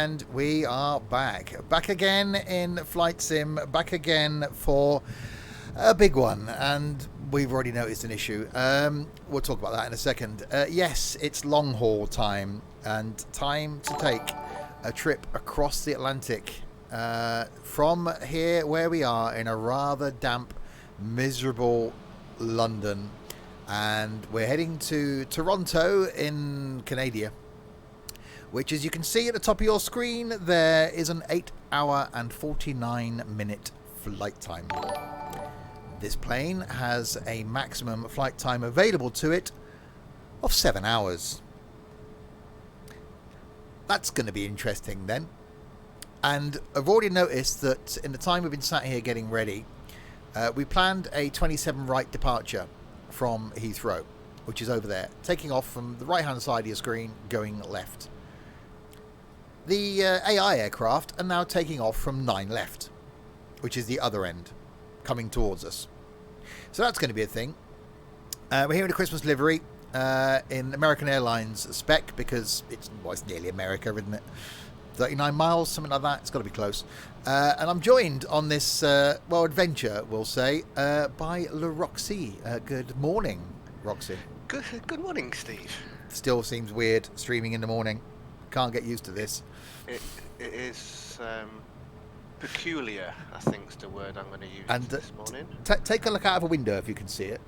And we are back again in Flight Sim, back again for a big one, and we've already noticed an issue. We'll talk about that in a second. Yes, it's long haul time, and time to take a trip across the Atlantic from here where we are in a rather damp, miserable London, and we're heading to Toronto in Canada, which, as you can see at the top of your screen, there is an 8-hour and 49-minute flight time. This plane has a maximum flight time available to it of 7 hours. That's going to be interesting then. And I've already noticed that in the time we've been sat here getting ready, we planned a 27 right departure from Heathrow, which is over there, taking off from the right-hand side of your screen, going left. The AI aircraft are now taking off from 9 left, which is the other end, coming towards us. So that's going to be a thing. We're here in a Christmas livery in American Airlines spec, because it's nearly America, isn't it? 39 miles, something like that. It's got to be close. And I'm joined on this, adventure, we'll say, by Le Roxy. Good morning, Roxy. Good morning, Steve. Still seems weird streaming in the morning. Can't get used to this. It is peculiar, I think is the word I'm going to use this morning. Take a look out of a window if you can see it,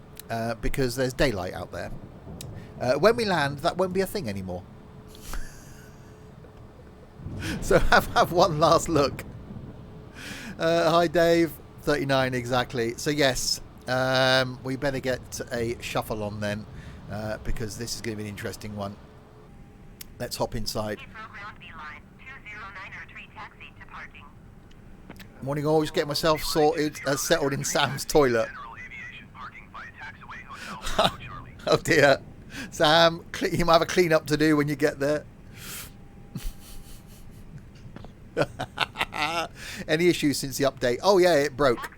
because there's daylight out there. When we land, that won't be a thing anymore. So have one last look. Hi, Dave. 39 exactly. So yes, we better get a shuffle on then, because this is going to be an interesting one. Let's hop inside. Morning all, just getting myself settled in Sam's toilet. Oh dear. Sam, you might have a clean up to do when you get there. Any issues since the update? Oh yeah, it broke.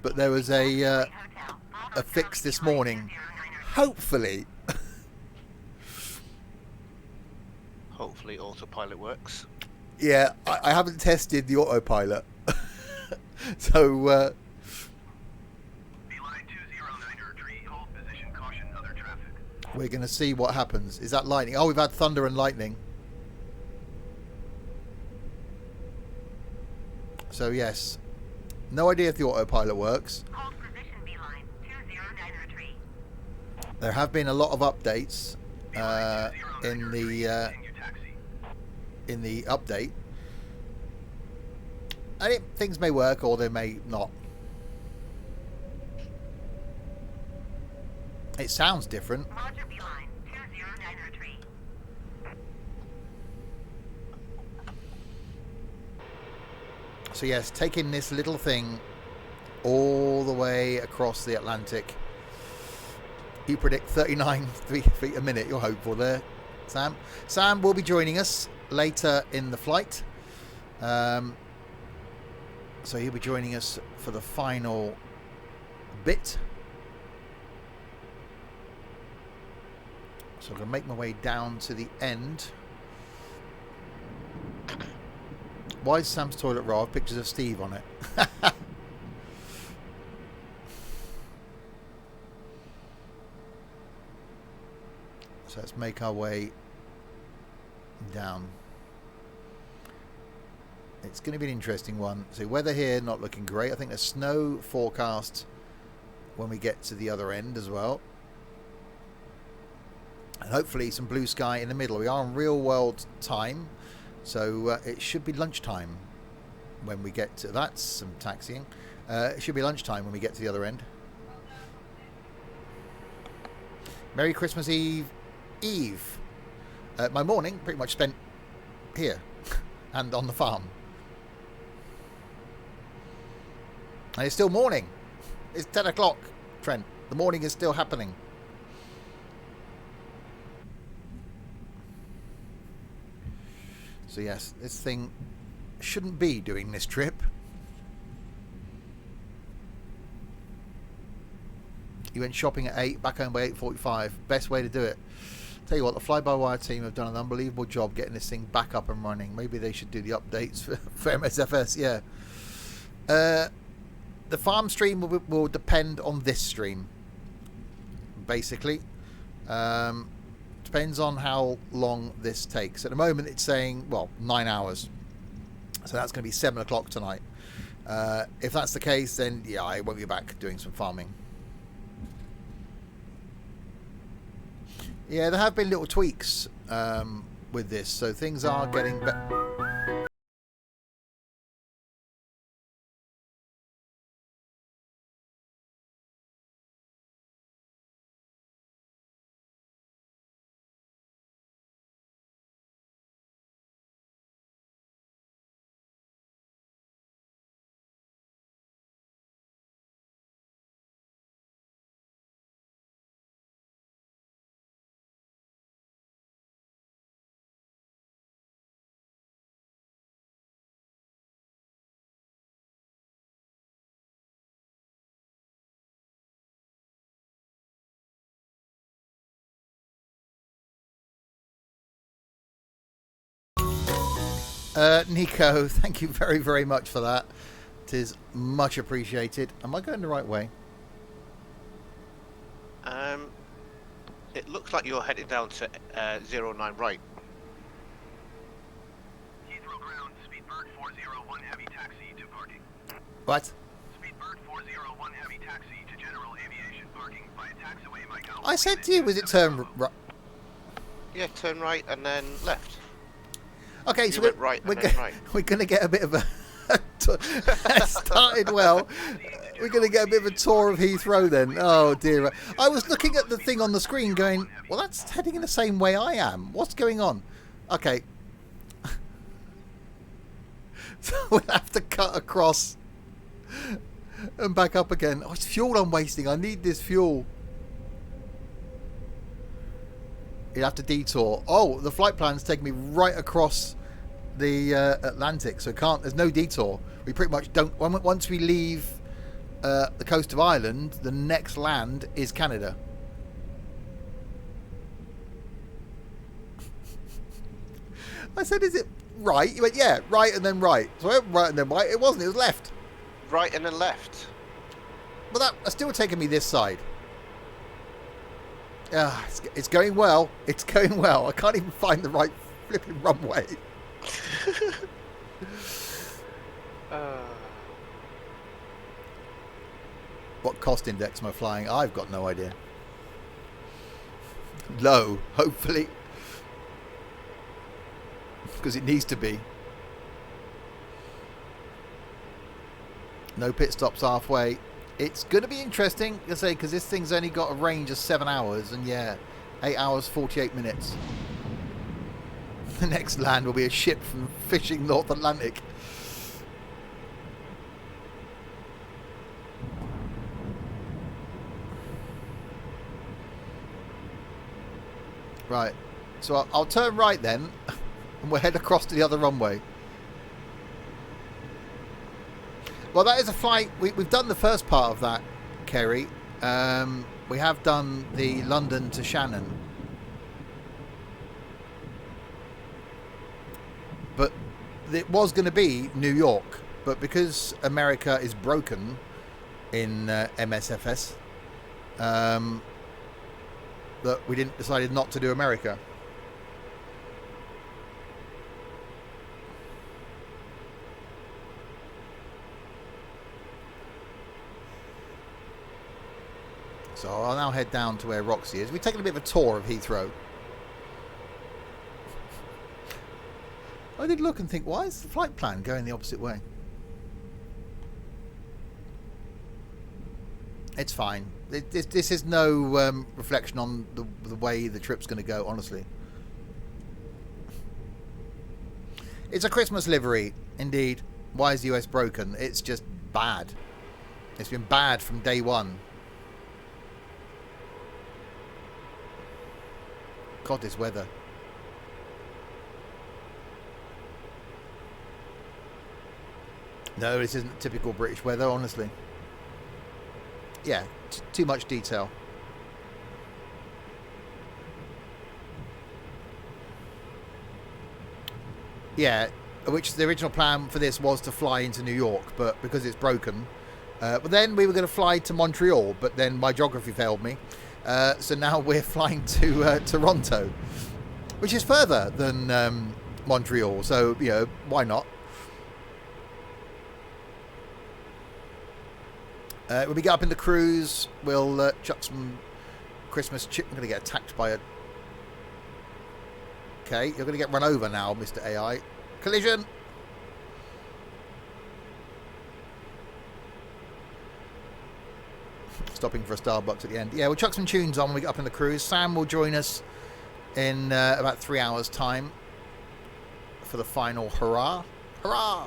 But there was a fix this morning. Hopefully. Hopefully autopilot works. Yeah, I haven't tested the autopilot. So we're going to see what happens. Is that lightning? Oh, we've had thunder and lightning. So yes, no idea if the autopilot works. There have been a lot of updates in the update, and things may work or they may not. It sounds different. So yes, taking this little thing all the way across the Atlantic. You predict 39 feet a minute. You're hopeful there, Sam. Sam will be joining us later in the flight. So he'll be joining us for the final bit. So I'm going to make my way down to the end. Why is Sam's toilet roll have pictures of Steve on it? So let's make our way down. It's going to be an interesting one. So weather here not looking great. I think there's snow forecast when we get to the other end as well. And hopefully some blue sky in the middle. We are on real world time. So it should be lunchtime when we get to... That's some taxiing. It should be lunchtime when we get to the other end. Merry Christmas Eve. My morning pretty much spent here and on the farm. And it's still morning. It's 10 o'clock, Trent. The morning is still happening. So yes, this thing shouldn't be doing this trip. You went shopping at 8, back home by 8:45. Best way to do it. Tell you what, the fly-by-wire team have done an unbelievable job getting this thing back up and running. Maybe they should do the updates for MSFS, yeah. The farm stream will depend on this stream, basically. Depends on how long this takes. At the moment, it's saying, well, 9 hours. So that's going to be 7 o'clock tonight. If that's the case, then, yeah, I won't be back doing some farming. Yeah, there have been little tweaks with this, so things are getting better. Nico, thank you very, very much for that. It is much appreciated. Am I going the right way? It looks like you're headed down to 09 right. Heathrow ground, Speedbird 401 heavy taxi to parking. What? Speedbird 401 heavy taxi to general aviation parking by taxiway Mike Alpha. I said to you, was it turn right? Yeah, turn right and then left. Okay, so went right and then right. We're going to get a bit of a... started well. We're going to get a bit of a tour of Heathrow then. Oh, dear. I was looking at the thing on the screen going, well, that's heading in the same way I am. What's going on? Okay. So we'll have to cut across and back up again. Oh, it's fuel I'm wasting. I need this fuel. You'll have to detour. Oh, the flight plan's taking me right across the Atlantic, so there's no detour. We pretty much don't. Once we leave the coast of Ireland, the next land is Canada. I said, is it right? You went, yeah, right and then right. So I went right and then right. It wasn't, it was left. Right and then left. But that's still taking me this side. It's going well. It's going well. I can't even find the right flipping runway. What cost index am I flying? I've got no idea. Low, hopefully. Because it needs to be. No pit stops halfway. It's going to be interesting, I say, because this thing's only got a range of 7 hours, and yeah, 8 hours 48 minutes. The next land will be a ship from fishing North Atlantic. Right, so I'll turn right then, and we'll head across to the other runway. Well, that is a flight. We've done the first part of that, Kerry. We have done the London to Shannon. But it was going to be New York. But because America is broken in MSFS, that we decided not to do America. So I'll now head down to where Roxy is. We've taken a bit of a tour of Heathrow. I did look and think, why is the flight plan going the opposite way? It's fine. This is no reflection on the way the trip's going to go, honestly. It's a Christmas livery, indeed. Why is the US broken? It's just bad. It's been bad from day one. God, this weather. No, this isn't typical British weather, honestly. Yeah, too much detail. Yeah, which the original plan for this was to fly into New York, but because it's broken. But then we were going to fly to Montreal, but then my geography failed me. So now we're flying to Toronto, which is further than Montreal. So, you know, why not? When we get up in the cruise, we'll chuck some Christmas chip. I'm going to get attacked by a... Okay, you're going to get run over now, Mr. AI. Collision! Stopping for a Starbucks at the end. Yeah, we'll chuck some tunes on when we get up in the cruise. Sam will join us in about 3 hours' time for the final hurrah. Hurrah!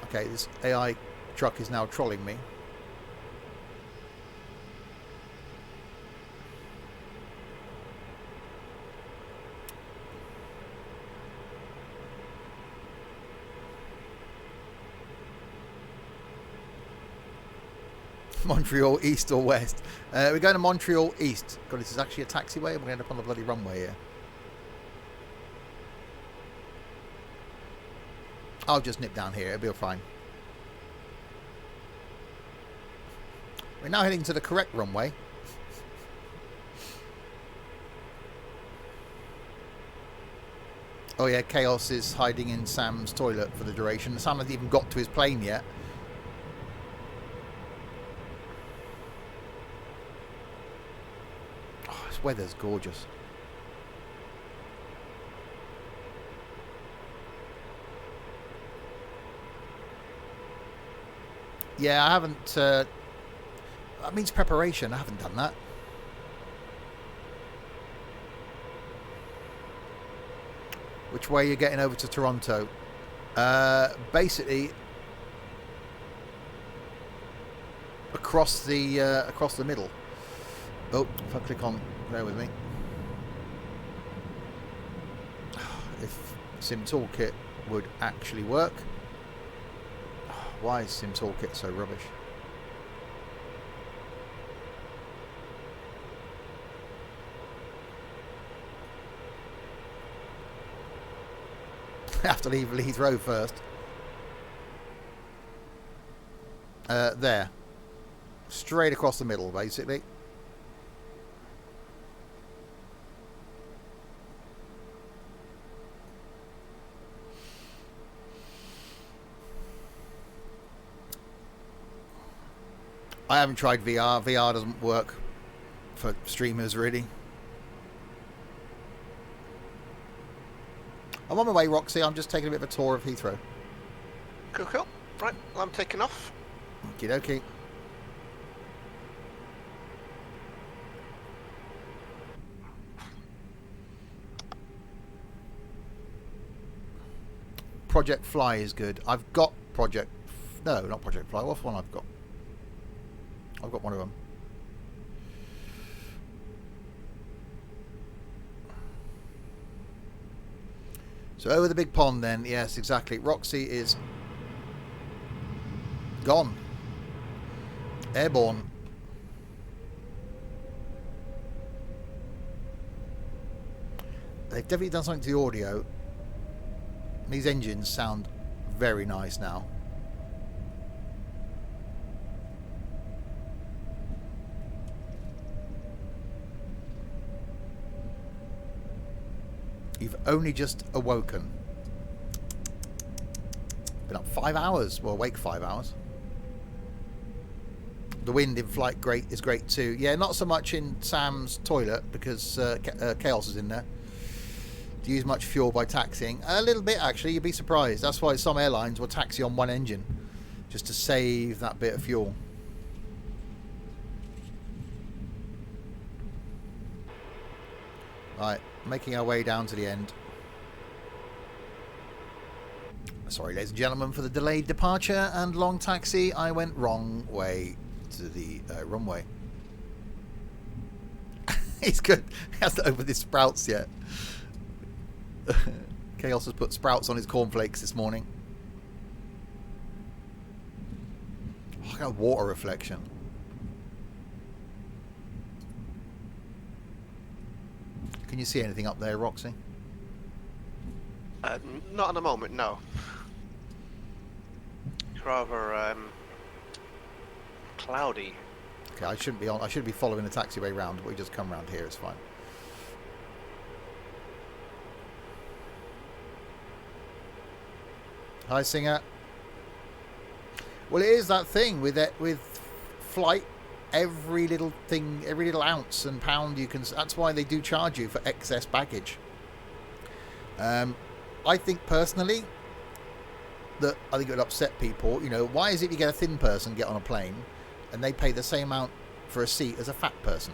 Okay, this AI truck is now trolling me. Montreal, east or west? We're going to Montreal, east. God, this is actually a taxiway. We're going to end up on the bloody runway here. I'll just nip down here. It'll be all fine. We're now heading to the correct runway. Oh yeah, Chaos is hiding in Sam's toilet for the duration. Sam hasn't even got to his plane yet. Oh, this weather's gorgeous. Yeah, I haven't... that means preparation. I haven't done that. Which way are you getting over to Toronto? Basically... across the middle. Oh, if I click on... Bear with me. If Sim Toolkit would actually work. Why is Sim Toolkit so rubbish? I have to leave Heathrow first. There. Straight across the middle, basically. I haven't tried VR. VR doesn't work for streamers, really. I'm on my way, Roxy. I'm just taking a bit of a tour of Heathrow. Cool, cool. Right, well, I'm taking off. Okie dokie. Project Fly is good. I've got Project... No, not Project Fly. What's one I've got? I've got one of them. So over the big pond then. Yes, exactly. Roxy is gone. Airborne. They've definitely done something to the audio. These engines sound very nice now. You've only just awoken. Been up 5 hours. Well, awake 5 hours. The wind in flight is great too. Yeah, not so much in Sam's toilet because Chaos is in there. Do you use much fuel by taxiing? A little bit, actually. You'd be surprised. That's why some airlines will taxi on one engine, just to save that bit of fuel. Right, making our way down to the end. Sorry, ladies and gentlemen, for the delayed departure and long taxi. I went wrong way to the runway. He's good. He hasn't opened his sprouts yet. Chaos has put sprouts on his cornflakes this morning. Oh, look at water reflection. Can you see anything up there, Roxy? Not at the moment, no. It's rather cloudy. Okay, I shouldn't be on. I should be following the taxiway round, but we just come round here. It's fine. Hi, Singer. Well, it is that thing with flight. Every little thing, every little ounce and pound you can. That's why they do charge you for excess baggage. I think personally that I think it would upset people. You know, why is it you get a thin person get on a plane and they pay the same amount for a seat as a fat person?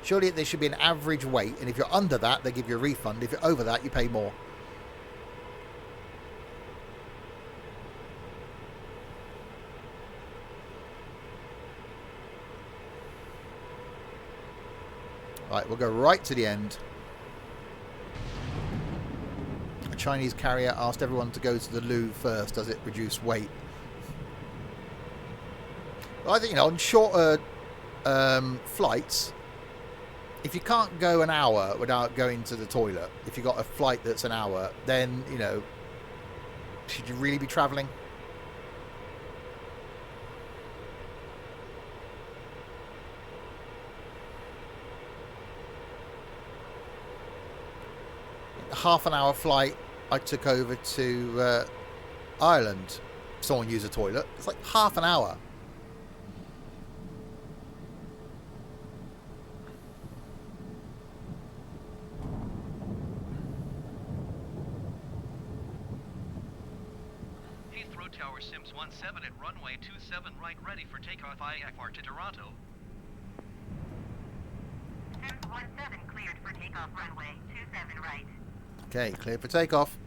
Surely there should be an average weight, and if you're under that, they give you a refund. If you're over that, you pay more. Right, we'll go right to the end. A Chinese carrier asked everyone to go to the loo first. Does it reduce weight? Well, I think, you know, on shorter flights, if you can't go an hour without going to the toilet, if you've got a flight that's an hour, then, you know, should you really be travelling? Half an hour flight I took over to Ireland. Someone used a toilet. It's like half an hour. Heathrow Tower Sims 17 at runway 27 right, ready for takeoff IFR to Toronto. Sims 17 cleared for takeoff runway 27 right. Okay, cleared for takeoff.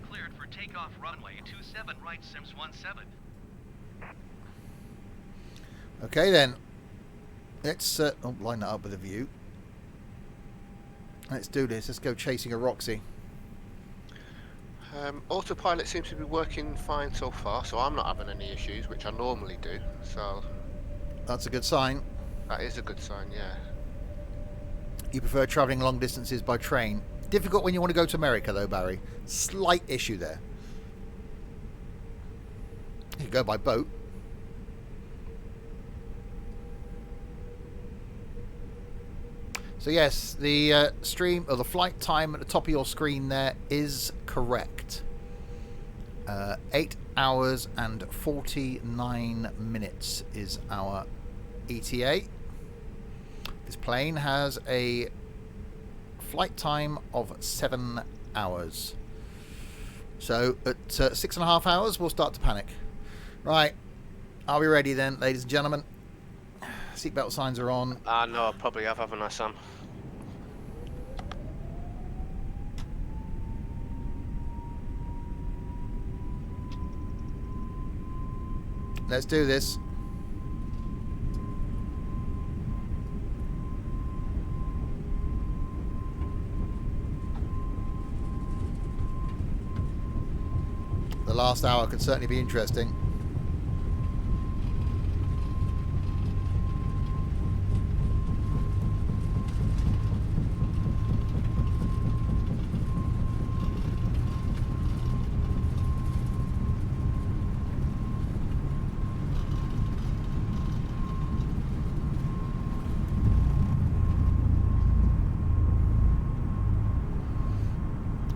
Cleared for takeoff runway 27 right, Sims 17. Okay then. Let's line that up with a view. Let's do this. Let's go chasing a Roxy. Autopilot seems to be working fine so far, so I'm not having any issues, which I normally do. So That's a good sign. that is a good sign, yeah. You prefer travelling long distances by train. Difficult when you want to go to America, though, Barry. Slight issue there. You can go by boat. So yes, the stream or the flight time at the top of your screen there is correct. 8 hours and 49 minutes is our ETA. This plane has a flight time of 7 hours. So at 6.5 hours, we'll start to panic. Right, are we ready then, ladies and gentlemen? Seatbelt signs are on. No, I probably have, haven't I, Sam? Let's do this. The last hour could certainly be interesting.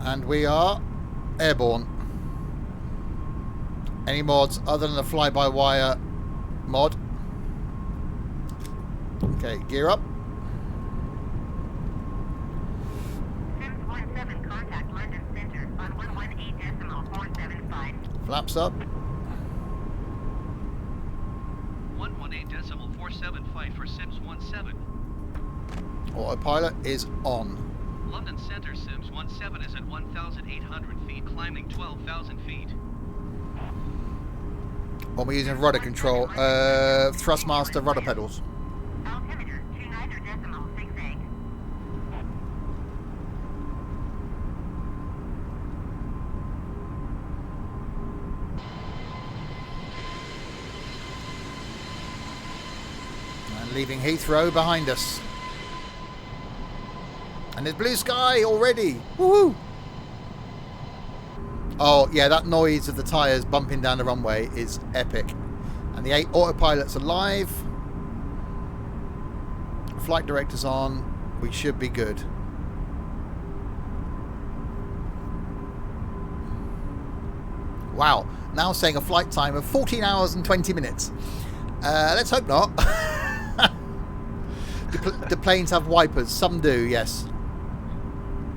And we are airborne. Any mods other than the fly-by-wire mod? Okay, gear up. Sims 17, contact London Center on 118.475. Flaps up. 118.475 for Sims 17. Autopilot is on. London Center Sims 17 is at 1,800 feet, climbing 12,000 feet. When we're using rudder control, thrustmaster rudder pedals. Altimeter 29 zigzag. And And leaving Heathrow behind us. And there's blue sky already. Woohoo! Oh, yeah, that noise of the tyres bumping down the runway is epic. And the 8 autopilots are live. Flight director's on. We should be good. Wow. Now saying a flight time of 14 hours and 20 minutes. Let's hope not. The planes have wipers. Some do, yes.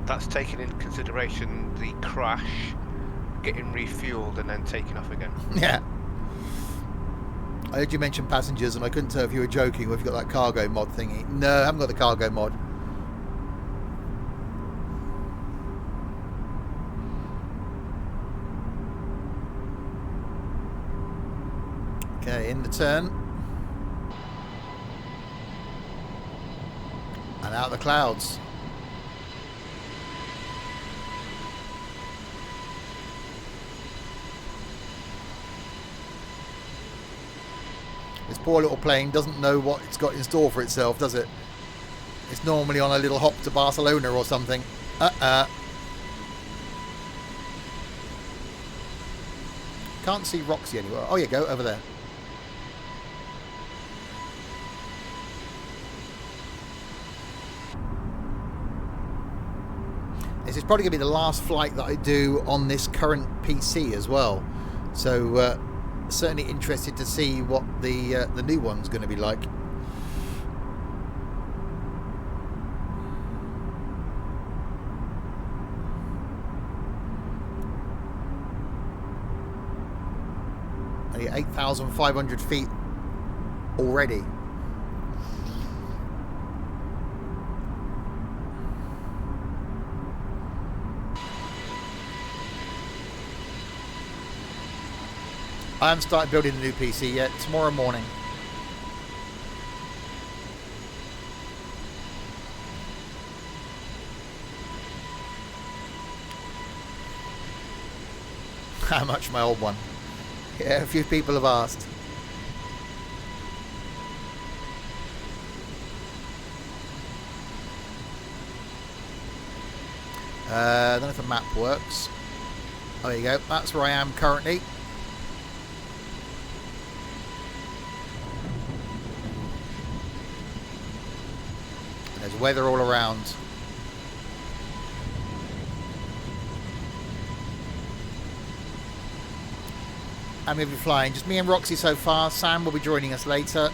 That's taking into consideration the crash, getting refueled and then taking off again. Yeah. I heard you mention passengers and I couldn't tell if you were joking or if you got that cargo mod thingy. No, I haven't got the cargo mod. Okay, in the turn. And out of the clouds. This poor little plane doesn't know what it's got in store for itself, does it? It's normally on a little hop to Barcelona or something. Can't see Roxy anywhere. Oh, you go over there. This is probably going to be the last flight that I do on this current PC as well. So certainly interested to see what the new one's going to be like. Only 8,500 feet already. I haven't started building a new PC yet. Tomorrow morning. How much my old one? Yeah, a few people have asked. I don't know if the map works. Oh, there you go. That's where I am currently. There's weather all around. I'm going to be flying. Just me and Roxy so far. Sam will be joining us later.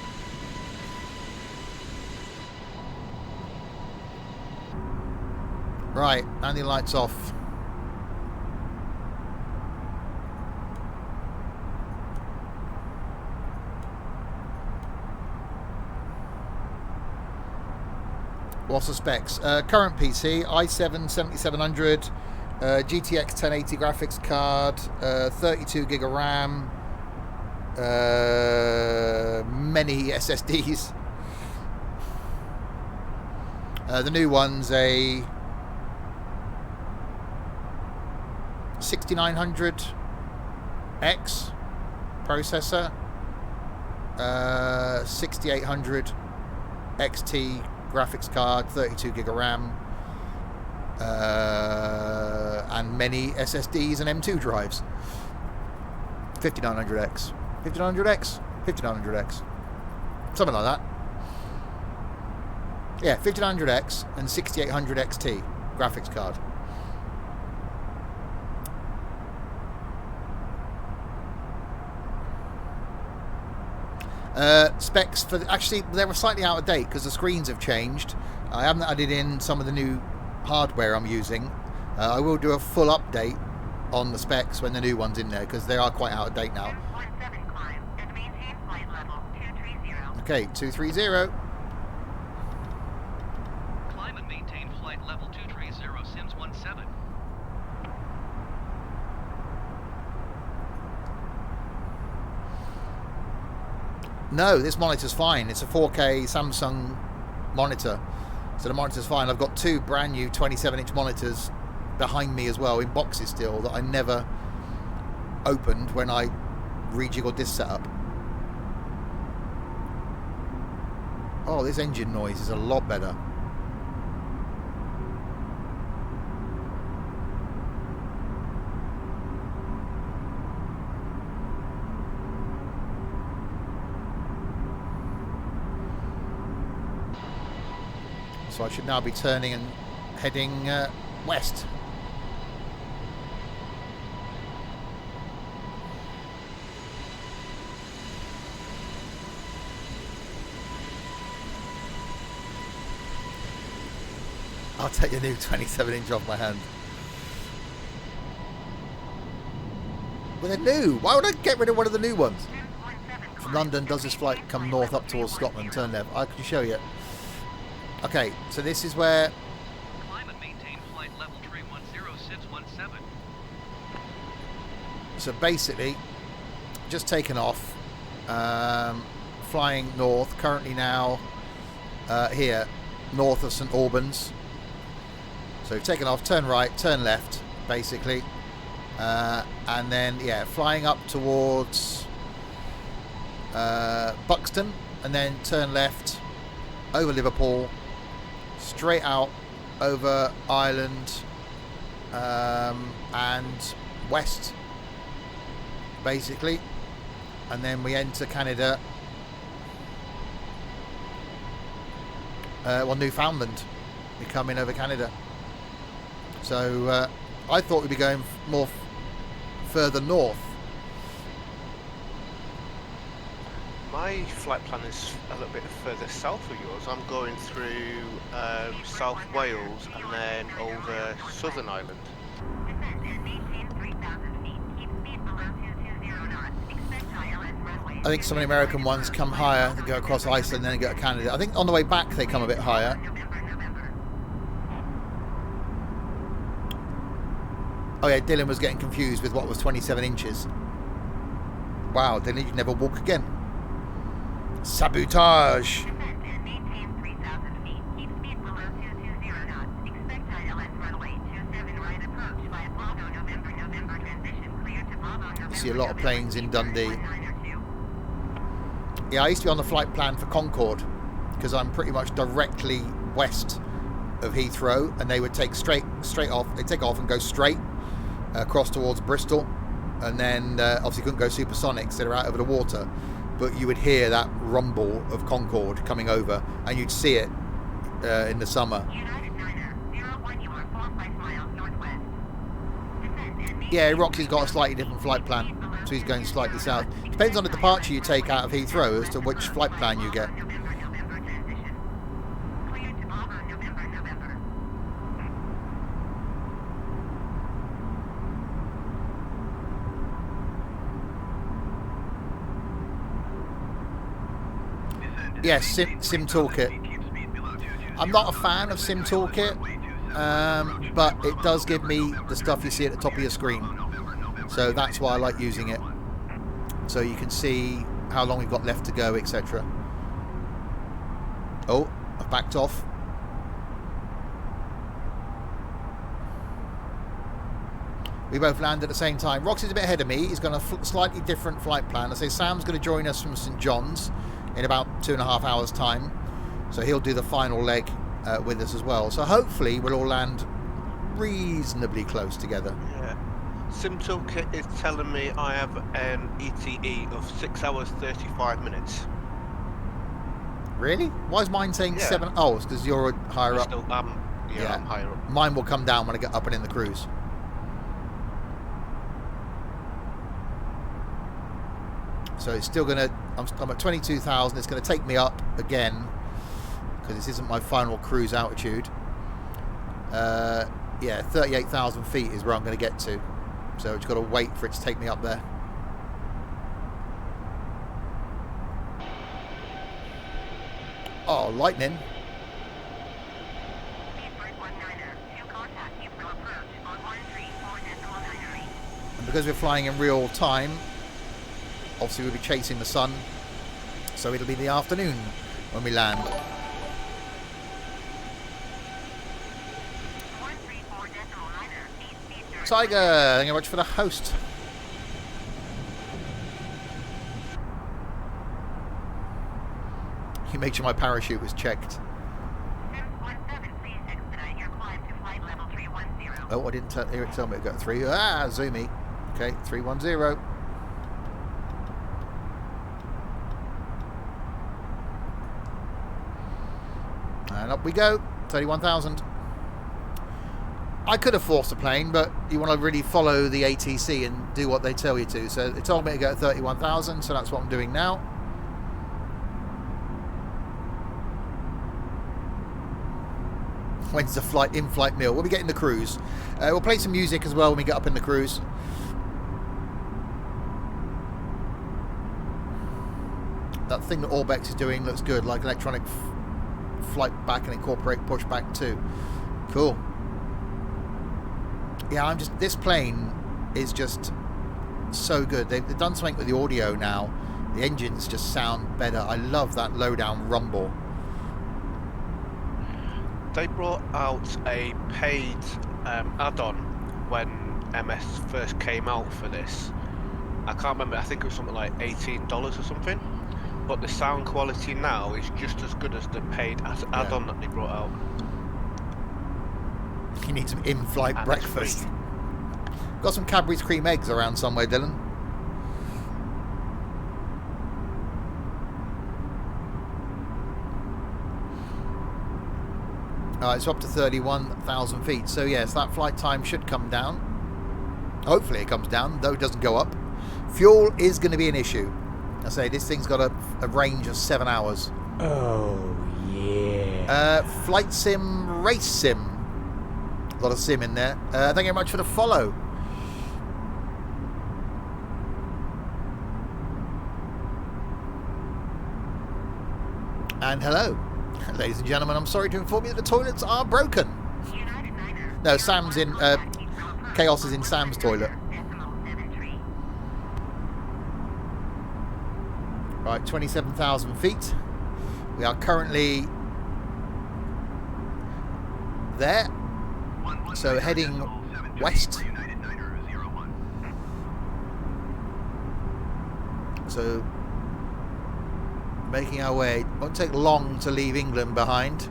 Right, landing lights off. What's the specs? Current PC, i7 7700, GTX 1080 graphics card, 32 gig of RAM, many SSDs. The new one's a 6900X processor, 6800 XT graphics card, 32 gig of RAM, and many SSDs and M2 drives. 5900X, 5900X, 5900X, something like that. Yeah, 5900X and 6800 XT graphics card. Specs for actually they were slightly out of date because the screens have changed. I haven't added in some of the new hardware I'm using. I will do a full update on the specs when the new one's in there because they are quite out of date now. Climb and maintain flight level 230. Okay, 230. Climb and maintain flight level 230, Sims 17. No, this monitor's fine. It's a 4K Samsung monitor. So the monitor's fine. I've got two brand new 27-inch monitors behind me as well in boxes still that I never opened when I rejiggled this setup. Oh, this engine noise is a lot better. So I should now be turning and heading west. I'll take the new 27-inch off my hand. Well, they're new. Why would I get rid of one of the new ones? From London, does this flight come north up towards Scotland? Turn left. I can show you. Okay, so this is where... Climb and maintain flight level 310-617. So basically, just taken off, flying north, currently now here, north of St Albans. So we've taken off, turn right, turn left, basically. And then, yeah, flying up towards Buxton, and then turn left over Liverpool, straight out over Ireland, and west, basically. And then we enter Canada, well, Newfoundland. We come in over Canada. So I thought we'd be going more further north. My flight plan is a little bit further south of yours. I'm going through South Wales and then over Southern Ireland. Descend and maintain 3,000 feet. Keep speed below 220 knots. Expect ILS runway. I think some of the American ones come higher, they go across Iceland and then go to Canada. I think on the way back they come a bit higher. November. Oh yeah, Dylan was getting confused with what was 27 inches. Wow, Dylan, you'd never walk again. Sabotage! Descend and maintain 3,000 feet. Keep speed below 220 knots. Expect ILS runway 27 right approach via Bravo November transition clear to Bravo November. See a lot of planes in Dundee. 1902. Yeah, I used to be on the flight plan for Concorde because I'm pretty much directly west of Heathrow, and they would take straight off. They take off and go straight across towards Bristol, and then obviously couldn't go supersonic, so they're out over the water. But you would hear that rumble of Concorde coming over, and you'd see it in the summer. United Niner, 01, you are 4.5 miles northwest. Descend and maintain Yeah, Roxy's got a slightly different flight plan, so he's going slightly south. Depends on the departure you take out of Heathrow as to which flight plan you get. November transition. Clear to Bravo November. Yes, Sim Toolkit. I'm not a fan of Sim Toolkit, but it does give me the stuff you see at the top of your screen. So that's why I like using it. So you can see how long we've got left to go, etc. Oh, I've backed off. We both land at the same time. Roxy's a bit ahead of me. He's got a slightly different flight plan. I say Sam's going to join us from St John's in about 2.5 hours time, so he'll do the final leg with us as well. So hopefully we'll all land reasonably close together. Yeah. Sim Toolkit is telling me I have an ETE of 6 hours 35 minutes. Really? Why is mine saying Yeah. 7? Oh, it's because you're higher up. Still, I'm higher up. Mine will come down when I get up and in the cruise. So it's still going to... I'm at 22,000. It's going to take me up again because this isn't my final cruise altitude. Yeah, 38,000 feet is where I'm going to get to. So it's got to wait for it to take me up there. Oh, lightning. Speedbird 19er, to contact Heathrow approach on 134.98. And because we're flying in real time, obviously we'll be chasing the sun. So it'll be the afternoon when we land. 134.9er, speedbird. Tiger, thank you very much for the host. You make sure my parachute was checked. 17, please expedite your climb to flight level 310. Oh, I didn't hear it tell me to go 3. Ah, zoomy. Okay, 310. And up we go, 31,000. I could have forced a plane, but you want to really follow the ATC and do what they tell you to. So they told me to go at 31,000, so that's what I'm doing now. When's the flight in-flight meal? We'll be getting the cruise. We'll play some music as well when we get up in the cruise. That thing that Orbex is doing looks good, like electronic flight back and incorporate pushback too. Cool. Yeah, this plane is just so good. They've done something with the audio now. The engines just sound better. I love that low down rumble. They brought out a paid add-on when MS first came out for this. I can't remember, I think it was something like $18 or something. But the sound quality now is just as good as the paid add-on that they brought out. You need some in-flight breakfast. Got some Cadbury's cream eggs around somewhere, Dylan. Alright, it's up to 31,000 feet. So yes, that flight time should come down. Hopefully it comes down, though it doesn't go up. Fuel is going to be an issue. I say this thing's got a range of 7 hours. Oh, yeah. Flight sim, race sim. A lot of sim in there. Thank you very much for the follow. And hello, ladies and gentlemen. I'm sorry to inform you that the toilets are broken. No, Sam's in. Chaos is in Sam's toilet. Right, 27,000 feet. We are currently there. So heading west. So making our way. Won't take long to leave England behind.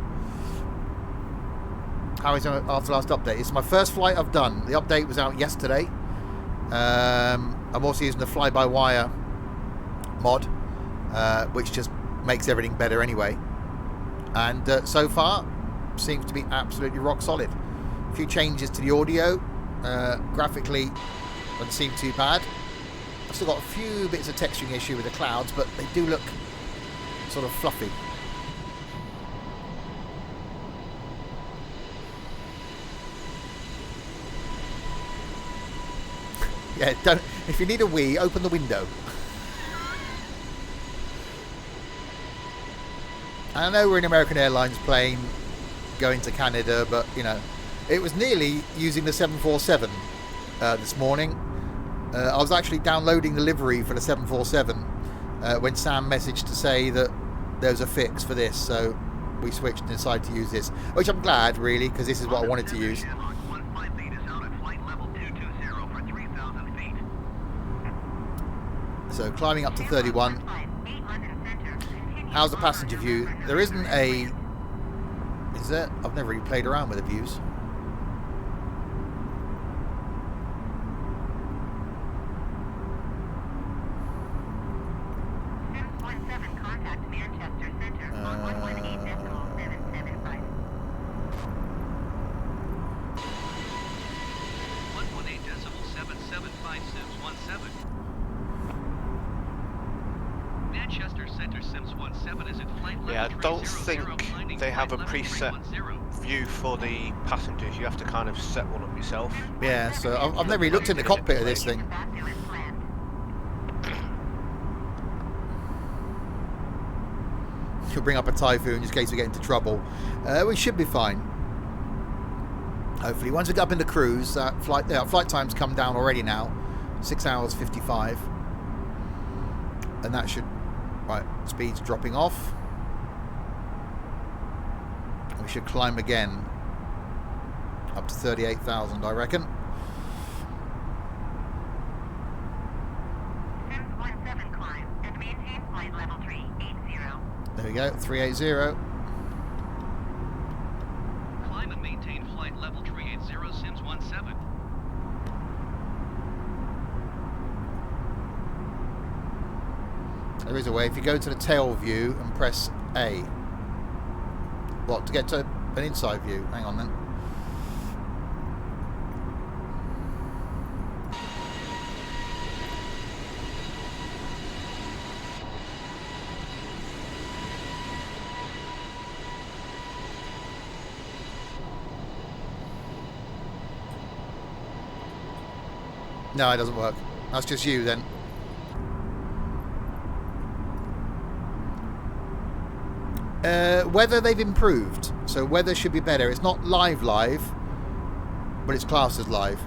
How is it after last update? It's my first flight I've done. The update was out yesterday. I'm also using the fly-by-wire mod, which just makes everything better anyway. And so far, seems to be absolutely rock solid. A few changes to the audio. Graphically, doesn't seem too bad. I've still got a few bits of texturing issue with the clouds, but they do look sort of fluffy. Yeah, don't. If you need a wee, open the window. I know we're an American Airlines plane going to Canada, but you know, it was nearly using the 747 this morning. I was actually downloading the livery for the 747 when Sam messaged to say that there's a fix for this, so we switched and decided to use this, which I'm glad, really, because this is what I wanted to use. So climbing up to 31. How's the passenger view? There isn't a... Is there? I've never really played around with the views. Yeah, I don't think they have a preset view for the passengers. You have to kind of set one up yourself. Yeah, so I've never really looked in the cockpit of this thing. You'll bring up a typhoon just in case we get into trouble. We should be fine. Hopefully, once we get up in the cruise, flight times come down already now, 6 hours 55, and that should. Right, speed's dropping off. We should climb again up to 38,000, I reckon. 717 climb and maintain flight level 380. There we go, 380. Climb and maintain flight level 380 Sims 17. There is a way. If you go to the tail view and press A. What, to get to an inside view? Hang on then. No, it doesn't work. That's just you then. Weather they've improved, so weather should be better. It's not live, but it's classed as live.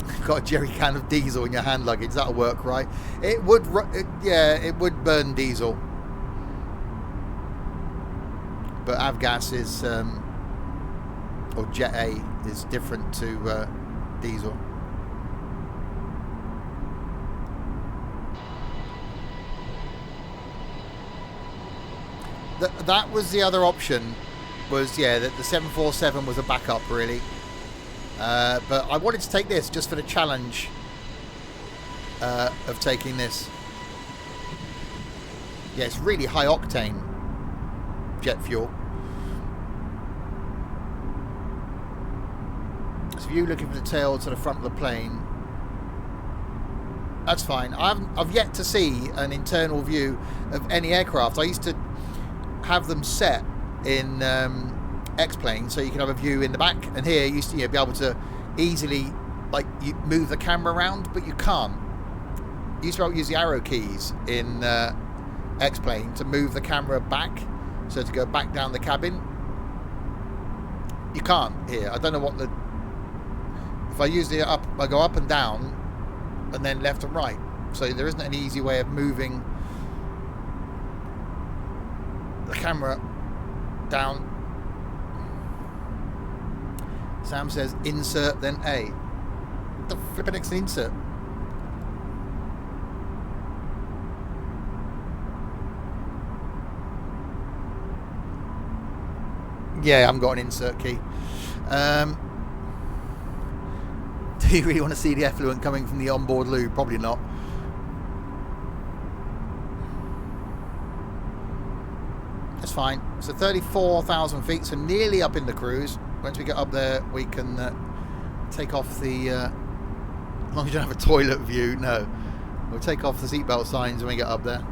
You've got a jerry can of diesel in your hand luggage. That'll work, right? It would, yeah, it would burn diesel. But avgas is, or Jet A is different to diesel. That was the other option, was, yeah, that the 747 was a backup, really. But I wanted to take this just for the challenge of taking this. Yeah, it's really high octane jet fuel. So if you're looking from the tail to the front of the plane, that's fine. I've yet to see an internal view of any aircraft. I used to have them set in X-plane, so you can have a view in the back, and here you used to, be able to easily, like, you move the camera around, but you can't. You used to be able to use the arrow keys in X-plane to move the camera back, so to go back down the cabin. You can't here. I don't know what the... If I use the up, I go up and down, and then left and right. So there isn't an easy way of moving the camera down. Sam says insert then A. What the flippin' next insert? Yeah, I haven't got an insert key. Do you really want to see the effluent coming from the onboard lube? Probably not. That's fine. So 34,000 feet, so nearly up in the cruise. Once we get up there, we can take off the... as long as you don't have a toilet view, no. We'll take off the seatbelt signs when we get up there.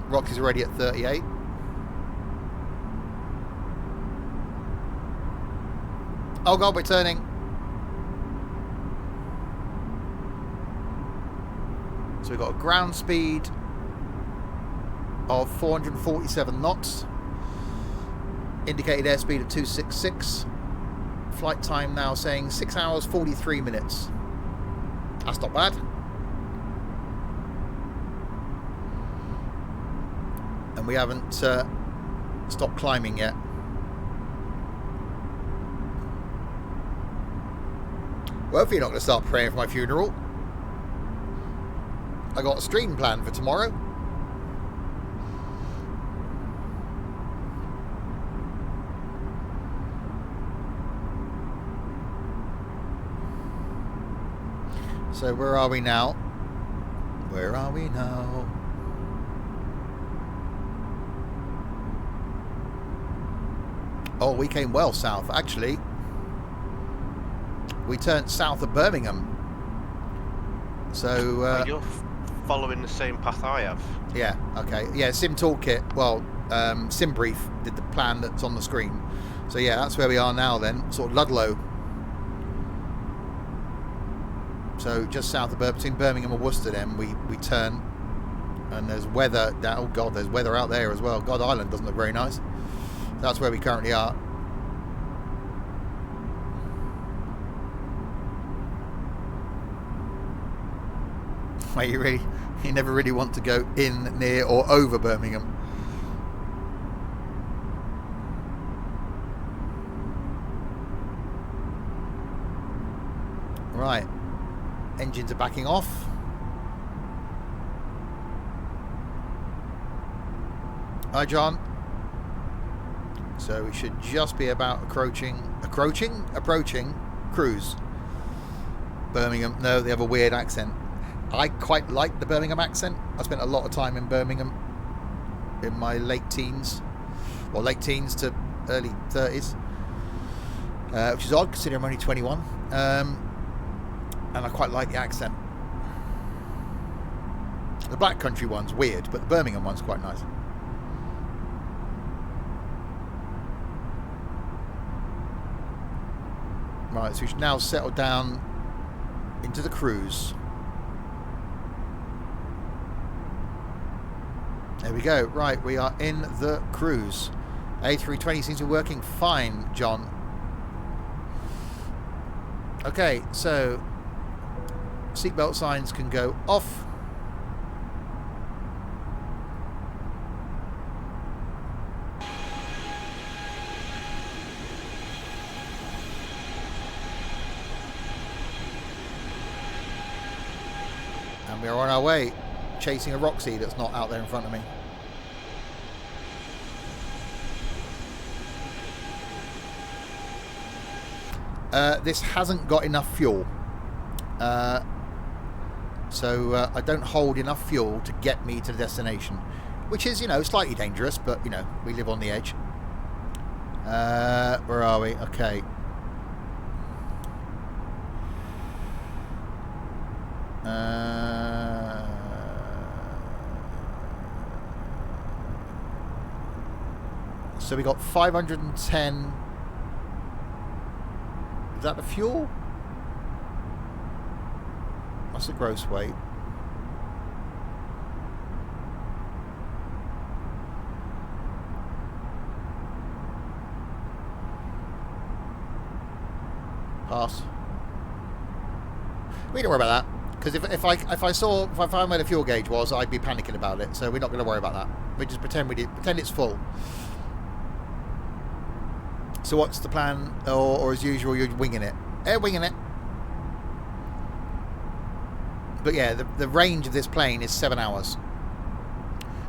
Roxy's already at 38. Oh God, we're turning. So we've got a ground speed of 447 knots. Indicated airspeed of 266. Flight time now saying 6 hours 43 minutes. That's not bad. And we haven't stopped climbing yet. Well, if you're not going to start praying for my funeral, I got a stream planned for tomorrow. So where are we now? Where are we now? Oh, we came well south, actually. We turned south of Birmingham. So you're following the same path I have. Yeah, okay. Yeah, Sim Toolkit, well, Sim Brief did the plan that's on the screen. So yeah, that's where we are now then, sort of Ludlow. So just south of between Birmingham and Worcester then we turn, and there's weather, oh God, there's weather out there as well. God Island doesn't look very nice. That's where we currently are. Wait, you never really want to go in, near or over Birmingham. Right. Engines are backing off. Hi, John. So we should just be about approaching cruise. Birmingham. No, they have a weird accent. I quite like the Birmingham accent. I spent a lot of time in Birmingham in my late teens, or late teens to early 30s, which is odd considering I'm only 21. And I quite like the accent. The Black Country one's weird, but the Birmingham one's quite nice. Right, so we should now settle down into the cruise. There we go. Right, we are in the cruise. A320 seems to be working fine, John. Okay, so seatbelt signs can go off. And we are on our way, chasing a Roxy that's not out there in front of me. This hasn't got enough fuel. So I don't hold enough fuel to get me to the destination, which is, you know, slightly dangerous, but, you know, we live on the edge. Where are we? Okay. So we got 510. Is that the fuel? What's the gross weight? Pass. We don't worry about that, because if I found where the fuel gauge was, I'd be panicking about it. So we're not going to worry about that. We just pretend it's full. So what's the plan? Or as usual, you're winging it. Winging it. But yeah, the range of this plane is 7 hours.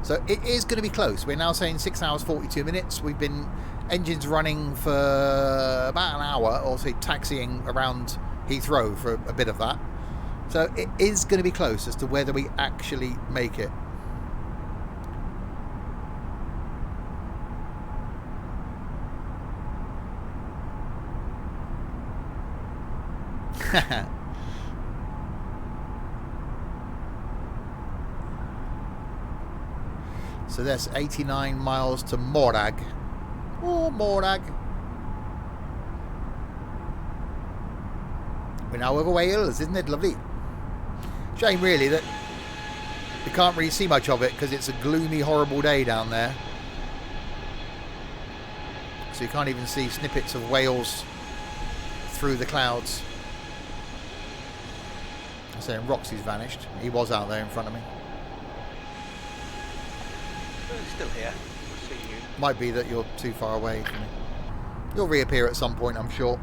So it is going to be close. We're now saying 6 hours 42 minutes. We've been engines running for about an hour, or say taxiing around Heathrow for a bit of that. So it is going to be close as to whether we actually make it. So that's 89 miles to Morag. Oh, Morag. We're now over Wales, isn't it lovely? Shame really that we can't really see much of it because it's a gloomy, horrible day down there. So you can't even see snippets of Wales through the clouds. I'm saying Roxy's vanished. He was out there in front of me. Still here. I'll see you. Might be that you're too far away from me. You'll reappear at some point, I'm sure.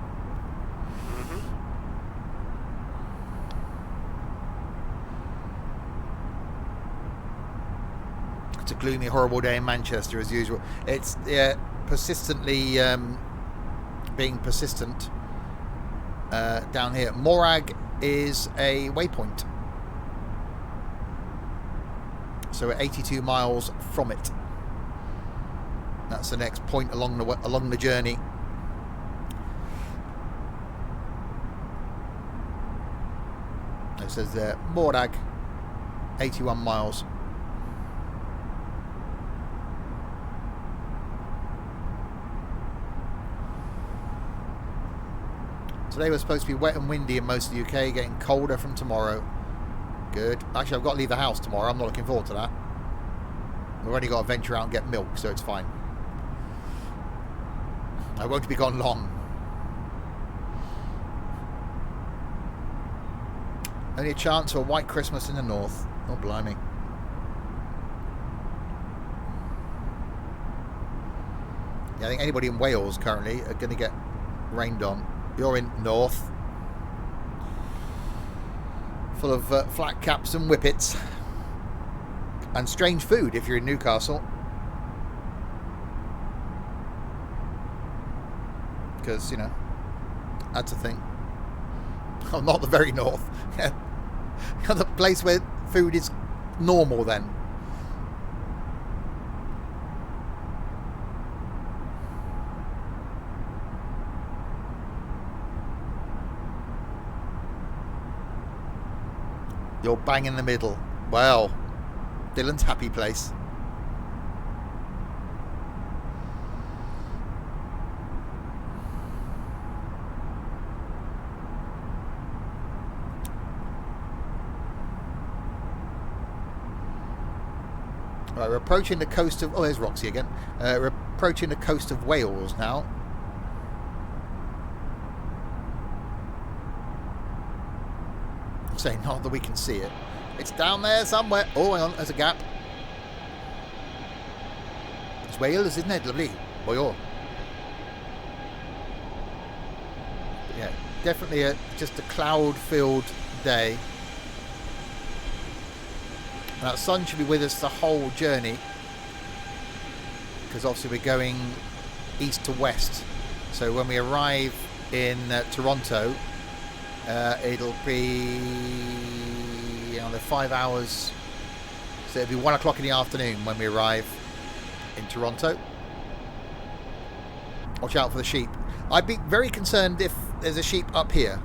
It's a gloomy, horrible day in Manchester as usual. It's persistently being persistent down here. Morag is a waypoint. So we're 82 miles from it. That's the next point along the journey. It says there, Morag, 81 miles. Today was supposed to be wet and windy in most of the UK, getting colder from tomorrow. Good. Actually, I've got to leave the house tomorrow. I'm not looking forward to that. We've only got to venture out and get milk, so it's fine. I won't be gone long. Only a chance for a white Christmas in the north. Oh, blimey. Yeah, I think anybody in Wales currently are going to get rained on. You're in north. full of flat caps and whippets. And strange food if you're in Newcastle. Because, you know, that's a thing. Oh, not the very north. The place where food is normal then. You're bang in the middle. Well, Dylan's happy place. Right, we're approaching the coast of... Oh, there's Roxy again. We're approaching the coast of Wales now. I'm saying not that we can see it. It's down there somewhere. Oh, hang on, there's a gap. It's Wales, isn't it? Lovely. Boy, yeah, definitely just a cloud-filled day. Now, the sun should be with us the whole journey, because obviously we're going east to west. So when we arrive in Toronto, it'll be the 5 hours. So it'll be 1 o'clock in the afternoon when we arrive in Toronto. Watch out for the sheep. I'd be very concerned if there's a sheep up here.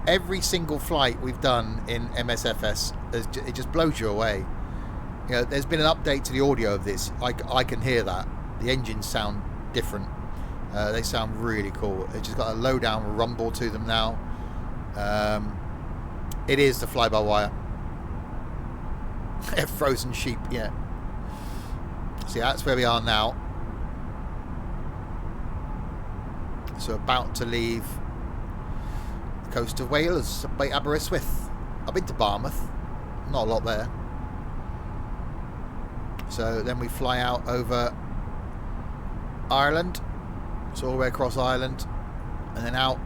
Every single flight we've done in MSFS, it just blows you away. You know, there's been an update to the audio of this. I can hear that. The engines sound different. They sound really cool. It's just got a low down rumble to them now. It is the fly-by-wire. Frozen sheep, yeah. See, that's where we are now. So about to leave the coast of Wales by Aberystwyth. I've been to Barmouth. Not a lot there. So then we fly out over Ireland. So all the way across Ireland. And then out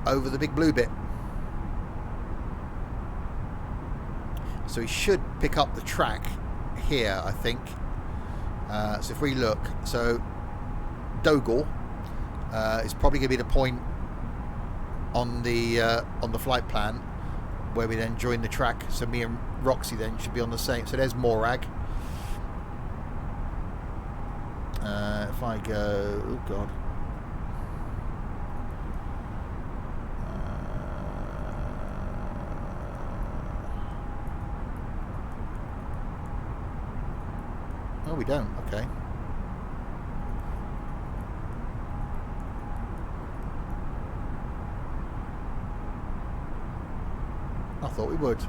over the big blue bit. So we should pick up the track here, I think. So if we look, so Dogal is probably going to be the point on the flight plan where we then join the track. So me and Roxy then should be on the same. So there's Morag. If I go, oh god. Oh, we don't. Okay. I thought we would.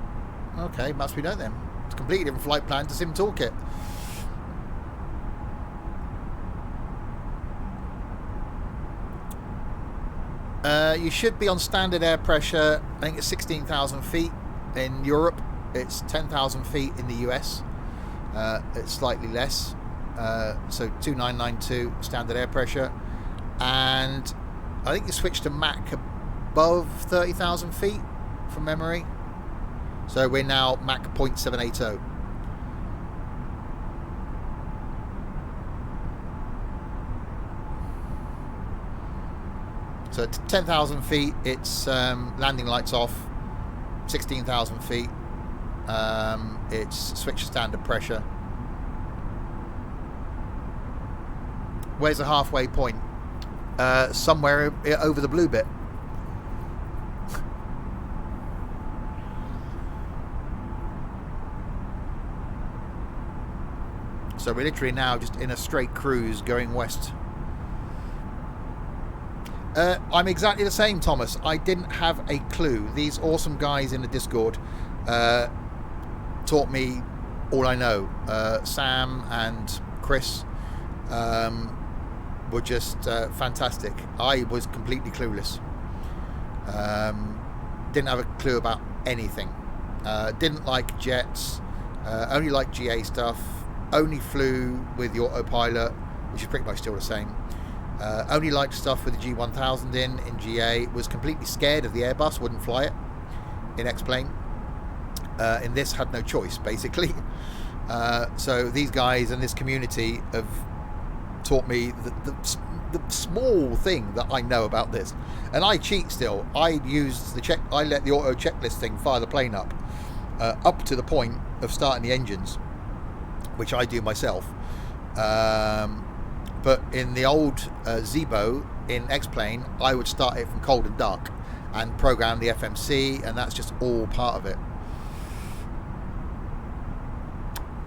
Okay, must we don't then. It's a completely different flight plan to Sim Toolkit. You should be on standard air pressure. I think it's 16,000 feet in Europe. It's 10,000 feet in the US. It's slightly less, so 2992 standard air pressure, and I think you switch to Mach above 30,000 feet from memory. So we're now Mach 0.780. So at 10,000 feet, it's landing lights off. 16,000 feet. It's switch to standard pressure. Where's the halfway point? Somewhere over the blue bit. So we're literally now just in a straight cruise going west. I'm exactly the same, Thomas. I didn't have a clue. These awesome guys in the Discord taught me all I know. Sam and Chris were just fantastic. I was completely clueless. Didn't have a clue about anything. Didn't like jets. Only liked GA stuff. Only flew with the autopilot, which is pretty much still the same. Only liked stuff with the G1000 in GA. Was completely scared of the Airbus, wouldn't fly it in X-Plane. In this, had no choice, basically. So these guys and this community have taught me the small thing that I know about this. And I cheat still. I use I let the auto checklist thing fire the plane up to the point of starting the engines, which I do myself. But in the old Zebo in X-Plane, I would start it from cold and dark and program the FMC, and that's just all part of it.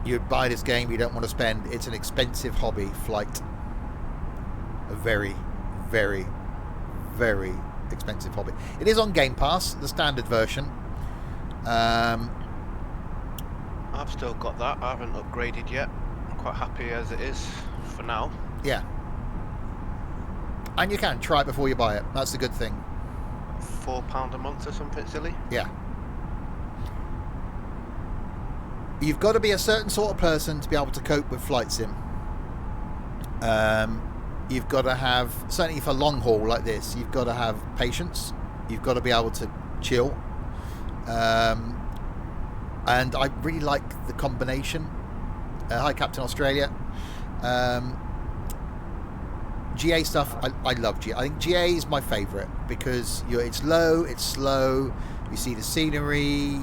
You buy this game, you don't want to spend. It's an expensive hobby, flight. A very, very, very expensive hobby. It is on Game Pass, the standard version. I've still got that. I haven't upgraded yet. I'm quite happy as it is for now. Yeah. And you can try it before you buy it. That's the good thing. £4 a month or something silly. Yeah. You've got to be a certain sort of person to be able to cope with flight sim. You've got to have, certainly for long haul like this, you've got to have patience. You've got to be able to chill. And I really like the combination. Hi, Captain Australia. GA stuff, I love GA. I think GA is my favourite because it's low, it's slow, you see the scenery,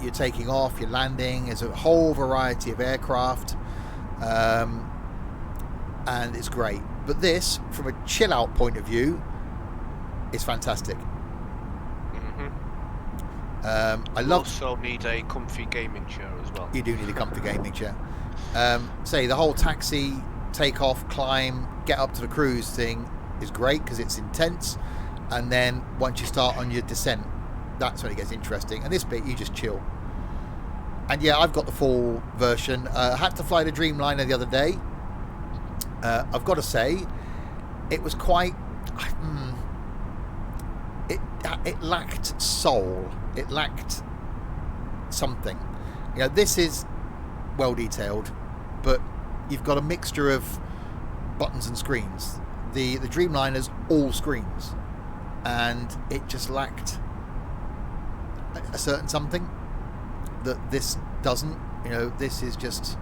you're taking off, you're landing, there's a whole variety of aircraft, and it's great. But this, from a chill out point of view, is fantastic. I love. Also need a comfy gaming chair as well. You do need a comfy gaming chair. Say the whole taxi, takeoff, climb, get up to the cruise thing is great because it's intense, and then once you start on your descent, that's when it gets interesting. And this bit, you just chill. And yeah, I've got the full version. I had to fly the Dreamliner the other day. I've got to say, it was quite. It lacked soul. It lacked something. You know, this is well detailed, but you've got a mixture of buttons and screens. The Dreamliner's all screens, and it just lacked a certain something that this doesn't. You know, this is just,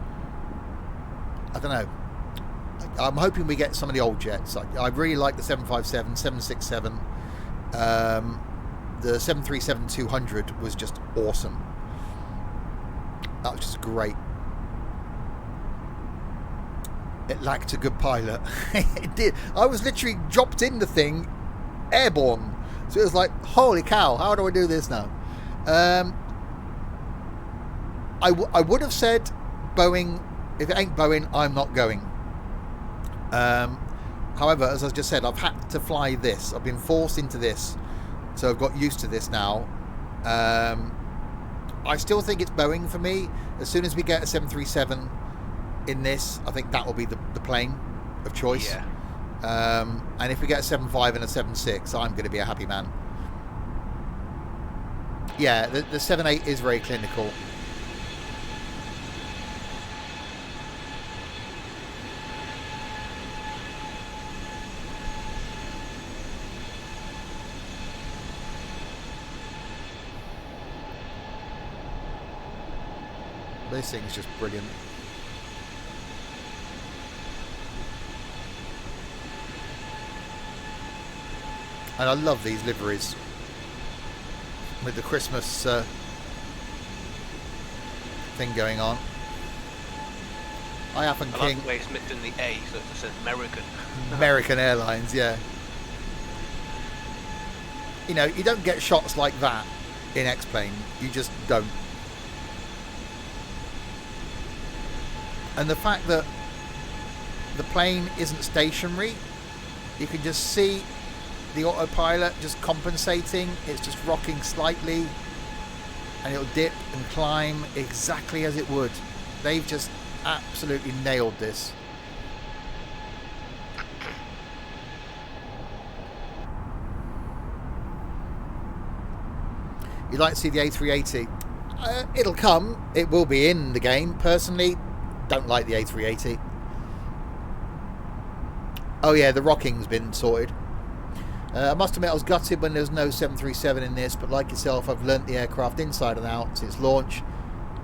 I don't know. I'm hoping we get some of the old jets. I really like the 757, 767. The 737-200 was just awesome. That was just great. It lacked a good pilot. It did. I was literally dropped in the thing airborne. So it was like, holy cow, how do I do this now? I would have said Boeing, if it ain't Boeing, I'm not going. However, as I just said, I've had to fly this. I've been forced into this. So I've got used to this now. I still think it's Boeing for me. As soon as we get a 737 in this, I think that will be the plane of choice. Yeah. And if we get a 7.5 and a 7.6, I'm going to be a happy man. Yeah, the 7.8 is very clinical. This thing's just brilliant. And I love these liveries with the Christmas thing going on. I like the way it's mixed in the A, so it says American. American Airlines, yeah. You know, you don't get shots like that in X-Plane. You just don't. And the fact that the plane isn't stationary, you can just see the autopilot just compensating. It's just rocking slightly, and it'll dip and climb exactly as it would. They've just absolutely nailed this. You'd like to see the A380? It'll come. It will be in the game. Personally, don't like the A380. Oh yeah, the rocking's been sorted. I must admit I was gutted when there was no 737 in this, but like yourself, I've learnt the aircraft inside and out since launch.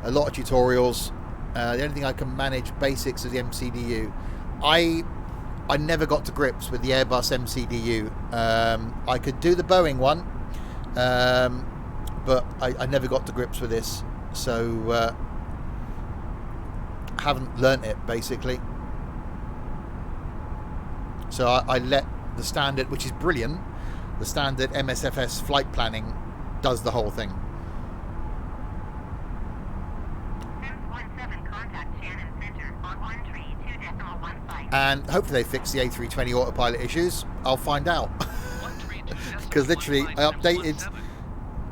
A lot of tutorials. The only thing I can manage basics of the MCDU. I never got to grips with the Airbus MCDU. I could do the Boeing one, but I never got to grips with this, so haven't learnt it basically. So I let the standard, which is brilliant, the standard MSFS flight planning does the whole thing. And hopefully they fix the A320 autopilot issues. I'll find out. Because literally I updated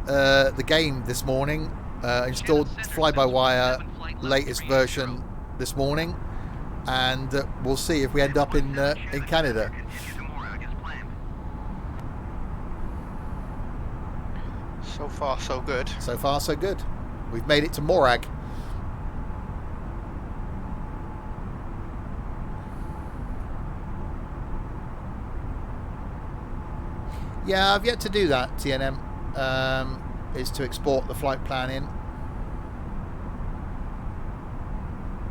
the game this morning, installed fly-by-wire latest version this morning, and we'll see if we end up in Canada. So far, so good. So far, so good. We've made it to Morag. Yeah, I've yet to do that, TNM, is to export the flight plan in.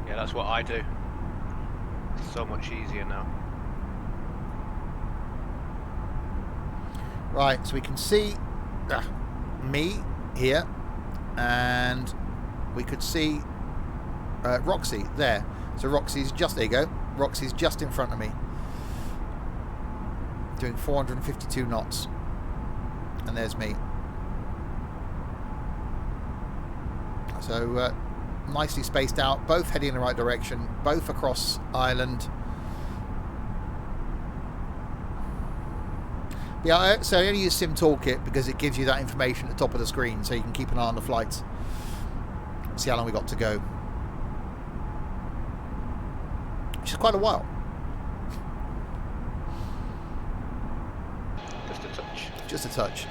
Yeah, that's what I do. It's so much easier now. Right, so we can see me here, and we could see Roxy there. So Roxy's just, there you go, Roxy's just in front of me, doing 452 knots, and there's me. So nicely spaced out, both heading in the right direction, both across Ireland. Yeah, so I only use Sim Toolkit because it gives you that information at the top of the screen, so you can keep an eye on the flights, see how long we got to go, which is quite a while. Just a touch. Just a touch.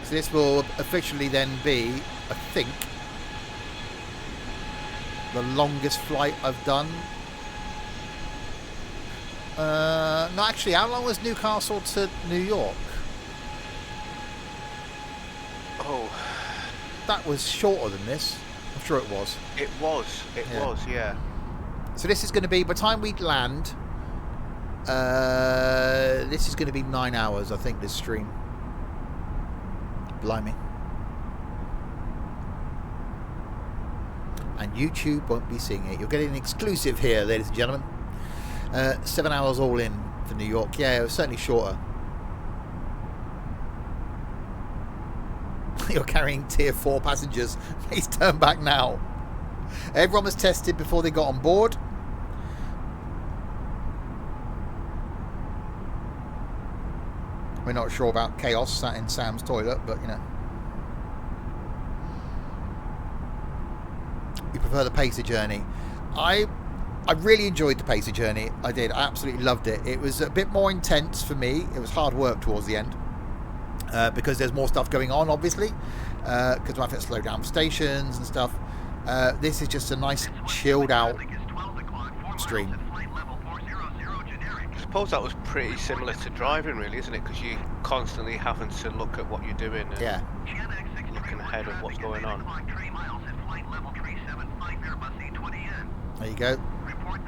So this will officially then be, I think, the longest flight I've done. No, actually, how long was Newcastle to New York? Oh, That was shorter than this. I'm sure it was. it was. It Yeah. was, yeah. So this is going to be, by the time we land, this is going to be 9 hours, I think, this stream. Blimey. And YouTube won't be seeing it. You're getting an exclusive here, ladies and gentlemen. 7 hours all in for New York. Yeah, it was certainly shorter. You're carrying tier 4 passengers. Please turn back now. Everyone was tested before they got on board. We're not sure about Chaos sat in Sam's toilet, but you know. You prefer the Pacer journey. I really enjoyed the Pacer journey. I did. I absolutely loved it. It was a bit more intense for me. It was hard work towards the end. Because there's more stuff going on, obviously. Because I have to slow down for stations and stuff. This is just a nice, chilled out stream. I suppose that was pretty similar to driving, really, isn't it? Because you're constantly having to look at what you're doing and Yeah. looking ahead of what's going on. There you go.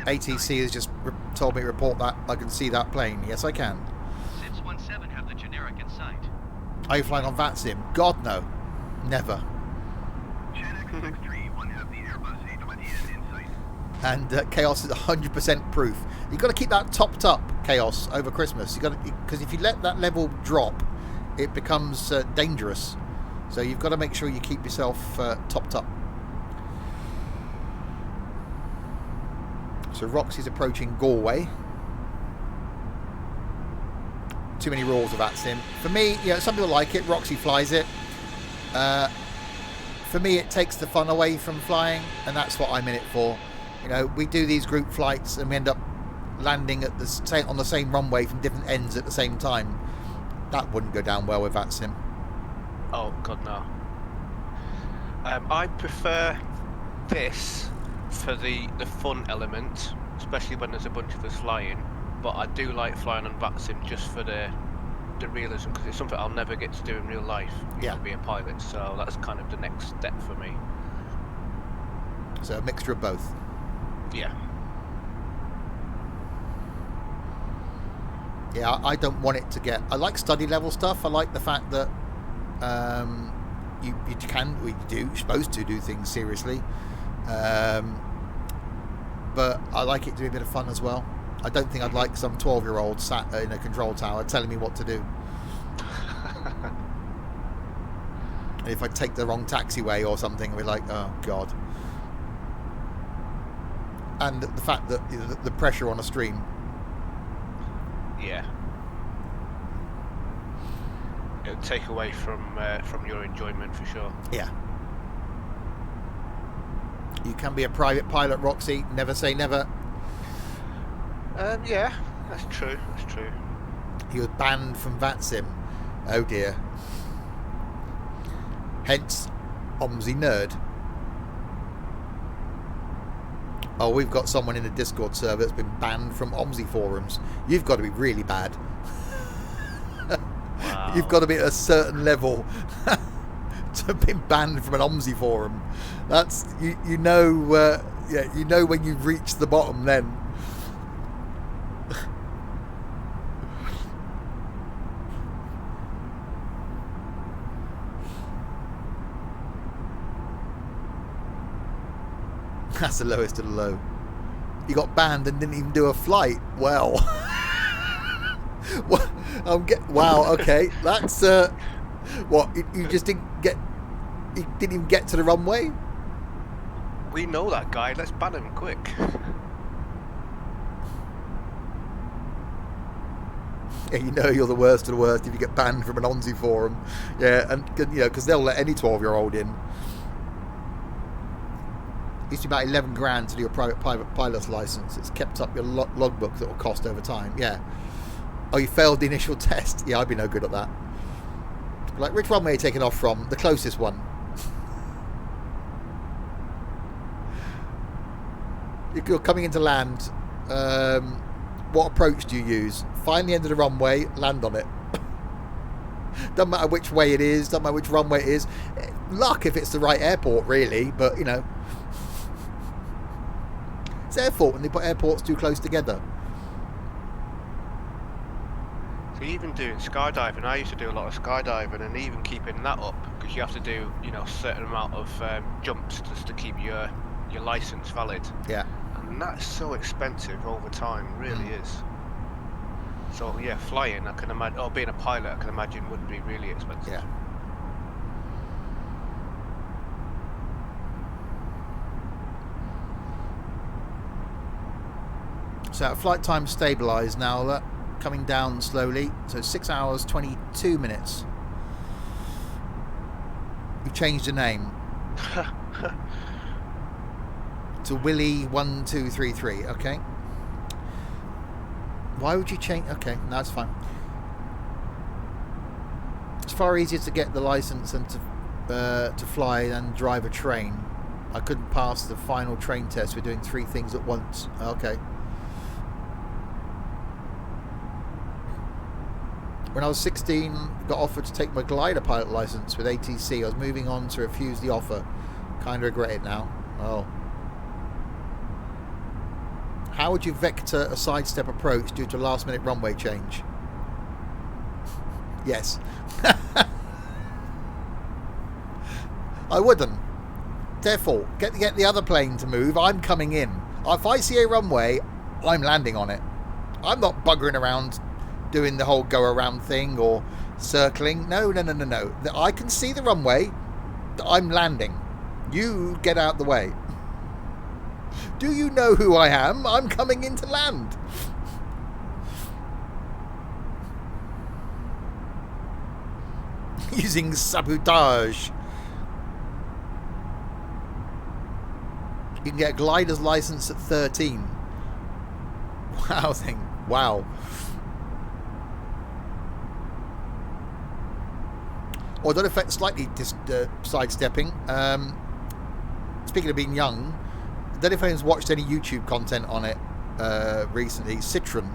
ATC has just told me to report that. I can see that plane. Yes, I can. 617 have the generic in sight. Are you flying on VATSIM? God, no. Never. X63, have the Airbus A32N in sight. And Chaos is 100% proof. You've got to keep that topped up, Chaos, over Christmas. Because if you let that level drop, it becomes dangerous. So you've got to make sure you keep yourself topped up. So Roxy's approaching Galway. Too many rules of VATSIM. For me, you know, some people like it. Roxy flies it. For me, it takes the fun away from flying, and that's what I'm in it for. You know, we do these group flights, and we end up landing at on the same runway from different ends at the same time. That wouldn't go down well with VATSIM. Oh God, no. I prefer this for the fun element, especially when there's a bunch of us flying. but I do like flying on VATSIM just for the realism, because it's something I'll never get to do in real life. Yeah. Be a pilot, so that's kind of the next step for me. So a mixture of both. Yeah. Yeah, I don't want it to get... I like study level stuff. I like the fact that you're supposed to do things seriously. But I like it to be a bit of fun as well. I don't think I'd like some 12-year-old sat in a control tower telling me what to do. And if I take the wrong taxiway or something, we're like, oh God. And the fact that the pressure on a stream. Yeah. It'll take away from your enjoyment for sure. Yeah. You can be a private pilot, Roxy. Never say never. Yeah, that's true. That's true. He was banned from VATSIM. Oh dear. Hence, OMSI nerd. Oh, we've got someone in the Discord server that's been banned from OMSI forums. You've got to be really bad. Wow. You've got to be at a certain level to have been banned from an OMSI forum. That's you know you know when you've reached the bottom then. That's the lowest of the low. You got banned and didn't even do a flight. Well, wow. Okay, that's what you just didn't get. You didn't even get to the runway. We know that guy. Let's ban him quick. Yeah, you know you're the worst of the worst if you get banned from an OMSI forum. Yeah, and because they'll let any 12-year-old in. Used to be about 11 grand to do a private pilot's license. It's kept up your logbook that will cost over time. Yeah. Oh, you failed the initial test. Yeah, I'd be no good at that. Like, which runway are you taking off from? The closest one. If you're coming into land, what approach do you use? Find the end of the runway, land on it. Doesn't matter which way it is, doesn't matter which runway it is. Luck if it's the right airport, really, but you know. It's their fault when they put airports too close together. So even doing skydiving, I used to do a lot of skydiving, and even keeping that up, because you have to do, a certain amount of jumps just to keep your license valid. Yeah. And that's so expensive over time, it really is. So yeah, flying, I can imagine, or being a pilot, I can imagine would be really expensive. Yeah. So flight time stabilised now, coming down slowly. So 6 hours 22 minutes. You changed the name to Willie 1233. Okay. Why would you change? Okay, no, it's fine. It's far easier to get the license and to fly than drive a train. I couldn't pass the final train test. We're doing 3 things at once. Okay. When I was 16, got offered to take my glider pilot license with ATC. I was moving on to refuse the offer. Kind of regret it now. Oh. How would you vector a sidestep approach due to a last-minute runway change? Yes. I wouldn't. Therefore, get the other plane to move. I'm coming in. If I see a runway, I'm landing on it. I'm not buggering around doing the whole go-around thing or circling. No. I can see the runway. I'm landing. You get out the way. Do you know who I am? I'm coming in to land. Using sabotage. You can get a glider's license at 13. Wow thing. Wow. Or that affect slightly sidestepping. Speaking of being young, I don't know if anyone's watched any YouTube content on it recently. Citron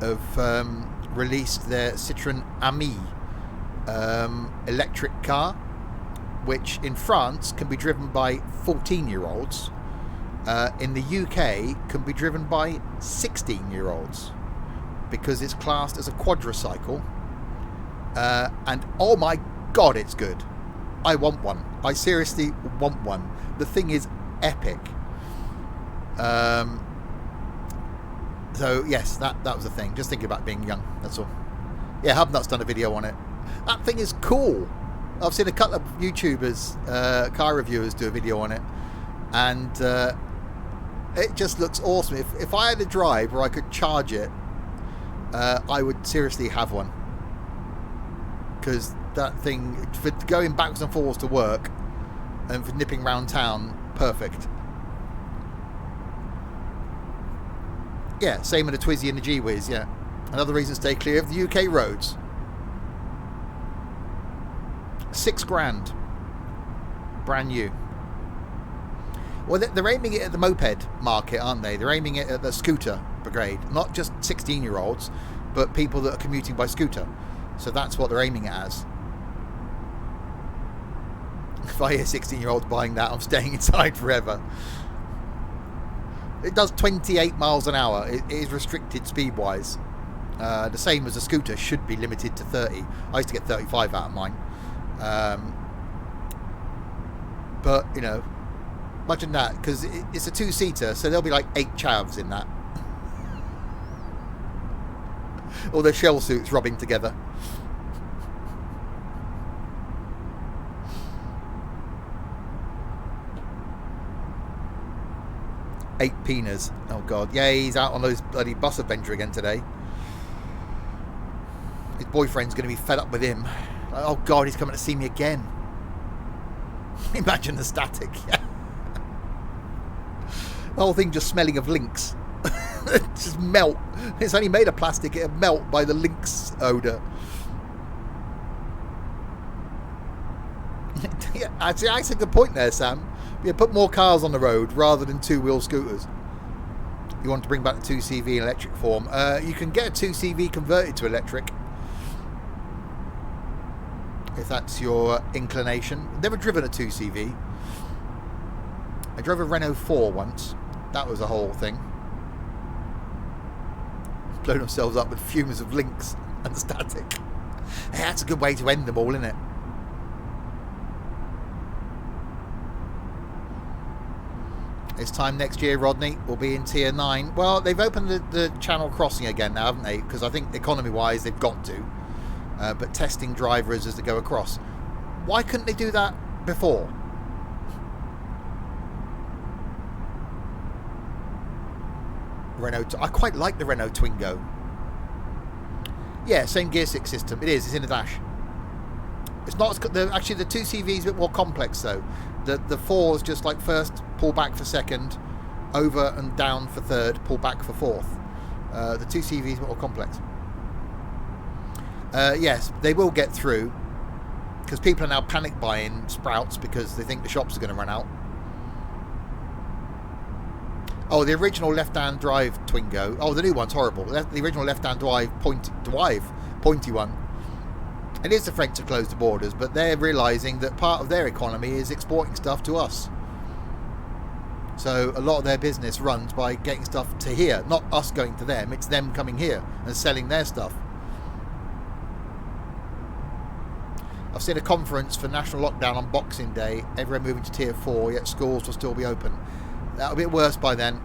have released their Citroën Ami electric car, which in France can be driven by 14-year-olds. In the UK can be driven by 16-year-olds because it's classed as a quadricycle. And oh my god, it's good. I want one. I seriously want one. The thing is epic. So yes, that was the thing. Just thinking about being young, that's all. Yeah, Hubnut's done a video on it. That thing is cool. I've seen a couple of YouTubers, car reviewers, do a video on it, and it just looks awesome. If I had a drive where I could charge it, I would seriously have one, because that thing, for going backwards and forwards to work and for nipping around town, perfect. Yeah, same with the Twizy and the G-Wiz, yeah. Another reason to stay clear of the UK roads. £6,000. Brand new. Well, they're aiming it at the moped market, aren't they? They're aiming it at the scooter brigade. Not just 16-year-olds, but people that are commuting by scooter. So that's what they're aiming it as. If I hear 16-year-olds buying that, I'm staying inside forever. It does 28 miles an hour. It is restricted speed-wise. The same as a scooter should be limited to 30. I used to get 35 out of mine. But, you know, imagine that, because it's a two-seater, so there'll be like 8 chavs in that. All their shell suits rubbing together. Eight penas. Oh god. Yeah, he's out on those bloody bus adventure again today. His boyfriend's going to be fed up with him. Like, oh god, he's coming to see me again. Imagine the static. The whole thing just smelling of Lynx. It just melt. It's only made of plastic. It'll melt by the Lynx odour. Yeah, that's a good point there, Sam. Yeah, put more cars on the road rather than two-wheel scooters. You want to bring back the 2CV in electric form. You can get a 2CV converted to electric, if that's your inclination. Never driven a 2CV. I drove a Renault 4 once. That was a whole thing. Blown themselves up with fumes of Lynx and static. Hey, that's a good way to end them all, isn't it? This time next year, Rodney, will be in Tier 9. Well, they've opened the Channel crossing again now, haven't they? Because I think economy-wise, they've got to. But testing drivers as they go across. Why couldn't they do that before? Renault. I quite like the Renault Twingo. Yeah, same gear six system. It is. It's in a dash. It's not actually the 2CV is a bit more complex though. The 4 is just like first, pull back for second, over and down for third, pull back for fourth. The 2CV is a bit more complex. Yes, they will get through, because people are now panic buying Sprouts because they think the shops are going to run out. Oh, the original left-hand drive Twingo. Oh, the new one's horrible. The original left-hand drive pointy one. It is the French to close the borders, but they're realising that part of their economy is exporting stuff to us. So a lot of their business runs by getting stuff to here, not us going to them. It's them coming here and selling their stuff. I've seen a conference for national lockdown on Boxing Day. Everyone moving to Tier 4, yet schools will still be open. That'll be worse by then.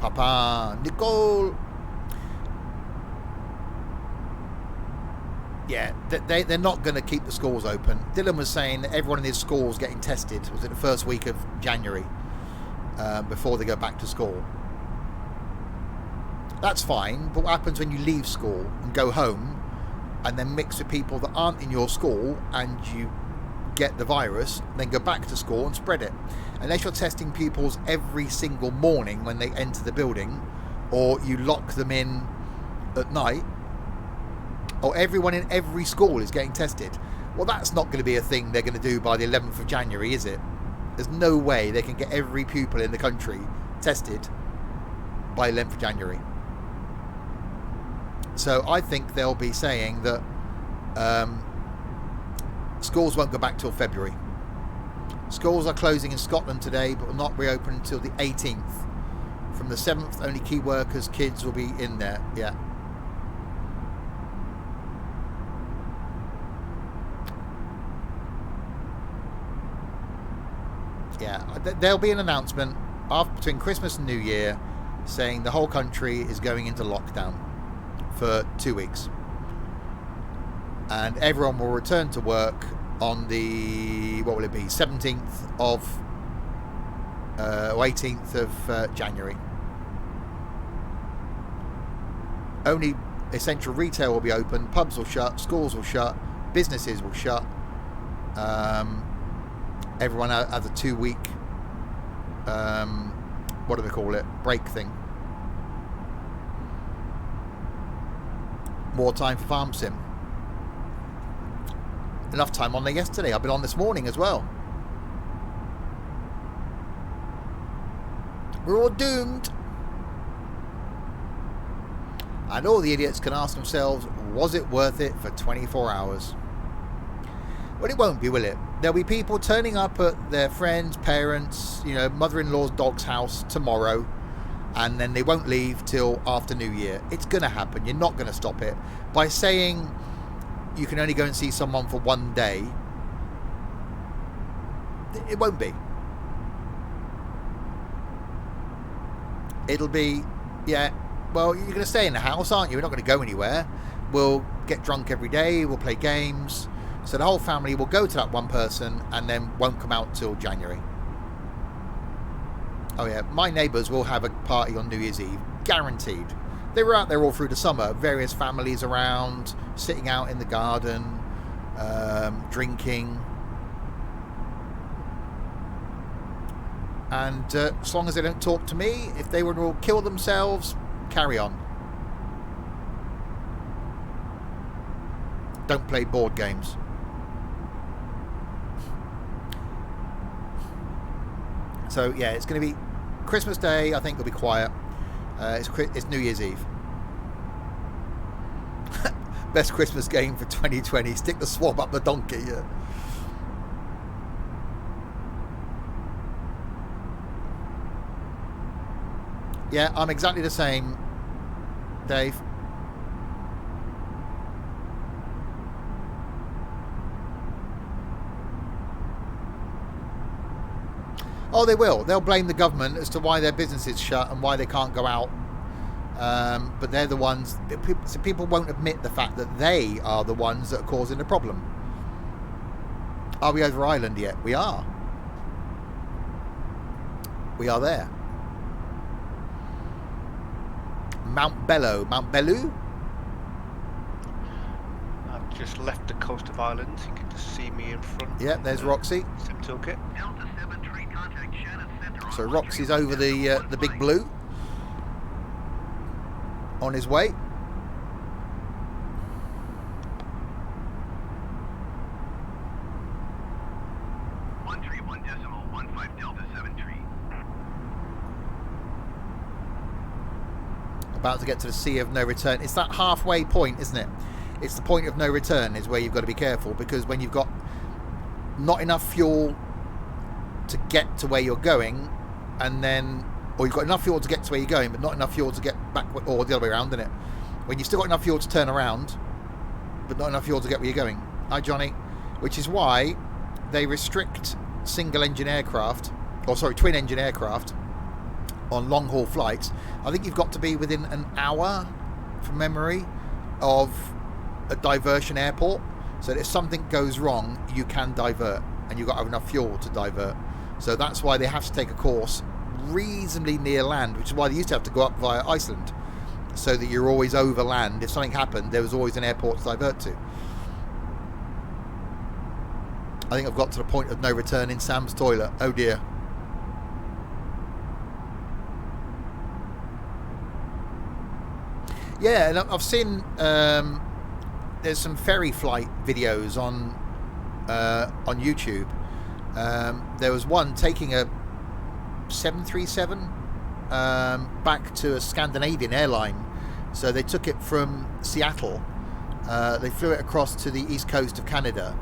Papa, Nicole. Yeah, they're not going to keep the schools open. Dylan was saying that everyone in his school is getting tested. Was it the first week of January before they go back to school? That's fine, but what happens when you leave school and go home and then mix with people that aren't in your school and you get the virus, then go back to school and spread it? Unless you're testing pupils every single morning when they enter the building, or you lock them in at night, or everyone in every school is getting tested. Well, that's not going to be a thing they're going to do by the 11th of January, is it? There's no way they can get every pupil in the country tested by 11th of January. So I think they'll be saying that schools won't go back till February. Schools are closing in Scotland today, but will not reopen until the 18th. From the 7th, only key workers, kids will be in there. Yeah. Yeah, there'll be an announcement between Christmas and New Year saying the whole country is going into lockdown for 2 weeks. And everyone will return to work on the, what will it be, 17th of, or 18th of January. Only essential retail will be open, pubs will shut, schools will shut, businesses will shut. Everyone has a 2 week, what do they call it, break thing. More time for Farm Sim. Enough time on there yesterday. I've been on this morning as well. We're all doomed. And all the idiots can ask themselves, was it worth it for 24 hours? Well, it won't be, will it? There'll be people turning up at their friends, parents, mother-in-law's dog's house tomorrow, and then they won't leave till after New Year. It's going to happen. You're not going to stop it. By saying you can only go and see someone for 1 day, it won't be. It'll be, yeah, well, you're going to stay in the house, aren't you? We're not going to go anywhere. We'll get drunk every day. We'll play games. So the whole family will go to that one person and then won't come out till January. Oh yeah, my neighbours will have a party on New Year's Eve, guaranteed. They were out there all through the summer, various families around, sitting out in the garden, drinking. And as long as they don't talk to me, if they were to all kill themselves, carry on. Don't play board games. So yeah, it's going to be Christmas Day. I think it'll be quiet. It's New Year's Eve. Best Christmas game for 2020. Stick the swab up the donkey. Yeah. Yeah, I'm exactly the same, Dave. Oh, they will. They'll blame the government as to why their business is shut and why they can't go out. But they're the ones... So people won't admit the fact that they are the ones that are causing the problem. Are we over Ireland yet? We are. We are there. Mount Bellew? I've just left the coast of Ireland. You can just see me in front. Yeah, there's Roxy. Sim toolkit. So Roxy's over the big blue. On his way. About to get to the sea of no return. It's that halfway point, isn't it? It's the point of no return is where you've got to be careful, because when you've got not enough fuel to get to where you're going, and then, or you've got enough fuel to get to where you're going, but not enough fuel to get back, or the other way around, isn't it? When you've still got enough fuel to turn around, but not enough fuel to get where you're going. Hi, Johnny. Which is why they restrict twin-engine aircraft on long-haul flights. I think you've got to be within an hour, from memory, of a diversion airport, so that if something goes wrong, you can divert, and you've got to have enough fuel to divert. So that's why they have to take a course reasonably near land, which is why they used to have to go up via Iceland, so that you're always over land. If something happened, there was always an airport to divert to. I think I've got to the point of no return in Sam's toilet. Oh dear. Yeah, and I've seen there's some ferry flight videos on YouTube. There was one taking a 737 back to a Scandinavian airline. So they took it from Seattle. They flew it across to the east coast of Canada.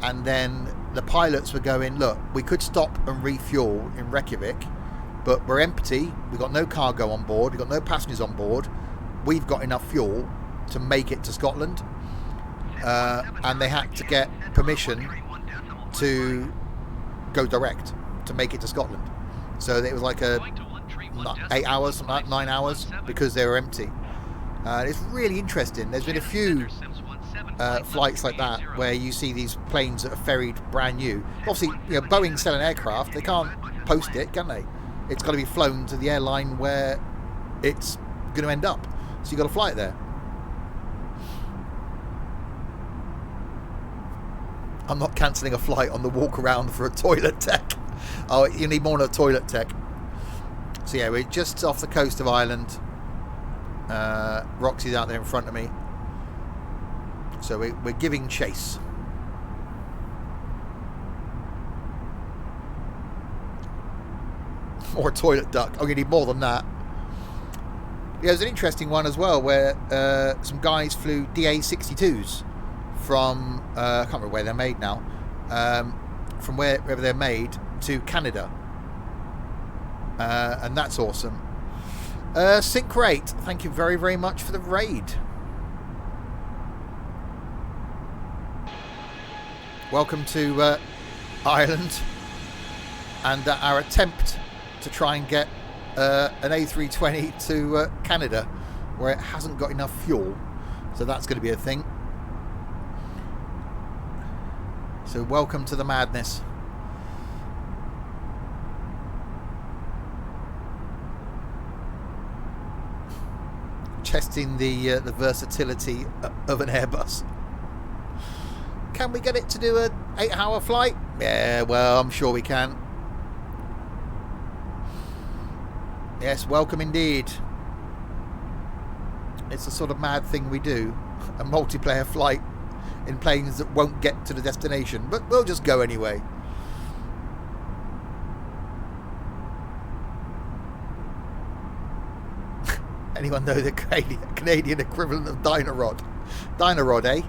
And then the pilots were going, look, we could stop and refuel in Reykjavik, but we're empty. We've got no cargo on board. We've got no passengers on board. We've got enough fuel to make it to Scotland. And they had to get permission to go direct to make it to Scotland. So it was like 8 hours, 9 hours, because they were empty. It's really interesting. There's been a few flights like that where you see these planes that are ferried brand new. Obviously, Boeing selling aircraft, they can't post it, can they? It's got to be flown to the airline where it's going to end up. So you've got to fly it there. I'm not cancelling a flight on the walk around for a toilet tech. Oh, you need more than a toilet tech. So yeah, we're just off the coast of Ireland. Roxy's out there in front of me. So we're giving chase. Or a toilet duck. Oh, you need more than that. Yeah, there's an interesting one as well where some guys flew DA-62s from, I can't remember where they're made now, from wherever they're made to Canada. And that's awesome. Sync Rate, thank you very, very much for the raid. Welcome to Ireland and our attempt to try and get an A320 to Canada, where it hasn't got enough fuel. So that's going to be a thing. So welcome to the madness. Testing the versatility of an Airbus. Can we get it to do an 8-hour flight? Yeah, well, I'm sure we can. Yes, welcome indeed. It's the sort of mad thing we do. A multiplayer flight in planes that won't get to the destination, but we'll just go anyway. Anyone know the Canadian equivalent of Dynarod? Dynarod, eh?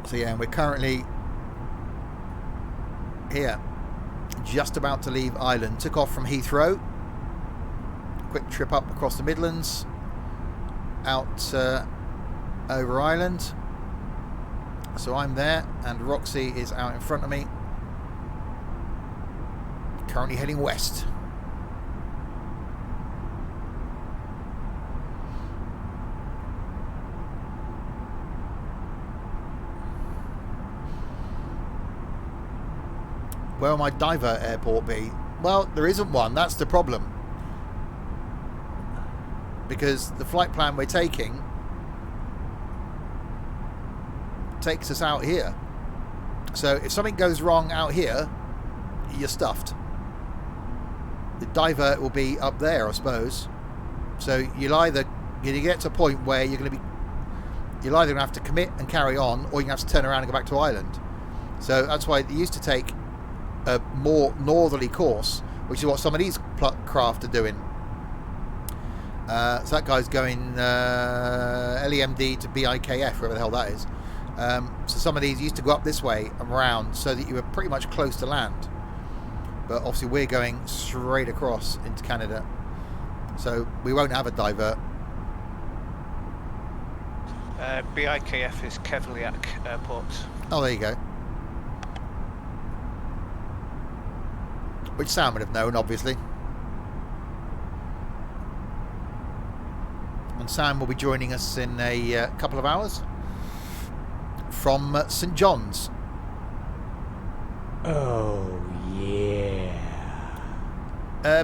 So yeah, we're currently here, just about to leave Ireland. Took off from Heathrow. Quick trip up across the Midlands, out over Ireland. So I'm there, and Roxy is out in front of me. Currently heading west. Where will my diver airport be? Well, there isn't one. That's the problem. Because the flight plan we're taking takes us out here. So if something goes wrong out here, you're stuffed. The divert will be up there, I suppose. So you'll either get to a point where you're either going to have to commit and carry on, or you have to turn around and go back to Ireland. So that's why they used to take a more northerly course, which is what some of these craft are doing. So that guy's going LEMD to BIKF, wherever the hell that is. So some of these used to go up this way and around, so that you were pretty much close to land. But obviously we're going straight across into Canada, so we won't have a divert. BIKF is Kevliak Airport. Oh, there you go. Which Sam would have known, obviously. And Sam will be joining us in a couple of hours from St John's. Oh, yeah.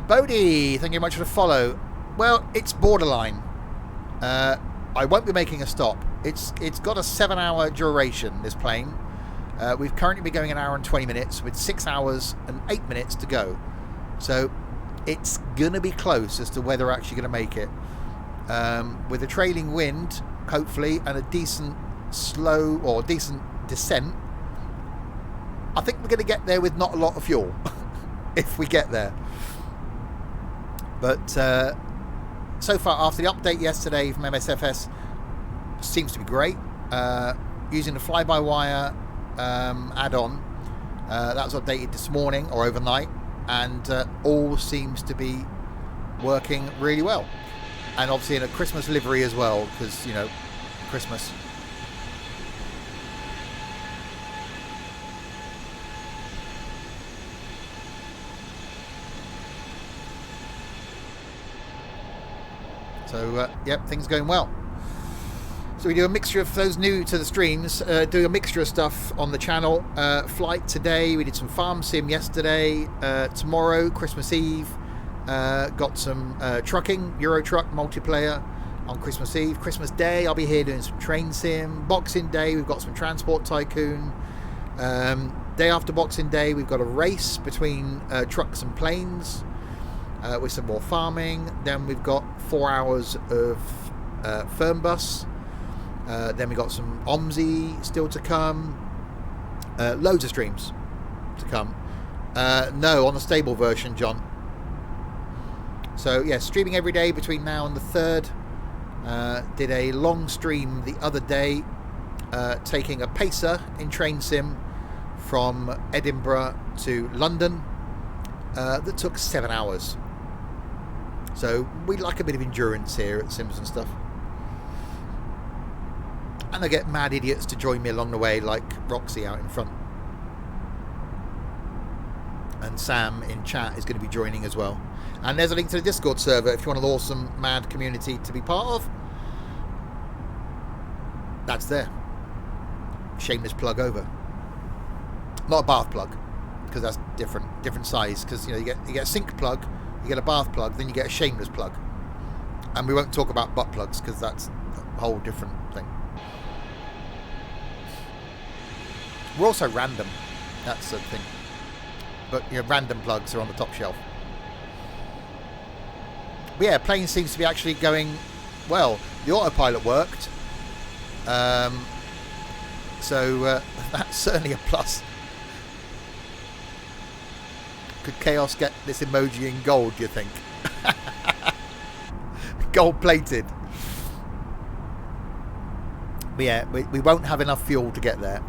Bodie, thank you very much for the follow. Well, it's borderline. I won't be making a stop. It's got a 7-hour duration, this plane. We've currently been going 1 hour and 20 minutes with 6 hours and 8 minutes to go. So it's going to be close as to whether we're actually going to make it. With a trailing wind, hopefully, and a decent slow or decent descent, I think we're going to get there with not a lot of fuel, if we get there. But so far, after the update yesterday from MSFS, seems to be great. Using the fly-by-wire add-on, that was updated this morning or overnight, and all seems to be working really well. And obviously in a Christmas livery as well, because, you know, Christmas. So, yep, things going well. So we do a mixture of, those new to the streams, do a mixture of stuff on the channel. Flight today, we did some farm sim yesterday. Tomorrow, Christmas Eve, got some trucking, Euro Truck multiplayer on Christmas Eve. Christmas Day, I'll be here doing some train sim. Boxing Day, we've got some Transport Tycoon. Day after Boxing Day, we've got a race between trucks and planes. With some more farming. Then we've got 4 hours of Fernbus. Then we got some OMSI still to come. Loads of streams to come. No, on the stable version, John. So yeah, streaming every day between now and the 3rd. Did a long stream the other day, taking a pacer in train sim from Edinburgh to London. That took 7 hours. So we like a bit of endurance here at Sims and stuff. And I get mad idiots to join me along the way, like Roxy out in front. And Sam in chat is going to be joining as well. And there's a link to the Discord server if you want an awesome mad community to be part of. That's there. Shameless plug over. Not a bath plug, because that's different size. Because you know you get a sink plug, you get a bath plug, then you get a shameless plug. And we won't talk about butt plugs because that's a whole different thing. We're also random. That's the thing. But you know, random plugs are on the top shelf. But yeah, plane seems to be actually going well. The autopilot worked. So that's certainly a plus. Could Chaos get this emoji in gold, do you think? Gold plated. But yeah, we won't have enough fuel to get there.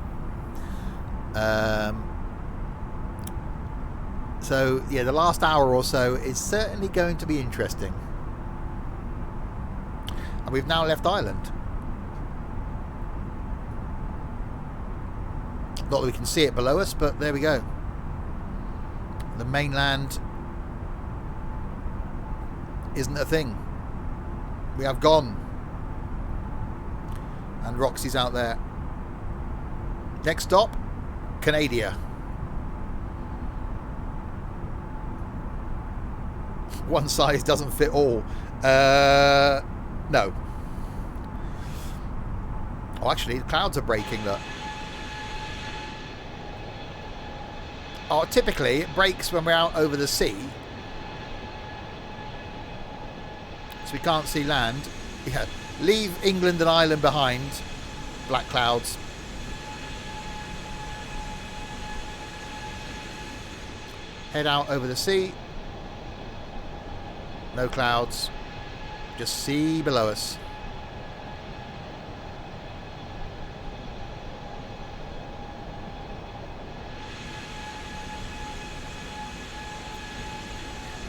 So yeah, the last hour or so is certainly going to be interesting. And we've now left Ireland. Not that we can see it below us, but there we go. The mainland isn't a thing. We have gone. And Roxy's out there. Next stop, Canada. One size doesn't fit all. No. Oh, actually, the clouds are breaking, look. Oh, typically it breaks when we're out over the sea, so we can't see land. Yeah, leave England and Ireland behind. Black clouds. Head out over the sea. No clouds, just sea below us.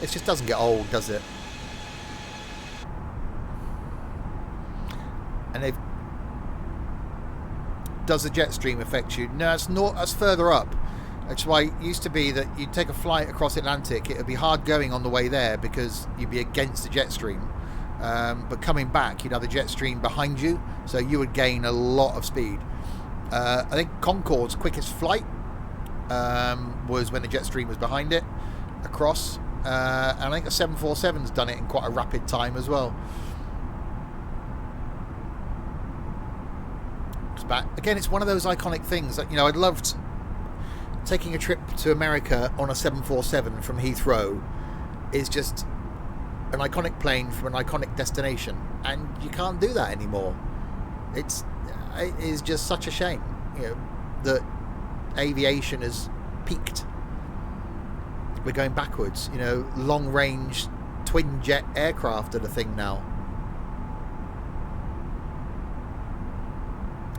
It just doesn't get old, does it? And they've... Does the jet stream affect you? No, it's not. That's further up. That's why it used to be that you'd take a flight across Atlantic. It would be hard going on the way there because you'd be against the jet stream. But coming back, you'd have the jet stream behind you, so you would gain a lot of speed. I think Concorde's quickest flight was when the jet stream was behind it, across. And I think the 747's done it in quite a rapid time as well. But again, it's one of those iconic things that, you know, I'd loved taking a trip to America on a 747 from Heathrow. Is just an iconic plane from an iconic destination, and you can't do that anymore. It is just such a shame, you know, that aviation has peaked. We're going backwards. You know, long range twin jet aircraft are the thing now.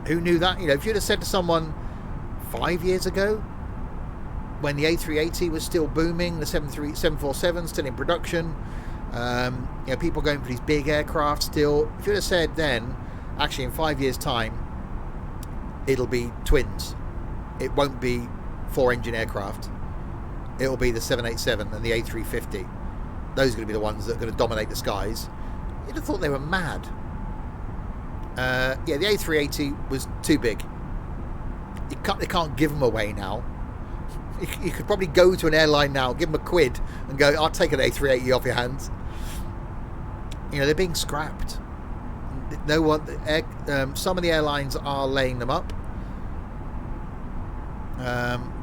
Who knew that? You know, if you'd have said to someone 5 years ago, when the A380 was still booming, the 747 still in production, you know, people going for these big aircraft still. If you'd have said then, actually in 5 years' time, it'll be twins. It won't be 4-engine aircraft. It'll be the 787 and the A350. Those are going to be the ones that are going to dominate the skies. You'd have thought they were mad. Yeah, the A380 was too big. They can't give them away now. You could probably go to an airline now, give them £1 and go, I'll take an A380 off your hands. You know, they're being scrapped. No one. Some of the airlines are laying them up,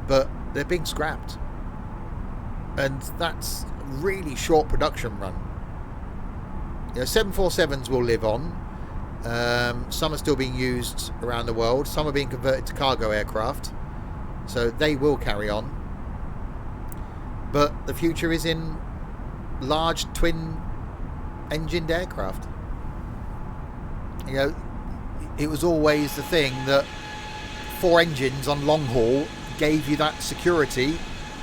but they're being scrapped, and that's a really short production run. You know, 747s will live on. Some are still being used around the world. Some are being converted to cargo aircraft, so they will carry on. But the future is in large twin-engined aircraft. You know, it was always the thing that 4 engines on long haul gave you that security.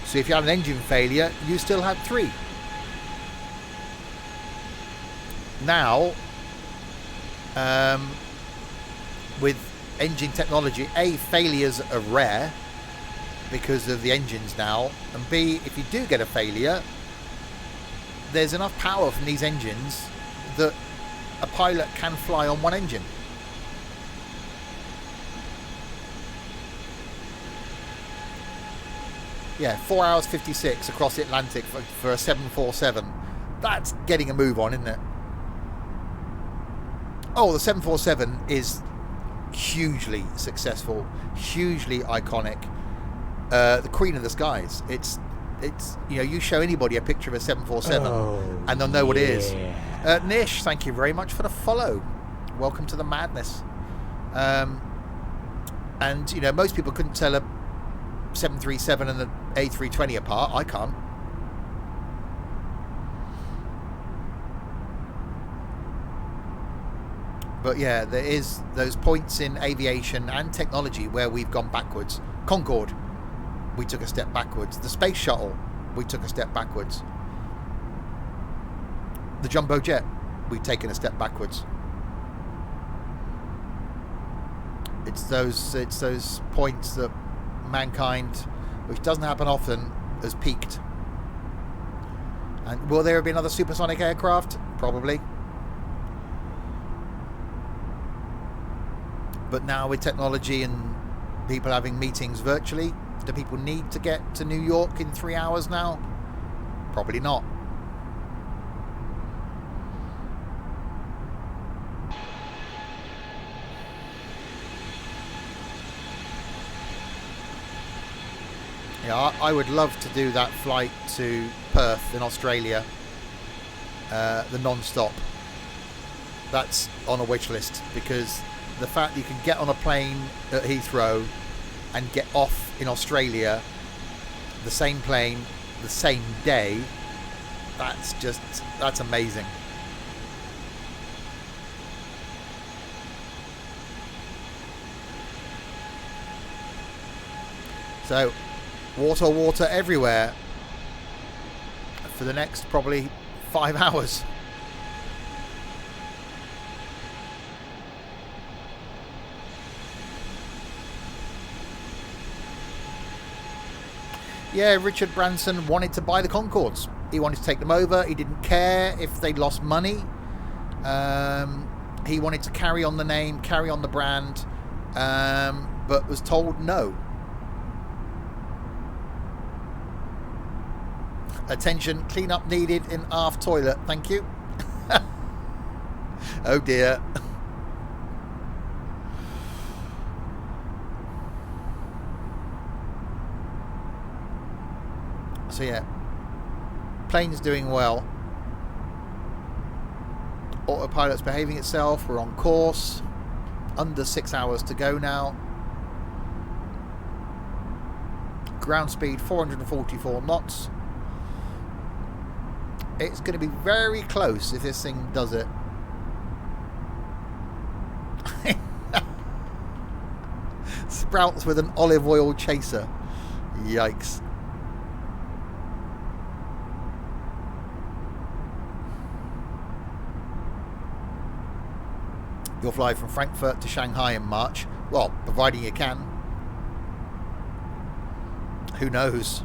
So if you had an engine failure, you still had 3. Now, with engine technology, A, failures are rare because of the engines now, and B, if you do get a failure, there's enough power from these engines that a pilot can fly on 1 engine. Yeah, 4 hours 56 across the Atlantic for a 747. That's getting a move on, isn't it? Oh, the 747 is hugely successful, hugely iconic. The queen of the skies. It's you know, you show anybody a picture of a 747 and they'll know what it is. Nish, thank you very much for the follow. Welcome to the madness. And you know, most people couldn't tell a 737 and the A320 apart. I can't. But yeah, there is those points in aviation and technology where we've gone backwards. Concorde, we took a step backwards. The space shuttle, we took a step backwards. The jumbo jet, we've taken a step backwards. It's those points that mankind, which doesn't happen often, has peaked. And will there have been other supersonic aircraft? Probably. But now with technology and people having meetings virtually, do people need to get to New York in 3 hours now? Probably not. Yeah, I would love to do that flight to Perth in Australia, the non-stop. That's on a wish list, because the fact that you can get on a plane at Heathrow and get off in Australia, the same plane, the same day, that's amazing. So, water everywhere for the next probably 5 hours. Yeah, Richard Branson wanted to buy the Concords. He wanted to take them over. He didn't care if they lost money. He wanted to carry on the name, carry on the brand, but was told no. Attention, clean up needed in aft toilet. Thank you. Oh dear. So yeah, plane's doing well. Autopilot's behaving itself. We're on course. Under 6 hours to go now. Ground speed 444 knots. It's going to be very close if this thing does it. Sprouts with an olive oil chaser. Yikes. You'll fly from Frankfurt to Shanghai in March. Well, providing you can. Who knows?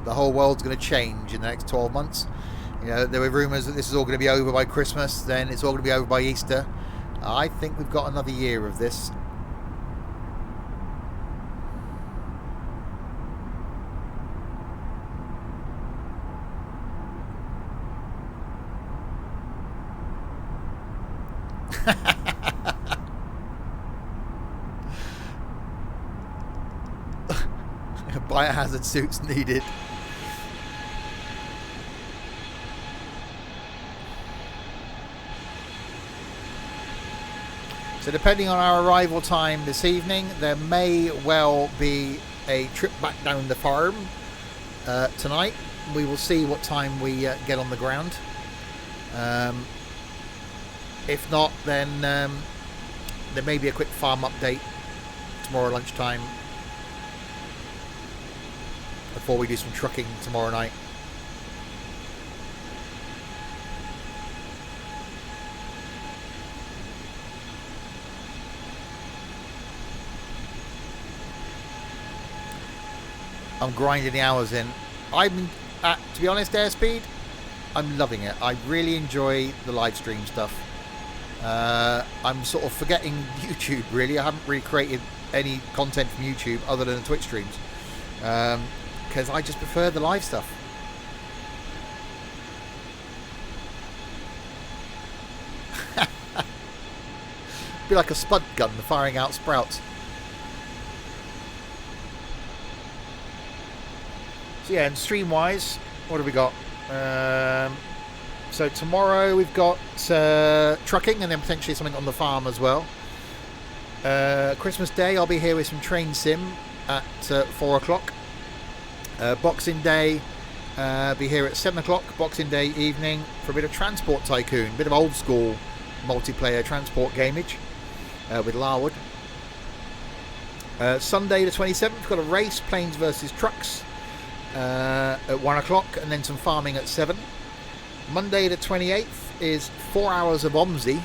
The whole world's going to change in the next 12 months. You know, there were rumours that this is all going to be over by Christmas, then it's all going to be over by Easter. I think we've got another year of this. Biohazard suits needed. So depending on our arrival time this evening, there may well be a trip back down the farm tonight. We will see what time we get on the ground. If not, then there may be a quick farm update tomorrow lunchtime before we do some trucking tomorrow night. I'm grinding the hours in. I'm at, to be honest, airspeed, I'm loving it. I really enjoy the live stream stuff. I'm sort of forgetting YouTube, really. I haven't really created any content from YouTube other than the Twitch streams, because I just prefer the live stuff. Be like a spud gun firing out sprouts. So yeah, and stream wise, what have we got? So tomorrow we've got trucking and then potentially something on the farm as well. Christmas Day I'll be here with some train sim at 4 o'clock. Boxing Day be here at 7 o'clock. Boxing Day evening for a bit of Transport Tycoon, a bit of old school multiplayer transport gameage with Larwood. Sunday the 27th we've got a race, planes versus trucks, at 1 o'clock, and then some farming at 7. Monday the 28th is 4 hours of OMSI.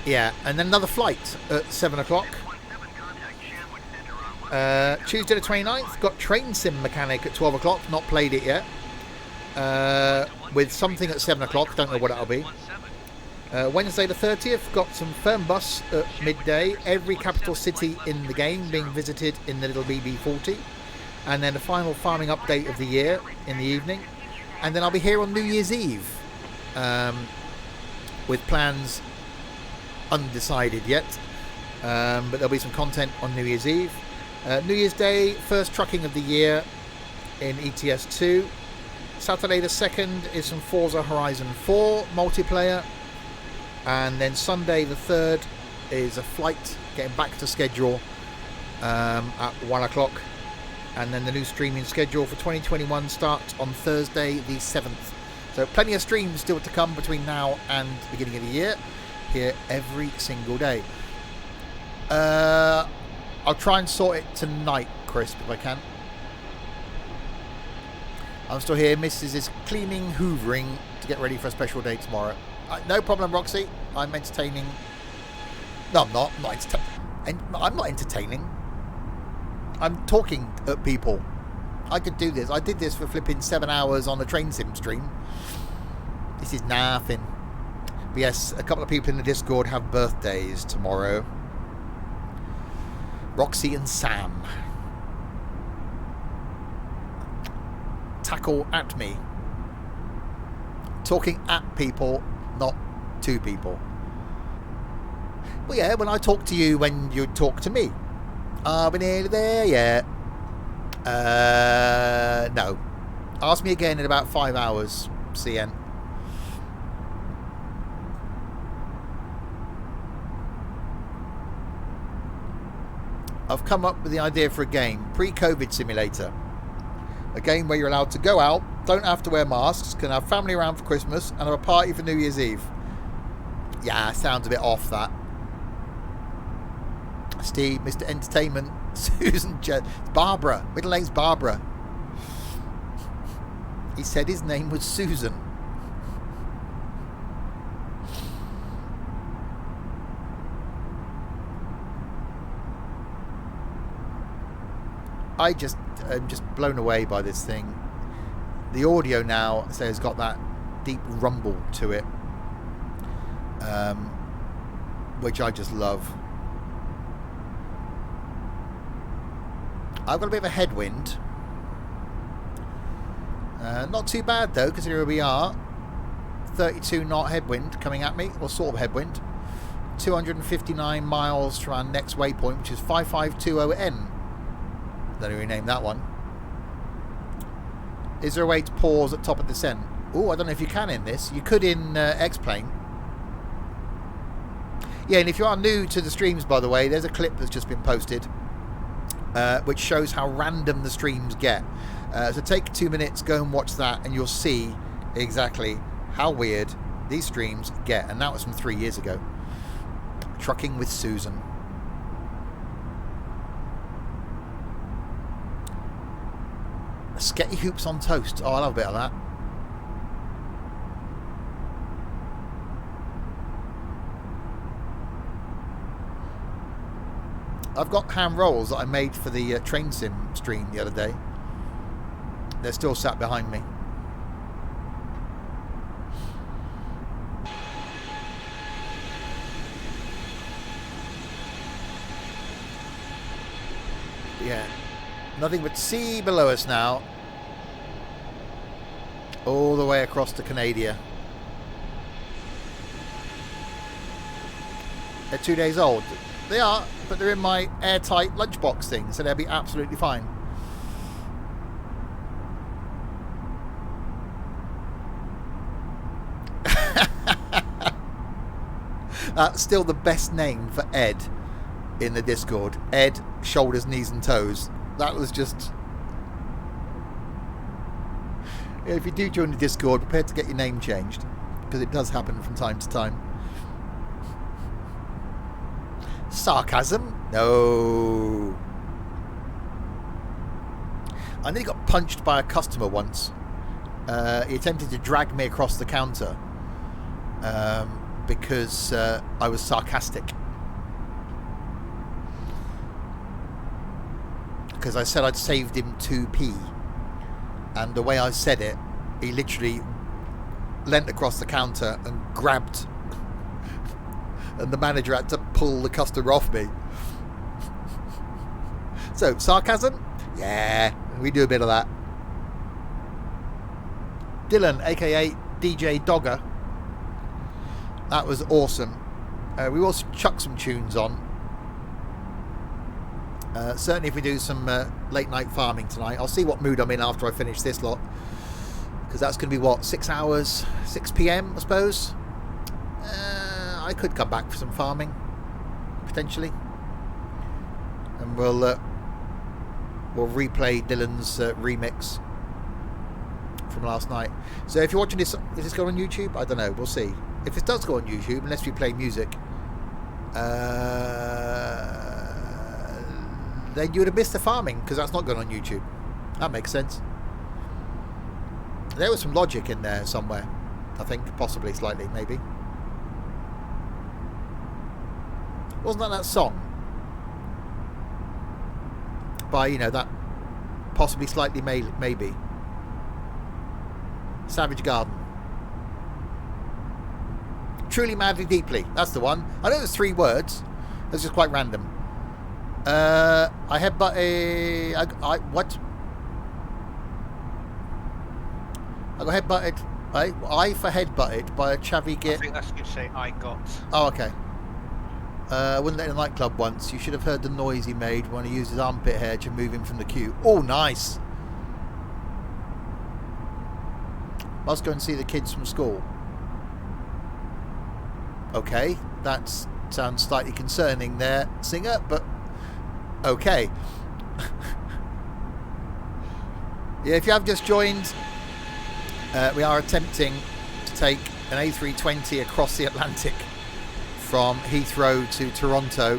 Yeah, and then another flight at 7 o'clock. Tuesday the 29th, got Train Sim Mechanic at 12 o'clock, not played it yet. With something at 7 o'clock, don't know what that'll be. Wednesday the 30th, got some Fernbus at midday, every capital city in the game being visited in the little BB40. And then the final farming update of the year in the evening. And then I'll be here on New Year's Eve, with plans undecided yet, but there'll be some content on New Year's Eve. New Year's Day, first trucking of the year in ETS2. Saturday the 2nd is some Forza Horizon 4 multiplayer, and then Sunday the 3rd is a flight getting back to schedule at 1 o'clock. And then the new streaming schedule for 2021 starts on Thursday the 7th. So plenty of streams still to come between now and the beginning of the year, here every single day. I'll try and sort it tonight, Crisp, if I can. I'm still here. Mrs. is cleaning, hoovering to get ready for a special day tomorrow. No problem, Roxy. I'm entertaining. No, I'm not. I'm not entertaining. I'm talking at people. I could do this. I did this for flipping 7 hours on the train sim stream. This is nothing. But yes, a couple of people in the Discord have birthdays tomorrow. Roxy and Sam. Tackle at me. Talking at people, not to people. Well, yeah, when I talk to you, when you talk to me. Are we nearly there yet? No. Ask me again in about 5 hours, CN. I've come up with the idea for a game, pre-COVID simulator. A game where you're allowed to go out, don't have to wear masks, can have family around for Christmas, and have a party for New Year's Eve. Yeah, sounds a bit off, that. Steve, Mr. Entertainment, Susan, Barbara, middle name's Barbara. He said his name was Susan. I'm just blown away by this thing. The audio now has got that deep rumble to it, which I just love. I've got a bit of a headwind. Not too bad though, because here we are. 32 knot headwind coming at me, or sort of headwind. 259 miles from our next waypoint, which is 5520N. Don't know who named that one. Is there a way to pause at top of descent? Oh, I don't know if you can in this. You could in X-Plane. Yeah, and if you are new to the streams, by the way, there's a clip that's just been posted, which shows how random the streams get. So take 2 minutes, go and watch that, and you'll see exactly how weird these streams get. And that was from 3 years ago. Trucking with Susan. Sketty hoops on toast. Oh, I love a bit of that. I've got ham rolls that I made for the train sim stream the other day. They're still sat behind me. Yeah. Nothing but sea below us now. All the way across to Canada. They're 2 days old. They are, but they're in my airtight lunchbox thing, so they'll be absolutely fine. That's still the best name for Ed in the Discord. Ed, shoulders, knees and toes. That was just... Yeah, if you do join the Discord, prepare to get your name changed, because it does happen from time to time. Sarcasm? No. I nearly got punched by a customer once. He attempted to drag me across the counter because I was sarcastic. Because I said I'd saved him 2p, and the way I said it, he literally leant across the counter and grabbed, and the manager had to pull the customer off me. So, sarcasm? Yeah, we do a bit of that. Dylan, aka DJ Dogger, that was awesome. We will chuck some tunes on. Certainly if we do some late night farming tonight. I'll see what mood I'm in after I finish this lot, because that's going to be what, 6 hours, 6 p.m. I suppose. I could come back for some farming potentially, and we'll replay Dylan's remix from last night. So if you're watching this, is this going on YouTube? I don't know, we'll see. If it does go on YouTube, unless we play music, then you would have missed the farming, because that's not going on YouTube. That makes sense. There was some logic in there somewhere, I think, possibly, slightly, maybe. Wasn't that song by, you know, that possibly slightly maybe Savage Garden? Truly, madly, deeply. That's the one. I know there's 3 words. That's just quite random. I headbutted. What? I got headbutted. I for headbutted by a chavvy git. I think that's good to say. I got. Oh, okay. I wouldn't let in a nightclub once. You should have heard the noise he made when he used his armpit hair to move him from the queue. Oh, nice. Must go and see the kids from school. Okay, that sounds slightly concerning there, Singer, but Okay. Yeah, if you have just joined, we are attempting to take an A320 across the Atlantic from Heathrow to Toronto,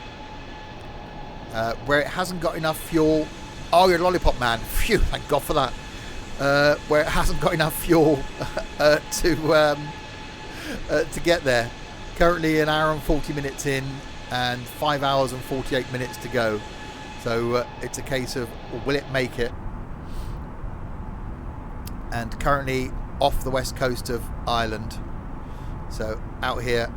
where it hasn't got enough fuel. Oh, you're a lollipop man. Phew, thank God for that. Where it hasn't got enough fuel to get there. Currently an hour and 40 minutes in and 5 hours and 48 minutes to go. So it's a case of, will it make it? And currently off the west coast of Ireland. So out here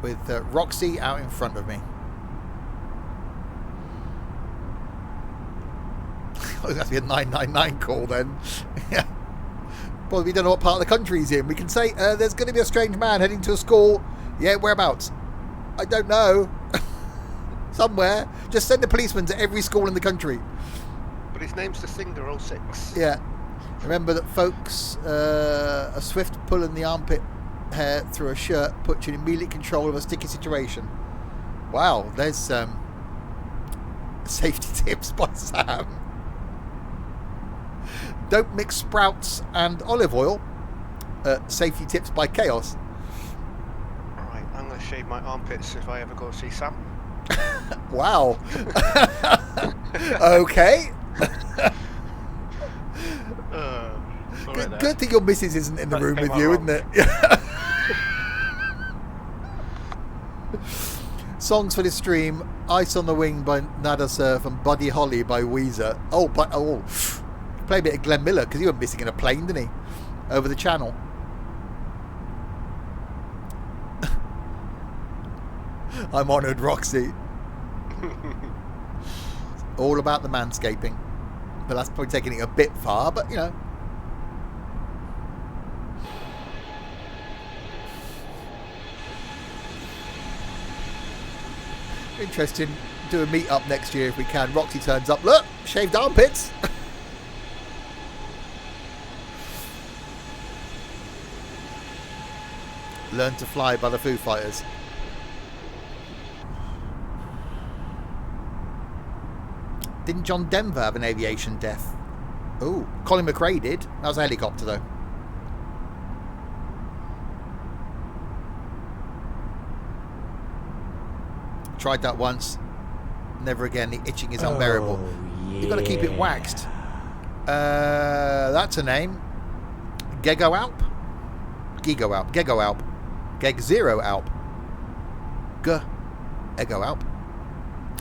with Roxy out in front of me. That's going to be a 999 call then. Yeah. Well, we don't know what part of the country he's in. We can say there's going to be a strange man heading to a school. Yeah, whereabouts? I don't know. Somewhere. Just send a policeman to every school in the country. But his name's the Singer 06. Yeah. Remember that, folks, a swift pull in the armpit hair through a shirt puts you in immediate control of a sticky situation. Wow, there's safety tips by Sam. Don't mix sprouts and olive oil. Safety tips by Chaos. Alright, I'm going to shave my armpits if I ever go see Sam. Wow. Okay. Good thing your missus isn't in the room with you, isn't it? Songs for this stream: Ice on the Wing by Nada Surf and Buddy Holly by Weezer. Play a bit of Glenn Miller, because he went missing in a plane, didn't he? Over the channel. I'm honoured, Roxy. All about the manscaping. But that's probably taking it a bit far, but you know. Interesting. Do a meet up next year if we can. Roxy turns up. Look, shaved armpits. Learn to Fly by the Foo Fighters. Didn't John Denver have an aviation death? Oh, Colin McRae did. That was a helicopter though. Tried that once. Never again. The itching is unbearable. Oh, yeah. You've got to keep it waxed. That's a name. Gego Alp. Gigo Alp. Gego Alp. Geg Zero Alp. G. Ego Alp.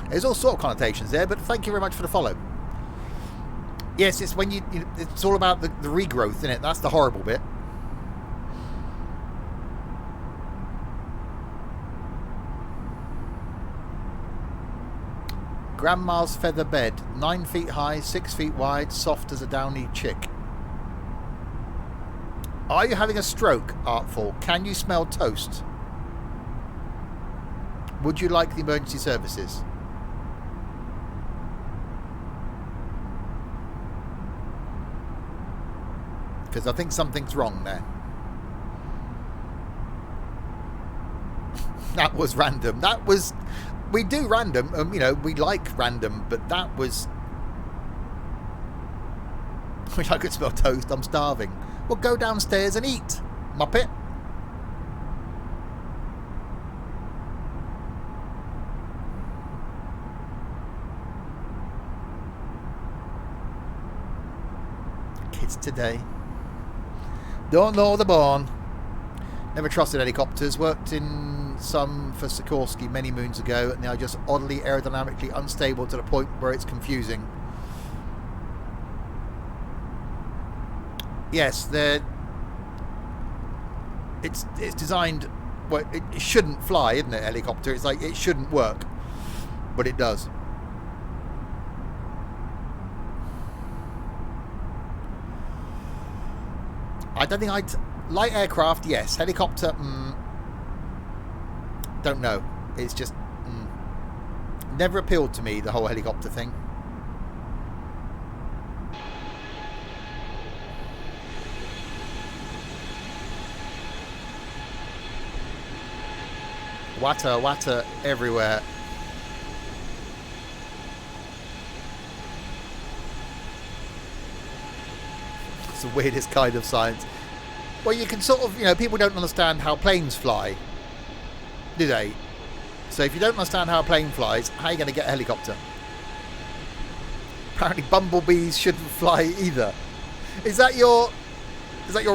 There's all sort of connotations there, but thank you very much for the follow. Yes, it's when it's all about the regrowth, isn't it? That's the horrible bit. Grandma's feather bed, 9 feet high, 6 feet wide, soft as a downy chick. Are you having a stroke, Artful? Can you smell toast? Would you like the emergency services? Because I think something's wrong there. That was random. That was... We do random, you know, we like random, but that was... I wish I could smell toast, I'm starving. Well, go downstairs and eat, Muppet. Kids today don't know the born. Never trusted helicopters. Worked in some for Sikorsky many moons ago, and they are just oddly aerodynamically unstable to the point where it's confusing. Yes, it's designed. Well, it shouldn't fly, isn't it? A helicopter. It's like it shouldn't work, but it does. I don't think I'd... Light aircraft, yes. Helicopter, don't know. It's just... never appealed to me, the whole helicopter thing. Water everywhere. the weirdest kind of science. Well, you can sort of, people don't understand how planes fly, do they? So if you don't understand how a plane flies, how are you going to get a helicopter? Apparently bumblebees shouldn't fly either. Is that your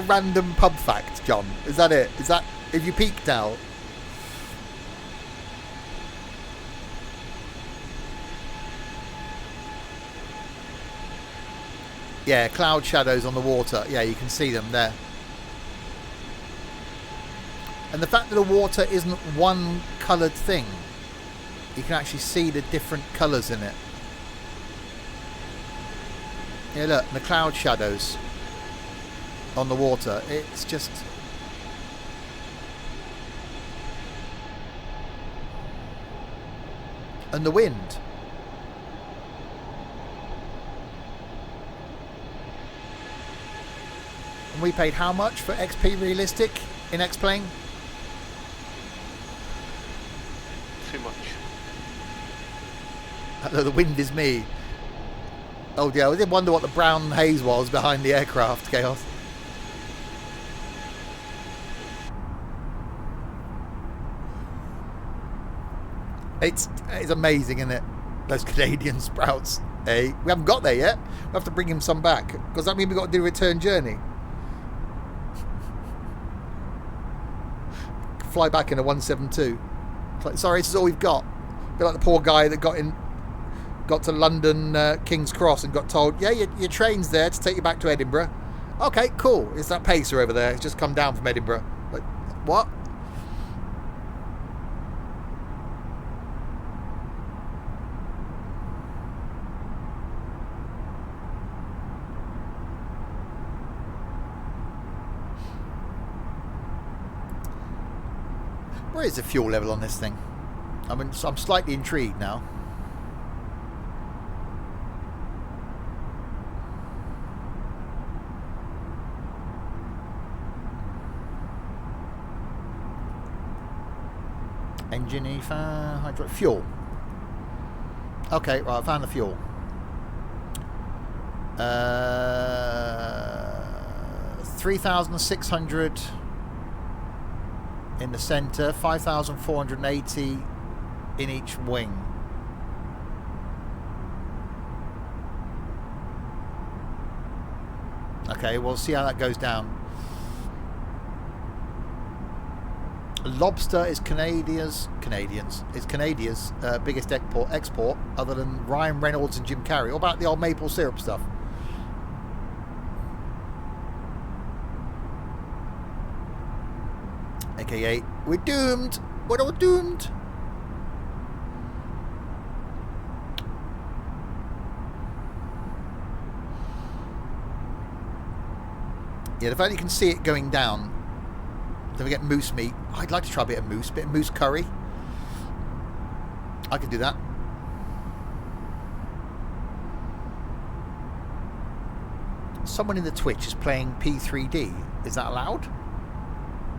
random pub fact, John? Is that it? Is that, if you peek now? Yeah, cloud shadows on the water. Yeah, you can see them there. And the fact that the water isn't one coloured thing, you can actually see the different colours in it. Yeah, look, the cloud shadows on the water. It's just... And the wind. And we paid how much for XP Realistic in X-Plane? Too much. Hello, the wind is me. Oh dear, I did wonder what the brown haze was behind the aircraft, Chaos. It's amazing, isn't it? Those Canadian sprouts. Hey, we haven't got there yet. We have to bring him some back, because that means we've got to do a return journey. Fly back in a 172. It's like, sorry, this is all we've got. A bit like the poor guy that got to London King's Cross and got told, yeah, your train's there to take you back to Edinburgh. Okay, cool. It's that pacer over there. It's just come down from Edinburgh. Like, what? Where is the fuel level on this thing? I mean, I'm slightly intrigued now. Engine EFA, hydraulic fuel. Okay, right, I found the fuel. 3,600 in the centre, 5,480 in each wing. Okay, we'll see how that goes down. Lobster is Canadia's biggest export other than Ryan Reynolds and Jim Carrey. What about the old maple syrup stuff? AKA, we're doomed. We're all doomed. Yeah, the fact you can see it going down. Don't forget moose meat. I'd like to try a bit of moose curry. I could do that. Someone in the Twitch is playing P3D. Is that allowed?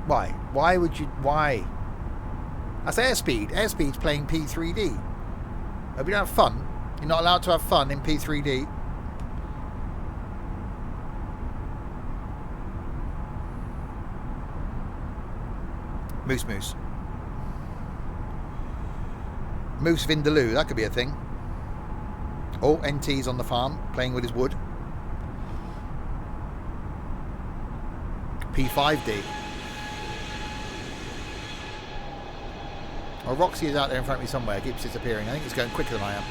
Why? Why would you... Why? That's airspeed. Airspeed's playing P3D. Hope you don't have fun. You're not allowed to have fun in P3D. Moose. Moose Vindaloo, that could be a thing. Oh, NT's on the farm, playing with his wood. P5D. Oh, Roxy is out there in front of me somewhere, it keeps disappearing. I think it's going quicker than I am.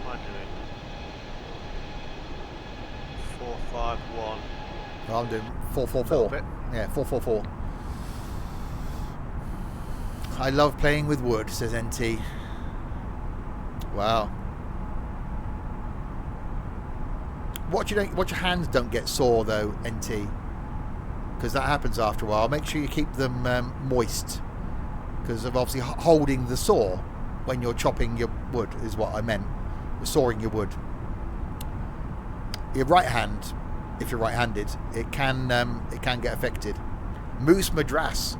What am I doing? 451. Well, I'm doing 444. Yeah, 444. I love playing with wood, says NT. Wow. Watch your hands don't get sore though, NT. Because that happens after a while. Make sure you keep them moist. Because of obviously holding the saw when you're chopping your wood is what I meant. Sawing your wood. Your right hand, if you're right-handed, it can get affected. Moose Madras.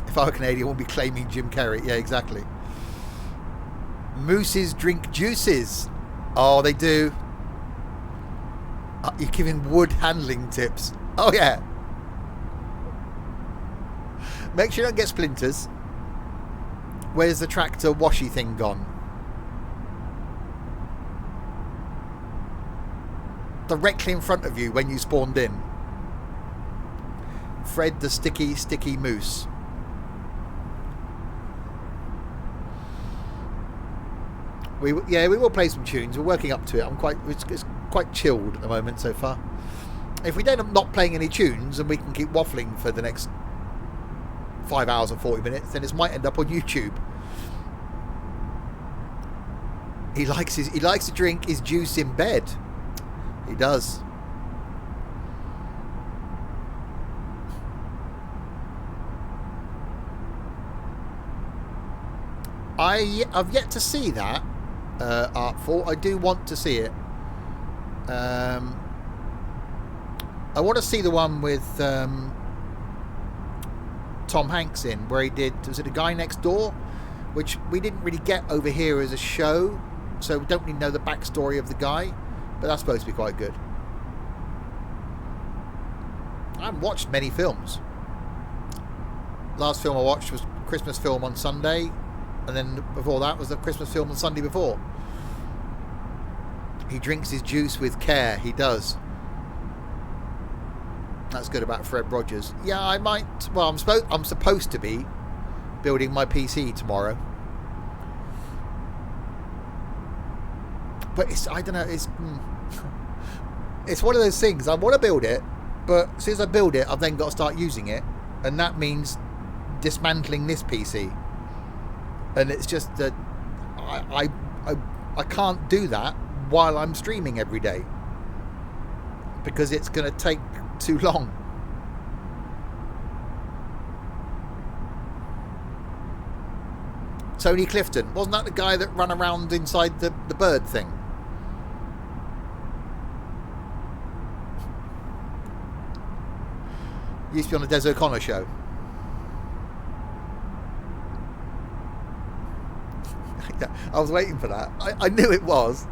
If I were Canadian, I wouldn't be claiming Jim Carrey. Yeah, exactly. Mooses drink juices. Oh, they do. You're giving wood handling tips. Oh, yeah. Make sure you don't get splinters. Where's the tractor washy thing gone? Directly in front of you when you spawned in. Fred the sticky moose. We will play some tunes. We're working up to it. It's quite chilled at the moment so far. If we end up not playing any tunes and we can keep waffling for the next 5 hours and 40 minutes, then it might end up on YouTube. He likes to drink his juice in bed. He does. I've yet to see that Artful. I do want to see it. I want to see the one with Tom Hanks in, where he did, was it A Guy Next Door, which we didn't really get over here as a show, so we don't really know the backstory of the guy, but that's supposed to be quite good. I haven't watched many films. Last film I watched was Christmas film on Sunday, and then before that was the Christmas film on Sunday before. He drinks his juice with care. He does. That's good about Fred Rogers. Yeah, I might. Well, I'm supposed to be building my PC tomorrow, but I don't know. It's one of those things. I want to build it, but as soon as I build it, I've then got to start using it, and that means dismantling this PC. And it's just that I can't do that while I'm streaming every day, because it's going to take too long. Tony Clifton, wasn't that the guy that ran around inside the bird thing? Used to be on the Des O'Connor show. I was waiting for that. I knew it was.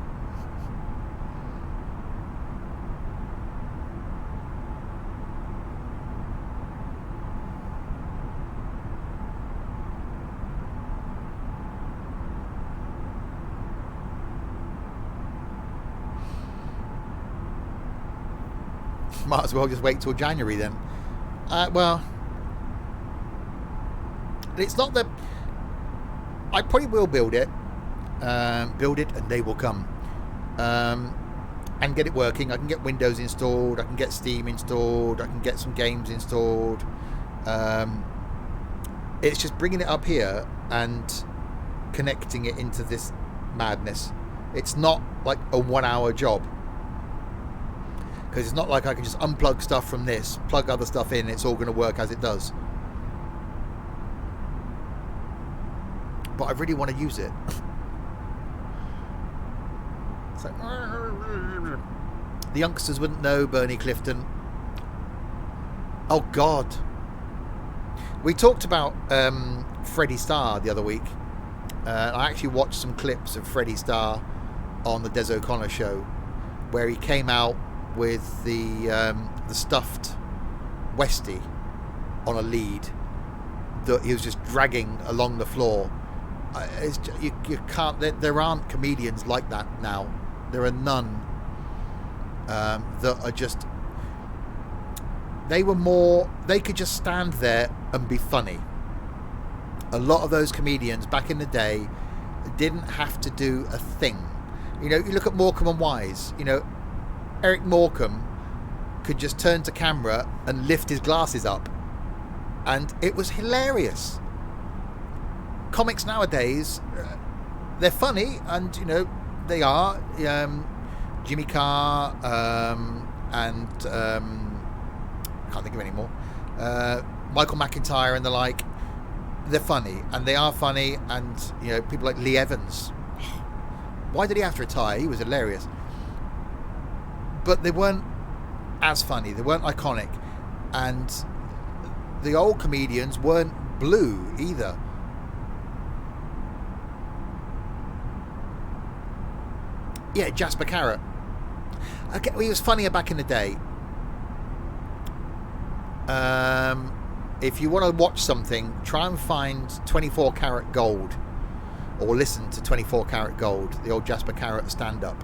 Might as well just wait till January then. Well, it's not that. I probably will build it and they will come, and get it working. I can get Windows installed, I can get Steam installed, I can get some games installed. It's just bringing it up here and connecting it into this madness. It's not like a 1 hour job, because it's not like I can just unplug stuff from this, plug other stuff in, it's all going to work as it does. But I really want to use it. So, the youngsters wouldn't know Bernie Clifton. Oh God. We talked about Freddie Starr the other week. I actually watched some clips of Freddie Starr on the Des O'Connor show, where he came out with the stuffed Westie on a lead that he was just dragging along the floor. You can't. There aren't comedians like that now. There are none that are just. They were more. They could just stand there and be funny. A lot of those comedians back in the day didn't have to do a thing. You know, you look at Morecambe and Wise. You know, Eric Morecambe could just turn to camera and lift his glasses up, and it was hilarious. Comics nowadays, they're funny, and you know they are. Jimmy Carr and I can't think of any more. Michael McIntyre and the like. They're funny, and they are funny, and you know people like Lee Evans. Why did he have to retire? He was hilarious, but they weren't as funny. They weren't iconic, and the old comedians weren't blue either. Yeah, Jasper Carrot. Okay, well, he was funnier back in the day. If you want to watch something, try and find 24 Karat Gold, or listen to 24 Karat Gold, the old Jasper Carrot stand-up,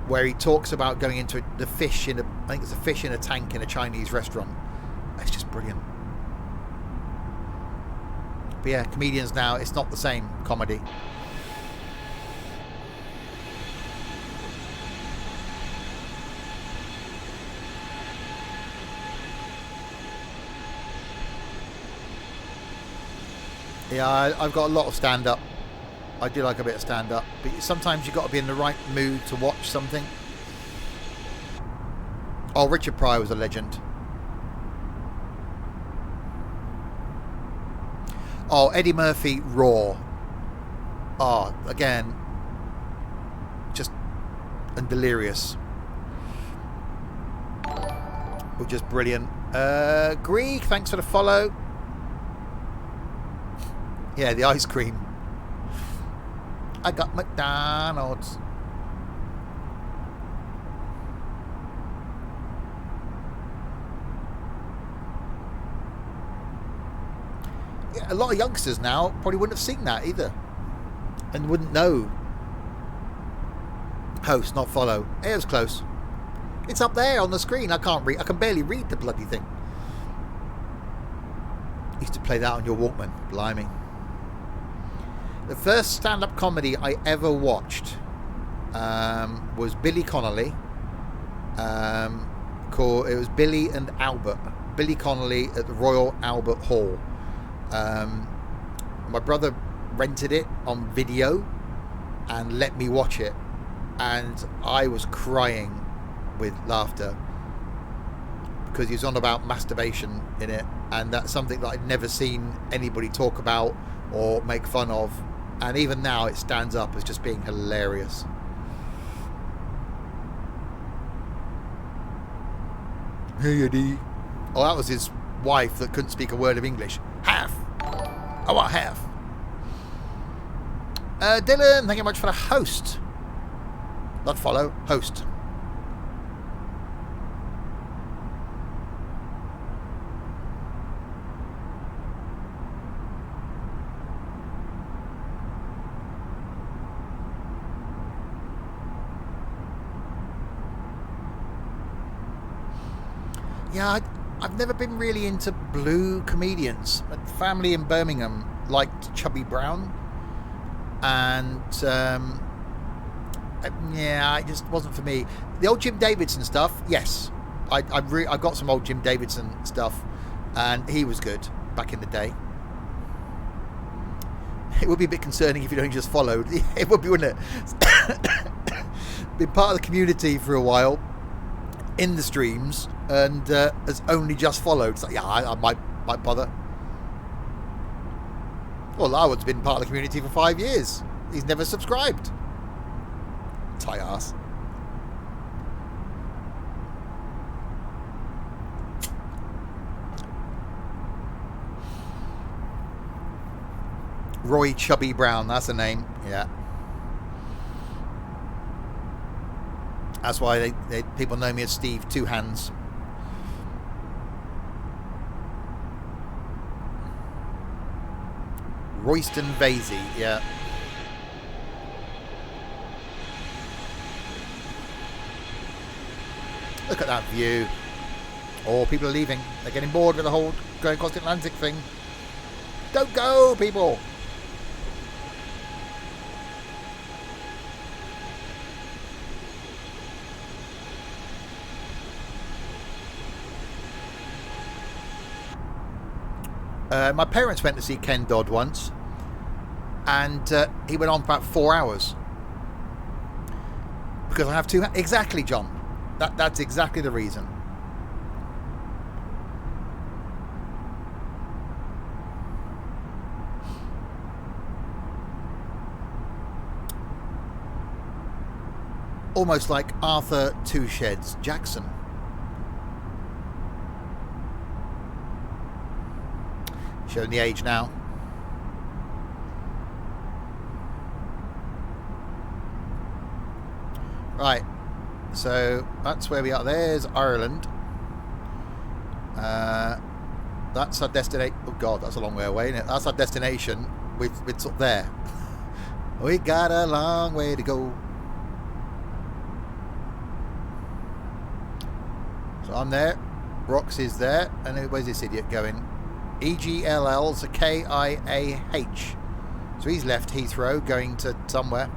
where he talks about going into the fish in I think it's a fish in a tank in a Chinese restaurant. It's just brilliant. But yeah, comedians now, it's not the same comedy. Yeah, I've got a lot of stand-up. I do like a bit of stand-up, but sometimes you've got to be in the right mood to watch something. Oh, Richard Pryor was a legend. Oh, Eddie Murphy, Raw. Oh, again, just and delirious. Were just brilliant. Greek, thanks for the follow. Yeah, the ice cream. I got McDonald's. Yeah, a lot of youngsters now probably wouldn't have seen that either, and wouldn't know. Host, not follow. It was close. It's up there on the screen. I can't read. I can barely read the bloody thing. Used to play that on your Walkman. Blimey. The first stand-up comedy I ever watched was Billy Connolly. It was Billy and Albert. Billy Connolly at the Royal Albert Hall. My brother rented it on video and let me watch it, and I was crying with laughter because he was on about masturbation in it, and that's something that I'd never seen anybody talk about or make fun of. And even now it stands up as just being hilarious. Hey Eddie. Oh, that was his wife that couldn't speak a word of English. Half. I want half. Dylan, thank you much for the host. Not follow, host. Yeah, I've never been really into blue comedians. My family in Birmingham liked Chubby Brown, and yeah, it just wasn't for me. The old Jim Davidson stuff, yes, I got some old Jim Davidson stuff, and he was good back in the day. It would be a bit concerning if you'd only just followed. It would be, wouldn't it? Been part of the community for a while, in the streams, and has only just followed. So yeah, I might bother. Well, Larwood's been part of the community for 5 years. He's never subscribed. Tight ass. Roy Chubby Brown, that's the name. Yeah. That's why people know me as Steve Two Hands. Royston Vasey, yeah. Look at that view. Oh, people are leaving. They're getting bored with the whole going across the Atlantic thing. Don't go, people. My parents went to see Ken Dodd once, and he went on for about 4 hours because I have two. Exactly, John. That's exactly the reason. Almost like Arthur Two Sheds Jackson. Showing the age now. Right. So that's where we are. There's Ireland. That's our destination. Oh God, that's a long way away, isn't it? That's our destination. It's up there. We got a long way to go. So I'm there. Roxy's there. And where's this idiot going? EGLL to KIAH. So he's left Heathrow going to somewhere.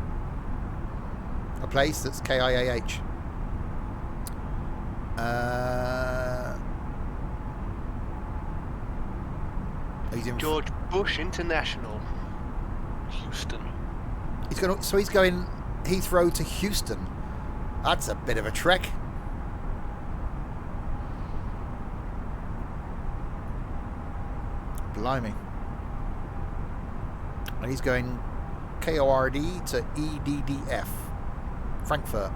A place that's KIAH. He's in George Bush International, Houston. He's going Heathrow to Houston. That's a bit of a trek. Blimey. And he's going KORD to EDDF. Frankfurt.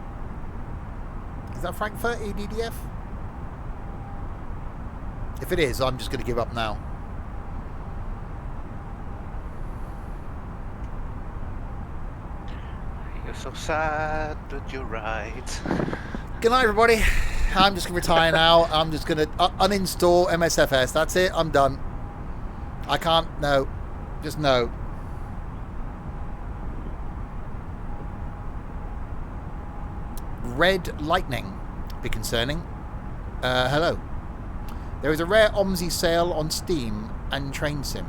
Is that Frankfurt, EDDF? If it is, I'm just going to give up now. You're so sad, but you're right. Good night, everybody. I'm just going to retire now. I'm just going to uninstall MSFS. That's it. I'm done. I can't. No. Just no. Red Lightning. Be concerning. Hello. There is a rare OMSI sale on Steam and Train Sim.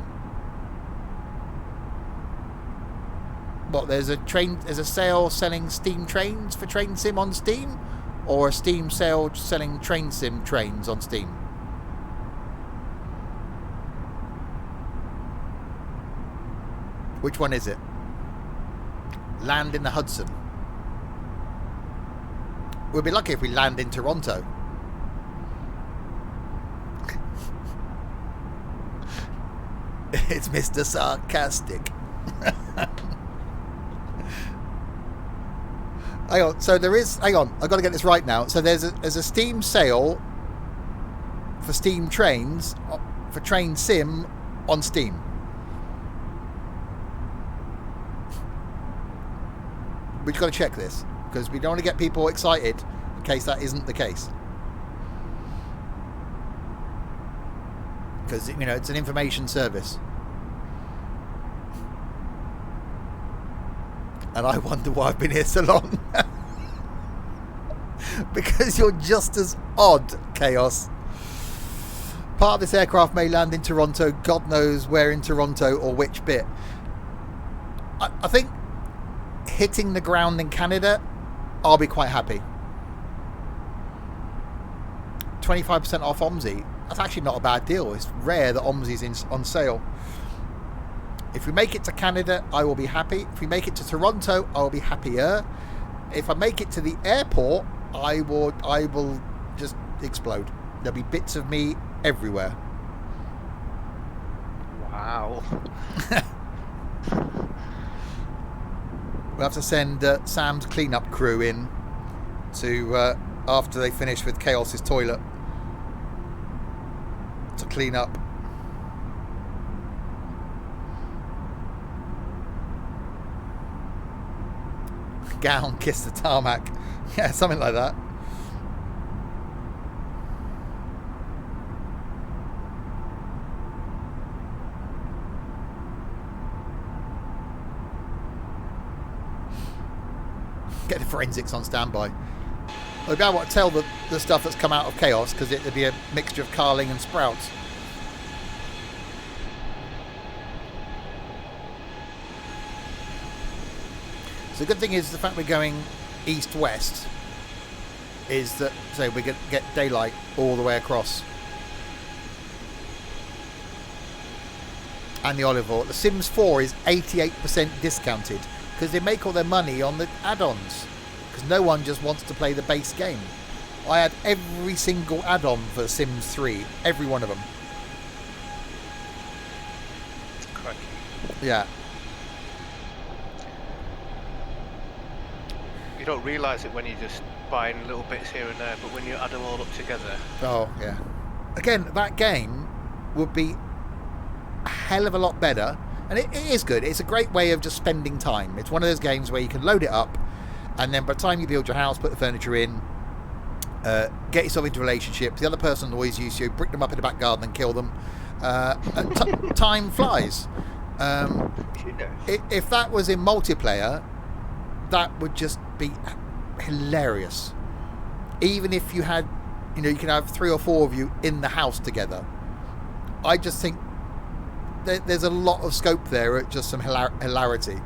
What, there's a sale selling Steam trains for Train Sim on Steam? Or a Steam sale selling Train Sim trains on Steam? Which one is it? Land in the Hudson. We'll be lucky if we land in Toronto. It's Mr. Sarcastic. Hang on. So there is. Hang on. I've got to get this right now. So there's a Steam sale for Steam trains for Train Sim on Steam. We've got to check this because we don't want to get people excited in case that isn't the case. Because, you know, it's an information service. And I wonder why I've been here so long. Because you're just as odd, Chaos. Part of this aircraft may land in Toronto. God knows where in Toronto or which bit. I think hitting the ground in Canada, I'll be quite happy. 25% off OMSI. That's actually not a bad deal. It's rare that OMSI's on sale. If we make it to Canada, I will be happy. If we make it to Toronto, I will be happier. If I make it to the airport, I will just explode. There'll be bits of me everywhere. Wow. We'll have to send Sam's cleanup crew in to after they finish with Chaos's toilet to clean up. Gown, kiss the tarmac. Yeah, something like that. Get the forensics on standby. We'll be able to tell the stuff that's come out of Chaos because it'll be a mixture of Carling and Sprouts. So the good thing is the fact we're going east-west is that, so we get daylight all the way across. And the olive oil. The Sims 4 is 88% discounted because they make all their money on the add-ons. Because no one just wants to play the base game. I had every single add-on for Sims 3. Every one of them. Crikey. Yeah. You don't realise it when you're just buying little bits here and there, but when you add them all up together... Oh, yeah. Again, that game would be a hell of a lot better. And it is good. It's a great way of just spending time. It's one of those games where you can load it up And then by the time you build your house, put the furniture in, get yourself into relationships, the other person always use you, brick them up in the back garden and kill them. Time flies. If that was in multiplayer, that would just be hilarious. Even if you had, you can have 3 or 4 of you in the house together. I just think there's a lot of scope there at just some hilarity.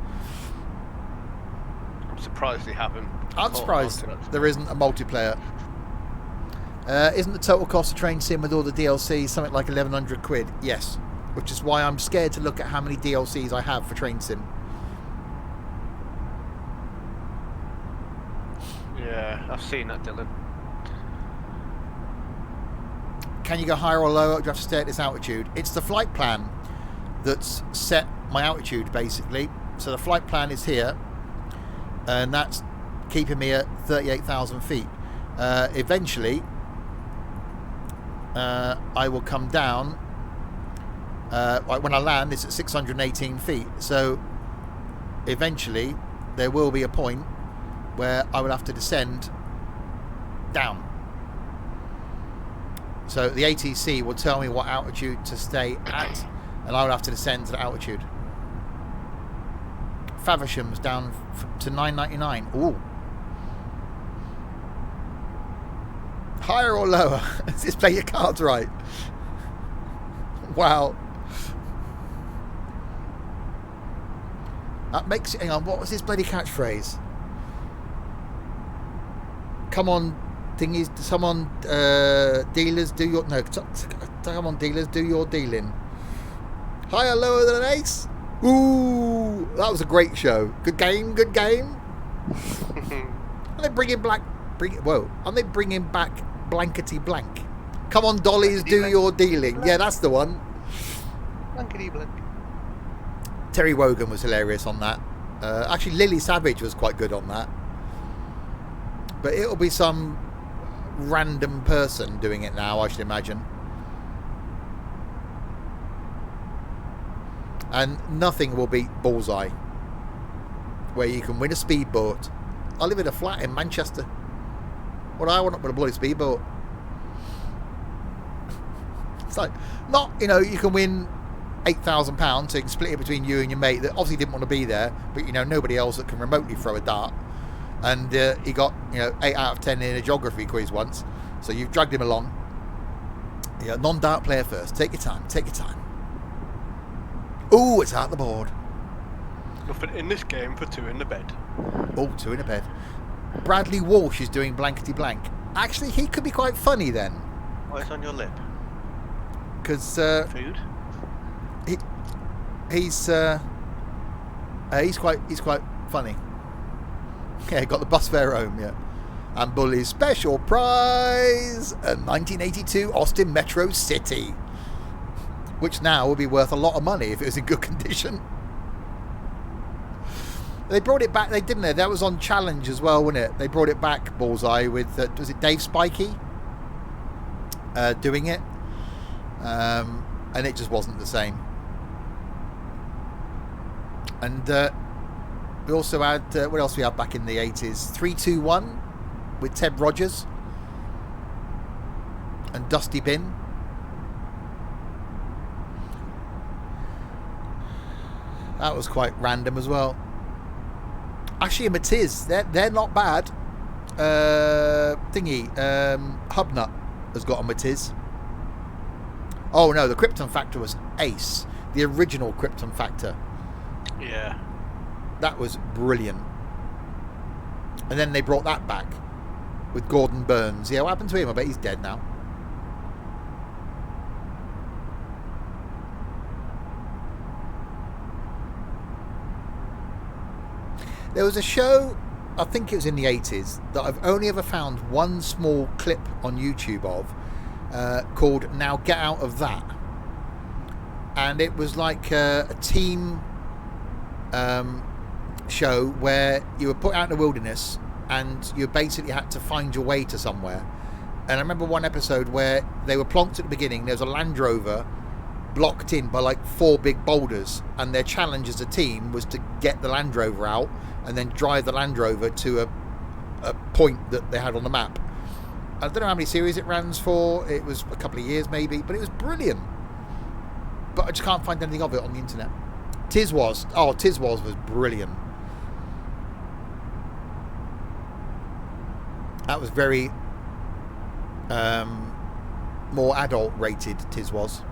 I'm surprised they haven't. I'm surprised there isn't a multiplayer. Isn't the total cost of Train Sim with all the DLC something like 1,100 quid? Yes, which is why I'm scared to look at how many DLCs I have for Train Sim. Yeah, I've seen that, Dylan. Can you go higher or lower? Do you have to stay at this altitude? It's the flight plan that's set my altitude, basically. So the flight plan is here, and that's keeping me at 38,000 feet. Eventually, I will come down. Like when I land, it's at 618 feet. So eventually, there will be a point where I will have to descend down. So the ATC will tell me what altitude to stay at, and I will have to descend to the altitude. Faversham's down to 999. Ooh. Higher or lower? Just play your cards right. Wow. That makes it... Hang on, what was his bloody catchphrase? Come on, thingies, someone, dealers, do your... No, come on, dealers, do your dealing. Higher, lower than an ace? Ooh, that was a great show. Good game, good game. Are they bringing back... Are they bringing back Blankety Blank? Come on, dollies, do your dealing. Yeah, that's the one. Blankety blank. Terry Wogan was hilarious on that. Actually, Lily Savage was quite good on that. But it'll be some random person doing it now, I should imagine. And nothing will beat Bullseye, where you can win a speedboat. I live in a flat in Manchester. What do I want with a bloody speedboat? It's like, not, you can win £8,000, so you can split it between you and your mate that obviously didn't want to be there, but nobody else that can remotely throw a dart. And he got 8 out of 10 in a geography quiz once, so you've dragged him along. Non-dart player first. Take your time. Take your time. Ooh, it's out the board. Nothing in this game for 2 in the bed. Oh, 2 in a bed. Bradley Walsh is doing blankety blank. Actually, he could be quite funny then. What's on your lip? Because food. He's quite funny. Yeah, got the bus fare home. Yeah, and Bully's special prize, a 1982 Austin Metro City, which now would be worth a lot of money if it was in good condition. They brought it back, didn't they? That was on Challenge as well, wasn't it? They brought it back, Bullseye, with, was it Dave Spikey doing it? And it just wasn't the same. And we also had, what else we had back in the 80s? 321 with Ted Rogers and Dusty Bin. That was quite random as well. Actually, Matiz, they're not bad. Hubnut has got a Matiz. Oh no, the Krypton Factor was ace. The original Krypton Factor. Yeah. That was brilliant. And then they brought that back with Gordon Burns. Yeah, what happened to him? I bet he's dead now. There was a show, I think it was in the 80s, that I've only ever found one small clip on YouTube of, called Now Get Out of That. And it was like a team show where you were put out in the wilderness and you basically had to find your way to somewhere. And I remember one episode where they were plonked at the beginning. There was a Land Rover blocked in by like 4 big boulders, and their challenge as a team was to get the Land Rover out and then drive the Land Rover to a point that they had on the map. I don't know how many series it runs for. It was a couple of years maybe, but it was brilliant. But I just can't find anything of it on the internet. Tiswas. Oh, Tiswas was brilliant. That was very more adult rated, Tiswas.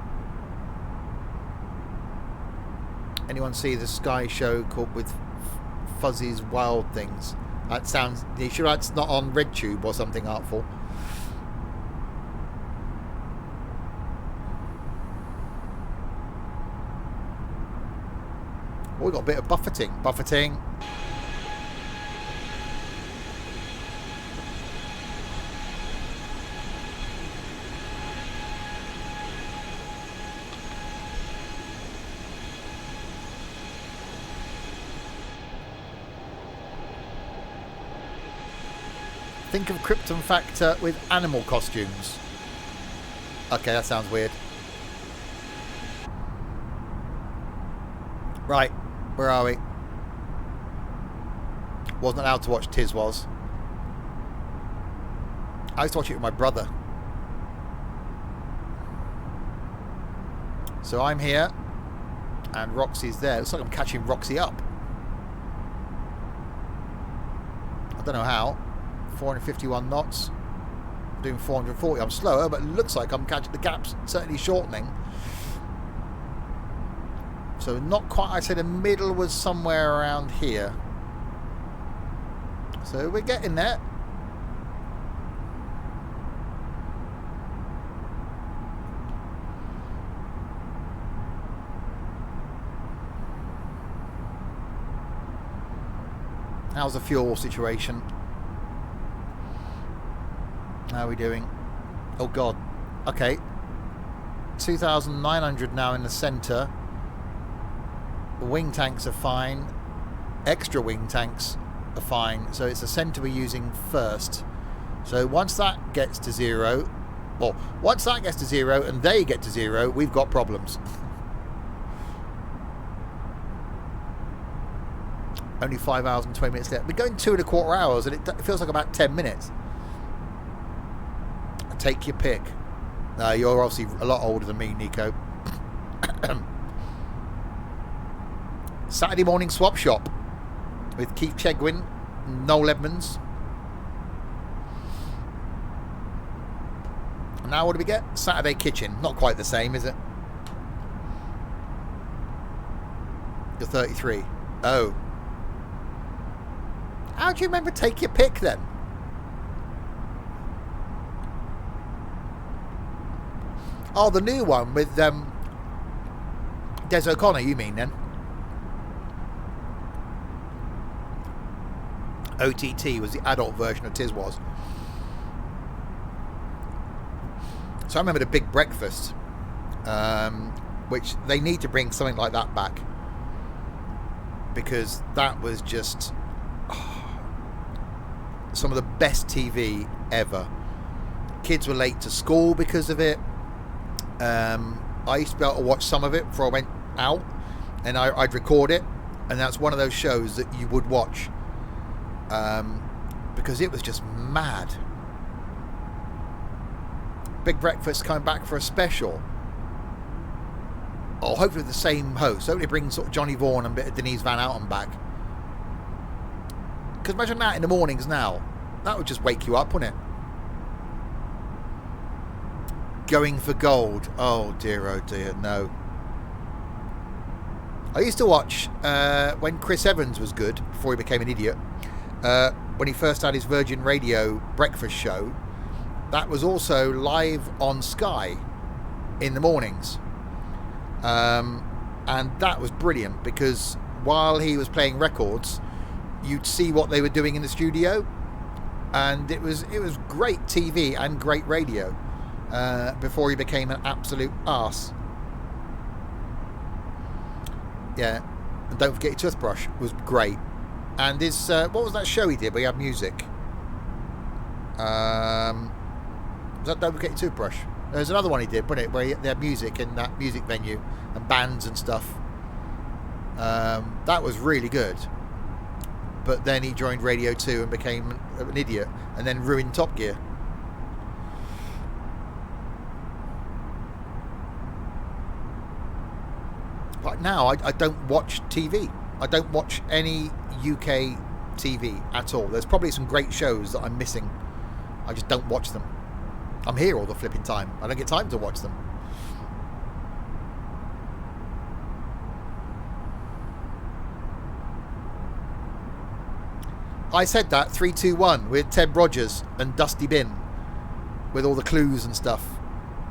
Anyone see the Sky show called with Fuzzy's Wild Things? That sounds... Are you sure that's not on RedTube or something artful? Oh, we got a bit of buffeting. Buffeting. Think of Krypton Factor with animal costumes. Okay, that sounds weird. Right, where are we? Wasn't allowed to watch Tiswas. I used to watch it with my brother. So I'm here, and Roxy's there. Looks like I'm catching Roxy up. I don't know how. 451 knots. Doing 440. I'm slower, but it looks like I'm catching the gaps, certainly shortening. So not quite, I'd say the middle was somewhere around here. So we're getting there. How's the fuel situation? How are we doing? Oh god. Okay. 2,900 now in the centre. The wing tanks are fine. Extra wing tanks are fine. So it's the centre we're using first. So once that gets to zero, well, once that gets to zero and they get to zero, we've got problems. Only 5 hours and 20 minutes left. We're going 2.25 hours and it feels like about 10 minutes. Take your pick. You're obviously a lot older than me, Nico. Saturday morning swap shop with Keith Chegwin, Noel Edmonds. And now what do we get? Saturday kitchen. Not quite the same, is it? You're 33. Oh. How do you remember take your pick then? Oh, the new one with Des O'Connor, you mean then? OTT was the adult version of Tiswas. So I remember the Big Breakfast, which they need to bring something like that back. Because that was just some of the best TV ever. Kids were late to school because of it. I used to be able to watch some of it before I went out, and I'd record it, and that's one of those shows that you would watch, because it was just mad. Big Breakfast coming back for a special. Oh, hopefully the same host. Hopefully bring sort of Johnny Vaughan and a bit of Denise Van Outen back. Because imagine that in the mornings now. That would just wake you up, wouldn't it? Going for gold. Oh dear, no. I used to watch when Chris Evans was good, before he became an idiot, when he first had his Virgin Radio breakfast show. That was also live on Sky in the mornings. And that was brilliant, because while he was playing records, you'd see what they were doing in the studio, and it was great TV and great radio. Before he became an absolute arse. Yeah, and don't forget your toothbrush was great. And his what was that show he did where he had music? Was that Don't Forget Your Toothbrush? There's another one he did, wasn't it, where they had music in that music venue and bands and stuff. That was really good. but then he joined Radio 2 and became an idiot, and then ruined Top Gear. Right now, I don't watch TV. I don't watch any UK TV at all. There's probably some great shows that I'm missing. I just don't watch them. I'm here all the flipping time. I don't get time to watch them. I said that 3-2-1 with Ted Rogers and Dusty Bin with all the clues and stuff.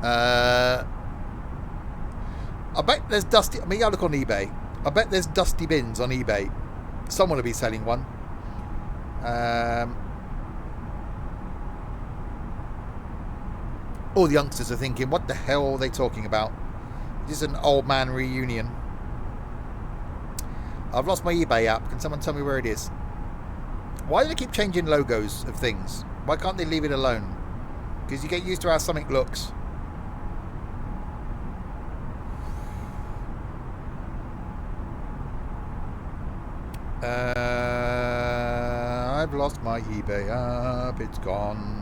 I bet there's Dusty. I mean, I look on eBay. I bet there's Dusty Bins on eBay. Someone will be selling one. All the youngsters are thinking, what the hell are they talking about? This is an old man reunion. I've lost my eBay app. Can someone tell me where it is? Why do they keep changing logos of things? Why can't they leave it alone? Because you get used to how something looks. I've lost my eBay app. It's gone.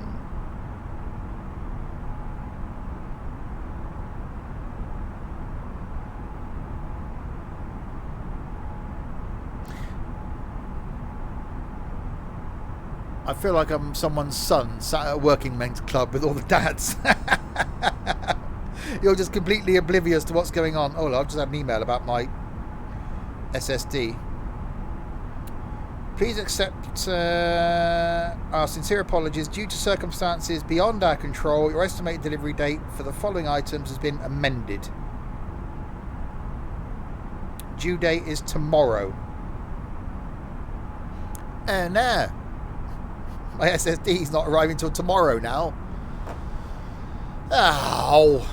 I feel like I'm someone's son sat at a working men's club with all the dads. You're just completely oblivious to what's going on. Oh, I've just had an email about my SSD. Please accept our sincere apologies. Due to circumstances beyond our control, your estimated delivery date for the following items has been amended. Due date is tomorrow. And now, my SSD is not arriving till tomorrow now. Oh.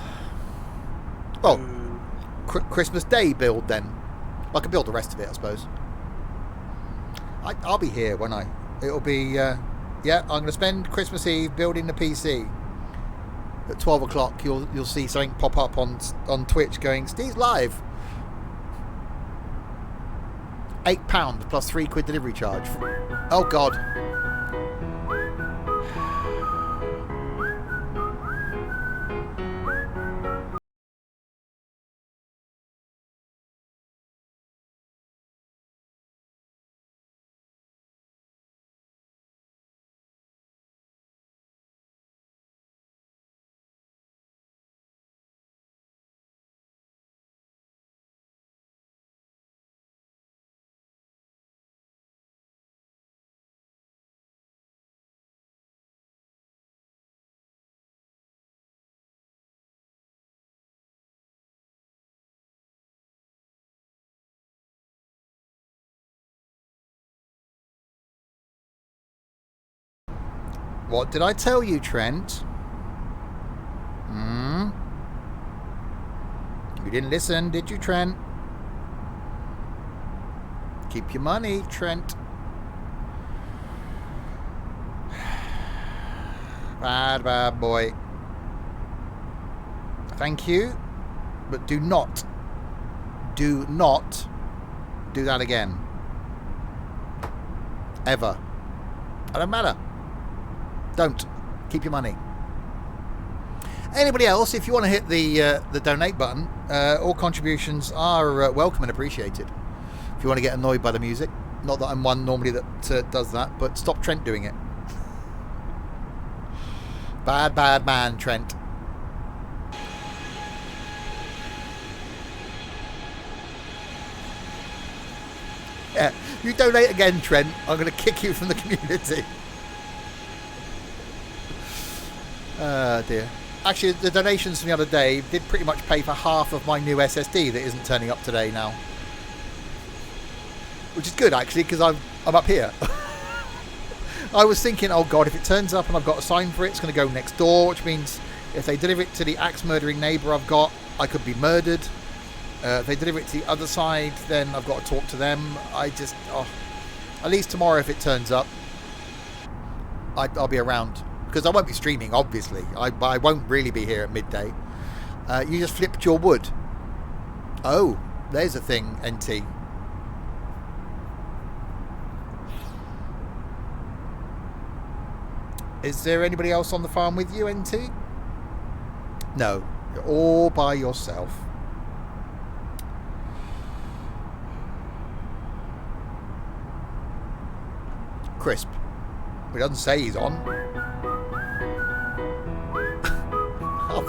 Well, Christmas Day build then. I can build the rest of it, I suppose. I'll be here, won't I? It'll be, yeah, I'm going to spend Christmas Eve building the PC. At 12 o'clock, you'll see something pop up on Twitch going, Steve's live. £8 plus £3 delivery charge. Oh, God. What did I tell you, Trent? You didn't listen, did you, Trent? Keep your money, Trent. Bad boy. Thank you, but do not do that again. Ever. It don't matter. Don't. Keep your money. Anybody else, if you want to hit the donate button, all contributions are welcome and appreciated. If you want to get annoyed by the music, not that I'm one normally that does that, but stop Trent doing it. Bad man, Trent. Yeah, you donate again, Trent, I'm going to kick you from the community. Dear. Actually, the donations from the other day did pretty much pay for half of my new SSD that isn't turning up today now. Which is good, actually, because I'm up here. I was thinking, oh God, if it turns up and I've got a sign for it, it's going to go next door, which means if they deliver it to the axe-murdering neighbour I've got, I could be murdered. If they deliver it to the other side, then I've got to talk to them. At least tomorrow if it turns up, I'll be around. Because I won't be streaming, obviously. I won't really be here at midday. You just flipped your wood. Oh, there's a thing, NT. Is there anybody else on the farm with you, NT? No, you're all by yourself. Crisp. He doesn't say he's on. Oh.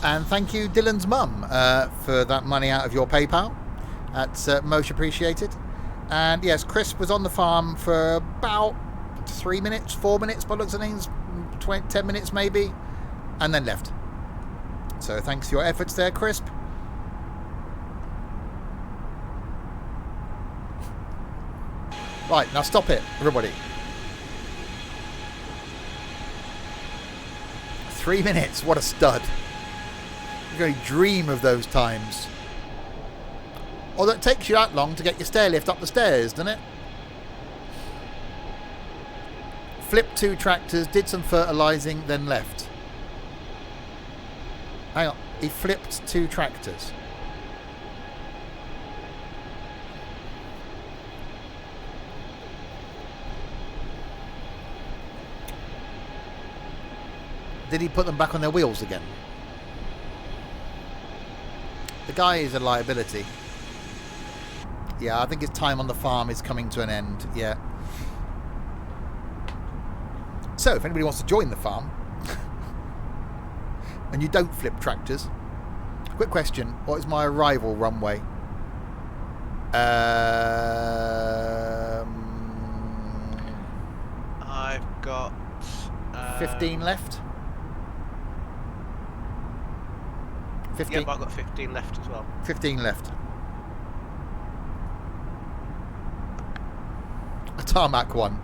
And thank you, Dylan's mum, for that money out of your PayPal. That's most appreciated. And yes, Chris was on the farm for about 3 minutes, 4 minutes, by the looks of things, 10 minutes maybe, and then left. So thanks for your efforts there, Crisp. Right, now stop it, everybody. 3 minutes, what a stud. You can only dream of those times. Although it takes you that long to get your stair lift up the stairs, doesn't it? Flipped 2 tractors, did some fertilising, then left. Hang on, he flipped 2 tractors. Did he put them back on their wheels again? The guy is a liability. Yeah, I think his time on the farm is coming to an end. Yeah. So, if anybody wants to join the farm and you don't flip tractors, quick question: what is my arrival runway? 15 left. 15. Yep, I've got 15 left as well. 15 left. A tarmac one.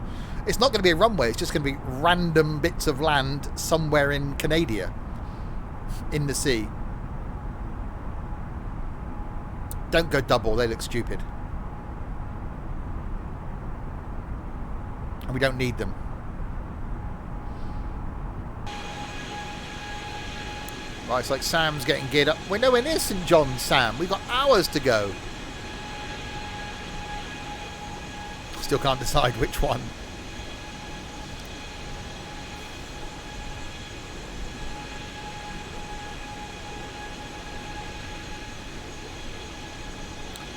It's not going to be a runway. It's just going to be random bits of land somewhere in Canada, in the sea. Don't go double. They look stupid. And we don't need them. Right, it's like Sam's getting geared up. We're nowhere near St. John's, Sam. We've got hours to go. Still can't decide which one.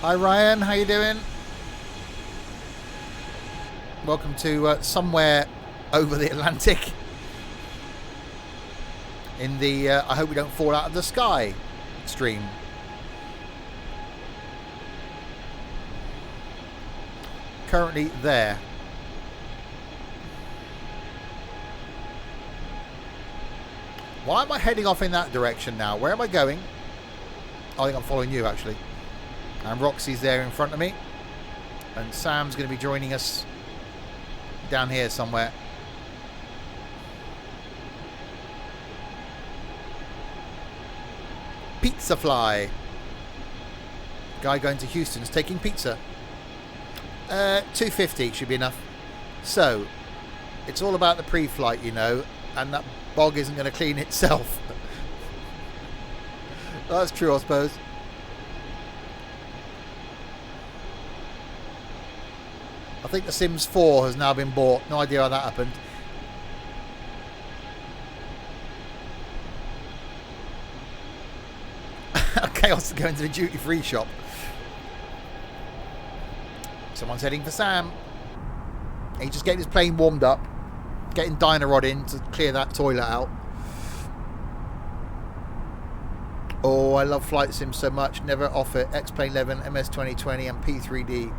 Hi Ryan, how you doing? Welcome to somewhere over the Atlantic. In the I hope we don't fall out of the sky stream. Currently there. Why am I heading off in that direction now? Where am I going? I think I'm following you actually. And Roxy's there in front of me. And Sam's going to be joining us down here somewhere. Pizza fly. Guy going to Houston's taking pizza. 250 should be enough. So, it's all about the pre-flight, you know, and that bog isn't going to clean itself. That's true, I suppose. I think the Sims 4 has now been bought. No idea how that happened. Chaos to go into the duty-free shop. Someone's heading for Sam. He's just getting his plane warmed up. Getting Dynarod in to clear that toilet out. Oh, I love flight sims so much. Never off it. X-Plane 11, MS 2020 and P3D.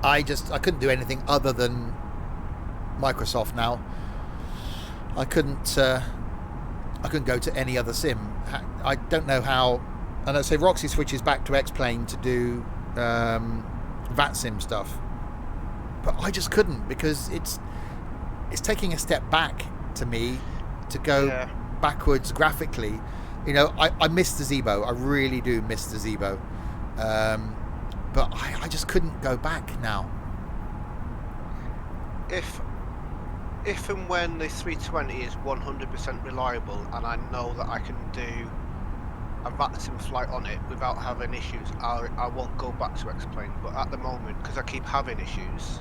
I couldn't do anything other than Microsoft now. I couldn't go to any other sim. I don't know how. And I say Roxy switches back to X-Plane to do VAT sim stuff, but I just couldn't, because it's taking a step back to me to go backwards graphically. You know, I miss the Zebo. I really do miss the Zebo. But I just couldn't go back now. If and when the 320 is 100% reliable and I know that I can do a vacuum flight on it without having issues, I won't go back to X-Plane. But at the moment, because I keep having issues,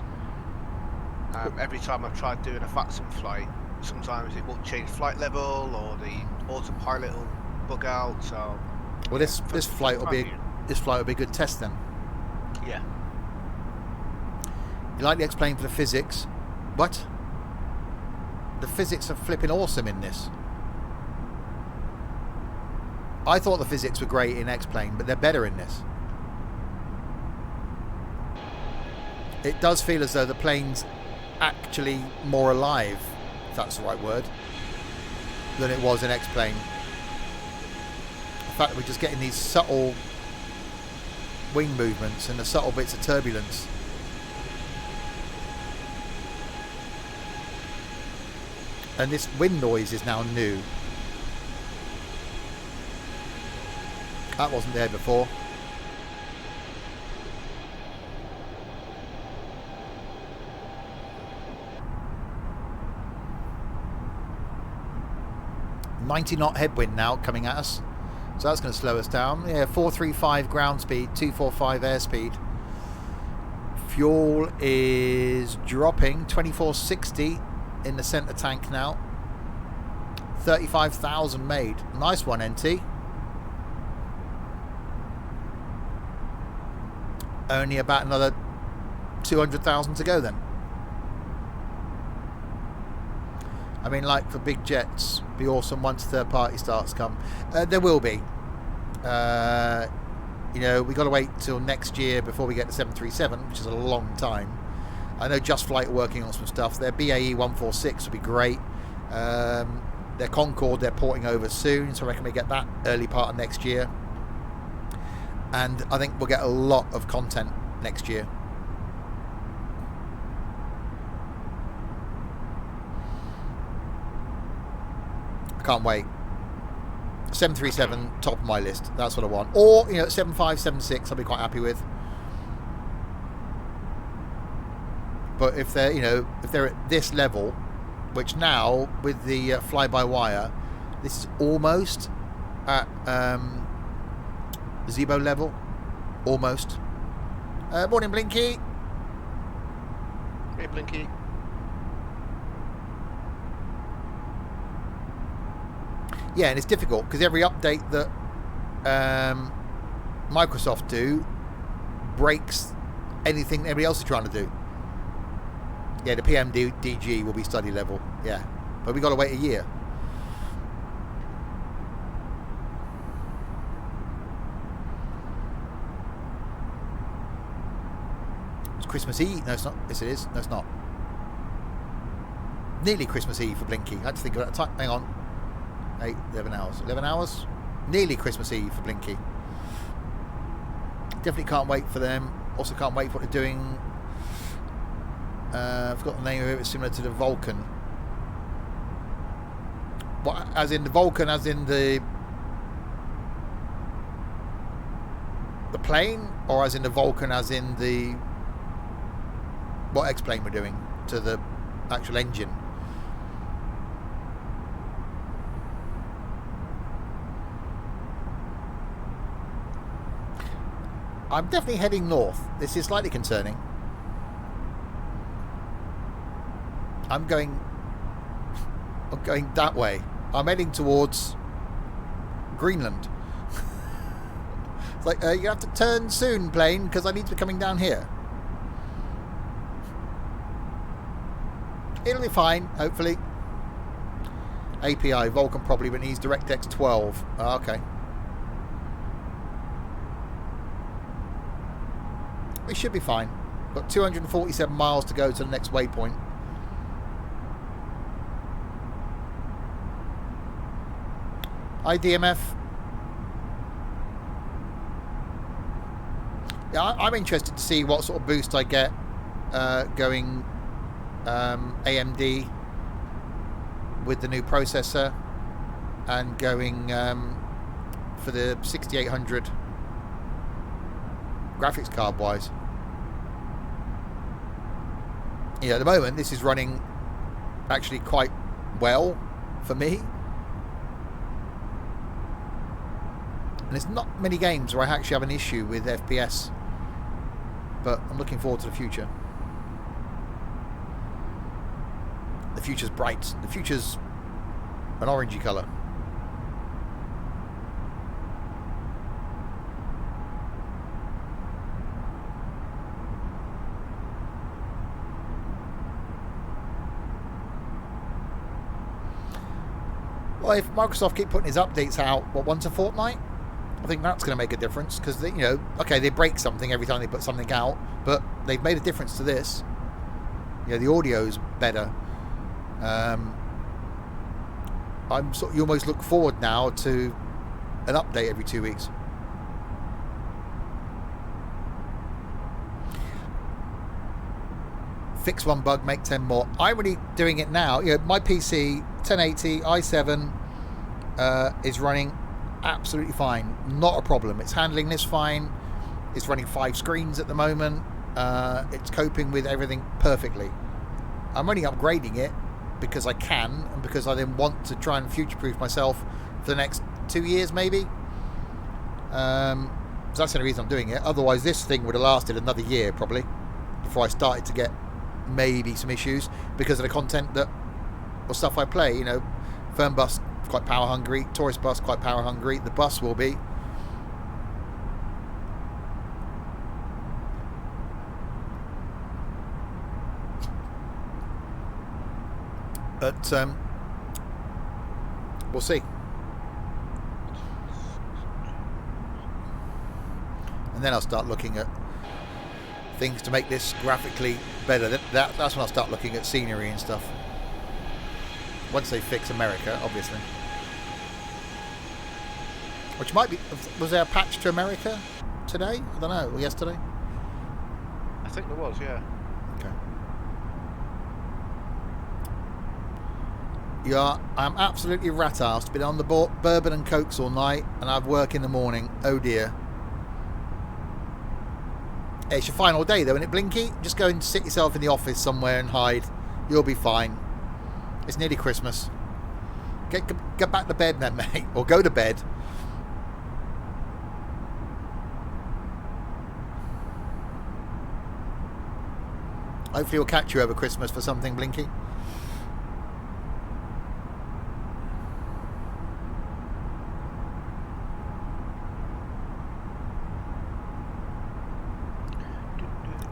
every time I've tried doing a vacuum flight, sometimes it won't change flight level or the autopilot will bug out. So well, this flight will be a good test then. Yeah. You like the X-Plane for the physics? What? The physics are flipping awesome in this. I thought the physics were great in X-Plane, but they're better in this. It does feel as though the plane's actually more alive, if that's the right word, than it was in X-Plane. The fact that we're just getting these subtle wing movements and the subtle bits of turbulence. And this wind noise is now new. That wasn't there before. .90 headwind now coming at us, so that's going to slow us down. Yeah, 435 ground speed, 245 airspeed. Fuel is dropping, 2460 in the centre tank now. 35,000 made. Nice one, NT. Only about another 200,000 to go then. I mean, like for big jets, be awesome once third-party starts come. There will be. You know, we got to wait till next year before we get the 737, which is a long time. I know Just Flight are working on some stuff. Their BAE 146 will be great. Their Concorde they're porting over soon, so I reckon we get that early part of next year. And I think we'll get a lot of content next year. I can't wait. 737, top of my list. That's what I want. Or, you know, 75, 76, I'll be quite happy with. But if they're, you know, if they're at this level, which now with the fly-by-wire, this is almost at Zebo level, almost. Morning, Blinky. Hey, Blinky. Yeah, and it's difficult because every update that Microsoft do breaks anything everybody else is trying to do. Yeah, the PMDG will be study level. Yeah, but we got to wait a year. It's Christmas Eve. No, it's not. Yes, it is. No, it's not. Nearly Christmas Eve for Blinky. I had to think about the time. Hang on. 11 hours. 11 hours? Nearly Christmas Eve for Blinky. Definitely can't wait for them. Also can't wait for what they're doing. I forgot the name of it. It's similar to the Vulcan. What? As in the Vulcan, as in the plane? Or as in the Vulcan, as in the... what X-plane we're doing to the actual engine? I'm definitely heading north. This is slightly concerning. I'm going that way. I'm heading towards Greenland. It's like, you have to turn soon, plane, because I need to be coming down here. It'll be fine, hopefully. API, Vulcan probably, but needs DirectX 12. Oh, okay. We should be fine. Got 247 miles to go to the next waypoint. Hi, DMF. Yeah, I'm interested to see what sort of boost I get going AMD with the new processor and going for the 6800 graphics card wise. Yeah, at the moment this is running actually quite well for me. And there's not many games where I actually have an issue with FPS. But I'm looking forward to the future. The future's bright. The future's an orangey colour. Well, if Microsoft keep putting his updates out, what, once a fortnight? I think that's going to make a difference because, you know, okay, they break something every time they put something out, but they've made a difference to this. You know, the audio's better. You almost look forward now to an update every 2 weeks. Fix one bug, make 10 more. I'm really doing it now. You know, my PC 1080 i7 is running absolutely fine, not a problem. It's handling this fine. It's running 5 screens at the moment. It's coping with everything perfectly. I'm only upgrading it because I can and because I then want to try and future-proof myself for the next 2 years maybe. So that's the only reason I'm doing it. Otherwise this thing would have lasted another year probably before I started to get maybe some issues because of the content that or stuff I play. You know, Fernbus quite power hungry, tourist bus quite power hungry, the bus will be. But we'll see. And then I'll start looking at things to make this graphically better. That's when I'll start looking at scenery and stuff. Once they fix America, obviously. Which might be... Was there a patch to America today? I don't know. Or yesterday? I think there was, yeah. Okay. Yeah, I'm absolutely rat-arsed. Been on the bourbon and cokes all night, and I have work in the morning. Oh dear. It's your final day though, isn't it, Blinky? Just go and sit yourself in the office somewhere and hide. You'll be fine. It's nearly Christmas. Get back to bed then, mate. Or go to bed. Hopefully we'll catch you over Christmas for something, Blinky.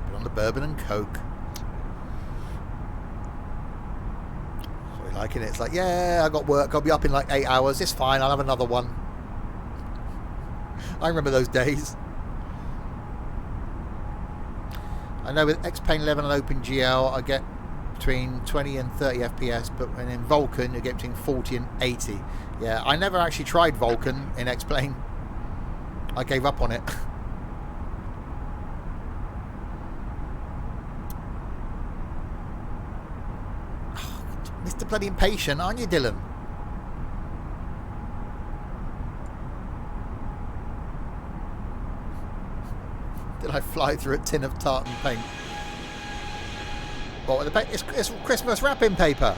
Put on the bourbon and coke. Liking it. It's like, yeah, I got work. I'll be up in like 8 hours. It's fine. I'll have another one. I remember those days. I know with X-Plane 11 and OpenGL, I get between 20 and 30 FPS, but in Vulkan, you get between 40 and 80. Yeah, I never actually tried Vulkan in X-Plane. I gave up on it. Mr. Bloody Impatient, aren't you, Dylan? Did I fly through a tin of tartan paint? What, it's Christmas wrapping paper.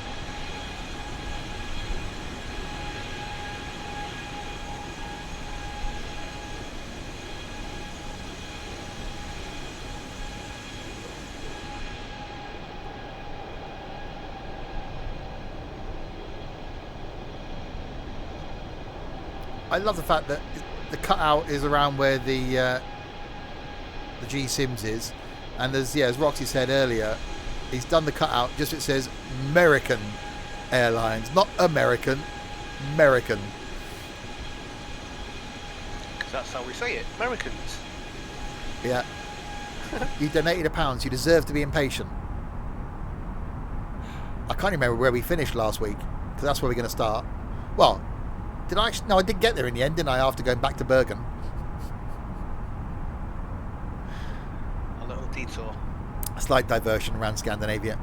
I love the fact that the cutout is around where the G Sims is, and as Roxy said earlier, he's done the cutout just it says American Airlines, not American, American. Because that's how we say it, Americans. Yeah. You donated £1. You deserve to be impatient. I can't remember where we finished last week, because that's where we're going to start. Well, did I actually? No, I did get there in the end, didn't I? After going back to Bergen. A little detour. A slight diversion around Scandinavia.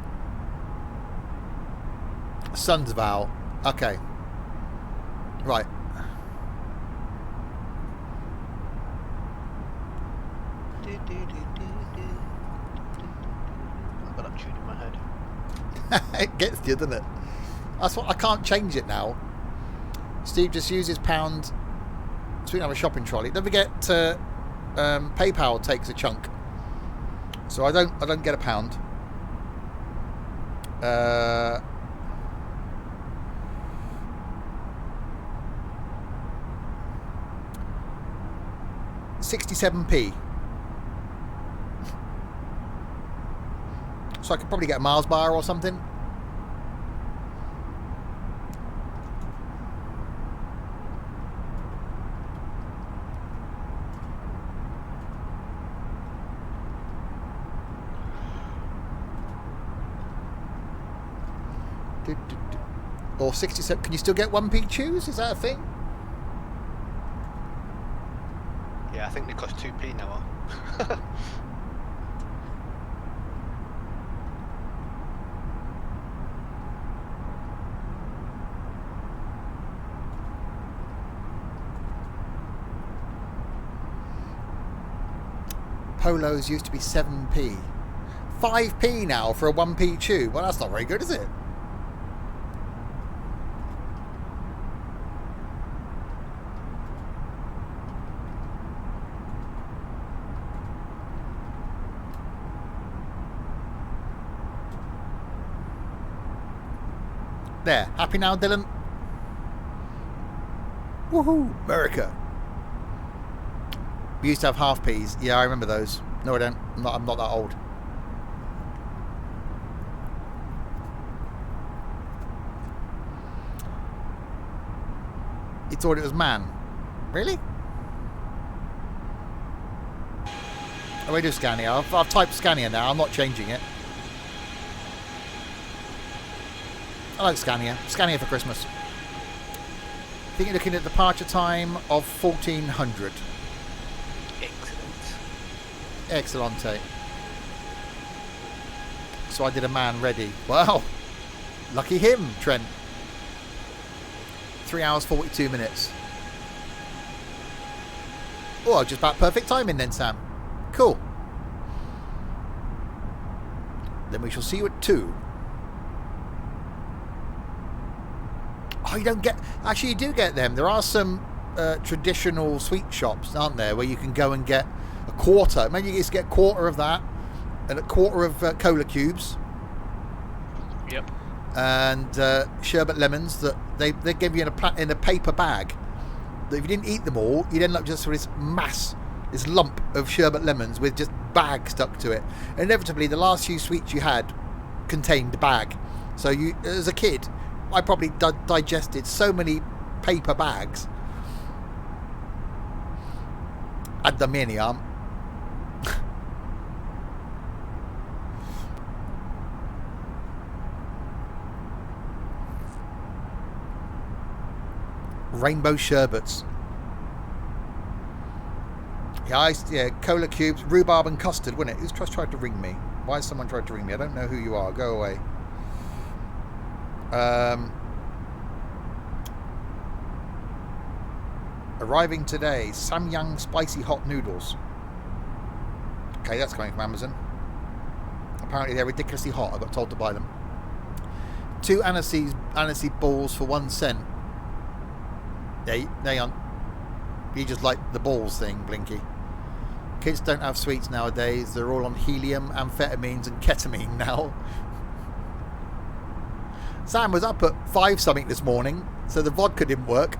Sundsvall. Okay. Right. I've got that tune in my head. It gets you, doesn't it? That's what I can't change it now. Steve just uses pound. So we can have a shopping trolley. Don't forget, PayPal takes a chunk, so I don't get a pound. 67p. So I could probably get a Mars bar or something. Or 67. Can you still get 1p chews? Is that a thing? Yeah, I think they cost 2p now. Polos used to be 7p. 5p now for a 1p chew. Well, that's not very good, is it? There. Happy now, Dylan? Woohoo! America. We used to have half P's. Yeah, I remember those. No, I don't. I'm not that old. You thought it was man. Really? Oh, we do Scania. I've typed Scania now. I'm not changing it. I like Scania. Scania for Christmas. I think you're looking at departure time of 1400. Excellent. Excellente. So I did a man ready. Wow. Lucky him, Trent. 3 hours 42 minutes. Oh, just about perfect timing then, Sam. Cool. Then we shall see you at 2. Oh, you don't get... Actually, you do get them. There are some traditional sweet shops, aren't there, where you can go and get a quarter. Maybe you just get a quarter of that and a quarter of cola cubes. Yep. And sherbet lemons that they give you in a paper bag. That if you didn't eat them all, you'd end up just with this mass, this lump of sherbet lemons with just bag stuck to it. And inevitably, the last few sweets you had contained the bag. So you, as a kid, I probably digested so many paper bags. Ad dominium. Rainbow sherbets. Yeah, cola cubes, rhubarb and custard, wasn't it? Who's tried to ring me? Why has someone tried to ring me? I don't know who you are. Go away. Arriving today, Samyang spicy hot noodles. Okay, that's coming from Amazon. Apparently they're ridiculously hot. I got told to buy them. 2 aniseed balls for 1 cent. They aren't. You just like the balls thing, Blinky. Kids don't have sweets nowadays. They're all on helium, amphetamines, and ketamine now. Sam was up at 5 something this morning, so the vodka didn't work.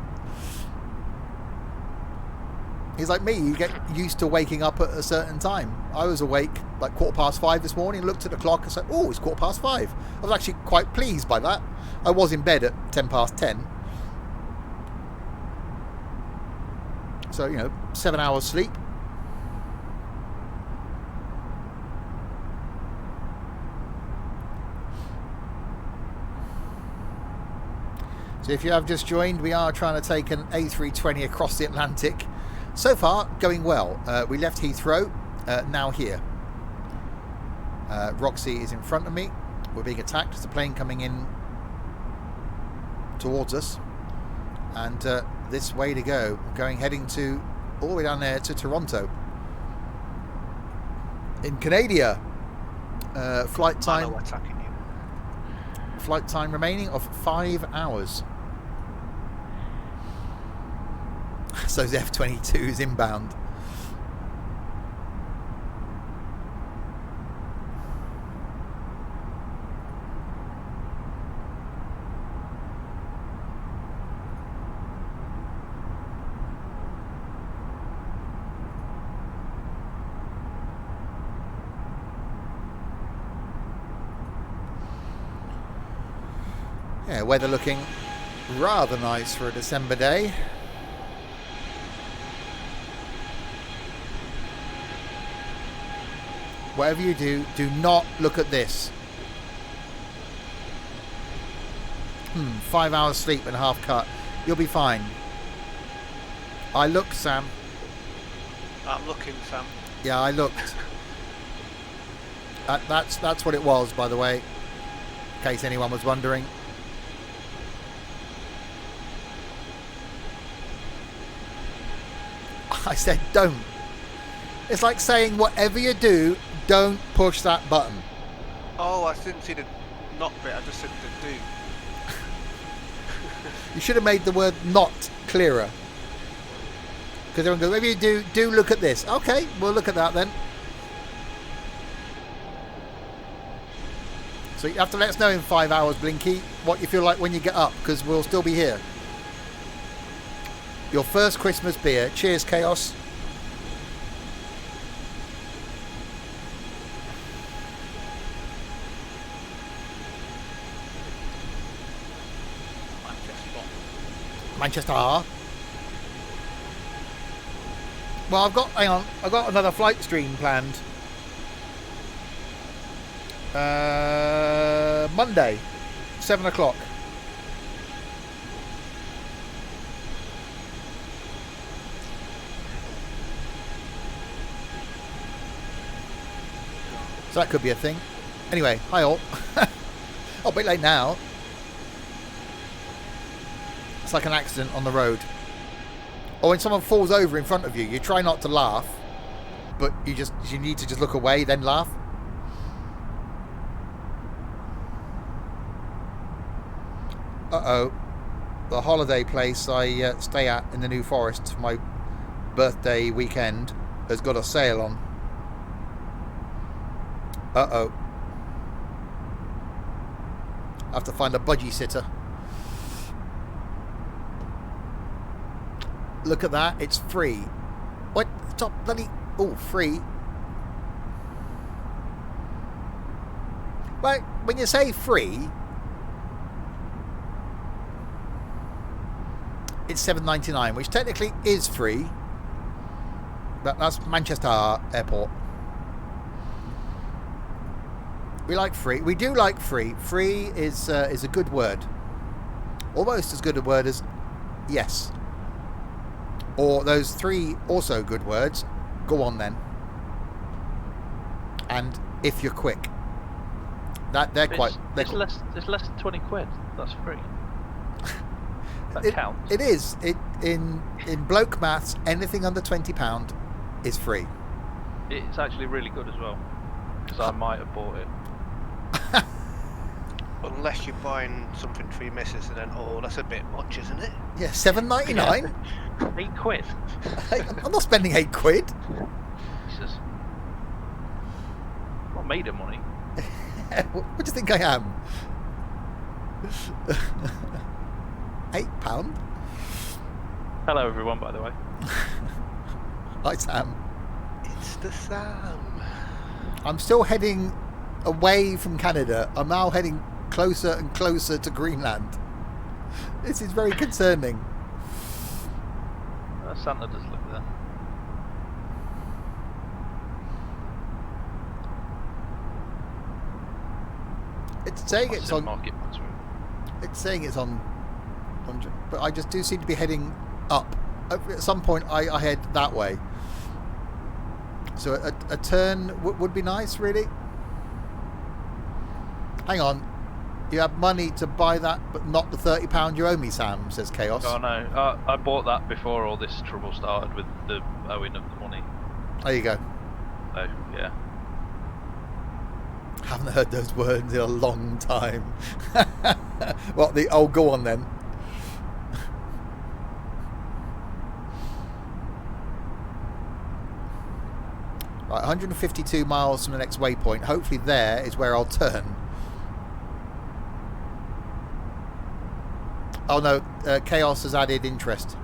He's like me, you get used to waking up at a certain time. I was awake like 5:15 this morning, looked at the clock and said, oh, it's 5:15. I was actually quite pleased by that. I was in bed at 10:10. So, 7 hours sleep. So if you have just joined, we are trying to take an A320 across the Atlantic. So far, going well. We left Heathrow, now here. Roxy is in front of me. We're being attacked. There's a plane coming in towards us. And this way to go. Heading to all the way down there to Toronto. In Canada. Flight time. Attacking you. Flight time remaining of 5 hours. So the F-22 is inbound. Yeah, weather looking rather nice for a December day. Whatever you do, do not look at this. 5 hours sleep and half cut. You'll be fine. I looked, Sam. I'm looking, Sam. Yeah, I looked. That's what it was, by the way. In case anyone was wondering. I said don't. It's like saying whatever you do, don't push that button. Oh, I didn't see the not bit. I just said the do. You should have made the word not clearer. Because everyone goes, whatever you do look at this. Okay, we'll look at that then. So you have to let us know in 5 hours, Blinky, what you feel like when you get up, because we'll still be here. Your first Christmas beer. Cheers, Chaos. Manchester. Well, I've got another flight stream planned. Monday, 7 o'clock. So that could be a thing. Anyway, hi all. Oh, a bit late now. It's like an accident on the road. Or when someone falls over in front of you, you try not to laugh, but you need to just look away, then laugh. Uh-oh. The holiday place I stay at in the New Forest for my birthday weekend has got a sale on. Uh-oh. I have to find a budgie sitter. Look at that, it's free. What? Stop bloody... Oh, free. Well, when you say free, it's $7.99, which technically is free. But that's Manchester Airport. We like free. We do like free. Free is a good word. Almost as good a word as yes. Or those three also good words. Go on then. And if you're quick. It's less than 20 quid. That's free. That counts. It is. In bloke maths, anything under £20 is free. It's actually really good as well. Because I might have bought it. Unless you're buying something for your missus, and then that's a bit much, isn't it? Yeah, £7.99. 8 quid. I'm not spending 8 quid. Jesus. Not made of money. What do you think I am? £8? Hello everyone, by the way. Hi Sam. It's the Sam. I'm still heading away from Canada. I'm now heading closer and closer to Greenland. This is very concerning. Santa does look there. It's saying it's on. Market It's saying it's on But I just do seem to be heading up. At some point, I head that way. So a turn would be nice, really. Hang on. You have money to buy that, but not the £30 you owe me, Sam, says Chaos. Oh no, I bought that before all this trouble started with the owing of the money. There you go. Oh, yeah. Haven't heard those words in a long time. What, oh, go on then. Right, 152 miles from the next waypoint. Hopefully there is where I'll turn. Oh no, Chaos has added interest.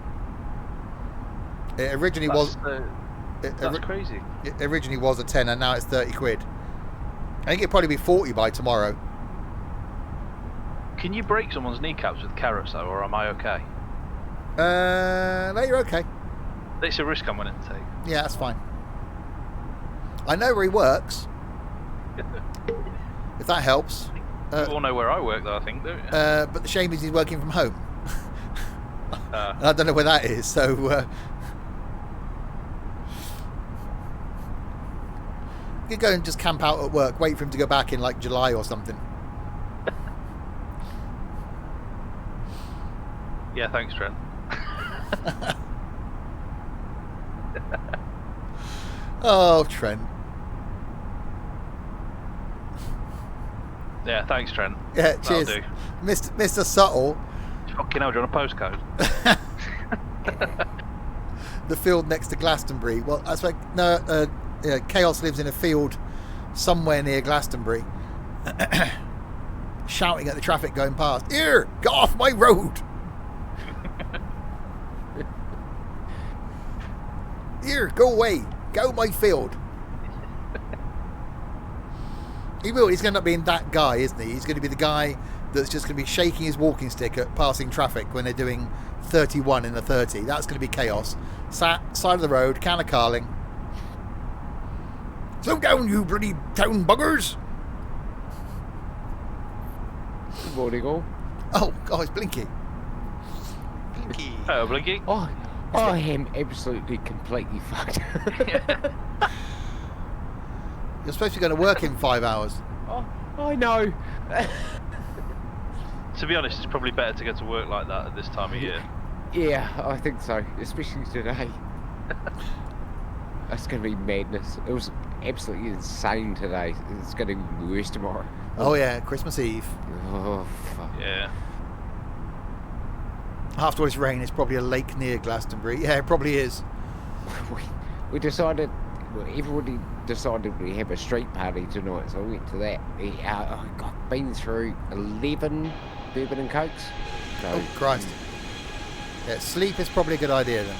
It originally That's crazy. It originally was a tenner, now it's 30 quid. I think it'd probably be 40 by tomorrow. Can you break someone's kneecaps with carrots though, or am I okay? No, you're okay. It's a risk I'm willing to take. Yeah, that's fine. I know where he works. If that helps. You all know where I work though, I think, don't you? But the shame is he's working from home. I don't know where that is, so... you could go and just camp out at work, wait for him to go back in like July or something. Yeah, thanks, Trent. Oh, Trent. Yeah, thanks, Trent. Yeah, cheers. That'll do. Mr. Subtle. Fucking hell, do you want a postcode? The field next to Glastonbury. Well, that's like... No, Chaos lives in a field somewhere near Glastonbury. Shouting at the traffic going past. Here, get off my road. Here, go away. Go my field. He will. He's going to end up being that guy, isn't he? He's going to be the guy that's just going to be shaking his walking stick at passing traffic when they're doing 31 in a 30. That's going to be Chaos. Sat side of the road, can of carling. Slow down, you bloody town buggers. Good morning, all. Oh, it's Blinky. Blinky. Oh, Blinky. Oh, I am absolutely completely fucked. You're supposed to be going to work in 5 hours. Oh, I know. To be honest, it's probably better to go to work like that at this time of year. Yeah, I think so, especially today. It's going to be madness. It was absolutely insane today. It's going to be worse tomorrow. Oh yeah, Christmas Eve. Oh, fuck. Yeah. After all this rain, it's probably a lake near Glastonbury. Yeah, it probably is. We decided, well, everybody decided we have a street party tonight, so I went to that. I've been through 11 bourbon and cokes. So, Oh Christ. Yeah, sleep is probably a good idea then.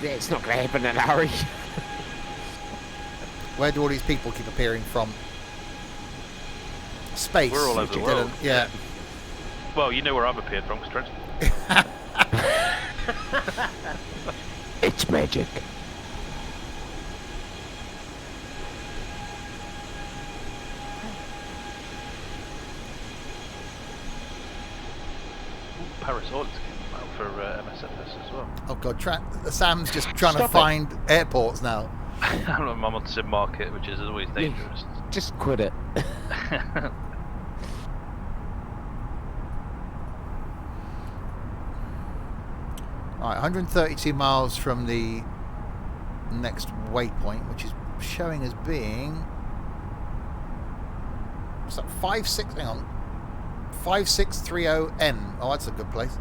That's not going to happen in a hurry. Where do all these people keep appearing from? Space. We're all over the Dylan. world. Yeah. Well, you know where I've appeared from, Trent. It's magic. Parasols came out for MSFS as well. Oh God, Sam's just trying to Stop it. find airports now. I'm on Sim Market, which is always dangerous. Just quit it. Alright, 132 miles from the next waypoint, which is showing as being... What's that? 56... Hang on. 5630N. Oh, that's a good place.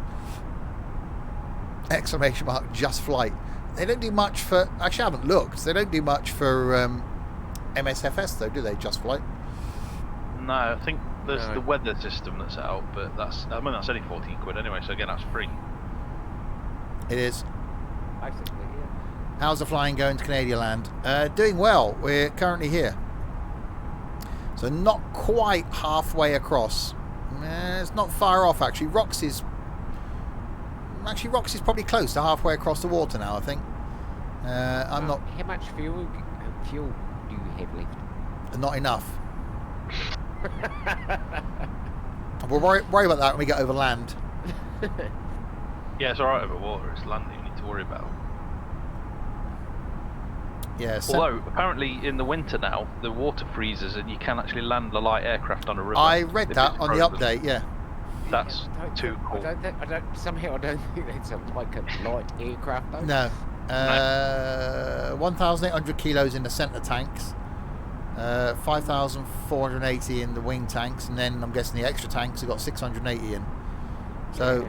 Exclamation mark, just flight. They don't do much for... Actually, I haven't looked. They don't do much for MSFS, though, do they? Just flight. No, I think there's No. the weather system that's out, but that's only 14 quid anyway, so again, that's free. It is. Basically, yeah. How's the flying going to Canadian land? Doing well. We're currently here. So not quite halfway across. It's not far off, actually. Roxy's probably close to halfway across the water now, I think. I'm not... How much fuel do you have left? Not enough. We'll worry about that when we get over land. Yeah, it's alright over water. It's landing you need to worry about. Yeah. Although, apparently in the winter now, the water freezes and you can actually land a light aircraft on a river. I read if that it's on the frozen. update. Yeah. That's too cool. I don't think that's like a light aircraft though. No. 1,800 kilos in the centre tanks. 5,480 in the wing tanks, and then I'm guessing the extra tanks have got 680 in. So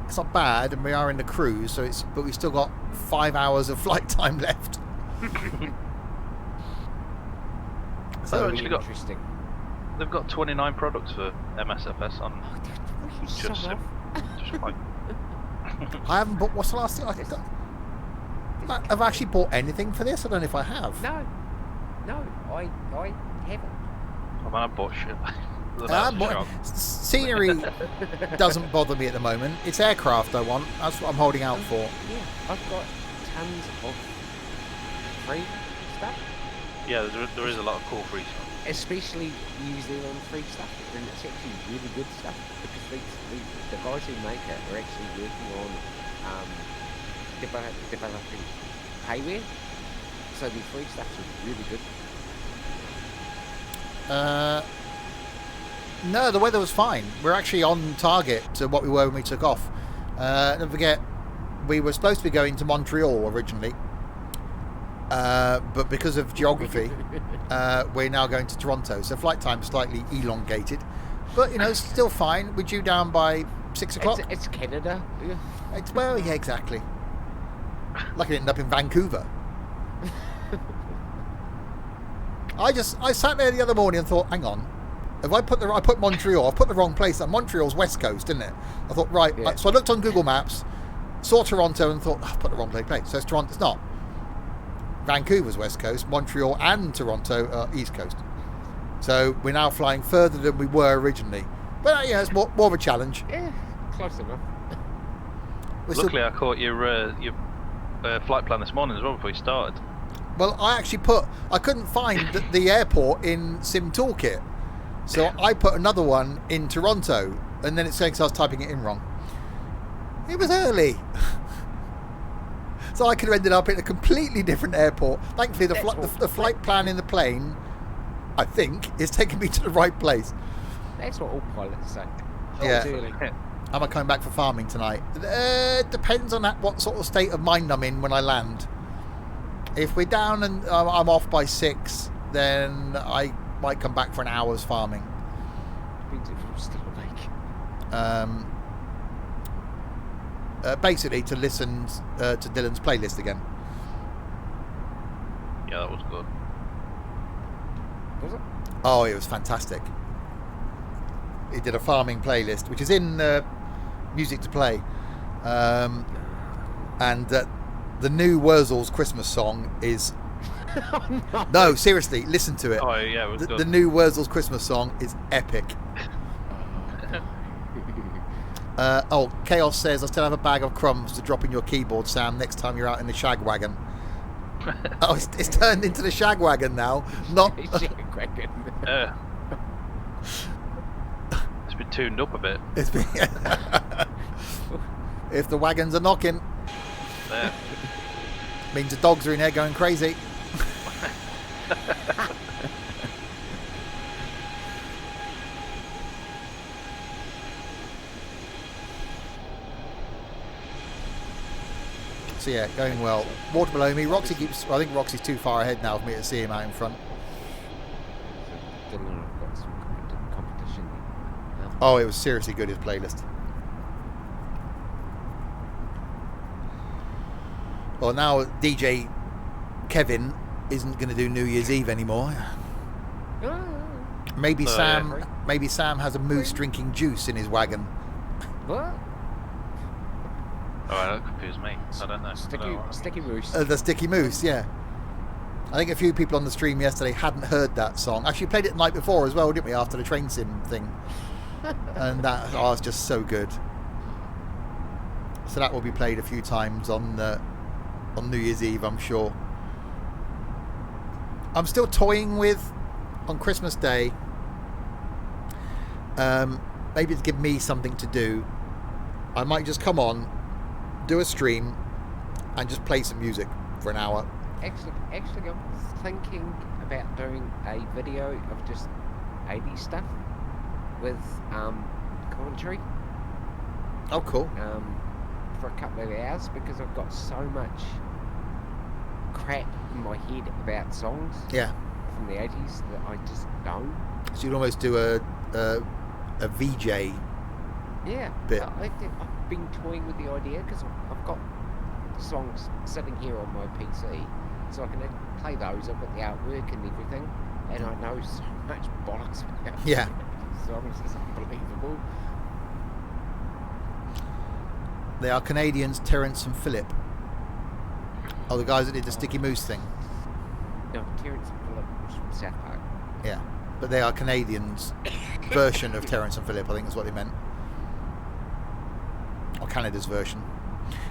it's not bad, and we are in the cruise, but we've still got 5 hours of flight time left. So actually got, interesting. they've got 29 products for MSFS on just sim. Just like, I haven't bought. What's the last thing I got? Have I actually bought anything for this? I don't know if I have. No, I haven't. I mean, I bought shit. Scenery doesn't bother me at the moment. It's aircraft I want. That's what I'm holding out for. Yeah, I've got tons of free stuff, Yeah, there is a lot of cool free stuff. especially New Zealand free stuff, and it's actually really good stuff because the guys who make it are actually working on developing payware, so the free stuff is really good. No, the weather was fine. We're actually on target to what we were when we took off. Don't forget, we were supposed to be going to Montreal originally, but because of geography, we're now going to Toronto. So flight time slightly elongated, but you know, still fine. We're due down by 6 o'clock. It's Canada. Yeah. Well, yeah, exactly. Lucky it ended up in Vancouver. I sat there the other morning and thought, hang on, if I put Montreal, I've put the wrong place. Montreal's West Coast, isn't it? I thought, right. Yeah. So I looked on Google Maps, saw Toronto, and thought, I've put the wrong place. So it's Toronto. It's not. Vancouver's West Coast, Montreal and Toronto are East Coast. So we're now flying further than we were originally. But yeah, it's more of a challenge. Yeah, close enough. Luckily, I caught your flight plan this morning as well before you started. Well, I couldn't find the airport in Sim Toolkit. So I put another one in Toronto, and then it's saying, because I was typing it in wrong. It was early. So I could have ended up in a completely different airport. Thankfully, the flight plan in the plane, I think, is taking me to the right place. That's what all pilots say. Yeah. Early. Am I coming back for farming tonight? Depends on what sort of state of mind I'm in when I land. If we're down and I'm off by 6, then I might come back for an hour's farming. Depends if I'm still awake. Basically to listen to Dylan's playlist again. Yeah, that was good. Was it? Oh, it was fantastic. He did a farming playlist, which is in Music to Play. And the new Wurzel's Christmas song is... No, seriously, listen to it. Oh, yeah, it was good. The new Wurzel's Christmas song is epic. Chaos says, I still have a bag of crumbs to drop in your keyboard, Sam, next time you're out in the shag wagon. Oh, it's turned into the shag wagon now. Not... It's been tuned up a bit. It's been... If the wagons are knocking, Yeah. means the dogs are in here going crazy. So yeah, going well. Water below me. Roxy keeps... I think Roxy's too far ahead now for me to see him out in front. Dylan, I've got some competition. Oh, it was seriously good, his playlist. Well, now DJ Kevin isn't going to do New Year's Eve anymore. Maybe Sam has a moose drinking juice in his wagon. What? Alright, that confused me. I don't know. Sticky moose. The Sticky Moose, yeah. I think a few people on the stream yesterday hadn't heard that song. Actually, we played it the night before as well, didn't we? After the train sim thing. And that was just so good. So that will be played a few times on New Year's Eve, I'm sure. I'm still toying with, on Christmas Day, maybe to give me something to do, I might just come on, do a stream, and just play some music for an hour. Actually, I'm thinking about doing a video of just 80s stuff with commentary Oh, cool. for a couple of hours, because I've got so much crap in my head about songs Yeah. from the 80s that I just don't. So you'd almost do a VJ. Yeah, Bit. I've been toying with the idea, because I've got songs sitting here on my PC, so I can play those. I've got the artwork and everything, and I know so much bollocks about Yeah. songs. It's unbelievable. They are Canadians, Terence and Philip. Oh, the guys that did the Sticky Moose thing. No, Terence and Philip was from South Park. Yeah. But they are Canadians' version of Terence and Philip, I think is what they meant. Or Canada's version.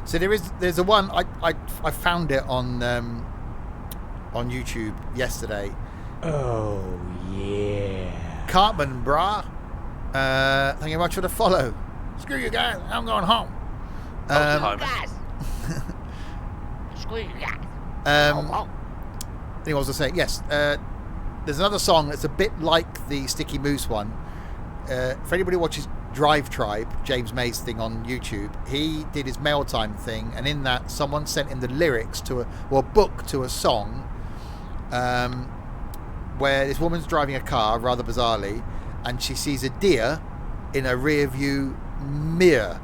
So there's a one, I found it on YouTube yesterday. Oh, yeah. Cartman, brah. Thank you very much for the follow. Screw you guys, I'm going home. Time. Guys! Screw you guys! Anyway, what was I saying? Yes, there's another song that's a bit like the Sticky Moose one. For anybody who watches Drive Tribe, James May's thing on YouTube, he did his mail time thing, and in that, someone sent him the lyrics to a book to a song, where this woman's driving a car, rather bizarrely, and she sees a deer in a rear view mirror.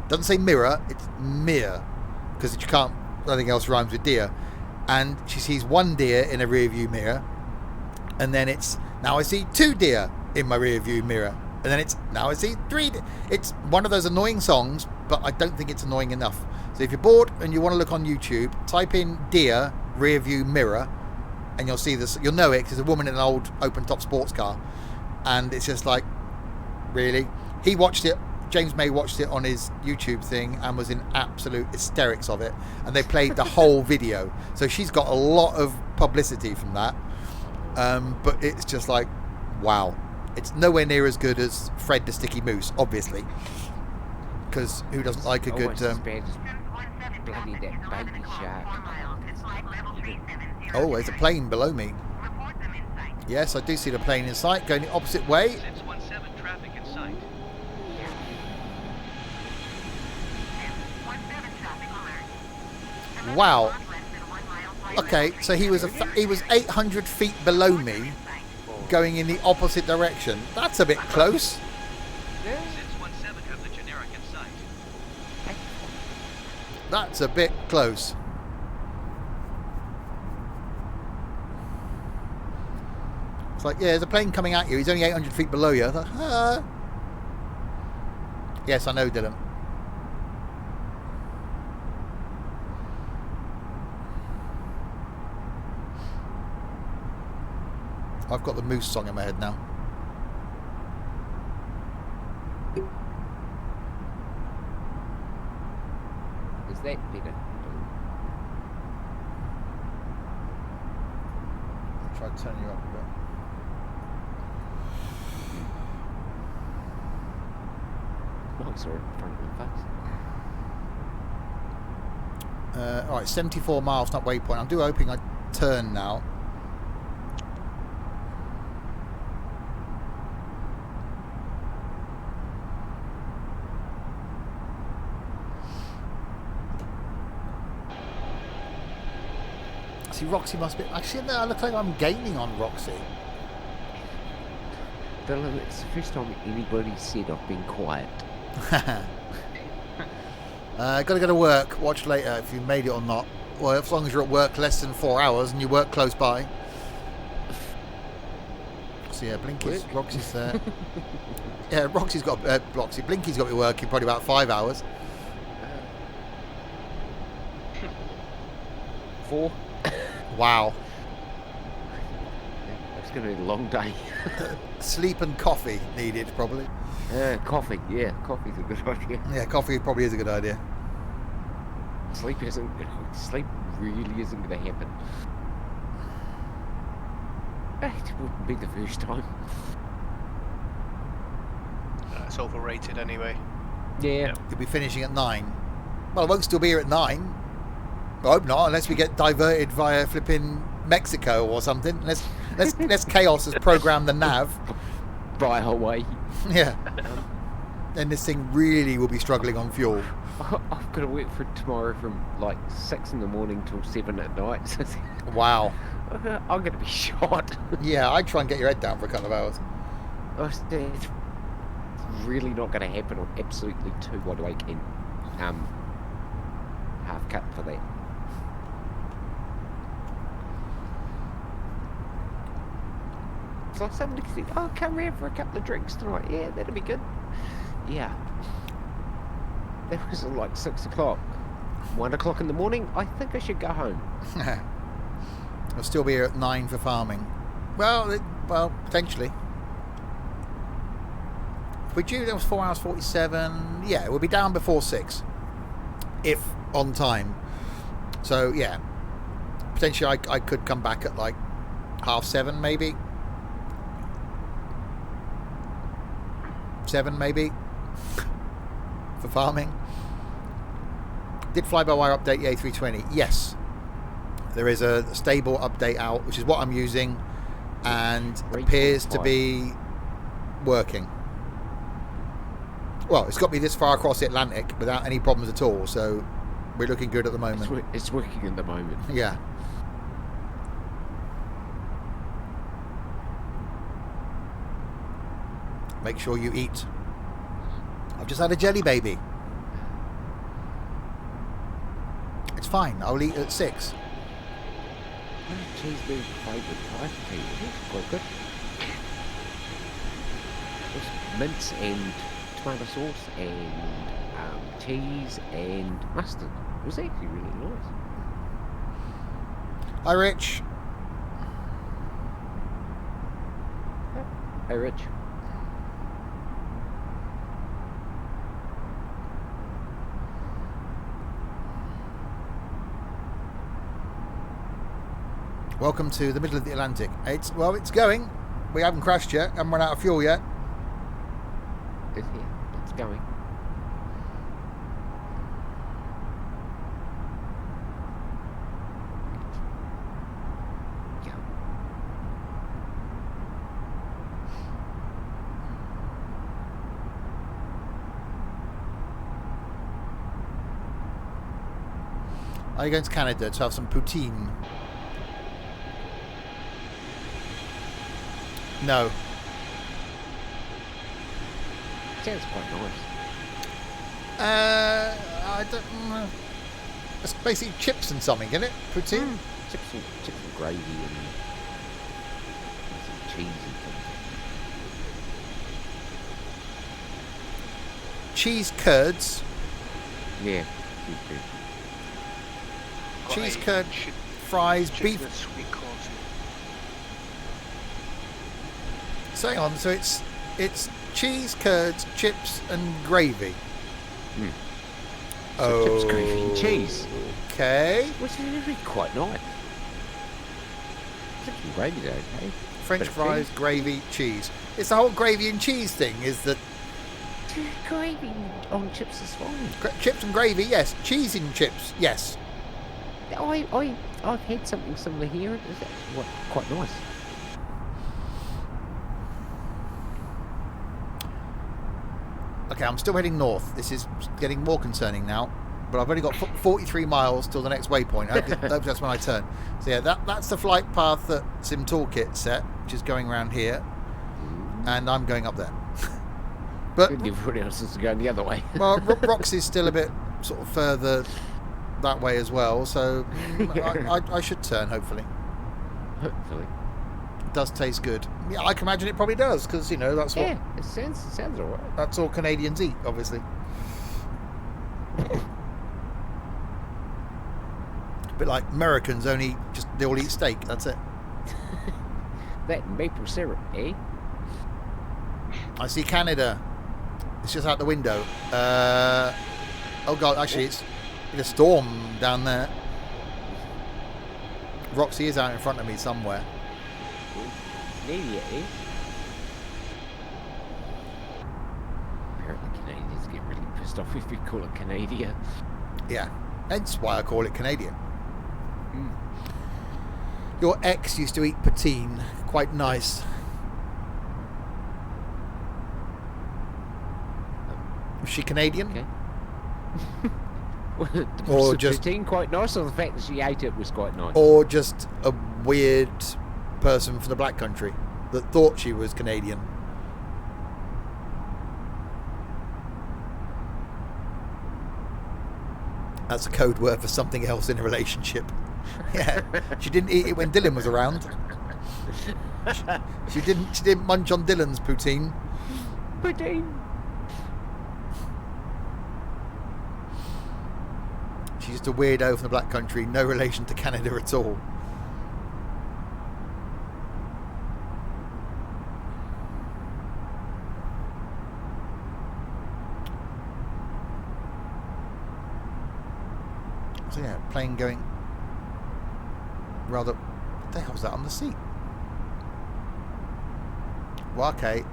Doesn't say mirror, it's mirror, because you can't, nothing else rhymes with deer. And she sees one deer in a rear view mirror, and then it's, now I see 2 deer in my rear view mirror, and then it's, now I see 3 deer. It's one of those annoying songs, but I don't think it's annoying enough. So if you're bored and you want to look on YouTube, type in deer rear view mirror, and you'll see this, you'll know it, because there's a woman in an old open top sports car, and it's just like, really? He watched it, James May watched it on his YouTube thing and was in absolute hysterics of it, and they played the whole video, so she's got a lot of publicity from that, but it's just like, wow. It's nowhere near as good as Fred the Sticky Moose, obviously, because who doesn't like a good Almost as bad as bloody that baby shark. oh, there's a plane below me. Yes, I do see the plane in sight going the opposite way. 617 traffic in sight. Wow. Okay, so he was 800 feet below me, going in the opposite direction. That's a bit close. 617 have the generic in sight. That's a bit close. It's like, yeah, there's a plane coming at you. He's only 800 feet below you. I thought, ah. Yes, I know, Dylan. I've got the Moose song in my head now. Is that better? I'll try to turn you up a bit. Mics are in front of my face. Alright, 74 miles, not waypoint. I'm hoping I turn now. See, Roxy must be... Actually, no, I look like I'm gaining on Roxy. Dylan, it's the first time anybody said I've been quiet. Got to go to work. Watch later if you made it or not. Well, as long as you're at work less than 4 hours and you work close by. So yeah, Blinky's, Work? Roxy's there. Yeah, Roxy's got Blinky's got to be working probably about 5 hours. 4. Wow. It's going to be a long day. Sleep and coffee needed probably. Coffee, yeah, coffee's a good idea. Yeah, coffee probably is a good idea. Sleep really isn't going to happen. It wouldn't be the first time. It's overrated anyway. Yeah. You'll be finishing at 9. Well, I won't still be here at 9. I hope not, unless we get diverted via flipping Mexico or something. Unless Chaos has programmed the nav. By Hawaii. Yeah. Then this thing really will be struggling on fuel. I've got to work for tomorrow from like 6 in the morning till 7 at night. So Wow. I'm going to be shot. Yeah, I'd try and get your head down for a couple of hours. It's really not going to happen. I'm absolutely too wide awake and half cut for that. So somebody said, "Oh, come round for a couple of drinks tonight." Yeah, that'll be good. Yeah. That was at like 6 o'clock. 1 o'clock in the morning. I think I should go home. I'll still be here at 9 for farming. Well, potentially. If we due, that was 4 hours 47. Yeah, we'll be down before 6. If on time. So, yeah. Potentially I could come back at like 7:30 maybe. 7 maybe. For farming. Did fly-by-wire update the A320? Yes. There is a stable update out, which is what I'm using, and appears to be working. Well, it's got me this far across the Atlantic without any problems at all, so we're looking good at the moment. It's working at the moment. Yeah. Make sure you eat. I've just had a jelly baby. It's fine. I'll eat at 6. Cheeseburger flavoured pie potato. It's quite good. Just mince and tomato sauce and cheese and mustard. It was actually really nice. Hi, Rich. Hey, Rich. Welcome to the middle of the Atlantic. It's going. We haven't crashed yet. Haven't run out of fuel yet. It's here. It's going. Yeah. Are you going to Canada to have some poutine? No. Sounds quite nice. I don't know. It's basically chips and something, isn't it? Poutine? Chips and gravy and some cheese and things. Cheese curds. Yeah. Cheese curd, fries, beef. and sweet corn. So hang on, so it's cheese, curds, chips and gravy. So chips, gravy and cheese. Okay. Which is really quite nice. Chips and gravy's okay. French Bit of fries, cheese. gravy, cheese. It's the whole gravy and cheese thing, is that Gravy on chips is fine. chips and gravy, yes. Cheese and chips, yes. I've had something similar here. It's actually quite nice. Okay, I'm still heading north. This is getting more concerning now. But I've only got 43 miles till the next waypoint. I hope that's when I turn. So yeah, that's the flight path that Sim Toolkit set, which is going around here. And I'm going up there. But Everybody else is going the other way. well, Roxy's still a bit sort of further that way as well. So I should turn, hopefully. Hopefully. It does taste good. Yeah, I can imagine it probably does, because, you know, that's what... Yeah, it sounds alright. That's all Canadians eat, obviously. A bit like Americans, they all eat steak, that's it. That and maple syrup, eh? I see Canada. It's just out the window. Oh god, actually it's a storm down there. Roxy is out in front of me somewhere. Maybe, eh? Apparently Canadians get really pissed pissed off if you call it Canadian. Yeah, hence why I call it Canadian. Mm. Your ex used to eat poutine. Quite nice. Was she Canadian? Okay. Or Was the just- poutine quite nice, or the fact that she ate it was quite nice? Or just a weird person from the black country that thought she was Canadian? That's a code word for something else in a relationship. Yeah, she didn't eat it when Dylan was around. She didn't munch on Dylan's poutine. Poutine. She's just a weirdo from the black country, no relation to Canada at all. So yeah, plane going rather... What the hell was that on the seat? Well, okay.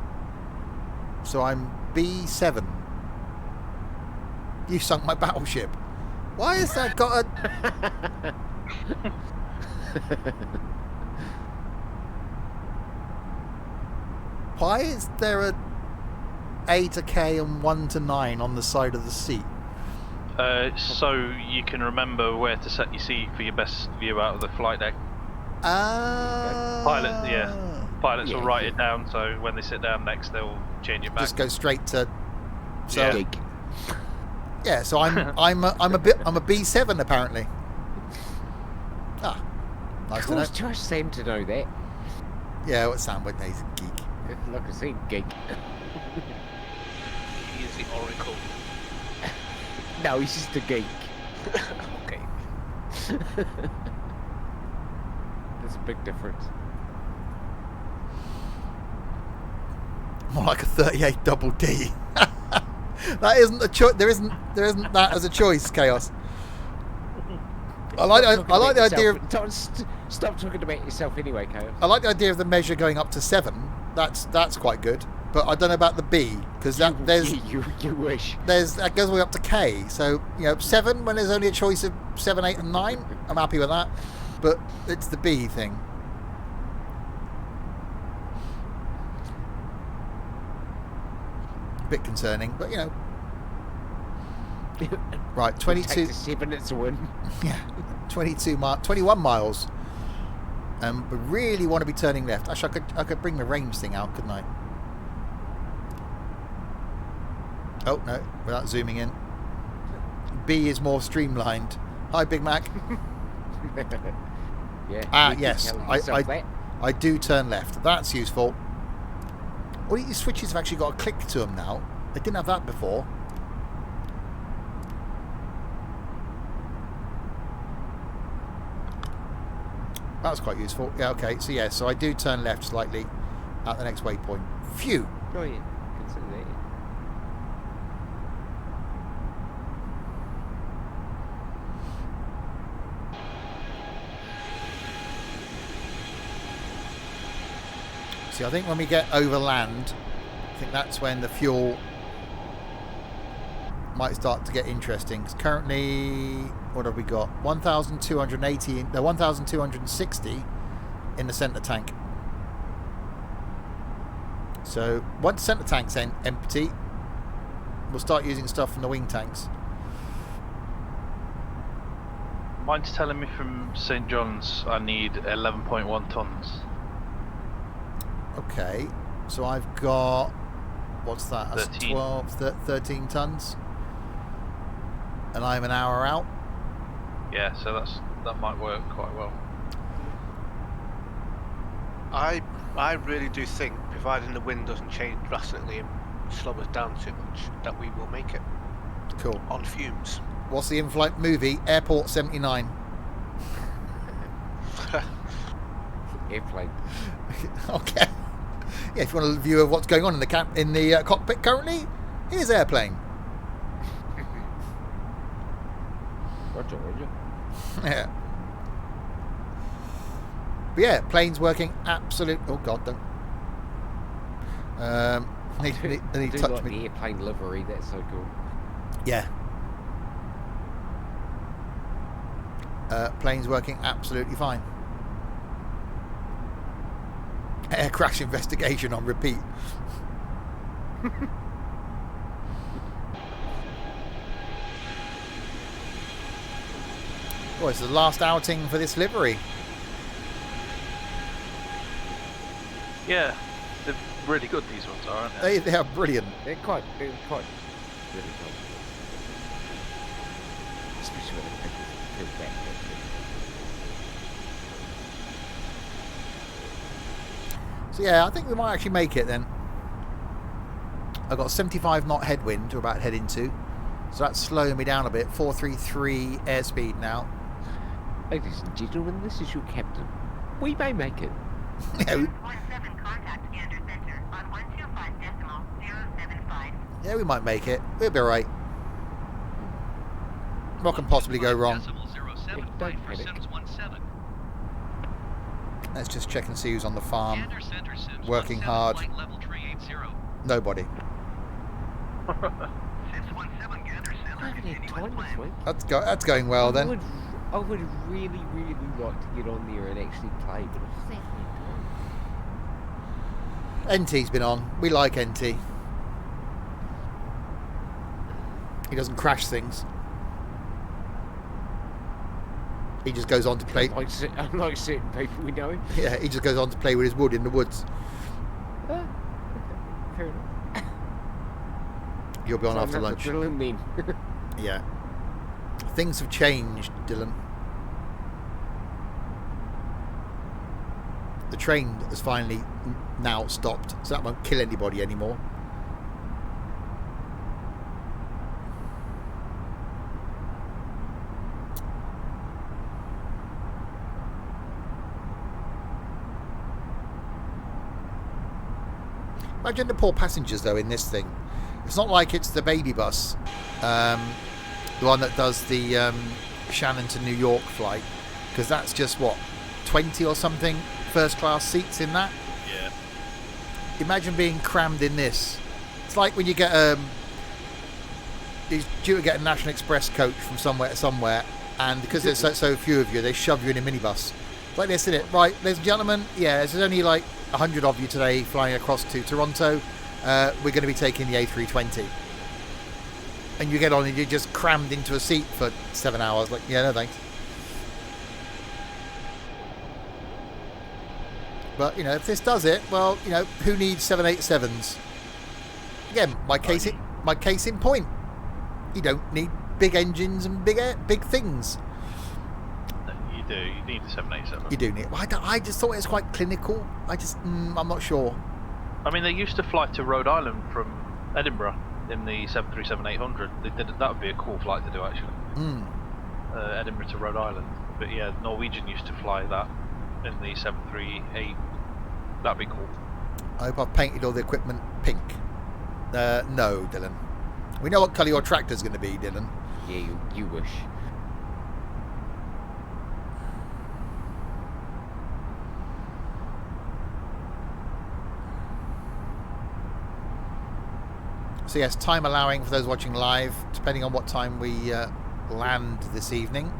So I'm B7. You sunk my battleship. Why has that got a... Why is there a A to K and 1 to 9 on the side of the seat? So you can remember where to set your seat for your best view out of the flight deck. Pilots will write it down, so when they sit down next, they'll change it back. Just go straight to... So, Yeah. Geek. yeah, so I'm a B7 apparently. Ah, nice Of to know. course, Josh seemed to know that. Yeah, what Sam would know, he's a geek. Like I said, geek. He is the oracle. No, he's just a geek. Okay. There's a big difference. More like a 38 double D. That isn't a choice. There isn't that as a choice. Chaos. I like the idea of... Stop talking about yourself anyway, Chaos. I like the idea of the measure going up to 7. That's quite good. But I don't know about the B because You wish. that goes all the way up to K. So 7 when there's only a choice of 7, 8, and 9. I'm happy with that. But it's the B thing. A bit concerning, but Right, 22. Take the 7, it's a win. Yeah, 21 miles. We really want to be turning left. Actually, I could bring the range thing out, couldn't I? Oh no, without zooming in. B is more streamlined. Hi, Big Mac. Yeah. you Yes, tell yourself that. I do turn left. That's useful. All these switches have actually got a click to them now. They didn't have that before. That was quite useful. Yeah, okay. So yeah, so I do turn left slightly at the next waypoint. Phew. Oh yeah, consider that. See, I think when we get over land, I think that's when the fuel might start to get interesting. 'Cause currently, what have we got? 1,280, no, 1,260 in the centre tank. So once the centre tank's empty, we'll start using stuff from the wing tanks. Mine's telling me from St. John's I need 11.1 tons. Okay, so I've got, what's that? That's 13. 13 tons. And I'm an hour out. Yeah, so that might work quite well. I really do think, providing the wind doesn't change drastically and slow us down too much, that we will make it Cool. on fumes. What's the in-flight movie? Airport 79. Airplane. Okay. Yeah, if you want a view of what's going on in the cockpit currently, here's Airplane. Roger. Yeah. But yeah, plane's working absolute. Oh God, don't. I need I to do touch like me. the airplane livery. That's so cool. Yeah. Plane's working absolutely fine. Air crash investigation on repeat. Oh, it's the last outing for this livery. Yeah, they're really good, these ones are, aren't they? They are brilliant. They're quite really comfortable. Especially when the people back there. So yeah, I think we might actually make it then. I've got 75 knot headwind to about head into. So that's slowing me down a bit. 433 airspeed now. Ladies and gentlemen, this is your captain. We may make it. Yeah, 17 contact Gander Center on 125.075. yeah, we might make it. We'll be alright. What can possibly go wrong? Don't panic. Let's just check and see who's on the farm. Working hard. Nobody. I haven't had time this week. That's going well then. I would really, really like to get on there and actually play, but I just haven't had time. NT's been on. We like NT. He doesn't crash things. He just goes on to play. Unlike certain people we know. Yeah, he just goes on to play with his wood in the woods. Okay, fair enough. You'll be on So after another lunch. Dylan then. Yeah. Things have changed, Dylan. The train has finally now stopped, so that won't kill anybody anymore. Imagine the poor passengers though in this thing. It's not like it's the baby bus, the one that does the Shannon to New York flight, because that's just what, 20 or something first class seats in that. Yeah. Imagine being crammed in this. It's like when you get you're due to get a National Express coach from somewhere to somewhere, and because there's so few of you, they shove you in a minibus. It's like this, isn't it? Right, ladies and gentlemen, yeah, there's only like 100 of you today flying across to Toronto. We're going to be taking the A320. And you get on and you're just crammed into a seat for 7 hours. Like, yeah, no thanks. But, you know, if this does it, well, you know, who needs 787s? Again, my case in point. You don't need big engines and big things. You do. You need the 787. You do need. I just thought it was quite clinical. I'm not sure. I mean, they used to fly to Rhode Island from Edinburgh in the 737-800. That would be a cool flight to do, actually. Edinburgh to Rhode Island. But yeah, Norwegian used to fly that in the 738. That'd be cool. I hope I've painted all the equipment pink. No, Dylan. We know what colour your tractor's going to be, Dylan. Yeah, you wish. So yes, time allowing for those watching live, depending on what time we land this evening.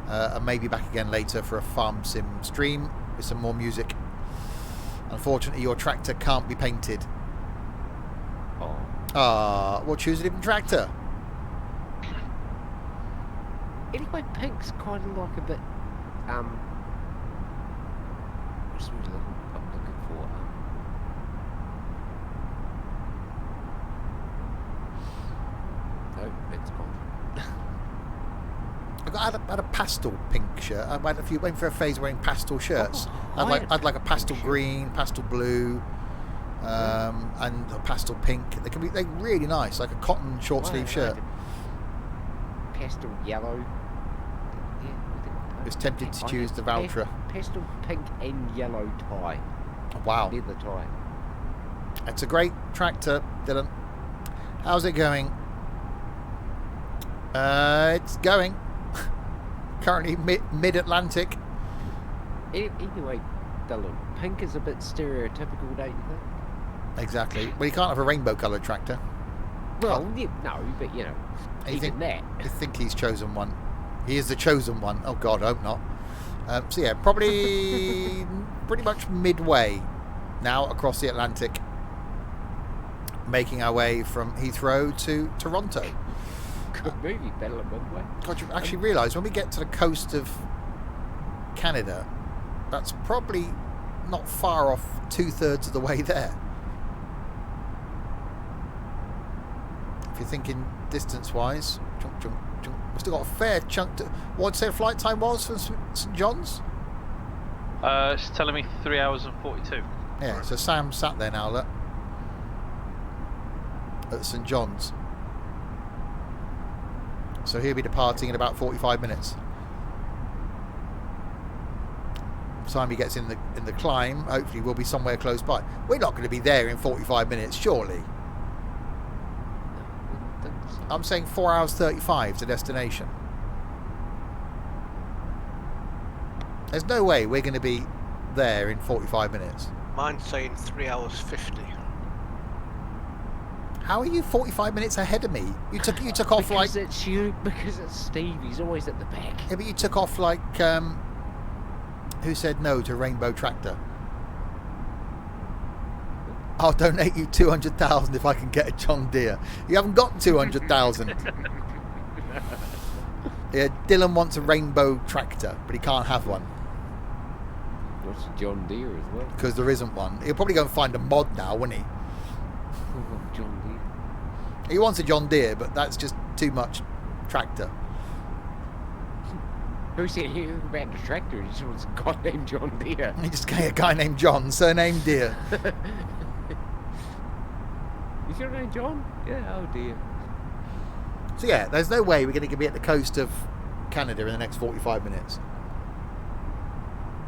And maybe back again later for a farm sim stream with some more music. Unfortunately, your tractor can't be painted. Oh. We'll choose a different tractor. Anyway, pink's kind of like a bit, what's the word I'm looking for? No, it's gone. I had a pastel pink shirt. I went for a phase wearing pastel shirts. Oh, I'd like a pastel green, pastel blue, and a pastel pink. They're really nice, like a cotton short sleeve shirt. Pastel yellow. I was tempted to choose the Valtra. Pastel pink and yellow tie. Wow, Leather tie. it's a great tractor, Dylan. How's it going? It's going. Currently mid-Atlantic. Anyway, Dylan, pink is a bit stereotypical, don't you think? Exactly. Well, you can't have a rainbow-coloured tractor. Well, no, but you know, You even that. I think he's chosen one. He is the chosen one. Oh God, I hope not. So yeah, probably pretty much midway now across the Atlantic, making our way from Heathrow to Toronto. Good movie, better than Midway. God, you actually realise when we get to the coast of Canada, that's probably not far off 2/3 of the way there. If you're thinking distance-wise, we've still got a fair chunk to... What'd you say flight time was from St John's? It's telling me 3 hours and 42. Yeah, so Sam's sat there now, look. At St John's. So he'll be departing in about 45 minutes. By the time he gets in the climb, hopefully we'll be somewhere close by. We're not going to be there in 45 minutes, surely. I'm saying 4 hours 35 to destination. There's no way we're going to be there in 45 minutes. Mine's saying 3 hours 50. How are you 45 minutes ahead of me? You took off like... Because it's you, because it's Steve, he's always at the back. Yeah, but you took off like... who said no to Rainbow Tractor? I'll donate you 200,000 if I can get a John Deere. You haven't got 200,000. Yeah, Dylan wants a Rainbow Tractor, but he can't have one What's a John Deere as well? because there isn't one. He'll probably go and find a mod now, won't he? John Deere. He wants a John Deere, but that's just too much tractor. Who said anything about the tractor? He just wants a guy named John Deere. He just got a guy named John, surname Deere. Is your name John? Yeah, oh dear. So yeah, there's no way we're going to be at the coast of Canada in the next 45 minutes.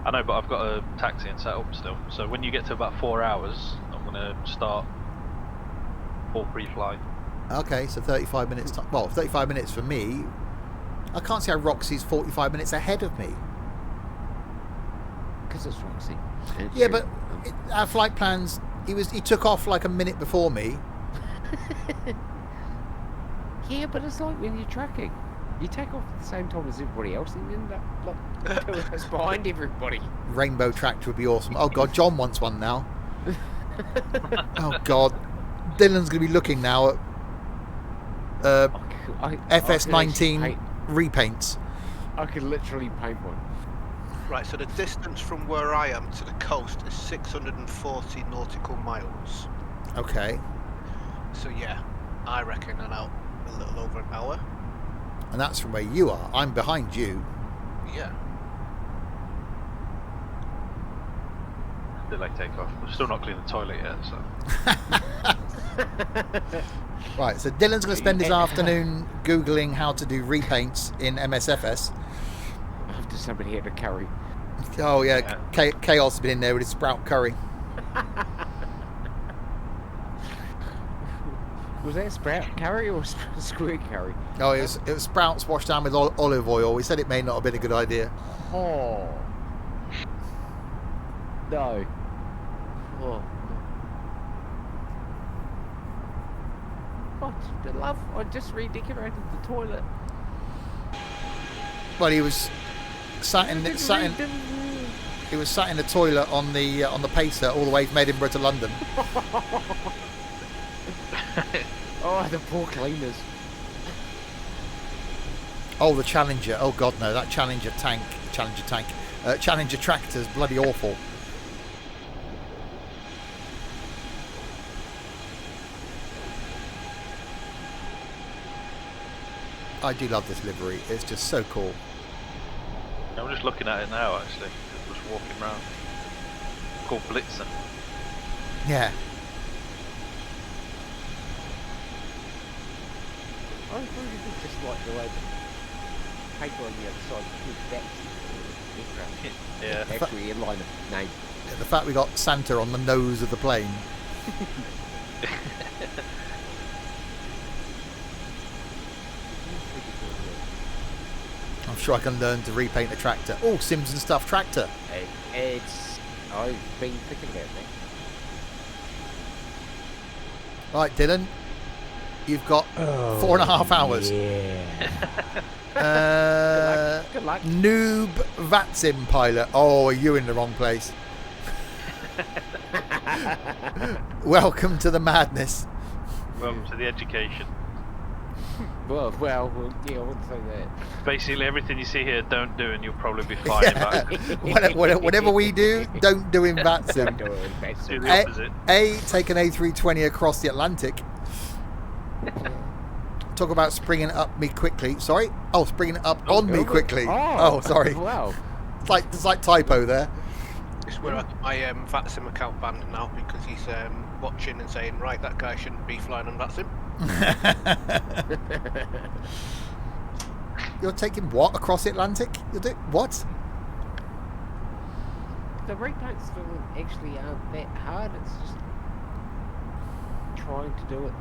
I know, but I've got a taxi and set up still. So when you get to about 4 hours, I'm going to start full pre-flight. Okay, so 35 minutes. Well, 35 minutes for me. I can't see how Roxy's 45 minutes ahead of me. Because it's Roxy. Yeah, but our flight plans. He took off like a minute before me. Yeah, but it's like when you're tracking. You take off at the same time as everybody else and you end up like 2 hours behind everybody. Rainbow Tractor would be awesome. Oh God, John wants one now. Oh God, Dylan's going to be looking now at FS19 repaints. I could literally paint one. Right, so the distance from where I am to the coast is 640 nautical miles. Okay, So yeah, I reckon a little over an hour. and that's from where you are. I'm behind you. Yeah. Delay takeoff. We're still not cleaning the toilet yet, so. Right, so Dylan's going to spend his afternoon Googling how to do repaints in MSFS. After somebody had a curry. Oh yeah, Chaos has been in there with his sprout curry. Was that sprout curry or square curry? Oh, it was sprouts washed down with olive oil. We said it may not have been a good idea. Oh. No. Oh. I just redecorated the toilet. Well, he was sat in the toilet on the pacer all the way from Edinburgh to London. Oh, the poor cleaners. Oh, the Challenger. Oh God, no, that Challenger tractor's bloody awful. I do love this livery. It's just so cool. I'm just looking at it now, actually. Just walking around. Called Blitzen. Yeah. I really did just like the way the paper on the other side was back. Yeah. Actually, inline name. The fact we got Santa on the nose of the plane. I'm sure I can learn to repaint a tractor. Oh, Sims and Stuff tractor. I've been thinking about that. Right, Dylan. You've got 4.5 hours. Yeah. Good luck. Noob Vatsim pilot. Oh, you're in the wrong place. Welcome to the madness. Welcome to the education. Well, yeah, I wouldn't say that. Basically, everything you see here, don't do, and you'll probably be fine about it. Whatever we do, don't do in Vatsim. Don't do it, that's Do it. the opposite. Take an A320 across the Atlantic. Talk about springing up me quickly. Sorry? Oh, springing up on me quickly. Oh, sorry. Wow. It's like typo there. It's where I got my VATSIM account banned now because he's watching and saying, right, that guy shouldn't be flying on VATSIM. You're taking what across the Atlantic? You're doing what? The repaints actually aren't that hard. It's just trying to do it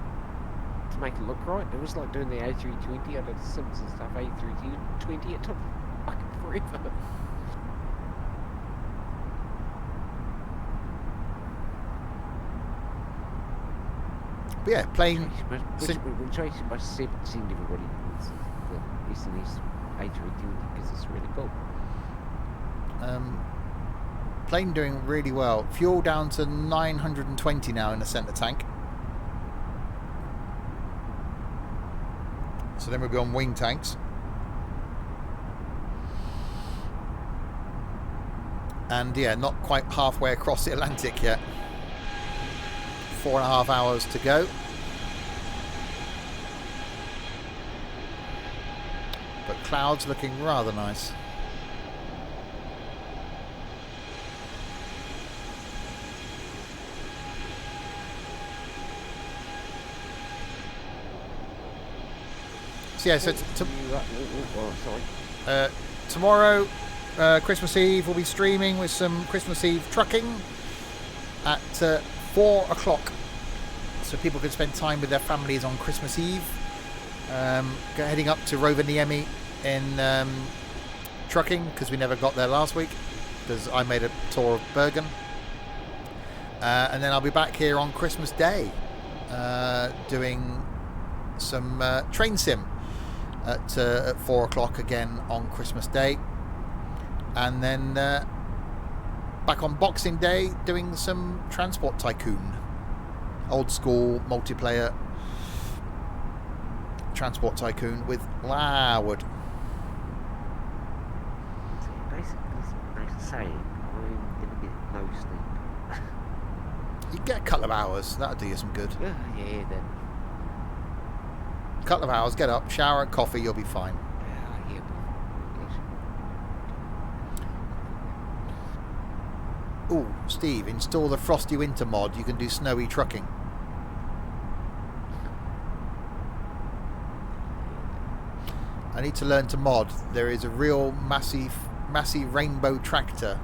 to make it look right. It was like doing the A320. I did Sims and stuff. A320. It took fucking forever. But yeah, playing. Which I must send everybody the SNS A320 because it's really cool. Plane doing really well. Fuel down to 920 now in the centre tank. So then we'll be on wing tanks. And yeah, not quite halfway across the Atlantic yet. 4.5 hours to go. But clouds looking rather nice. So yeah, so Sorry. tomorrow, Christmas Eve, we'll be streaming with some Christmas Eve trucking at 4 o'clock, so people can spend time with their families on Christmas Eve. Heading up to Rovaniemi in trucking because we never got there last week because I made a tour of Bergen, and then I'll be back here on Christmas Day doing some train sim at 4 o'clock again on Christmas Day, and then back on Boxing Day doing some Transport Tycoon, old school multiplayer Transport Tycoon with Loud. Basically, as I say, I'm gonna get no sleep. You get a couple of hours, that'll do you some good. Yeah, then. Couple of hours, get up, shower, coffee, you'll be fine. Yeah. Ooh, Steve, install the Frosty Winter mod. You can do snowy trucking. I need to learn to mod. There is a real massive rainbow tractor.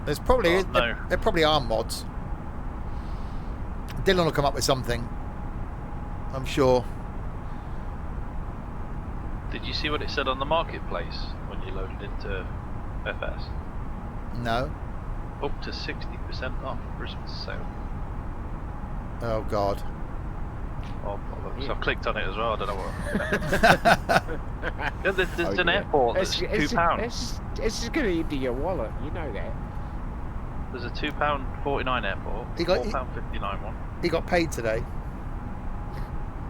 There's probably there probably are mods. Dylan will come up with something, I'm sure. Did you see what it said on the marketplace when you loaded into FS? No. Up to 60% off Christmas sale. Oh God. Oh, bollocks. I've clicked on it as well. I don't know what. There's an airport that's £2. It's just going to empty your wallet. You know that. There's a £2.49 airport. £4.59 one. He got paid today.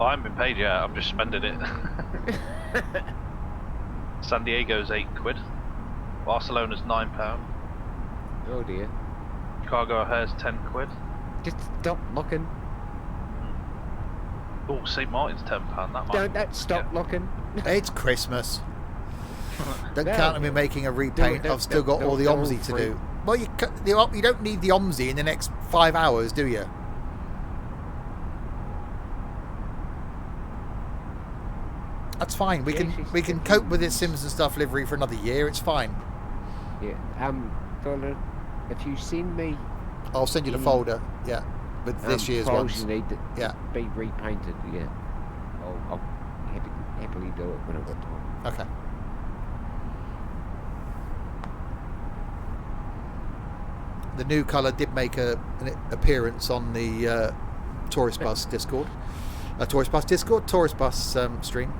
I haven't been paid yet. I'm just spending it. San Diego's £8. Barcelona's £9. Oh dear. Chicago O'Hare's £10. Just stop looking. Oh, St Martin's £10. That might. Stop looking. It's Christmas. Don't No. count on me making a repaint. I've still got all the OMSI to do. Well, you don't need the OMSI in the next 5 hours, do you? That's fine. We can cope with this Sims and Stuff livery for another year. It's fine. Yeah. Fella, if you send me, I'll send you the folder. Yeah, with this year's files ones. you need to Yeah. be repainted. Yeah. I'll happily do it when I've got time. Okay. The new colour did make an appearance on the Tourist Bus Discord. Tourist Bus stream.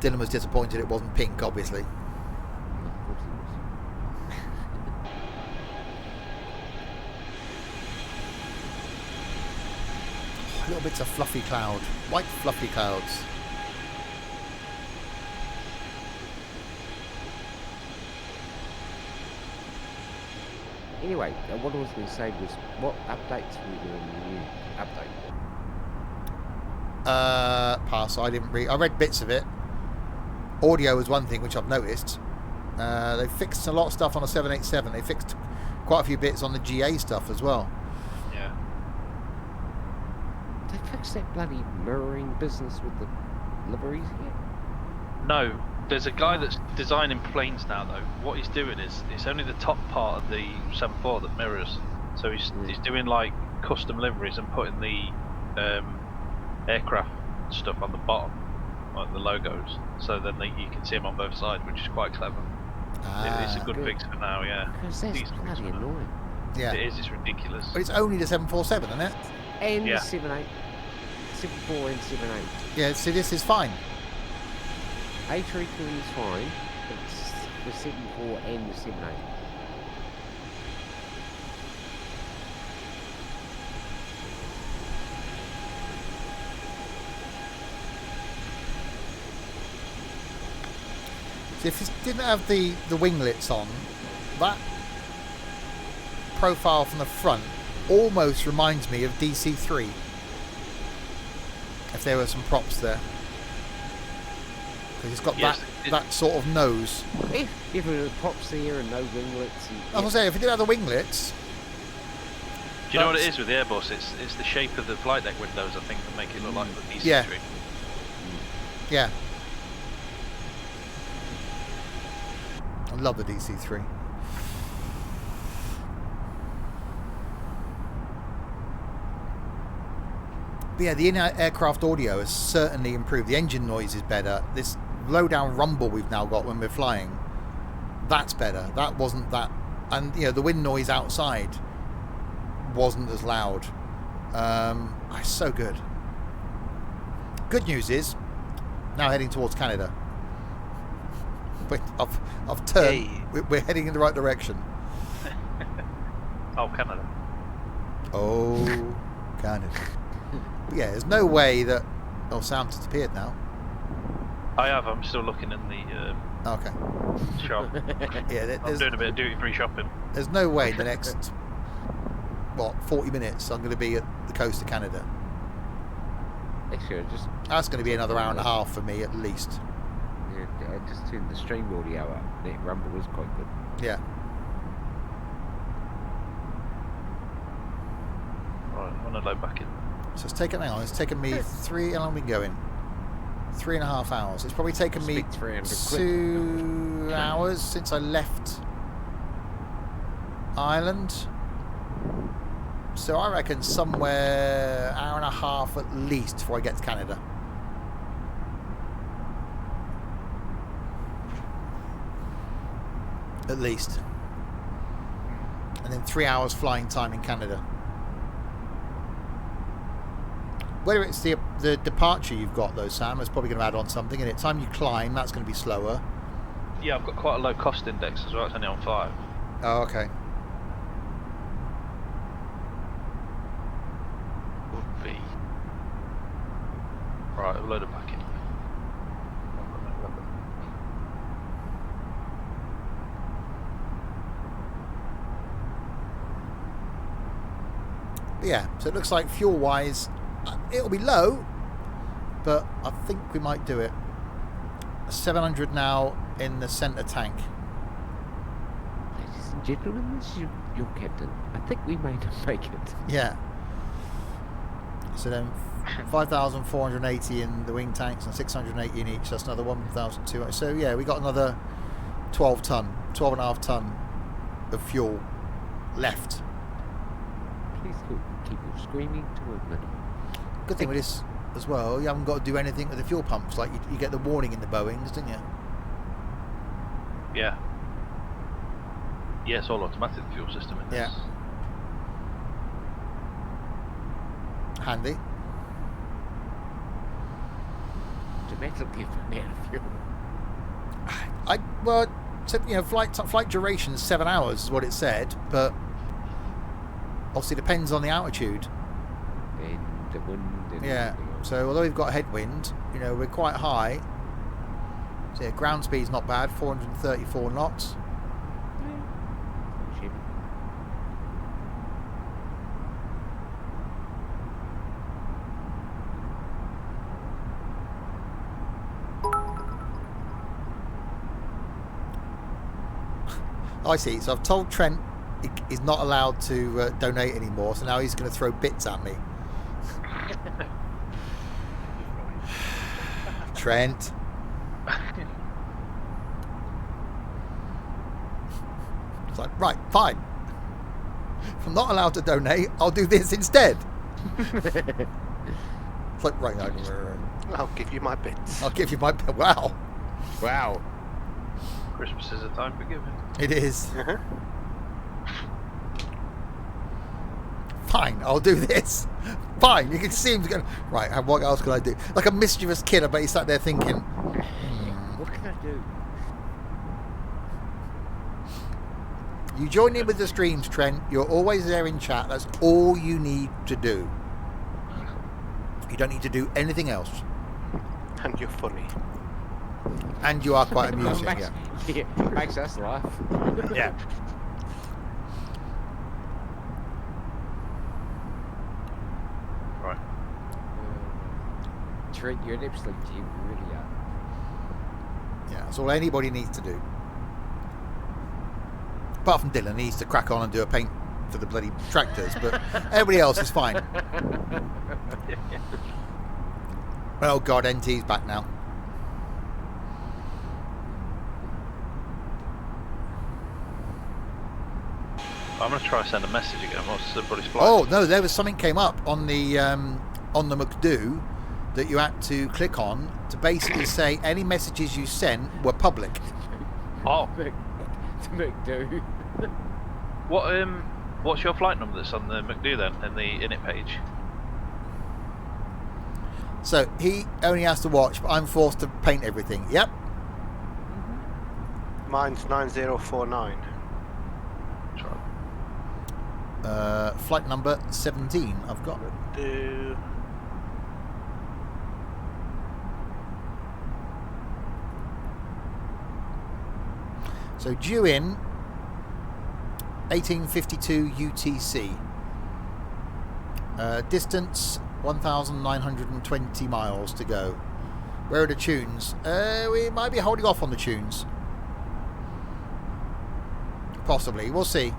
Dylan was disappointed it wasn't pink, obviously. Of course it was. Little bits of fluffy cloud. White fluffy clouds. Anyway, what I was going to say was, what updates were there in the new update? Pass. I didn't read. I read bits of it. Audio was one thing which I've noticed. They fixed a lot of stuff on the 787. They fixed quite a few bits on the GA stuff as well. Yeah. They fixed that bloody mirroring business with the liveries yet? No, there's a guy that's designing planes now though. What he's doing is it's only the top part of the 74 that mirrors. So he's doing like custom liveries and putting the aircraft stuff on the bottom, like the logos, so then you can see them on both sides, which is quite clever. It's a good fix for now, yeah. Because that's Decent fix bloody for now. annoying. Yeah. It is, it's ridiculous. But it's only the 747, isn't it? And Yeah. the 78. 74 and 78. Yeah, see, this is fine. A32N is fine, but it's the 74 and the 78. See, if it didn't have the winglets on, that profile from the front almost reminds me of DC-3. If there were some props there. Because it's got Yes, that sort of nose. If there were props there and no winglets. And, I was saying, if it didn't have the winglets... Do you know what it That's- is with the Airbus? It's the shape of the flight deck windows, I think, that make it look like the DC-3. Yeah. Yeah. I love the DC-3. But yeah, the in-aircraft audio has certainly improved. The engine noise is better. This low-down rumble we've now got when we're flying, that's better. That wasn't that... And, you know, the wind noise outside wasn't as loud. It's so good. Good news is, now heading towards Canada. I've turned. Yay. We're heading in the right direction. Oh, Canada. Oh, Canada. But yeah, there's no way that... Oh, Sam's disappeared now. I'm still looking in the Okay. shop. Yeah, I'm there's, doing a bit of duty-free shopping. there's no way in the next, 40 minutes I'm going to be at the coast of Canada. Actually, I just That's going to be another hour and a half for me at least. I just turned the stream audio up. That rumble was quite good. Yeah. Right, I'm gonna load back in. So it's taken me how long have we been going? 3.5 hours. It's probably taken me Speak 300 quid. 2 hours since I left Ireland. So I reckon somewhere hour and a half at least before I get to Canada. At least. And then 3 hours flying time in Canada. Whether it's the departure you've got though, Sam, it's probably going to add on something. And at the time you climb, that's going to be slower. Yeah, I've got quite a low cost index as well. It's only on 5. Oh, okay. Would be. Right, I've loaded back in. But yeah, so it looks like fuel-wise, it'll be low, but I think we might do it. 700 now in the centre tank. Ladies and gentlemen, this is your captain. I think we may not make it. Yeah. So then 5,480 in the wing tanks and 680 in each. That's another 1,200. So yeah, we got another 12.5 ton of fuel left. Please keep your screaming to a minimum. Good thing with this as well, you haven't got to do anything with the fuel pumps. Like you get the warning in the Boeings, didn't you? Yeah. Yeah, it's all automatic, the fuel system in this. Handy. Dramatically run out of fuel. Well, so, flight duration is 7 hours is what it said, but obviously depends on the altitude. And the wind and Yeah. everything else. So although we've got headwind, we're quite high. So yeah, ground speed's not bad, 434 knots. Shit. I see. So I've told Trent he's not allowed to donate anymore, so now he's going to throw bits at me. Trent. It's like, right, fine. If I'm not allowed to donate, I'll do this instead. It's like, right, I'll give you my bits. I'll give you my... Wow. Wow. Christmas is a time for giving. It is. Fine, I'll do this. Fine, you can see him going, right, and what else can I do? Like a mischievous kid, I bet he's sat there thinking, What can I do? you join in with the streams, Trent. You're always there in chat. That's all you need to do. You don't need to do anything else. And you're funny. And you are quite amusing, yeah. Yeah, makes us laugh. Yeah. Right. Trent, you're an absolute gem, you really are. Yeah, that's all anybody needs to do. Apart from Dylan, he needs to crack on and do a paint for the bloody tractors, but everybody else is fine. Oh God, NT's back now. I'm going to try and send a message again. What's everybody's flight? Oh no, there was something came up on the McDo that you had to click on to basically say any messages you sent were public. Oh. To McDo. What's your flight number that's on the McDo then, in the init page? So he only has to watch, but I'm forced to paint everything. Yep. Mine's 9049. Flight number 17 I've got. Do So due in 1852 UTC. Distance 1,920 miles to go. Where are the tunes? We might be holding off on the tunes. Possibly. We'll see.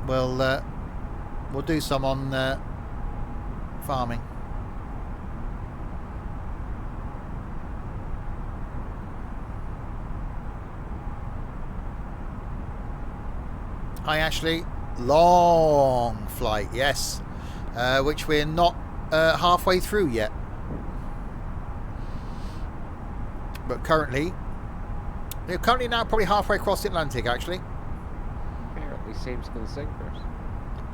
We'll do some on farming. Hi Ashley. Long flight, yes. Which we're not halfway through yet. But currently, we're currently now probably halfway across the Atlantic actually. Apparently seems going to sink us.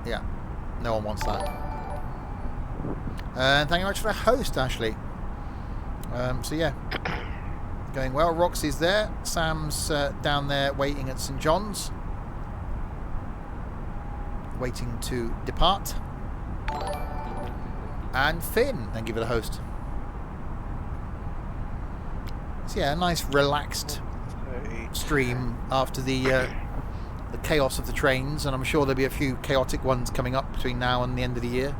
Yeah, no one wants that. And thank you very much for the host, Ashley. So yeah, going well. Roxy's there. Sam's down there waiting at St John's, waiting to depart. And Finn, thank you for the host. So yeah, a nice relaxed stream after the chaos of the trains, and I'm sure there'll be a few chaotic ones coming up between now and the end of the year.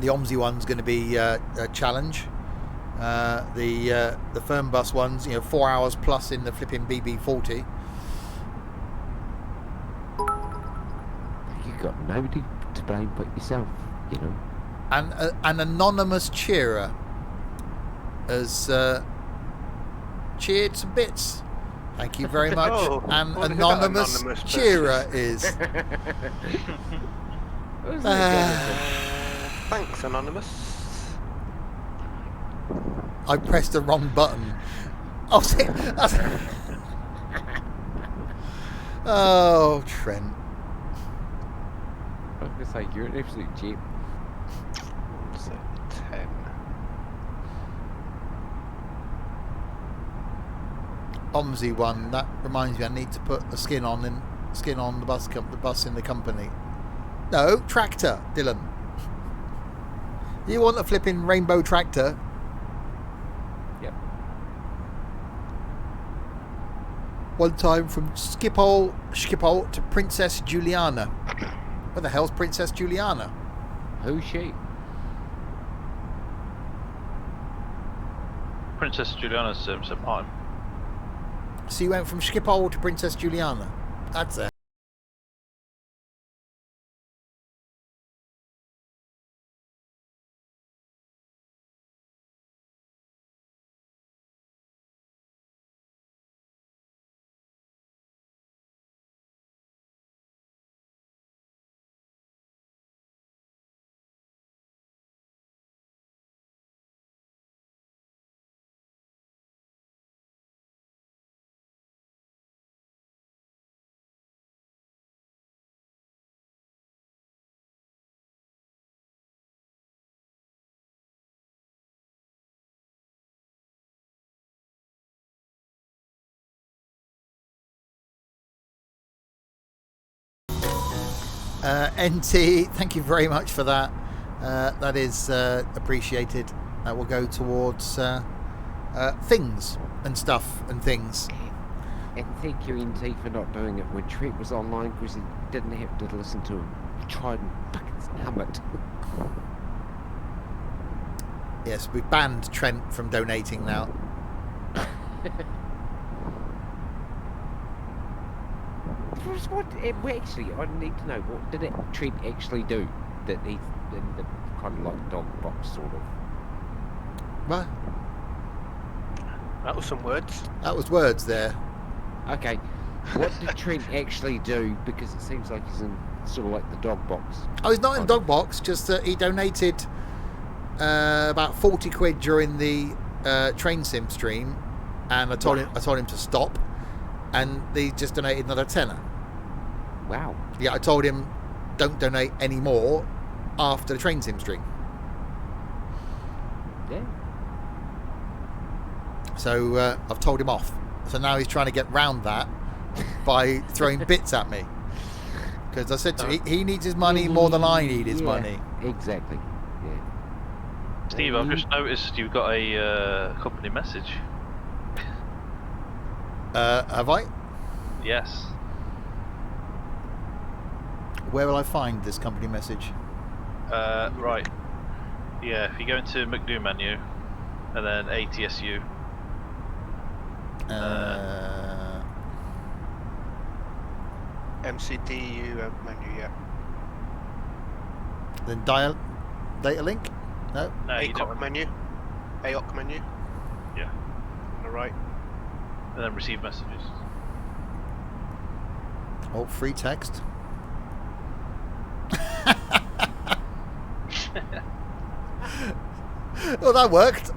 The OMSI one's going to be a challenge. The Fernbus ones, 4 hours plus in the flipping BB40. You've got nobody to blame but yourself, And an anonymous cheerer has cheered some bits. Thank you very much. Oh, An what is that anonymous anonymous cheerer is. thanks, Anonymous. I pressed the wrong button. Oh, oh, Trent. I was going to say, you're an absolute jet. So 10. Omsy one. That reminds me, I need to put a skin on the bus in the company. No, tractor, Dylan. You want a flipping rainbow tractor? Yep. One time from Schiphol to Princess Juliana. Where the hell's Princess Juliana? Who's she? Princess Juliana's St. Martin. So you went from Schiphol to Princess Juliana. That's it. NT, thank you very much for that. That is appreciated. That will go towards things and stuff and things. And thank you, NT, for not doing it when Trent was online, because he didn't have to listen to him. He tried and fucking hum it. Yes, we've banned Trent from donating now. Actually, I need to know, what did Trent actually do that he's in the kind of like dog box sort of? What? That was some words. That was words there. Okay, what did Trent actually do? Because it seems like he's in sort of like the dog box. Oh, he's not in dog box, just that he donated about 40 quid during the train sim stream, and I told him to stop, and they just donated another tenner. Wow. Yeah, I told him don't donate any more after the train sim stream. Yeah. So I've told him off. So now he's trying to get round that by throwing bits at me. Because I said to him, he needs his money more than I need his money. Exactly. Yeah. Steve, I've just noticed you've got a company message. Have I? Yes. Where will I find this company message? Right. Yeah, if you go into McDo menu and then ATSU. MCDU menu, yeah. Then data link? No? No, you ACOC don't. menu. AOC menu. Yeah. On the right. And then receive messages. Oh, free text. Well, that worked.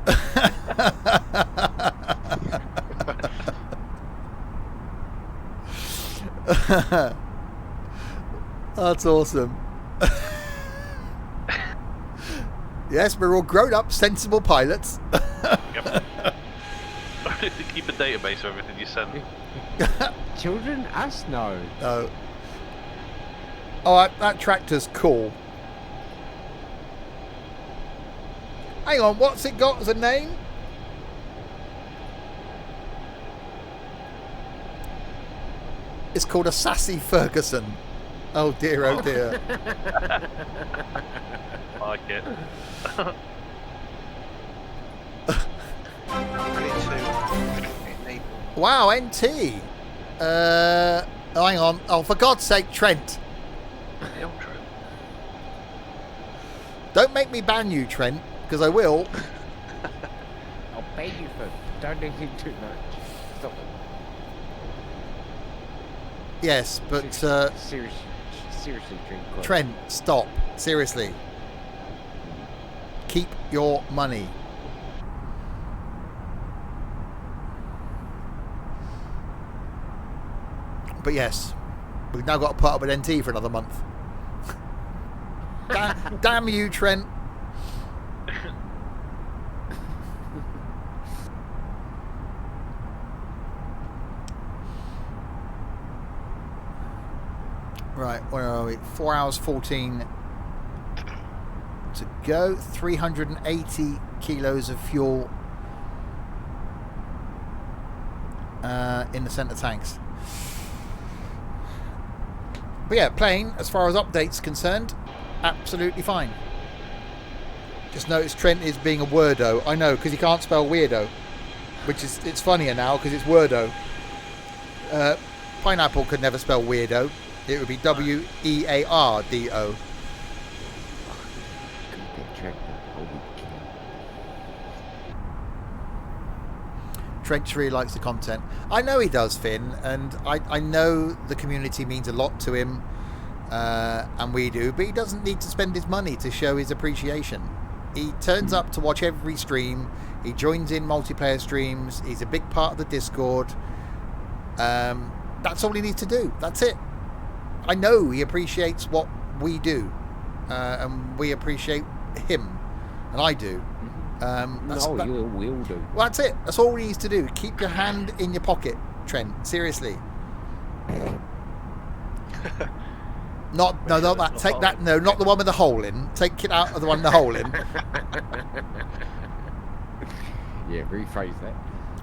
That's awesome. Yes, we're all grown-up, sensible pilots. Yep. Keep a database of everything you send. Children, us no. Oh. Oh, that tractor's cool. Hang on, what's it got as a name? It's called a Sassy Ferguson. Oh dear, oh dear. I like it. I need to enable. Wow, NT. Hang on. Oh, for God's sake, Trent. Yeah, true. Don't make me ban you, Trent, because I will. I'll pay you for donating too much. Stop it. Yes, but Seriously, drink. Trent, stop. Seriously. Keep your money. But yes, we've now got to put up with NT for another month. Damn you, Trent. Right, where are we? 4 hours 14 to go. 380 kilos of fuel in the centre tanks. But yeah, plane, as far as updates concerned, absolutely fine. Just notice Trent is being a wordo. I know, because he can't spell weirdo, which is, it's funnier now because it's wordo. Pineapple could never spell weirdo. It would be W-E-A-R-D-O. Trent really likes the content. I know he does, Finn, and I know the community means a lot to him, and we do, but he doesn't need to spend his money to show his appreciation. He turns up to watch every stream, he joins in multiplayer streams, he's a big part of the Discord. That's all he needs to do. That's it. I know he appreciates what we do, and we appreciate him, and I do. You will do. Well, that's it. That's all he needs to do. Keep your hand in your pocket, Trent. Seriously. Not that. Take that. No, not the one with the hole in. Take it out of the one with the hole in. Yeah, rephrase that.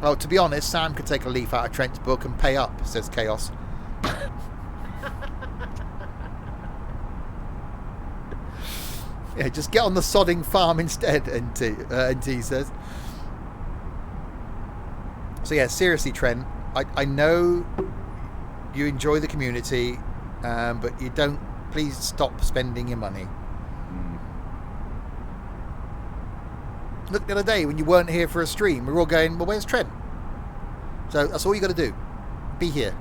Oh, to be honest, Sam could take a leaf out of Trent's book and pay up, says Chaos. Yeah, just get on the sodding farm instead, NT says. So yeah, seriously, Trent, I know you enjoy the community, but you don't, please stop spending your money. Look, the other day when you weren't here for a stream, we were all going, well, where's Trent? So that's all you got to do. Be here.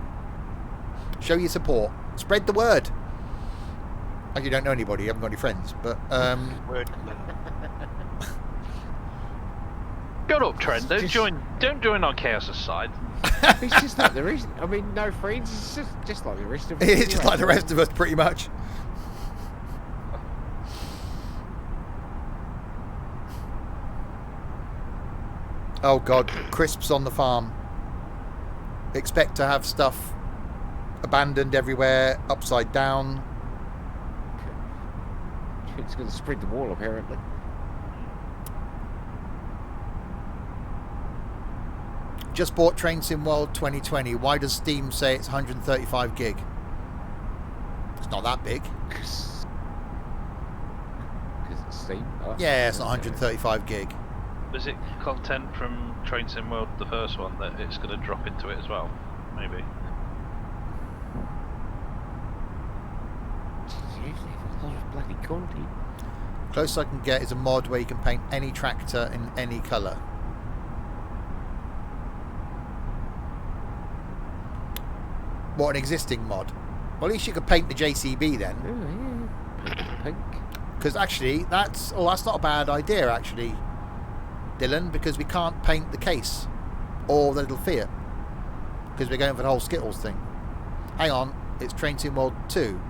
Show your support. Spread the word. Like you don't know anybody, you haven't got any friends, but Shut up, Trent. Don't join on Chaos's side. It's just like the rest. I mean, no friends. It's just like the rest of us. It's just like the rest of us, pretty much. Oh God, crisps on the farm. Expect to have stuff abandoned everywhere, upside down. It's going to spread the wall, apparently. Just bought Train Sim World 2020. Why does Steam say it's 135 gig? It's not that big. Because it's Steam? Oh, Yeah, it's not 135 gig. Was it content from Train Sim World, the first one, that it's going to drop into it as well? Maybe. A lot of bloody content. Closest I can get is a mod where you can paint any tractor in any colour. What, an existing mod? Well, at least you could paint the JCB then. Oh, yeah. Pink. Because actually, that's not a bad idea, actually, Dylan, because we can't paint the case or the little Fiat. Because we're going for the whole Skittles thing. Hang on, it's Train Sim World 2.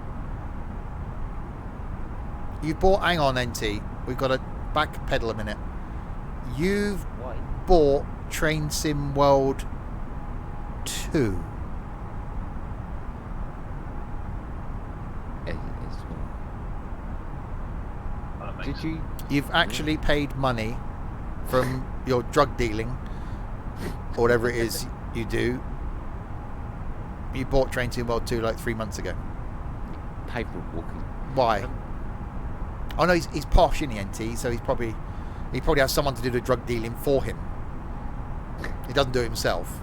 You've bought, hang on, NT, we've got to back pedal a minute. You've bought Train Sim World 2. Did you? You've actually paid money from your drug dealing, or whatever it is you do. You bought Train Sim World 2 like 3 months ago. Pavement walking. Why? Oh no, he's posh, isn't he, NT? So he probably has someone to do the drug dealing for him. He doesn't do it himself.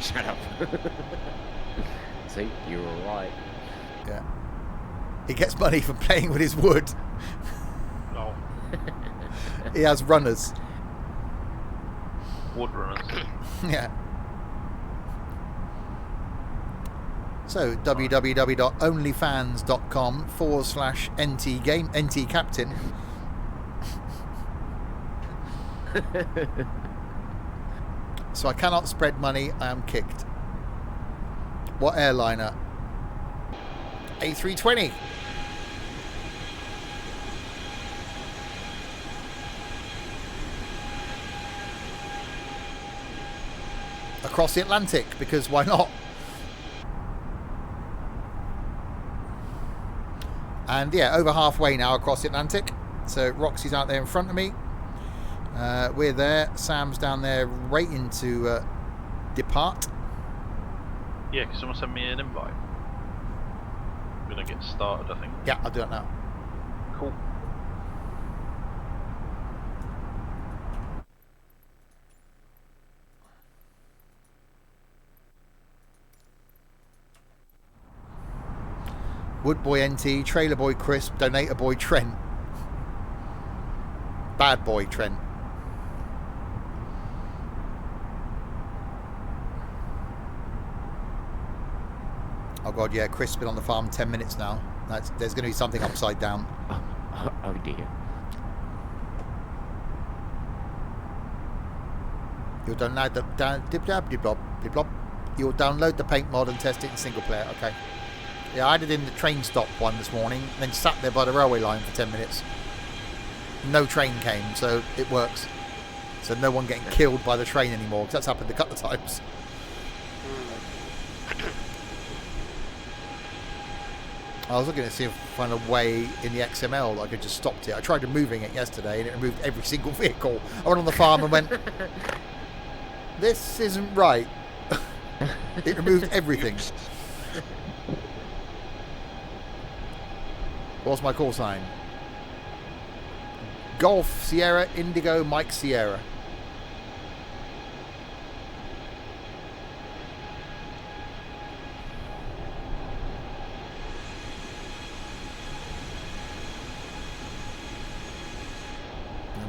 Shut up. See, you were right. Yeah. He gets money from playing with his wood. No. He has runners. Wood runners. Yeah. So www.onlyfans.com/NT captain. So I cannot spread money. I am kicked. What airliner? A320. Across the Atlantic, because why not? And yeah, over halfway now across the Atlantic. So Roxy's out there in front of me. We're there. Sam's down there waiting to depart. Yeah, can someone send me an invite? I'm gonna get started, I think. Yeah, I'll do it now. Cool. Woodboy NT, Trailer Boy Crisp, Donator Boy Trent. Bad Boy Trent. Oh god, yeah, Chris has been on the farm 10 minutes now. There's going to be something upside down. Oh dear. You'll download You'll download the paint mod and test it in single player. Okay. Yeah, I did in the train stop one this morning, then sat there by the railway line for 10 minutes. No train came, so it works. So no one getting killed by the train anymore, because that's happened a couple of times. I was looking to see if I find a way in the XML that I could just stopped it. I tried removing it yesterday and it removed every single vehicle. I went on the farm and went, this isn't right. It removed everything. What's my call sign? Golf Sierra Indigo Mike Sierra.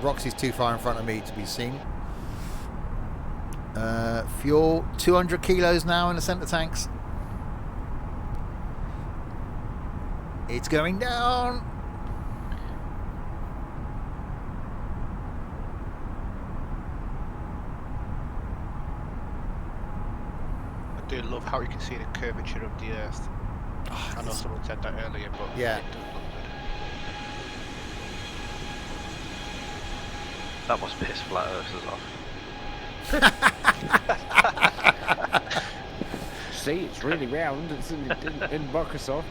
Roxy's too far in front of me to be seen. Fuel, 200 kilos now in the centre tanks. It's going down. I do love how you can see the curvature of the Earth. I know someone said that earlier, but yeah. It does look good. That must piss flat earthers off. See, it's really round. It's in Microsoft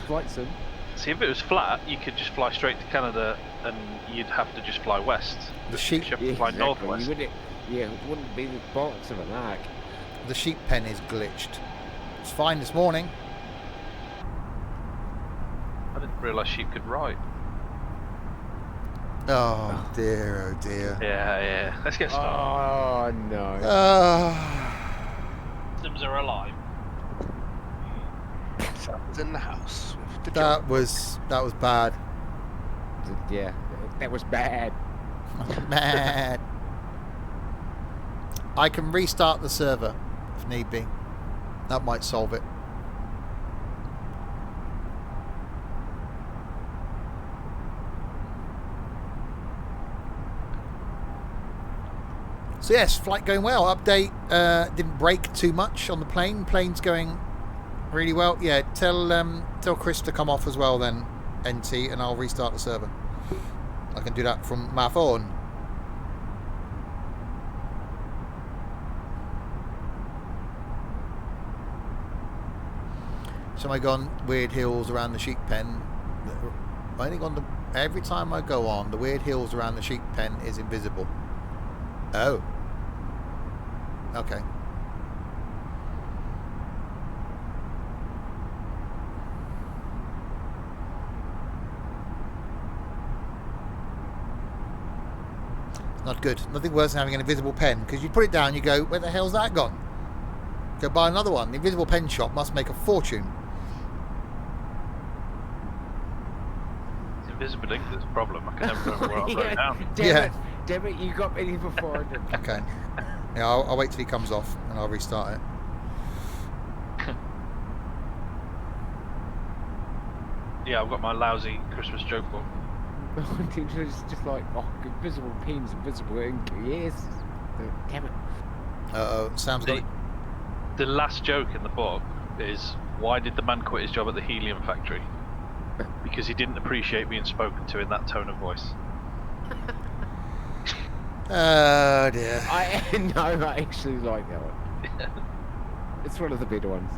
Flight Sim. See, if it was flat, you could just fly straight to Canada, and you'd have to just fly west. The sheep, you have to fly northwest. You wouldn't, yeah, it wouldn't be the bollocks of an arc. the sheep pen is glitched. It's fine this morning. I didn't realise sheep could ride. Oh dear, oh dear. Yeah. Let's get started. Oh no. Systems are alive. Sam's in the house. With the That was bad. Yeah, that was bad. Mad. I can restart the server if need be. That might solve it. So yes, flight going well. Update, didn't break too much on the plane. Plane's going really well. Yeah, tell Chris to come off as well then, NT, and I'll restart the server. I can do that from my phone. So I gone weird hills around the sheep pen. I think every time I go on, the weird hills around the sheep pen is invisible. Oh. Okay. Not good. Nothing worse than having an invisible pen, because you put it down, you go, where the hell's that gone? Go buy another one. The invisible pen shop must make a fortune. It's invisible ink that's a problem. I can never remember what I've wrote down. Damn it, you got me before I did. Okay. Yeah, I'll wait till he comes off and I'll restart it. Yeah, I've got my lousy Christmas joke book. It's just like, oh, invisible pins, invisible ink. Yes. Damn it. Sam's got. The last joke in the book is, why did the man quit his job at the helium factory? Because he didn't appreciate being spoken to in that tone of voice. Oh dear. No, I actually like that one. It's one of the better ones.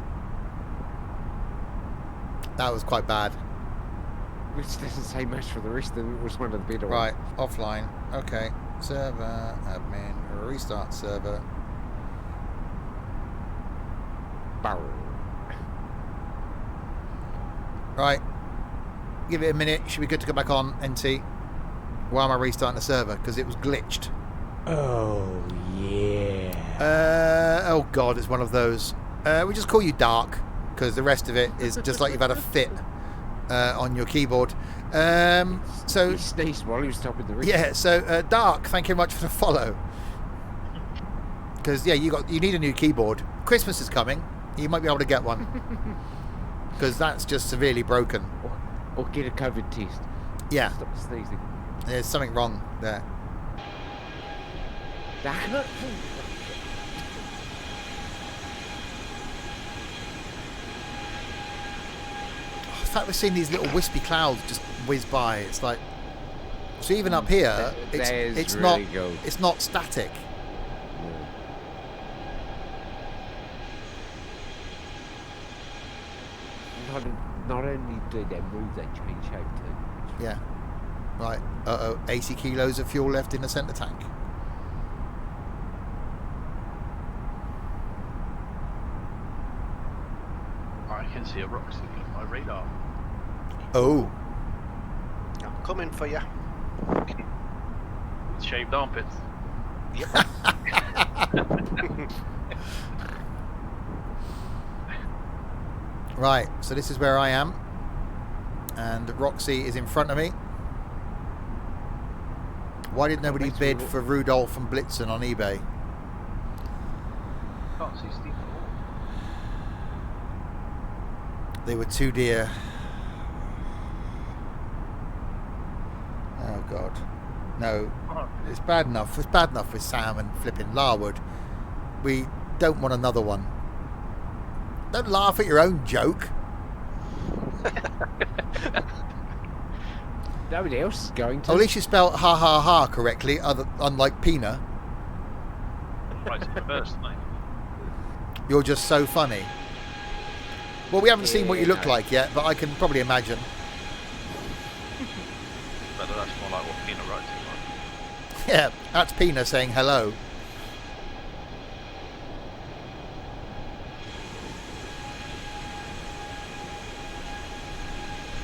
That was quite bad. Which doesn't say much for the rest of them. It was one of the better Right, ones. offline. Okay. Server, admin, restart server. Right. Right. Give it a minute. Should be good to go back on, NT. Why am I restarting the server? Because it was glitched. Oh, yeah. Oh god, it's one of those. We just call you Dark, because the rest of it is just like you've had a fit on your keyboard. So He sneezed while he was stopping the rest. yeah, so Dark, thank you very much for the follow. Because yeah, you need a new keyboard. Christmas is coming. You might be able to get one. Because that's just severely broken. Or get a COVID test. Yeah, Stop sneezing. there's something wrong there. Damn it. The fact we're seeing these little wispy clouds just whiz by, it's like, so even up here, That is it's really not good. it's not static. Not only do they move, they change shape too. Yeah. Right. 80 kilos of fuel left in the centre tank. I can see a rock sticking on my radar. Oh. I'm coming for you. With shaved armpits. Yep. Right. So this is where I am, and Roxy is in front of me. Why did nobody makes bid me- for Rudolph and Blitzen on eBay? Can't see Steve at all. They were too dear. Oh God. No. It's bad enough. It's bad enough with Sam and flipping Larwood. We don't want another one. Don't laugh at your own joke. Nobody else is going to. At least you spelled ha ha ha correctly, unlike Pina. Right to the first night. You're just so funny. Well, we haven't seen what you look no. like yet, but I can probably imagine. But that's more like what Pina writes in life. Yeah, that's Pina saying hello.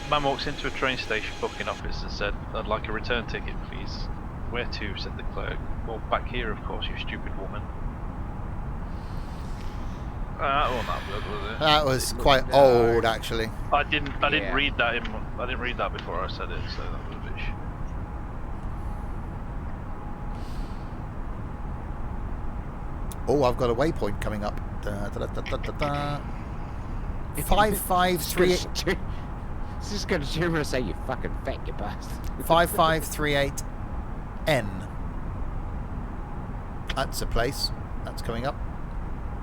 Man walks into a train station booking office and said, "I'd like a return ticket, please." "Where to?" said the clerk. "Well, back here, of course, you stupid woman." That wasn't that good, was it? That was quite No. old, actually. I didn't Yeah. read that I didn't read that before I said it, so that was a bit shit. Oh, I've got a waypoint coming up. Da, da, da, da, da, da. 5538 It's just going to turn around and say, you fucking fat, you bastard. 5538N. That's a place. That's coming up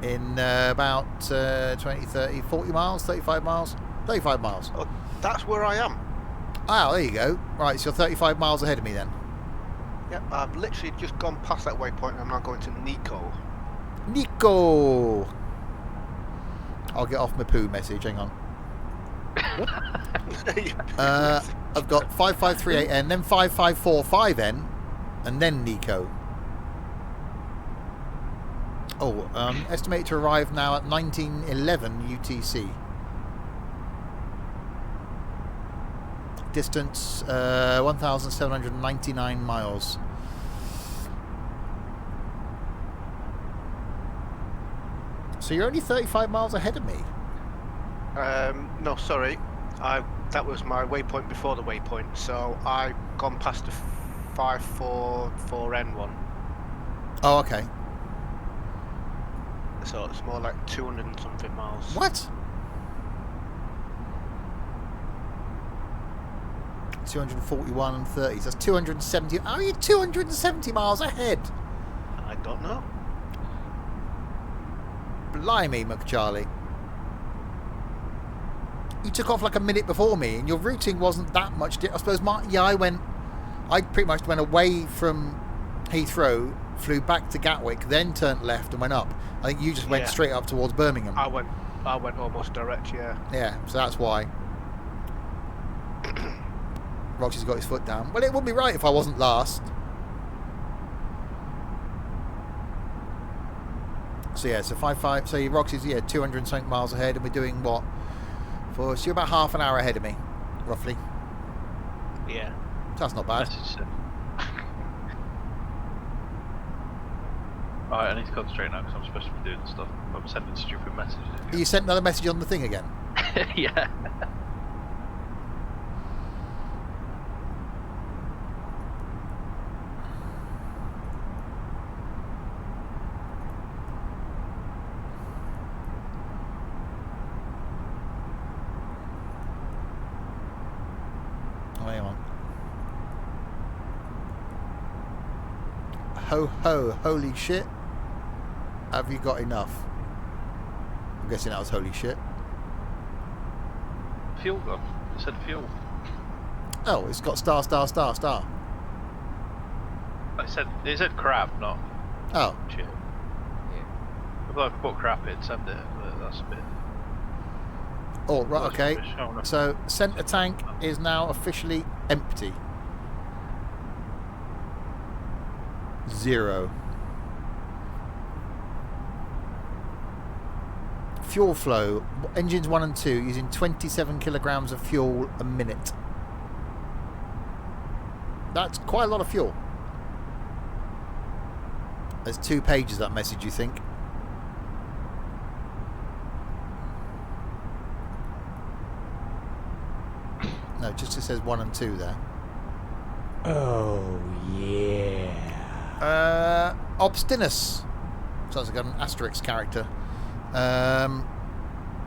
in about 20, 30, 40 miles, 35 miles? 35 miles. Oh, that's where I am. Oh, there you go. Right, so you're 35 miles ahead of me then. Yep, I've literally just gone past that waypoint and I'm now going to Nico. Nico! I'll get off my poo message, hang on. I've got 5538N, then 5545N, and then Nico. Oh, estimated to arrive now at 1911 UTC. Distance 1,799 miles. So you're only 35 miles ahead of me. No, sorry. That was my waypoint before the waypoint, so I've gone past the 544N one. Oh, okay. So it's more like 200 and something miles. What? 241 and 30. So that's 270. How are you 270 miles ahead? I don't know. Blimey, McCharlie. You took off like a minute before me, and your routing wasn't that much. I suppose I pretty much went away from Heathrow, flew back to Gatwick, then turned left and went up. I think you just went straight up towards Birmingham. I went almost direct, yeah. Yeah, so that's why. Roxy's got his foot down. Well, it would be right if I wasn't last. So yeah, so 55. So Roxy's 200 and something miles ahead, and we're doing what? So you're about half an hour ahead of me, roughly. Yeah. So that's not bad. Alright, I need to concentrate now because I'm supposed to be doing stuff. I'm sending stupid messages. You sent another message on the thing again? Yeah. Oh, hang on. Ho ho, holy shit. Have you got enough? I'm guessing that was holy shit. Fuel gun. It said fuel. Oh, it's got star, star, star, star. It said crap, not Oh. shit. Yeah. If I could put crap in, send it. But that's a bit. Oh, right, okay. Rubbish. Oh, no. So, centre tank is now officially empty. 0. Fuel flow. Engines 1 and 2 using 27 kilograms of fuel a minute. That's quite a lot of fuel. There's 2 pages that message, you think? No, just it says 1 and 2 there. Oh, yeah. Obstinus. Sounds like an Asterix character.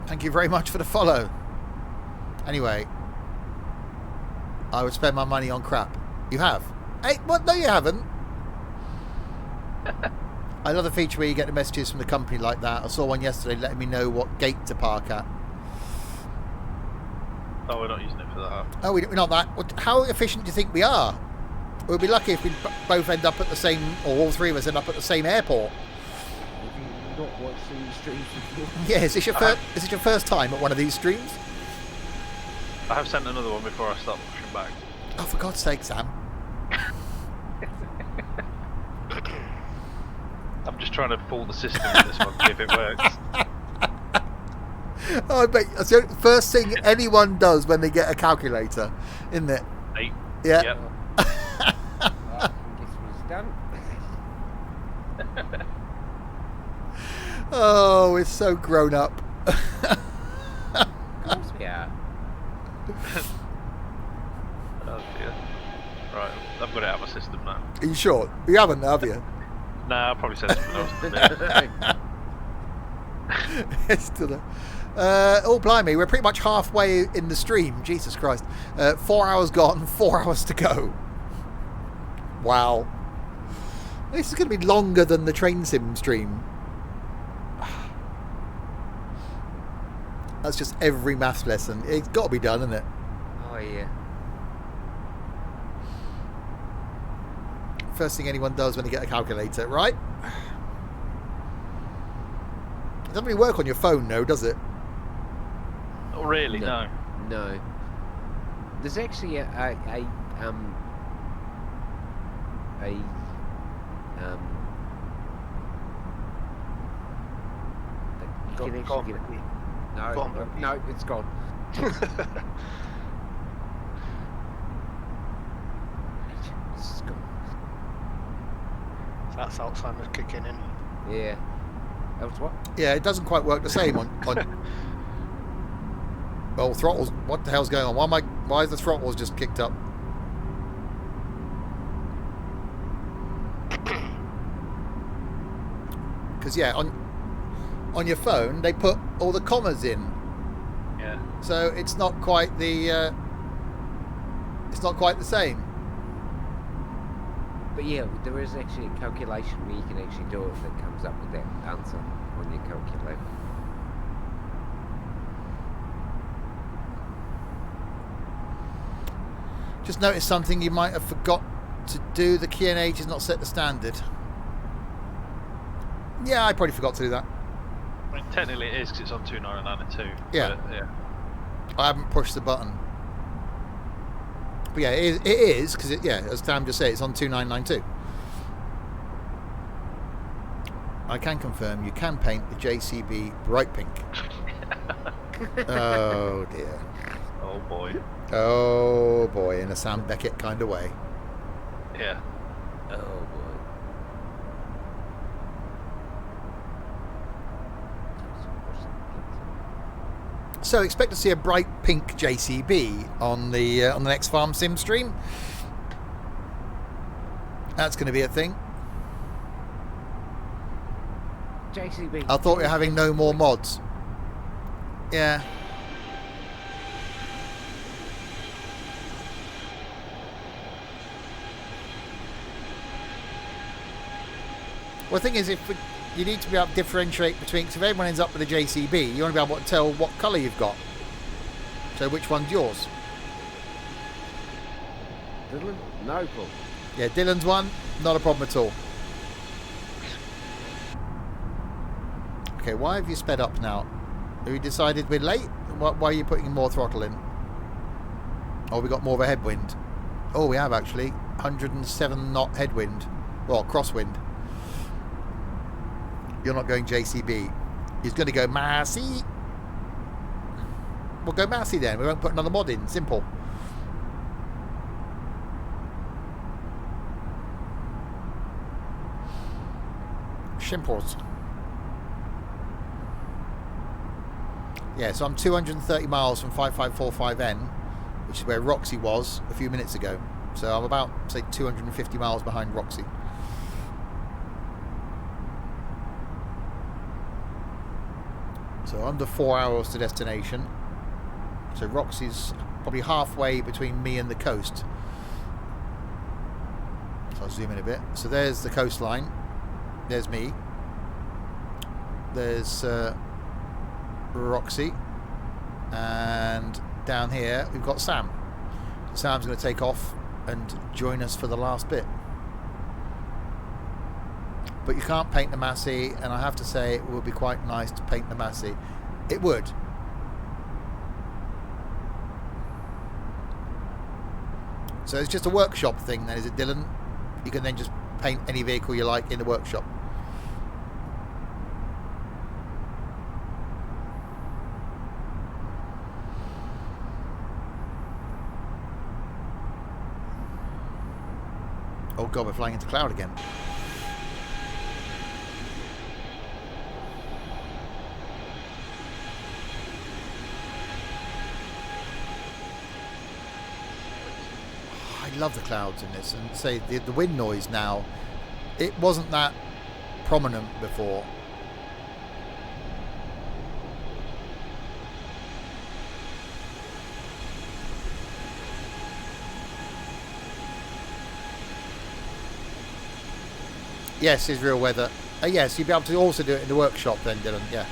Thank you very much for the follow. Anyway, I would spend my money on crap. You have? Hey, what? No, you haven't. I love the feature where you get the messages from the company like that. I saw one yesterday letting me know what gate to park at. Oh, we're not using it for that. Oh, we're not that. How efficient do you think we are? We'll be lucky if we both end up at the same, or all three of us end up at the same airport. Have you not watched these streams before? Yeah, is this your first time at one of these streams? I have sent another one before I start pushing back. Oh, for God's sake, Sam. I'm just trying to fool the system with this one, see if it works. Oh, I bet that's the first thing anyone does when they get a calculator, isn't it? 8. Yeah. Yep. I guess it's done. Oh, it's so grown up. Of course we are. Oh dear. Right, I've got it out of my system now. Are you sure? You haven't, have you? Nah, I'll probably send something else in a minute. It's still there. Oh, blimey, we're pretty much halfway in the stream. Jesus Christ. 4 hours gone, 4 hours to go. Wow. This is going to be longer than the train sim stream. That's just every maths lesson. It's got to be done, isn't it? Oh yeah. First thing anyone does when they get a calculator, right? It doesn't really work on your phone, no, does it? Oh, really? No. No. There's actually you can actually get it. No, it's gone. It's gone. That's Alzheimer's kicking in. Yeah. That was what? Yeah, it doesn't quite work the same on well, throttles. What the hell's going on? Why is the throttles just kicked up? Because yeah, on your phone they put all the commas in. Yeah. So it's not quite the It's not quite the same. But yeah, there is actually a calculation where you can actually do it that comes up with that answer on your calculator. Just noticed something you might have forgot to do. The QNH is not set the standard. Yeah, I probably forgot to do that. I mean, technically it is because it's on 2992. Yeah. But, yeah. I haven't pushed the button. But yeah, it is because as Tam just said, it's on 2992. I can confirm you can paint the JCB bright pink. Oh dear. Oh boy. Oh boy, in a Sam Beckett kind of way. Yeah. Oh boy. So expect to see a bright pink JCB on the next Farm Sim stream. That's going to be a thing. JCB. I thought we were having no more mods. Yeah. Well, the thing is, you need to be able to differentiate between, because if everyone ends up with a JCB, you want to be able to tell what colour you've got. So which one's yours? Dylan? No problem. Yeah, Dylan's one, not a problem at all. Okay, why have you sped up now? Have you decided we're late? Why are you putting more throttle in? Oh, we got more of a headwind. Oh, we have actually. 107 knot headwind. Well, crosswind. You're not going JCB. He's going to go Massey. We'll go Massey then. We won't put another mod in. Simple. Shimples. Yeah, so I'm 230 miles from 5545N, which is where Roxy was a few minutes ago. So I'm about, say, 250 miles behind Roxy. So under 4 hours to destination. So Roxy's probably halfway between me and the coast. So I'll zoom in a bit. So there's the coastline. There's me. There's Roxy. And down here we've got Sam. So Sam's going to take off and join us for the last bit. But you can't paint the Massey, and I have to say it would be quite nice to paint the Massey. It would. So it's just a workshop thing then, is it, Dylan? You can then just paint any vehicle you like in the workshop. Oh god, we're flying into cloud again. I love the clouds in this, and say the wind noise now, it wasn't that prominent before. Yes, is real weather. Yes, you'd be able to also do it in the workshop then, Dylan, yeah.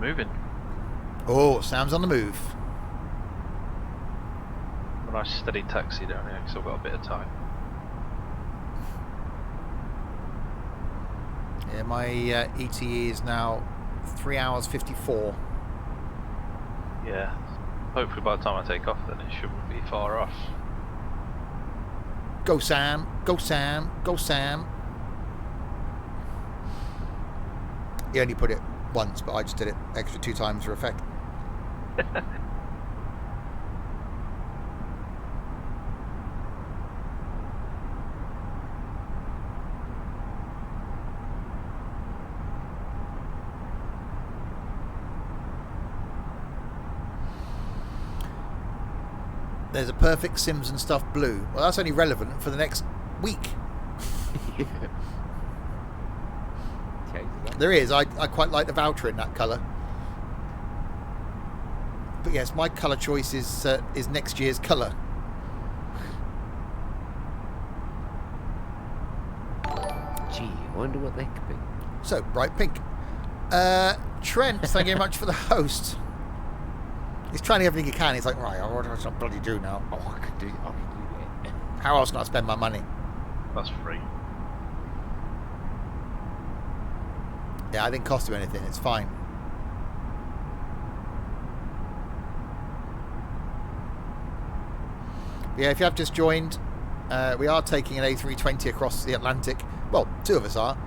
Moving. Oh, Sam's on the move. A nice steady taxi down here, because I've got a bit of time. Yeah, my ETE is now 3 hours 54. Yeah. Hopefully by the time I take off then it shouldn't be far off. Go Sam, go Sam, go Sam. He only put it once, but I just did it extra 2 times for effect. There's a perfect Sims and Stuff blue. Well, that's only relevant for the next week. Okay, There is. I quite like the Voucher in that colour. But yes, my colour choice is next year's colour. gee, I wonder what that could be. So, bright pink. Trent, thank you very much for the host. He's trying everything he can. He's like, right, what do I bloody do now? Oh, I could do that. How else can I spend my money? That's free. Yeah, I didn't cost him anything. It's fine. Yeah, if you have just joined, we are taking an A320 across the Atlantic. Well, two of us are.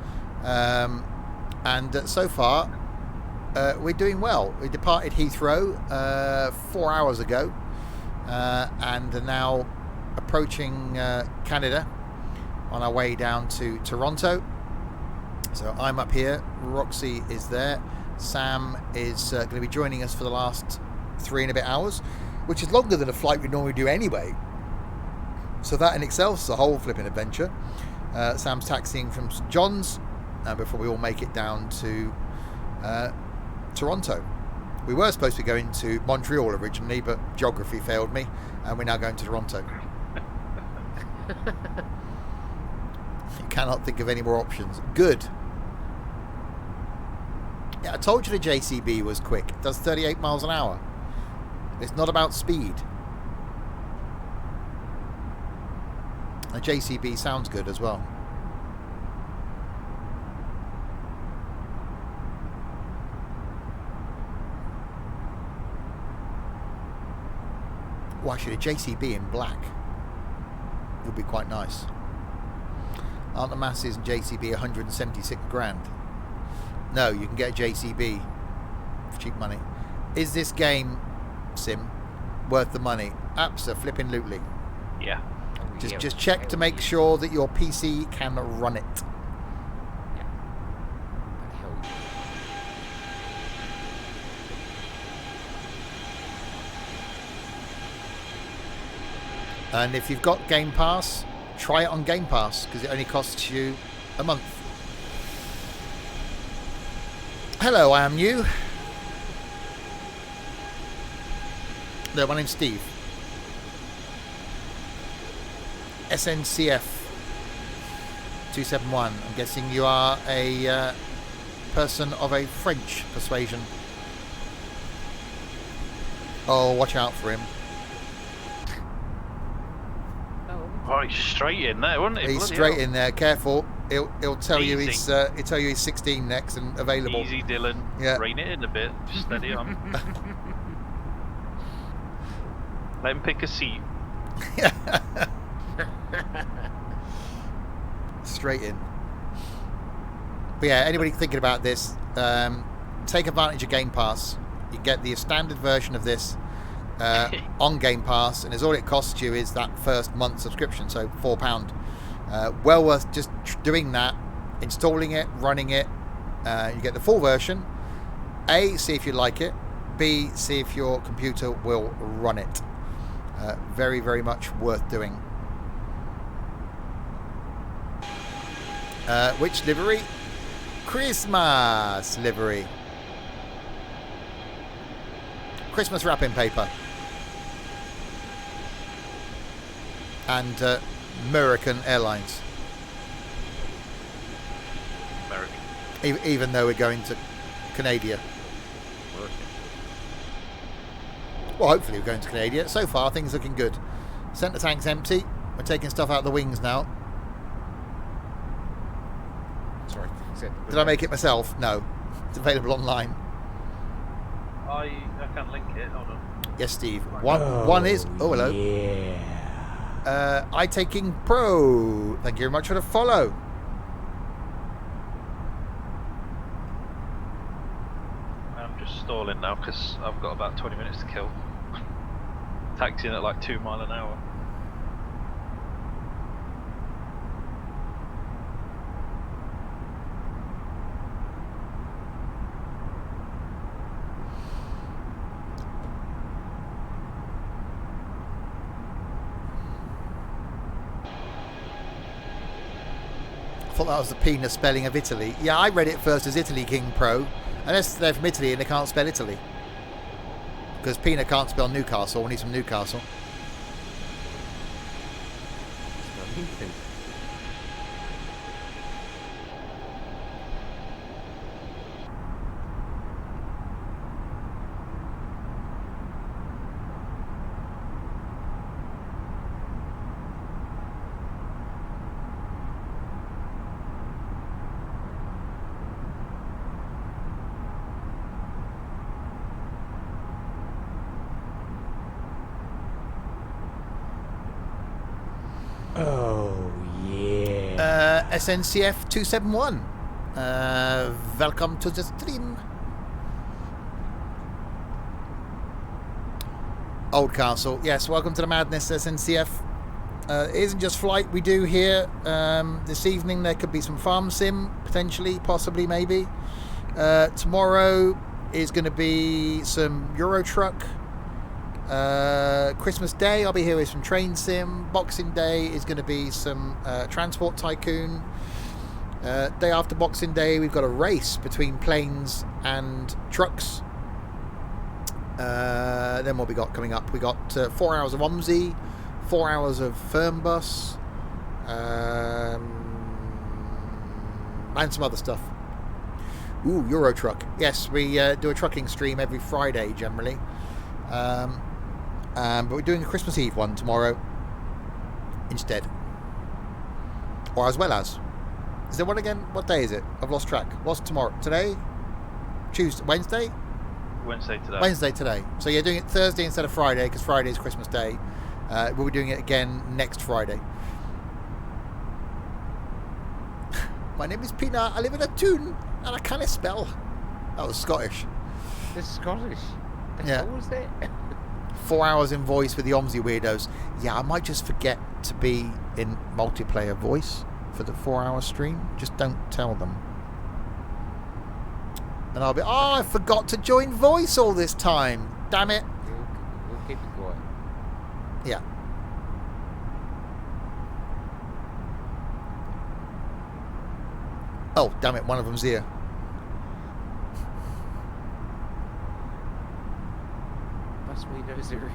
And so far, we're doing well. We departed Heathrow 4 hours ago and are now approaching Canada on our way down to Toronto. So I'm up here. Roxy is there. Sam is going to be joining us for the last 3 and a bit hours, which is longer than a flight we normally do anyway. So that in itself is a whole flipping adventure. Sam's taxiing from St John's before we all make it down to Toronto. We were supposed to be going to Montreal originally, but geography failed me, and we're now going to Toronto. You cannot think of any more options. Good. Yeah, I told you the JCB was quick. It does 38 miles an hour. It's not about speed. The JCB sounds good as well. Well, actually, a JCB in black would be quite nice. Aren't the masses in JCB 176 grand? No, you can get a JCB for cheap money. Is this game, Sim, worth the money? Abso-flippin-lutely. Yeah. Just check to make sure that your PC can run it. And if you've got Game Pass, try it on Game Pass, because it only costs you a month. Hello, I am new. No, my name's Steve. SNCF 271. I'm guessing you are a person of a French persuasion. Oh, watch out for him. Oh, he's straight in there, wasn't he? He's Bloody straight hell. in there. Careful. He'll tell you Easy. he'll tell you he's 16 next and available. Easy, Dylan. Yeah. Rein it in a bit. Steady on. Let him pick a seat. Straight in. But yeah, anybody thinking about this, take advantage of Game Pass. You get the standard version of this on Game Pass, and all it costs you is that first month subscription, so £4. Well worth just doing that, installing it, running it. You get the full version. A, see if you like it. B, see if your computer will run it. Very, very much worth doing. Which livery? Christmas livery. Christmas wrapping paper. And American Airlines. American. Even though we're going to Canada. Well, hopefully we're going to Canada. So far, things looking good. Centre tank's empty. We're taking stuff out of the wings now. Sorry. Did I make it myself? No. It's available online. I can link it. Hold on. Yes, Steve. One is... Oh, hello. Yeah. iTaking Pro. Thank you very much for the follow. I'm just stalling now because I've got about 20 minutes to kill. Taxiing at like 2 miles an hour. thought that was the Pina spelling of Italy. Yeah, I read it first as Italy King Pro. Unless they're from Italy and they can't spell Italy. Because Pina can't spell Newcastle when he's from Newcastle. It's not anything. Oh, yeah. SNCF 271. Welcome to the stream. Oldcastle. Yes, welcome to the madness, SNCF. It isn't just flight we do here. This evening there could be some farm sim, potentially, possibly, maybe. Tomorrow is going to be some Euro Truck. Christmas Day I'll be here with some train sim. Boxing Day is going to be some Transport Tycoon. Day after Boxing Day we've got a race between planes and trucks. Then what we got coming up, we got 4 hours of OMSI, 4 hours of Fernbus, and some other stuff. Ooh, Euro Truck. Yes, we do a trucking stream every Friday generally. But we're doing a Christmas Eve one tomorrow instead. Or as well as. Is there one again? What day is it? I've lost track. What's tomorrow? Today? Tuesday? Wednesday? Wednesday today. Wednesday today. So you're doing it Thursday instead of Friday because Friday is Christmas Day. We'll be doing it again next Friday. My name is Pina. I live in a tune and I can't spell. That was Scottish. It's Scottish. Yeah. What was that? 4 hours in voice with the OMSI weirdos. Yeah, I might just forget to be in multiplayer voice for the 4 hour stream. Just don't tell them. And I'll be, oh, I forgot to join voice all this time. Damn it. We'll keep it quiet. Yeah. Oh, damn it. One of them's here. Windows are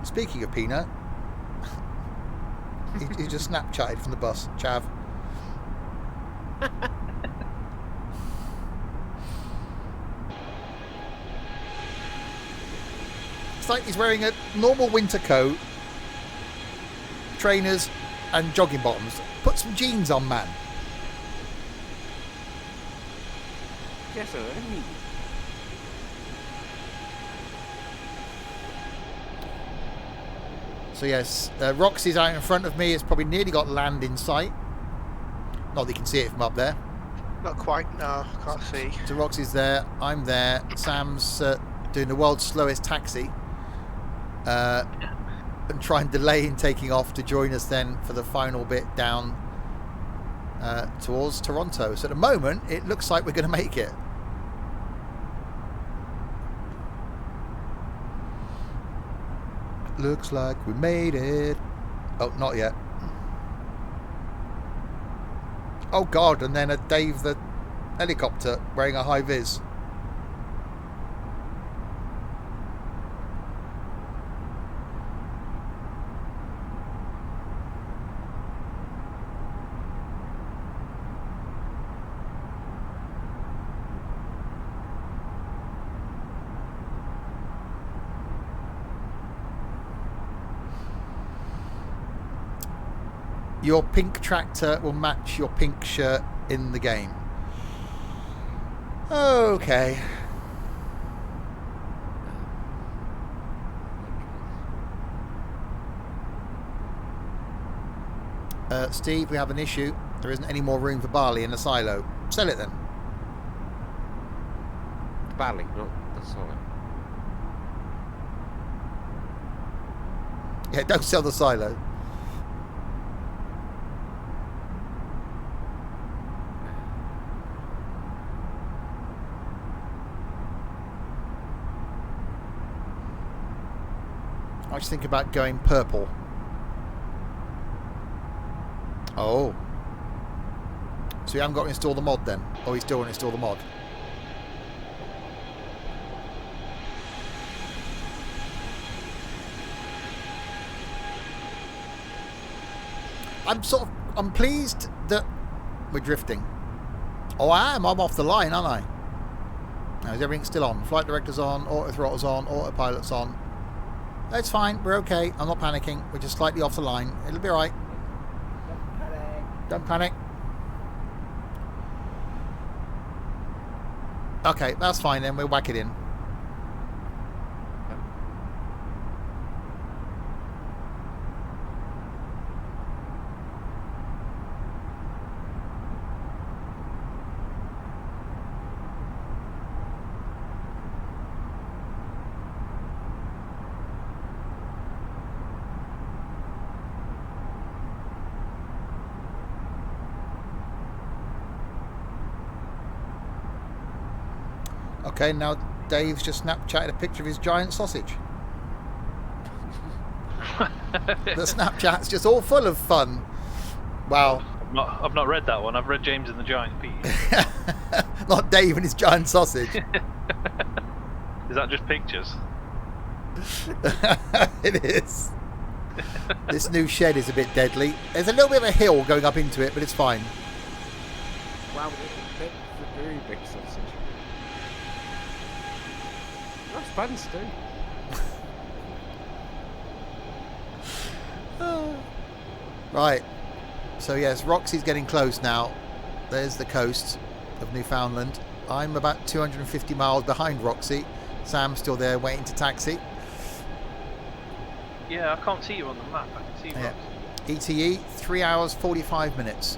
Speaking of Peanut, he just Snapchatted from the bus. Chav. It's like he's wearing a normal winter coat, trainers and jogging bottoms. Put some jeans on, man. yes, sir. So yes, Roxy's out in front of me. It's probably nearly got land in sight. Not that you can see it from up there. Not quite, no, can't see. So Roxy's there, I'm there. Sam's doing the world's slowest taxi. And try and delay in taking off to join us then for the final bit down towards Toronto. So at the moment, it looks like we're going to make it. Looks like we made it. Oh, not yet. Oh God, and then a Dave the helicopter wearing a high vis. Your pink tractor will match your pink shirt in the game. Okay. Steve, we have an issue. There isn't any more room for barley in the silo. Sell it then. Barley, not the silo. Yeah, don't sell the silo. I just think about going purple. Oh. So you haven't got to install the mod then? Or you still want to install the mod? I'm pleased that we're drifting. Oh, I am. I'm off the line, aren't I? Now, is everything still on? Flight director's on, auto throttle's on, autopilot's on. That's fine. We're okay. I'm not panicking. We're just slightly off the line. It'll be all right. Don't panic. Okay, that's fine then. We'll whack it in. Okay, now Dave's just Snapchatted a picture of his giant sausage. The Snapchat's just all full of fun. Wow. I've not read that one. I've read James and the Giant Peas. Not Dave and his giant sausage. Is that just pictures? It is. This new shed is a bit deadly. There's a little bit of a hill going up into it, but it's fine. Wow, that's a very big sausage. Nice buns too. Right. So yes, Roxy's getting close now. There's the coast of Newfoundland. I'm about 250 miles behind Roxy. Sam's still there waiting to taxi. Yeah, I can't see you on the map. I can see you. ETE, 3 hours, 45 minutes.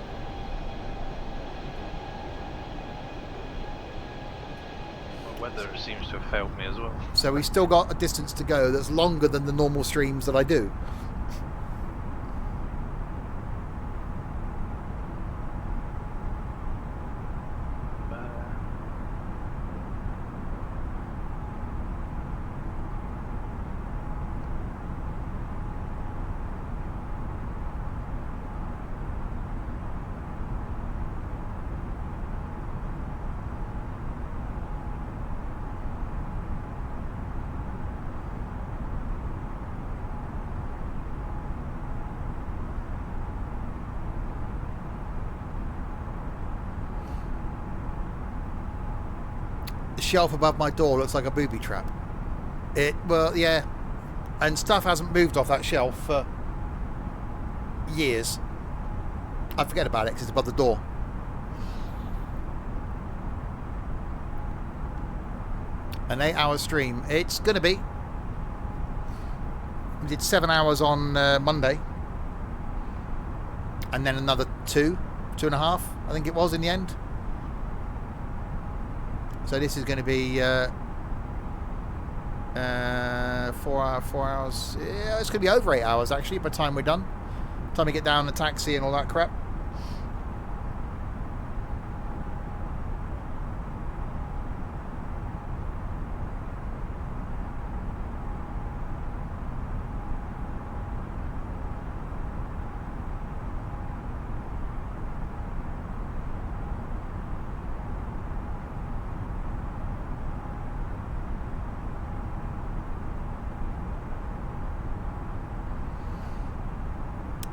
Well, weather seems to have failed me as well. So we've still got a distance to go that's longer than the normal streams that I do. Shelf above my door looks like a booby trap. Well, yeah, and stuff hasn't moved off that shelf for years. I forget about it because it's above the door. An 8-hour stream. It's gonna be. We did 7 hours on Monday, and then another 2.5, I think it was in the end. So this is going to be 4 hours. Yeah, it's going to be over 8 hours actually by the time we're done. By the time we get down the taxi and all that crap.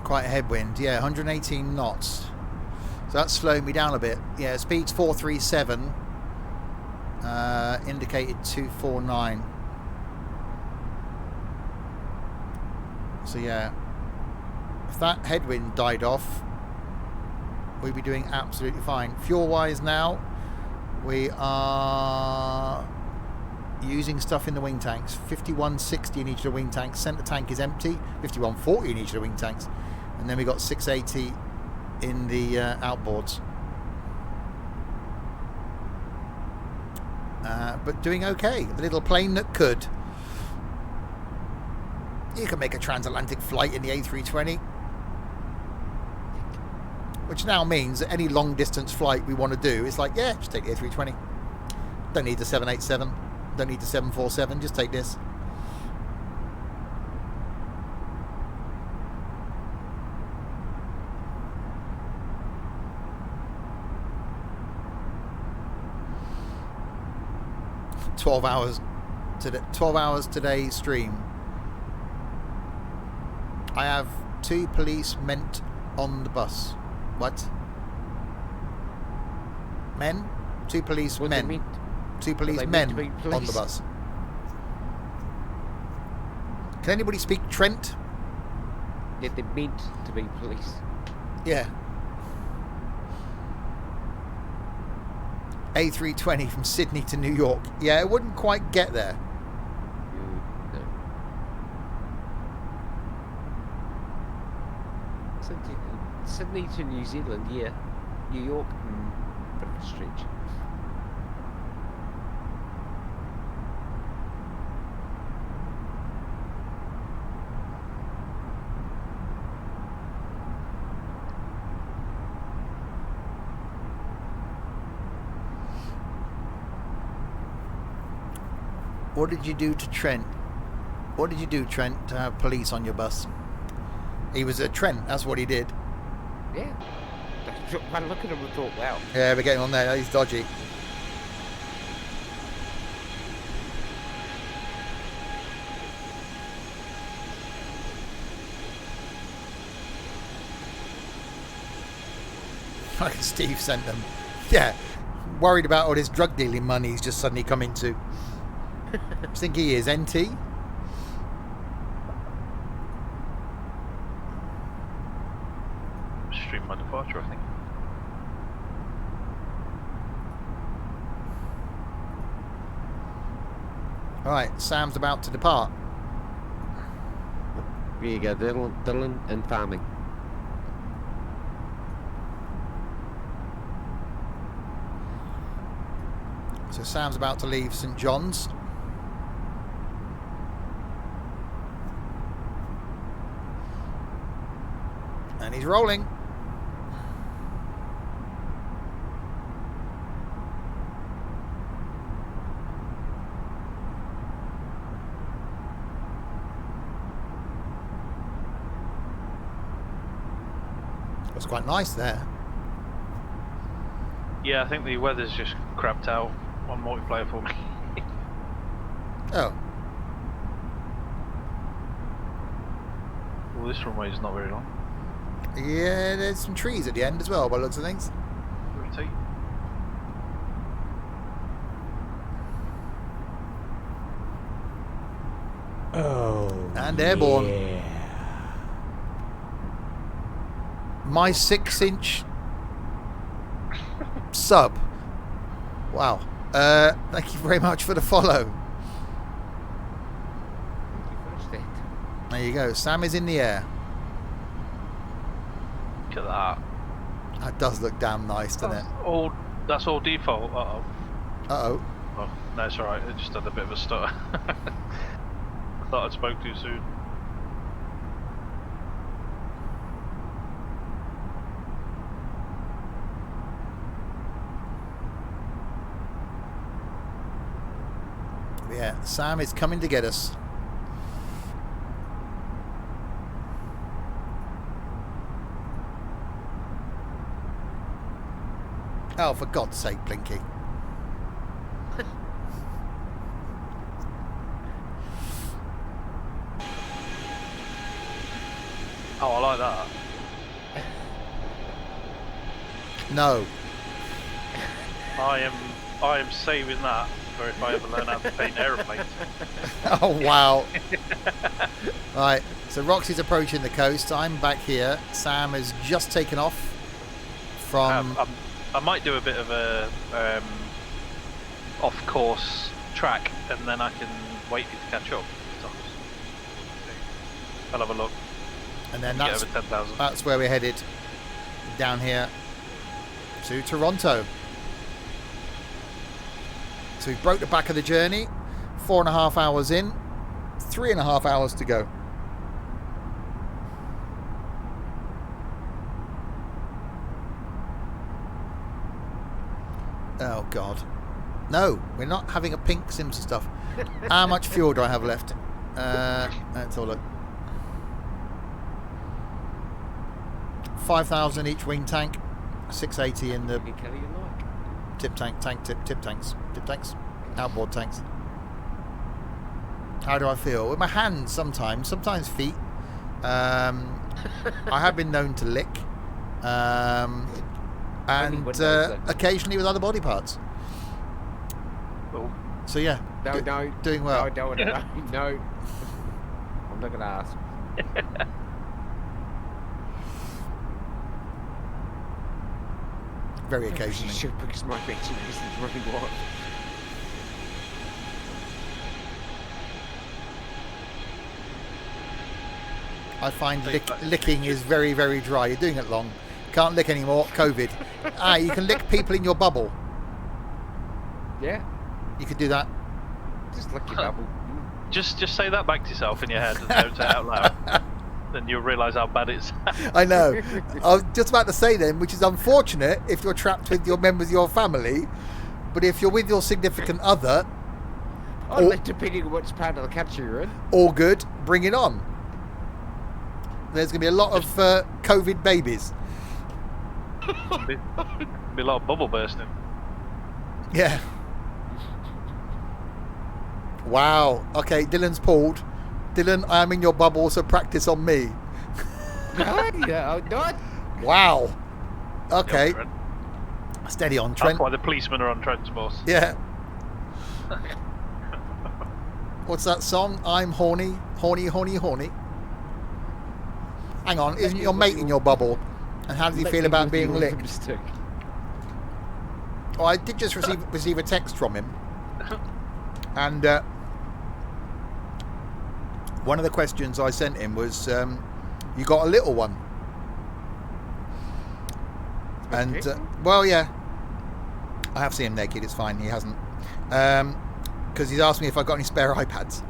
Quite a headwind, yeah, 118 knots. So that's slowing me down a bit. Yeah, speed's 437, indicated 249. So yeah, if that headwind died off, we'd be doing absolutely fine. Fuel-wise now, we are using stuff in the wing tanks. 5160 in each of the wing tanks. Center tank is empty. 5140 in each of the wing tanks. And then we got 680 in the outboards. But doing okay. The little plane that could. You can make a transatlantic flight in the A320. Which now means that any long distance flight we want to do is like, yeah, just take the A320. Don't need the 787. Don't need the 747. Just take this. 12 hours today. 12 hours today stream. I have 2 police meant on the bus. What? Men? 2 police What do you men. mean? 2 police they men meant to be on the police? bus. Can anybody speak Trent? Yeah, they're meant to be police. Yeah. A320 from Sydney to New York. Yeah, it wouldn't quite get there. No. Sydney to New Zealand, yeah. New York, bit of a stretch. What did you do to Trent? What did you do, Trent, to have police on your bus? He was a Trent, that's what he did. Yeah. I look at him and thought, wow. Yeah, we're getting on there. He's dodgy. Like Steve sent them. Yeah. Worried about all this drug dealing money he's just suddenly come into. I think he is NT. Stream my departure, I think. Alright, Sam's about to depart. There you go, Dylan and farming. So Sam's about to leave St John's. And he's rolling. It was quite nice there. Yeah, I think the weather's just crapped out on multiplayer for me. Oh, Well, this runway is not very long. yeah, there's some trees at the end as well by the looks of things. Rotate. Oh. And airborne. Yeah. My 6-inch sub. Wow. Thank you very much for the follow. Thank you for that. There you go. Sam is in the air. Look at that. That does look damn nice, doesn't it? That's all default. Uh-oh. Uh-oh. Oh, no, it's alright. It just had a bit of a stutter. I thought I spoke too soon. Yeah, Sam is coming to get us. Oh, for God's sake, Blinky. Oh, I like that. No. I am saving that for if I ever learn how to paint aeroplanes. Oh, wow. Right, so Roxy's approaching the coast. I'm back here. Sam has just taken off from... I might do a bit of a off-course track, and then I can wait for you to catch up. I'll have a look. And then Get over 10,000. that's where we're headed. Down here to Toronto. So we broke the back of the journey. 4.5 hours in. 3.5 hours to go. Oh God. No, we're not having a pink Simpson stuff. How much fuel do I have left? Let's have a look. 5,000 each wing tank. 680 in the You can carry your like. tip tanks. Outboard tanks. How do I feel? With my hands sometimes feet. I have been known to lick. And occasionally with other body parts. Oh. So yeah, No, doing well. No, I don't want to know. No. I'm not going to ask. Very occasionally. Sure, because my bitch isn't running what. I find licking is very, very dry. You're doing it long. Can't lick anymore. COVID. You can lick people in your bubble. Yeah, You could do that. just lick your bubble. Just say that back to yourself in your head and don't say it out loud. Then you'll realise how bad it's. I know. I was just about to say then, which is unfortunate if you're trapped with your members of your family, but if you're with your significant other, Oh, depending on which part of the country you're in. all good, bring it on. There's going to be a lot of COVID babies. be a lot of bubble bursting. Yeah. Wow. Okay, Dylan's pulled. Dylan, I am in your bubble, so practice on me. Yeah, not. Wow. Okay. Trent. Steady on, That's Trent. why the policemen are on Trent's boss. Yeah. What's that song? I'm horny, horny, horny, horny. Hang on, isn't your mate in your bubble? And how does he feel about being licked? Oh, I did just receive a text from him, and one of the questions I sent him was, "You got a little one?" And well, yeah, I have seen him naked. It's fine. He hasn't, because he's asked me if I got any spare iPads.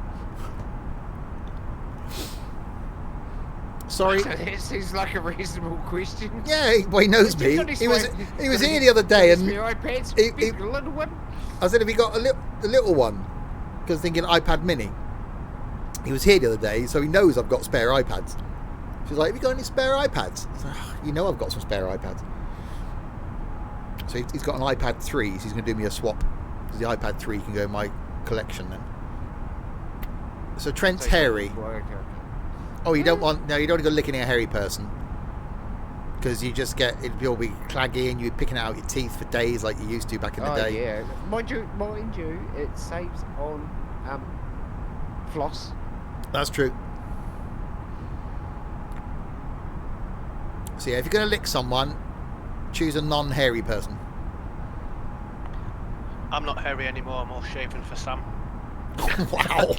Sorry. It seems like a reasonable question. Yeah, well, he knows me. He was here the other day, and iPads. he- A little one. I said, "Have you got a little one?" Because thinking iPad Mini. He was here the other day, so he knows I've got spare iPads. She's like, "Have you got any spare iPads?" I said, "Oh, you know I've got some spare iPads." So he's got an iPad 3, so he's going to do me a swap. Because the iPad 3 can go in my collection then. So Trent's hairy. Oh, you don't want to go licking a hairy person. Because you just it'll be claggy and you're picking it out your teeth for days like you used to back in the day. Yeah. Mind you, it saves on floss. That's true. So yeah, if you're going to lick someone, choose a non-hairy person. I'm not hairy anymore. I'm all shaven for Sam. Wow.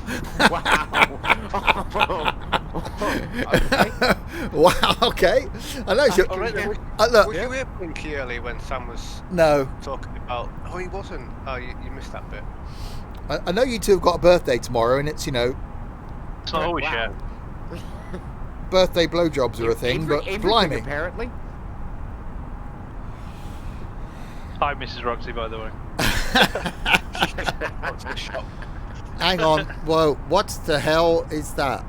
Okay. Wow, okay. I know. So, look. Was you here, Blinky, early when Sam was No. talking about... Oh, he wasn't. Oh, you missed that bit. I know you two have got a birthday tomorrow, and it's, It's not always Wow. shared. birthday blowjobs are a thing, but Everything, blimey. apparently. Hi, Mrs. Roxy, by the way. Hang on. Whoa, what the hell is that?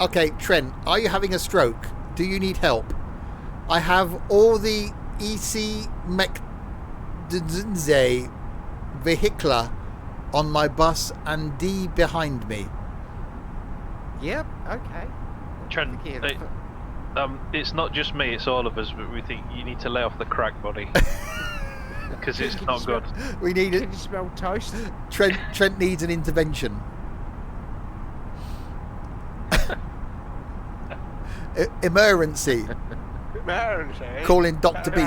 Okay, Trent, are you having a stroke? Do you need help? I have all the EC McDunze vehicular on my bus and D behind me. Yep. Okay. Trent, it's not just me, it's all of us, but we think you need to lay off the crack, buddy. Because it's not good. We need it. Can you smell toast? Trent needs an intervention. Emergency. Calling Dr. B.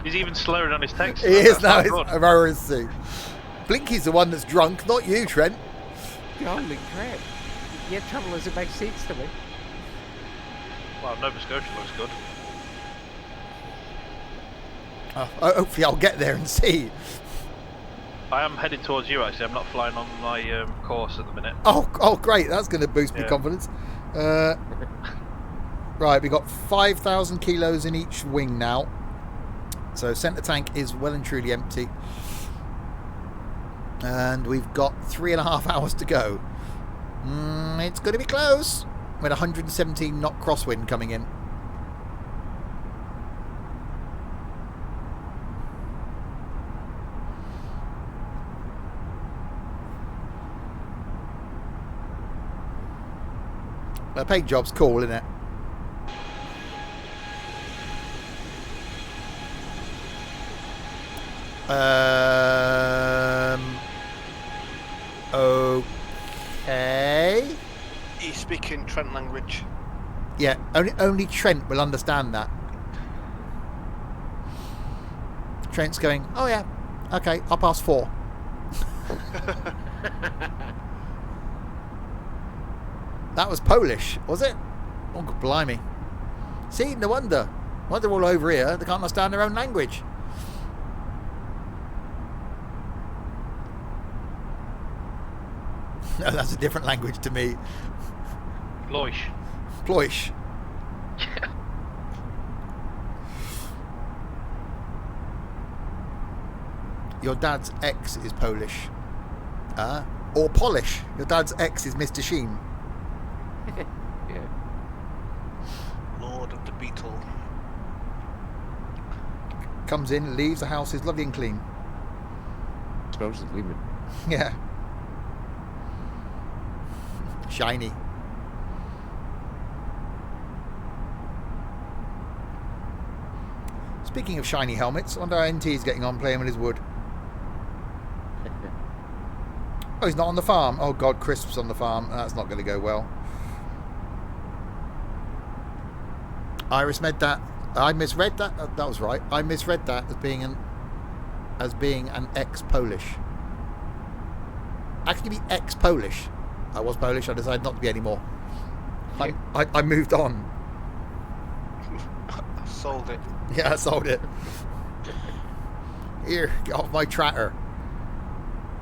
He's even slurring on his text. He is now. That's It's not good. emergency. Blinky's the one that's drunk, not you, Trent. Holy crap. Yeah, trouble is, it makes sense to me. Well, Nova Scotia looks good. Hopefully I'll get there and see. I am heading towards you, actually. I'm not flying on my course at the minute. Oh, great. That's going to boost my Yeah. confidence. Right, we've got 5,000 kilos in each wing now. So centre tank is well and truly empty. And we've got 3.5 hours to go. It's going to be close. With 117 knot crosswind coming in. A paint job's cool, isn't it? Okay. He's speaking Trent language. Yeah, only Trent will understand that. Trent's going, oh yeah, okay, 4:30. That was Polish, was it? Oh, God, blimey. See, no wonder. Why they're all over here, they can't understand their own language. No, that's a different language to me. Loish. Ploish. Your dad's ex is Polish. Or Polish. Your dad's ex is Mr. Sheen. Yeah. Lord of the Beetle. Comes in, leaves, the house is lovely and clean. Smells of lemon. Yeah. Shiny. Speaking of shiny helmets, I wonder how NT is getting on playing with his wood. Oh, he's not on the farm. Oh God, Crisp's on the farm. That's not going to go well. Iris read that. I misread that. That was right. I misread that as being an ex-Polish. Actually, be ex-Polish. I was Polish. I decided not to be anymore. I moved on. I sold it. Yeah, I sold it. Here, get off my tractor.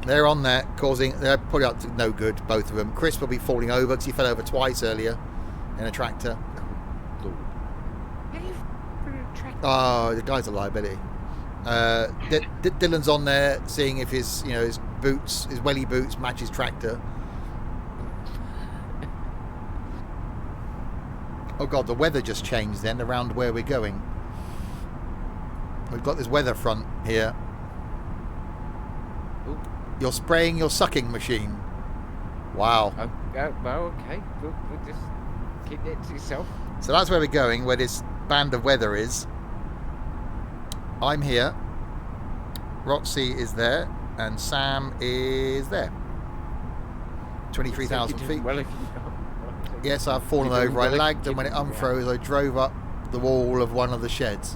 They're on there, they're probably up to no good, both of them. Chris will be falling over because he fell over twice earlier in a tractor. Oh, the guy's a liability. Dylan's on there seeing if his boots, his welly boots match his tractor. Oh God, the weather just changed then around where we're going. We've got this weather front here. Ooh. You're spraying your sucking machine. Wow. Well, okay. We'll just keep that to yourself. So that's where we're going, where this band of weather is. I'm here. Roxy is there. And Sam is there. 23,000 feet. Well, if Yes, I've fallen over. I lagged, and when it unfroze, I drove up the wall of one of the sheds.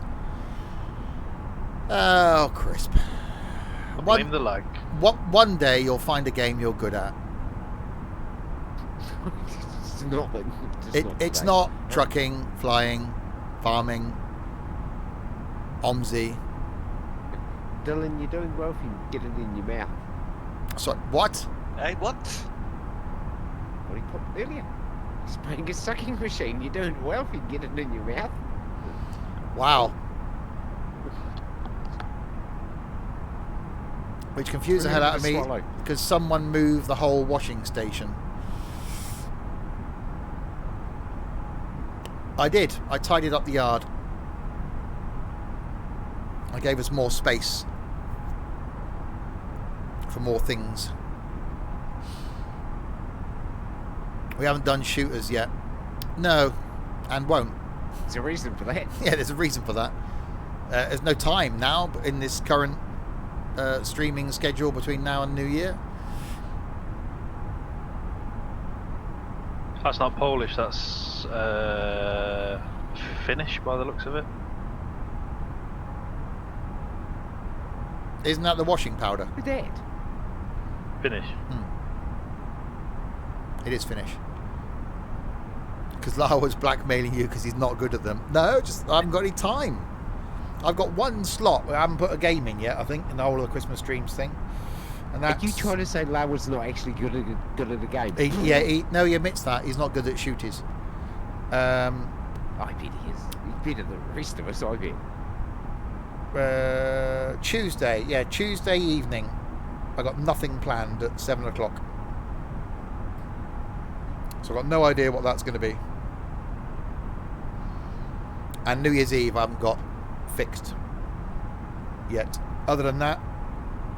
Oh, crisp. I blame the lag. One day you'll find a game you're good at. It's not trucking, flying, farming, OMSI. Dylan, you're doing well if you can get it in your mouth. Sorry, what? Hey, what? What he put earlier. Spraying a sucking machine. You're doing well if you can get it in your mouth. Wow. Which confused the hell out of me because someone moved the whole washing station. I did. I tidied up the yard. I gave us more space for more things. We haven't done shooters yet. No, and won't. There's a reason for that. Yeah, there's a reason for that. There's no time now in this current streaming schedule between now and New Year. That's not Polish, that's Finnish by the looks of it. Isn't that the washing powder? Who's that? Finnish. It is Finnish. Because Lara was blackmailing you because he's not good at them. No, just I haven't got any time. I've got one slot where I haven't put a game in yet, I think, in the whole of the Christmas streams thing. And that's... Are you trying to say Lara's not actually good at the game? No, he admits that. He's not good at shooters. I bet he is. He's better than the rest of us, I bet. Tuesday evening. I got nothing planned at 7 o'clock. So I've got no idea what that's going to be. And New Year's Eve I haven't got fixed yet. Other than that,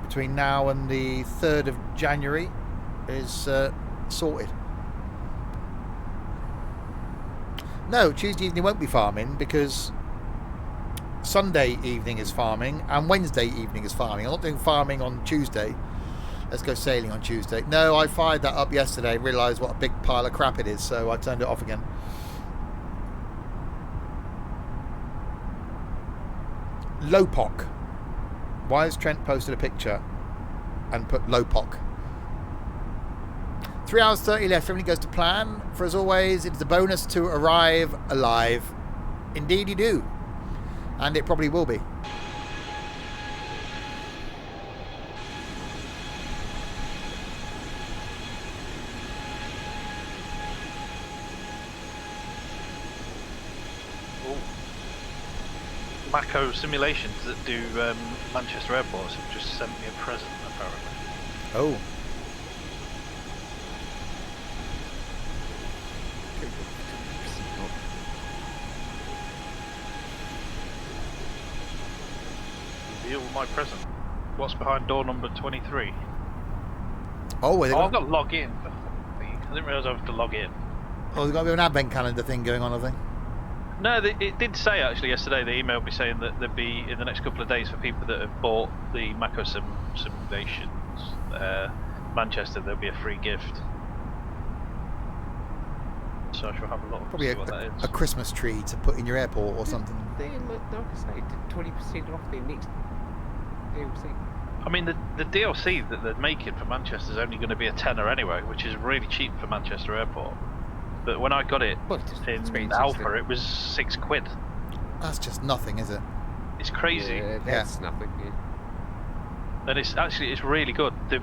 between now and the 3rd of January is sorted. No, Tuesday evening won't be farming because Sunday evening is farming and Wednesday evening is farming. I'm not doing farming on Tuesday. Let's go sailing on Tuesday. No, I fired that up yesterday, realised what a big pile of crap it is, so I turned it off again. Lopok. Why has Trent posted a picture and put Lopok? 3 hours 30 left. Everything goes to plan. For as always, it's a bonus to arrive alive. Indeed you do. And it probably will be. Mako simulations that do Manchester airports have just sent me a present, apparently. Oh. Reveal my present. What's behind door number 23? Oh, I've got to log in. I didn't realise I have to log in. Oh, there's got to be an advent calendar thing going on, I think. No, it did say actually yesterday. They emailed me saying that there'd be in the next couple of days for people that have bought the Mako simulations Manchester. There'll be a free gift. So I shall have a look. Probably see what that is. a Christmas tree to put in your airport or something. Like I say, 20% off their next DLC. I mean, the DLC that they're making for Manchester is only going to be a tenner anyway, which is really cheap for Manchester Airport. But when I got it in Alpha, it was £6. That's just nothing, is it? It's crazy. Yeah, that's nothing. Yeah. And it's really good. They're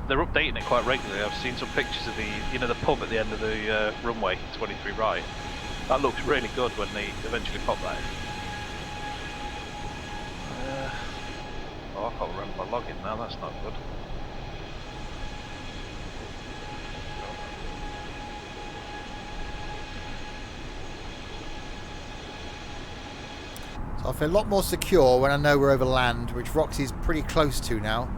updating it quite regularly. I've seen some pictures of the pub at the end of the runway 23 right. That looks really good when they eventually pop that in. I can't remember my login now. That's not good. So I feel a lot more secure when I know we're over land, which Roxy's pretty close to now.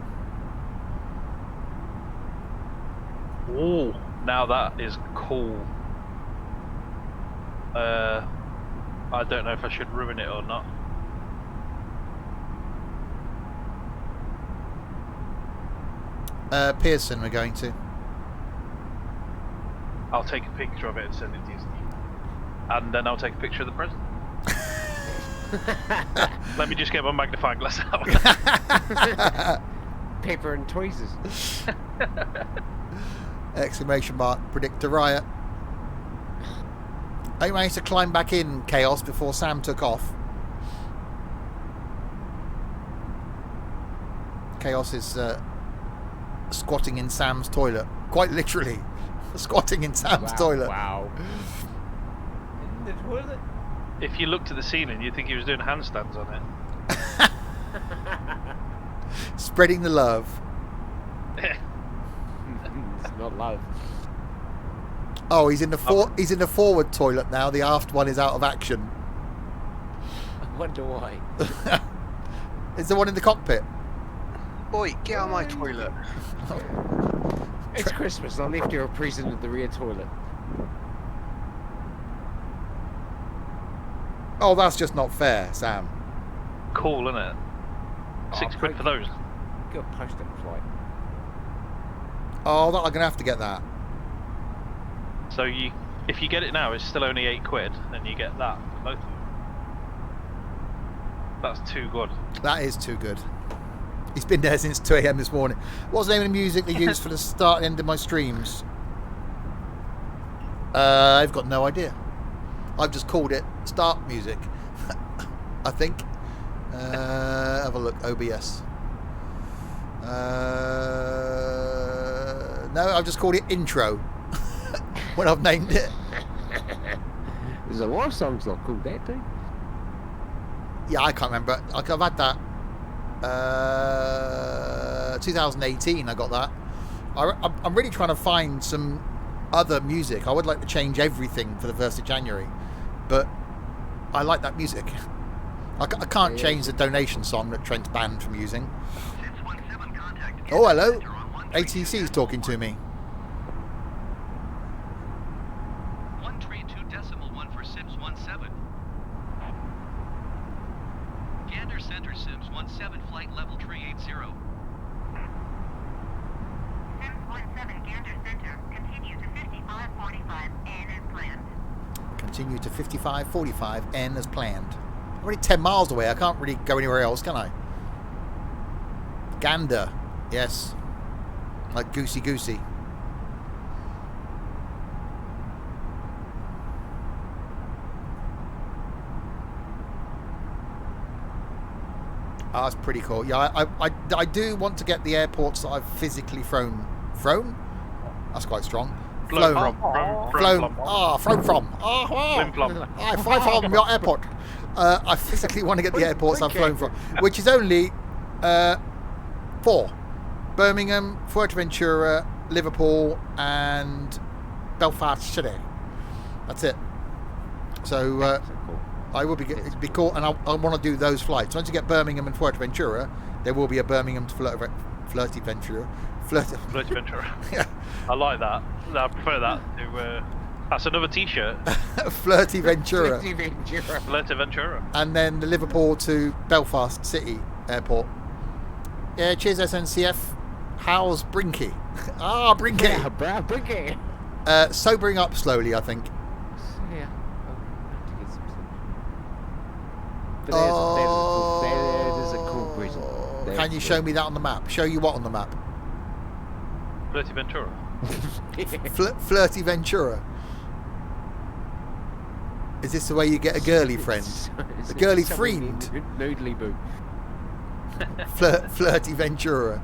Oh, now that is cool. I don't know if I should ruin it or not. Pearson we're going to. I'll take a picture of it and send it to you. And then I'll take a picture of the present. Let me just get my magnifying glass out. Pepper and tweezers. Exclamation mark, predict a riot. I managed to climb back in Chaos before Sam took off. Chaos is squatting in Sam's toilet. Quite literally. Squatting in Sam's toilet. Wow. In the toilet? If you looked at the ceiling, you'd think he was doing handstands on it. Spreading the love. It's not love. Oh, he's in the forward toilet now. The aft one is out of action. I wonder why. Is the one in the cockpit? Oi, get out of my toilet. It's Christmas. I left you a present in the rear toilet. Oh, that's just not fair, Sam. Cool, isn't it? £6 for those. Got a post-up flight. Oh, I'm gonna have to get that. So if you get it now, it's still only £8, and you get that for both of them. That's too good. That is too good. He's been there since 2 AM this morning. What's the name of the music they use for the start and end of my streams? I've got no idea. I've just called it start music. I think. Have a look. OBS. No, I've just called it intro. When I've named it. There's a lot of songs not called that, too. Yeah, I can't remember. I've had that. 2018 I got that. I'm really trying to find some other music. I would like to change everything for the 1st of January, but I like that music. I can't change the donation song that Trent's banned from using. 617 contact. Oh, hello. ATC is talking to me. 132.1 for Continue to 5545N as planned. I'm already 10 miles away. I can't really go anywhere else, can I? Gander. Yes. Like goosey goosey. Oh, that's pretty cool. Yeah, I do want to get the airports that I've physically flown. Flown? That's quite strong. Flown Flown. from. Ah, flown from. Oh, wow. I fly from your airport. I physically want to get the airports I've flown from, which is only 4. Birmingham, Fuerteventura, Liverpool, and Belfast City. That's it. So I will be cool, and I want to do those flights. Once you get Birmingham and Fuerteventura, there will be a Birmingham to Fuerteventura. Fuerteventura. Yeah. I like that. I prefer that to. That's another T-shirt. Fuerteventura. Fuerteventura. And then the Liverpool to Belfast City Airport. Yeah, cheers SNCF. How's Brinky? Ah, Brinky. Yeah, Brinky. Sobering up slowly, I think. Yeah. I'll have to get some sleep. But there's a cool prison. Can you show me that on the map? Show you what on the map? Fuerteventura. Flirty Ventura. Is this the way you get a girly friend? A girly friend? Noodly boo. Flirty Ventura.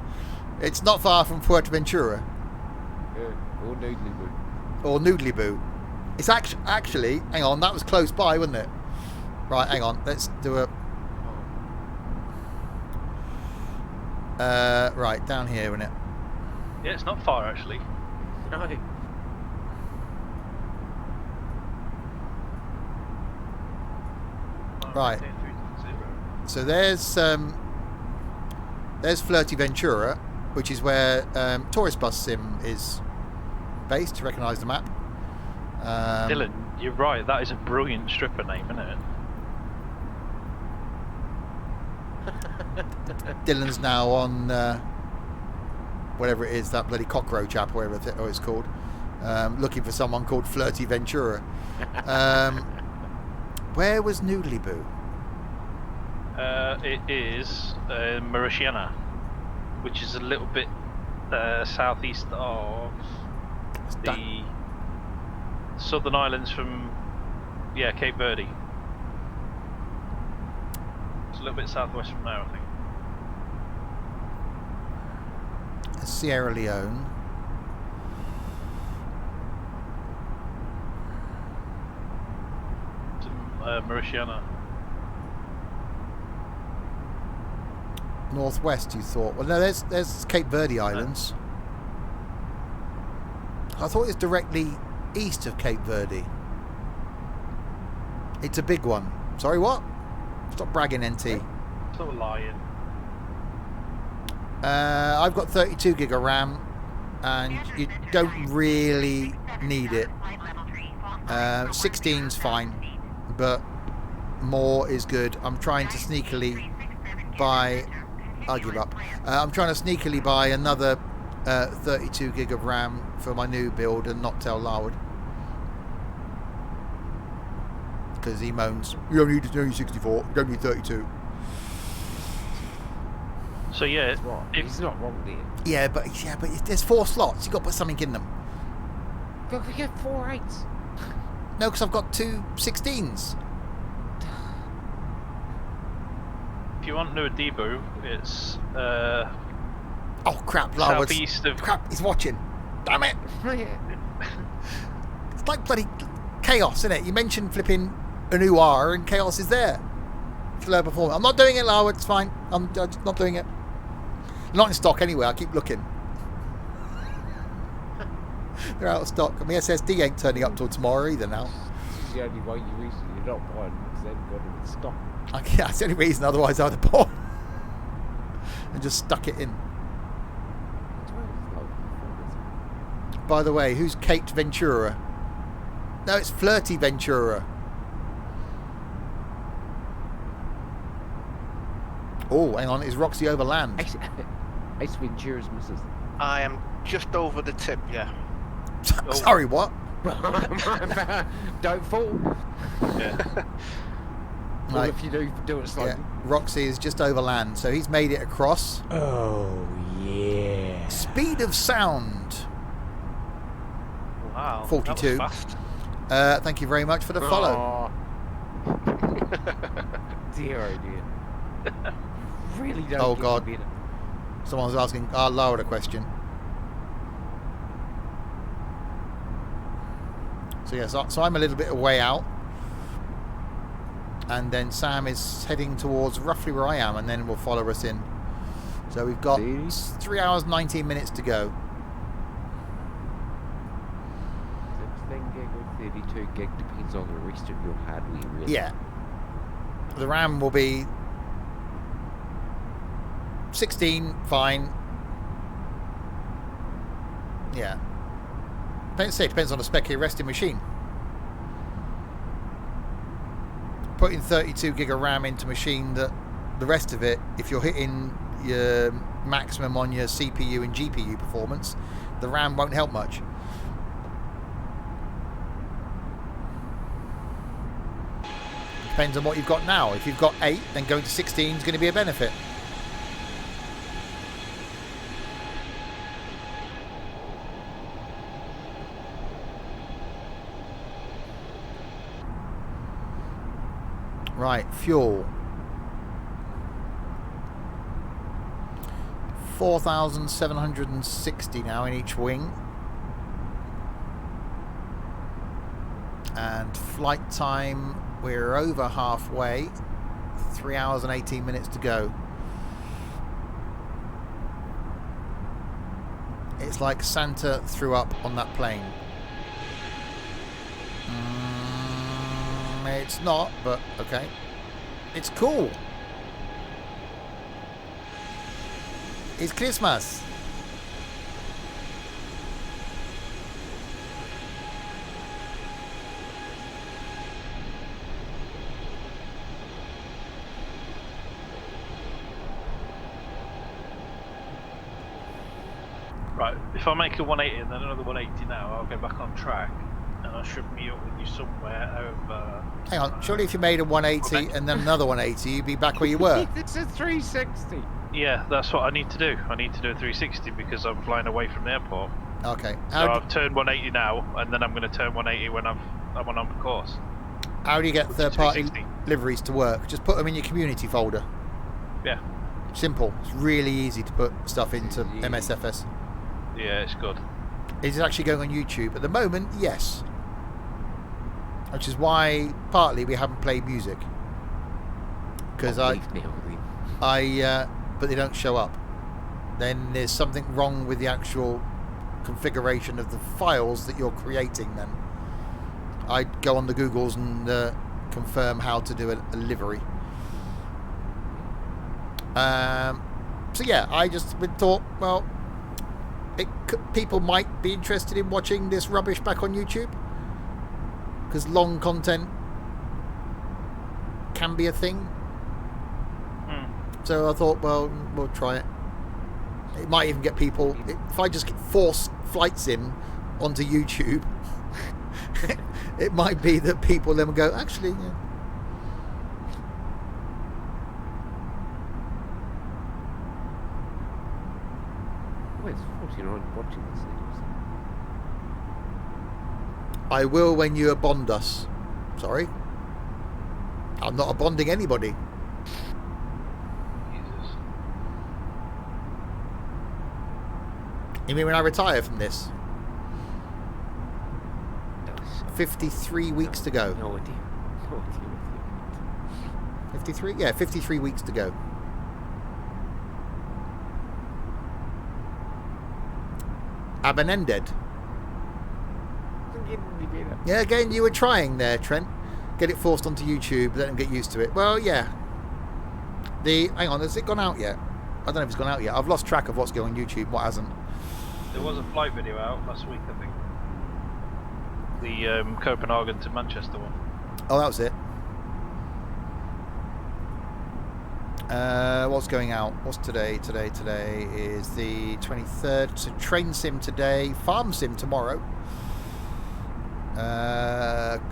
It's not far from Fuerteventura. Or Noodly boo. Or Noodly Boo. It's actually, hang on, that was close by, wasn't it? Right, hang on, let's do a... right, down here, isn't it? Yeah, it's not far actually. No. Right. So there's Flirty Ventura, which is where Tourist Bus Sim is based. You recognise the map? Dylan, you're right. That is a brilliant stripper name, isn't it? Dylan's now on whatever it is, that bloody cockroach app, whatever it's called, looking for someone called Flirty Ventura. Where was Noodly Boo? It is Mauritiana, which is a little bit southeast of the southern islands from Cape Verde. It's a little bit southwest from there, I think. Sierra Leone. Mauritiana. Northwest, you thought? Well, no, there's Cape Verde Islands. I thought it was directly east of Cape Verde. It's a big one. Sorry, what? Stop bragging, NT. Still lying. I've got 32 gig of RAM, and you don't really need it. 16's fine, but more is good. I'm trying to sneakily buy... I'll give up. I'm trying to sneakily buy another 32 gig of RAM for my new build and not tell Loud. Because he moans, you don't need 64, you don't need 32. So yeah, He's not wrong there. Yeah, but there's 4 slots. You've got to put something in them. Go get 4 8s. No, because I've got 2 16s. if you want to know a debut, it's Oh crap, Loud. southeast of. Crap, he's watching. Damn it. It's like bloody Chaos, isn't it? You mentioned flipping an UR and Chaos is there. Slow performance. I'm not doing it, Lau. It's fine. I'm just not doing it. Not in stock anyway. I keep looking. They're out of stock. I mean, SSD ain't turning up till tomorrow either now. This is the only way you're not buying because they haven't got it in stock. Okay, that's the only reason. Otherwise, I'd have bought and just stuck it in. By the way, who's Kate Ventura? No, it's Flirty Ventura. Oh, hang on. Is Roxy Overland? Ace Ventura's missus. I am just over the tip, yeah. Sorry, what? Don't fall. Yeah. Well, Right. if you do it slowly. Yeah. Roxy is just over land, so he's made it across. Oh, yeah. Speed of sound. Wow. 42. That was fast. Thank you very much for the follow. Oh. Dear, oh dear. Really don't Oh, get God. better. Someone's asking Laura a question. So yes, so I'm a little bit away out, and then Sam is heading towards roughly where I am, and then will follow us in. So we've got See? 3 hours 19 minutes to go. 16 gig or 32 gig depends on the rest of your hardware, really. Yeah, the RAM will be 16, fine. Yeah. Depends on the spec of your resting machine. Putting 32 gig of RAM into machine, that the rest of it, if you're hitting your maximum on your CPU and GPU performance, the RAM won't help much. Depends on what you've got now. If you've got 8, then going to 16 is going to be a benefit. Right, fuel. 4,760 now in each wing. And flight time, we're over halfway. 3 hours and 18 minutes to go. It's like Santa threw up on that plane. It's not, but okay. It's cool. It's Christmas. Right, if I make a 180 and then another 180 now, I'll go back on track and I should meet up with you somewhere over. Hang on, surely if you made a 180 and then another 180, you'd be back where you were. It's a 360. Yeah, that's what I need to do. I need to do a 360 because I'm flying away from the airport. Okay. So I've turned 180 now, and then I'm going to turn 180 when I'm on course. How do you get Which is third-party 360. liveries to work? Just put them in your community folder. Yeah. Simple. It's really easy to put stuff into MSFS. Yeah, it's good. Is it actually going on YouTube? At the moment, yes. Which is why, partly, we haven't played music. Because but they don't show up. Then there's something wrong with the actual configuration of the files that you're creating then. I'd go on the Googles and confirm how to do a livery. So yeah, I just thought, well, people might be interested in watching this rubbish back on YouTube, because long content can be a thing. So I thought, well, we'll try it. It might even get people, if I just force flight sim onto YouTube, it might be that people then will go, actually, yeah. Well, it's 49 watching this thing. I will when you bond us. Sorry. I'm not bonding anybody. Jesus. You mean when I retire from this? 53 weeks to go. No idea. 53? Yeah, 53 weeks to go. Abandoned. Yeah, again, you were trying there, Trent. Get it forced onto YouTube, let them get used to it. Well, yeah. Hang on, has it gone out yet? I don't know if it's gone out yet. I've lost track of what's going on YouTube, what hasn't. There was a flight video out last week, I think. The Copenhagen to Manchester one. Oh, that was it. What's going out? What's today? Today is the 23rd. So train sim today, farm sim tomorrow.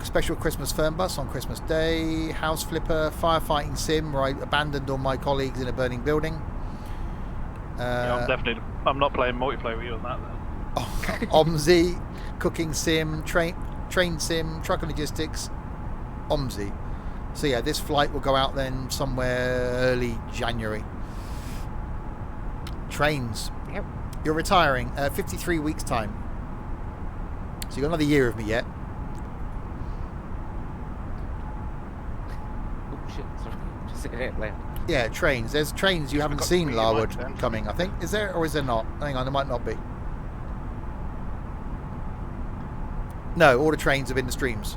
Special Christmas fern bus on Christmas Day. House flipper. Firefighting sim where I abandoned all my colleagues in a burning building. Yeah, I'm not playing multiplayer with you on that then. OMSI. Cooking sim. Train sim. Truck and logistics. OMSI. So yeah, this flight will go out then somewhere early January. Trains. Yep. You're retiring 53 weeks time. So you've got another year of me yet. Oh shit, sorry. Just said it loud. Yeah, trains. There's trains you haven't got to seen, put your mic Larwood, down. coming, I think. Is there or is there not? Hang on, there might not be. No, all the trains have been the streams.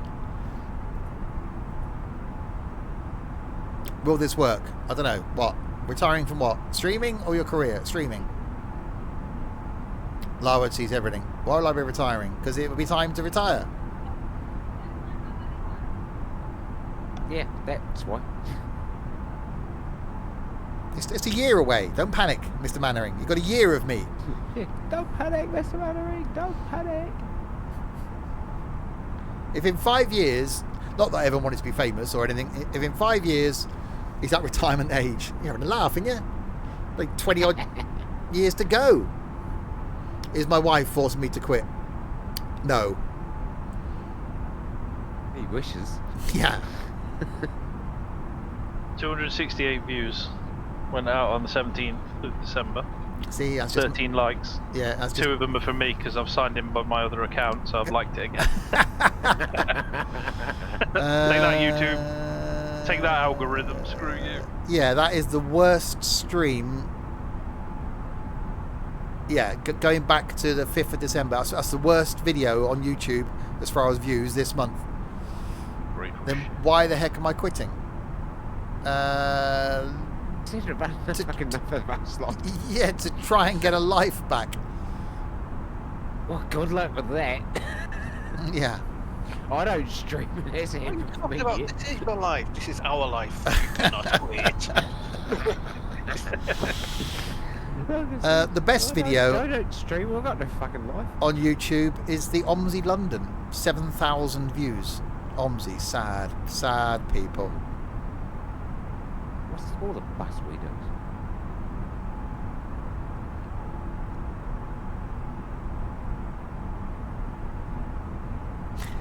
Will this work? I don't know. What? Retiring from what? Streaming or your career? Streaming. Larwood sees everything. Why will I be retiring? Because it will be time to retire. Yeah, that's why. It's a year away. Don't panic, Mr. Mannering. You've got a year of me. Don't panic, Mr. Mannering. Don't panic. If in 5 years, not that I ever wanted to be famous or anything, if in 5 years he's at retirement age, you're having a laugh, aren't you? Like 20 odd years to go. Is my wife forcing me to quit? No. He wishes. Yeah. 268 views went out on the 17th of December. See, that's just 13 likes. yeah. That's just 2 of them are for me because I've signed in by my other account, so I've liked it again. Take that, YouTube. Take that, algorithm. Screw you. Yeah, that is the worst stream. Yeah, going back to the 5th of December. That's the worst video on YouTube as far as views this month. Great. Then why the heck am I quitting? Fucking enough of that slot. Yeah, to try and get a life back. Well, good luck with that. Yeah. I don't stream this What are you in for talking me. about? This is your life. This is our life. You cannot quit. The best video I don't stream. I've got no fucking life. on YouTube is the OMSI London. 7,000 views. OMSI, sad people. What's all the bus windows?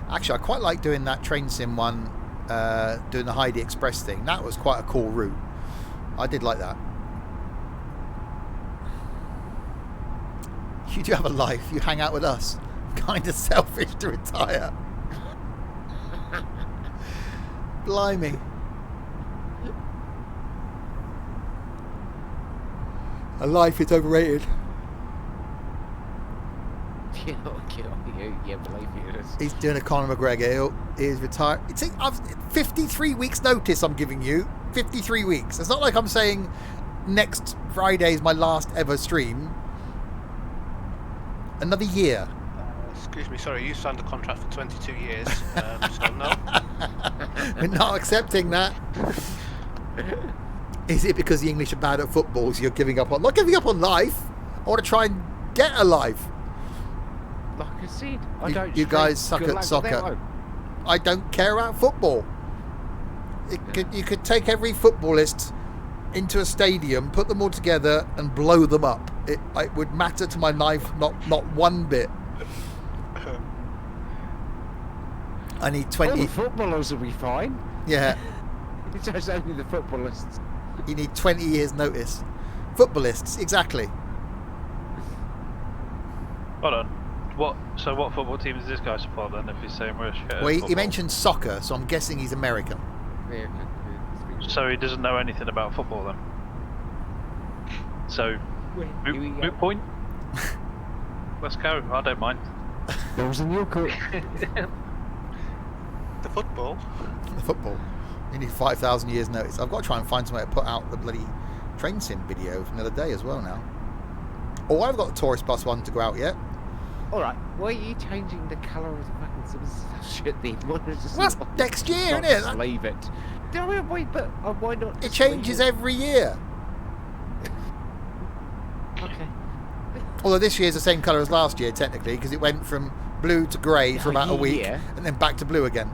Actually, I quite like doing that train sim one, doing the Heidi Express thing. That was quite a cool route. I did like that. You do have a life. You hang out with us. Kind of selfish to retire. Blimey. A life is overrated. Yeah, believe me, it is. He's doing a Conor McGregor. He's retired. It's 53 weeks notice I'm giving you. 53 weeks. It's not like I'm saying next Friday is my last ever stream. Another year. Excuse me, sorry, you signed a contract for 22 years, so no. We're not accepting that. Is it because the English are bad at football so you're giving up on... Not giving up on life. I want to try and get a life. Like I said, I You- don't you stream. guys suck Good at luck with soccer. that one. I don't care about football. You could take every footballist into a stadium, put them all together and blow them up. It would matter to my life not one bit. I need All 20... the footballers will be fine. Yeah, It's just only the footballers. you need 20 years notice. Footballists, exactly. Hold on. So what football team does this guy support then? If he's saying we're shit at Well, he football? mentioned soccer, so I'm guessing he's American. Yeah, So he doesn't know anything about football then. So moot point. Let's go. I don't mind. Balls in your court. The football. The football. You need 5,000 years notice. I've got to try and find some way to put out the bloody train sim video from the other day as well now. Oh, I've got the tourist bus one to go out yet. Alright, why are you changing the colour of the fucking shit then? Why not just Well, that's not- next year, not isn't it? just leave it. No, wait, but why not? It just changes leave every year. it? Okay. Although this year's the same colour as last year, technically, because it went from blue to grey for about a week, Yeah. and then back to blue again.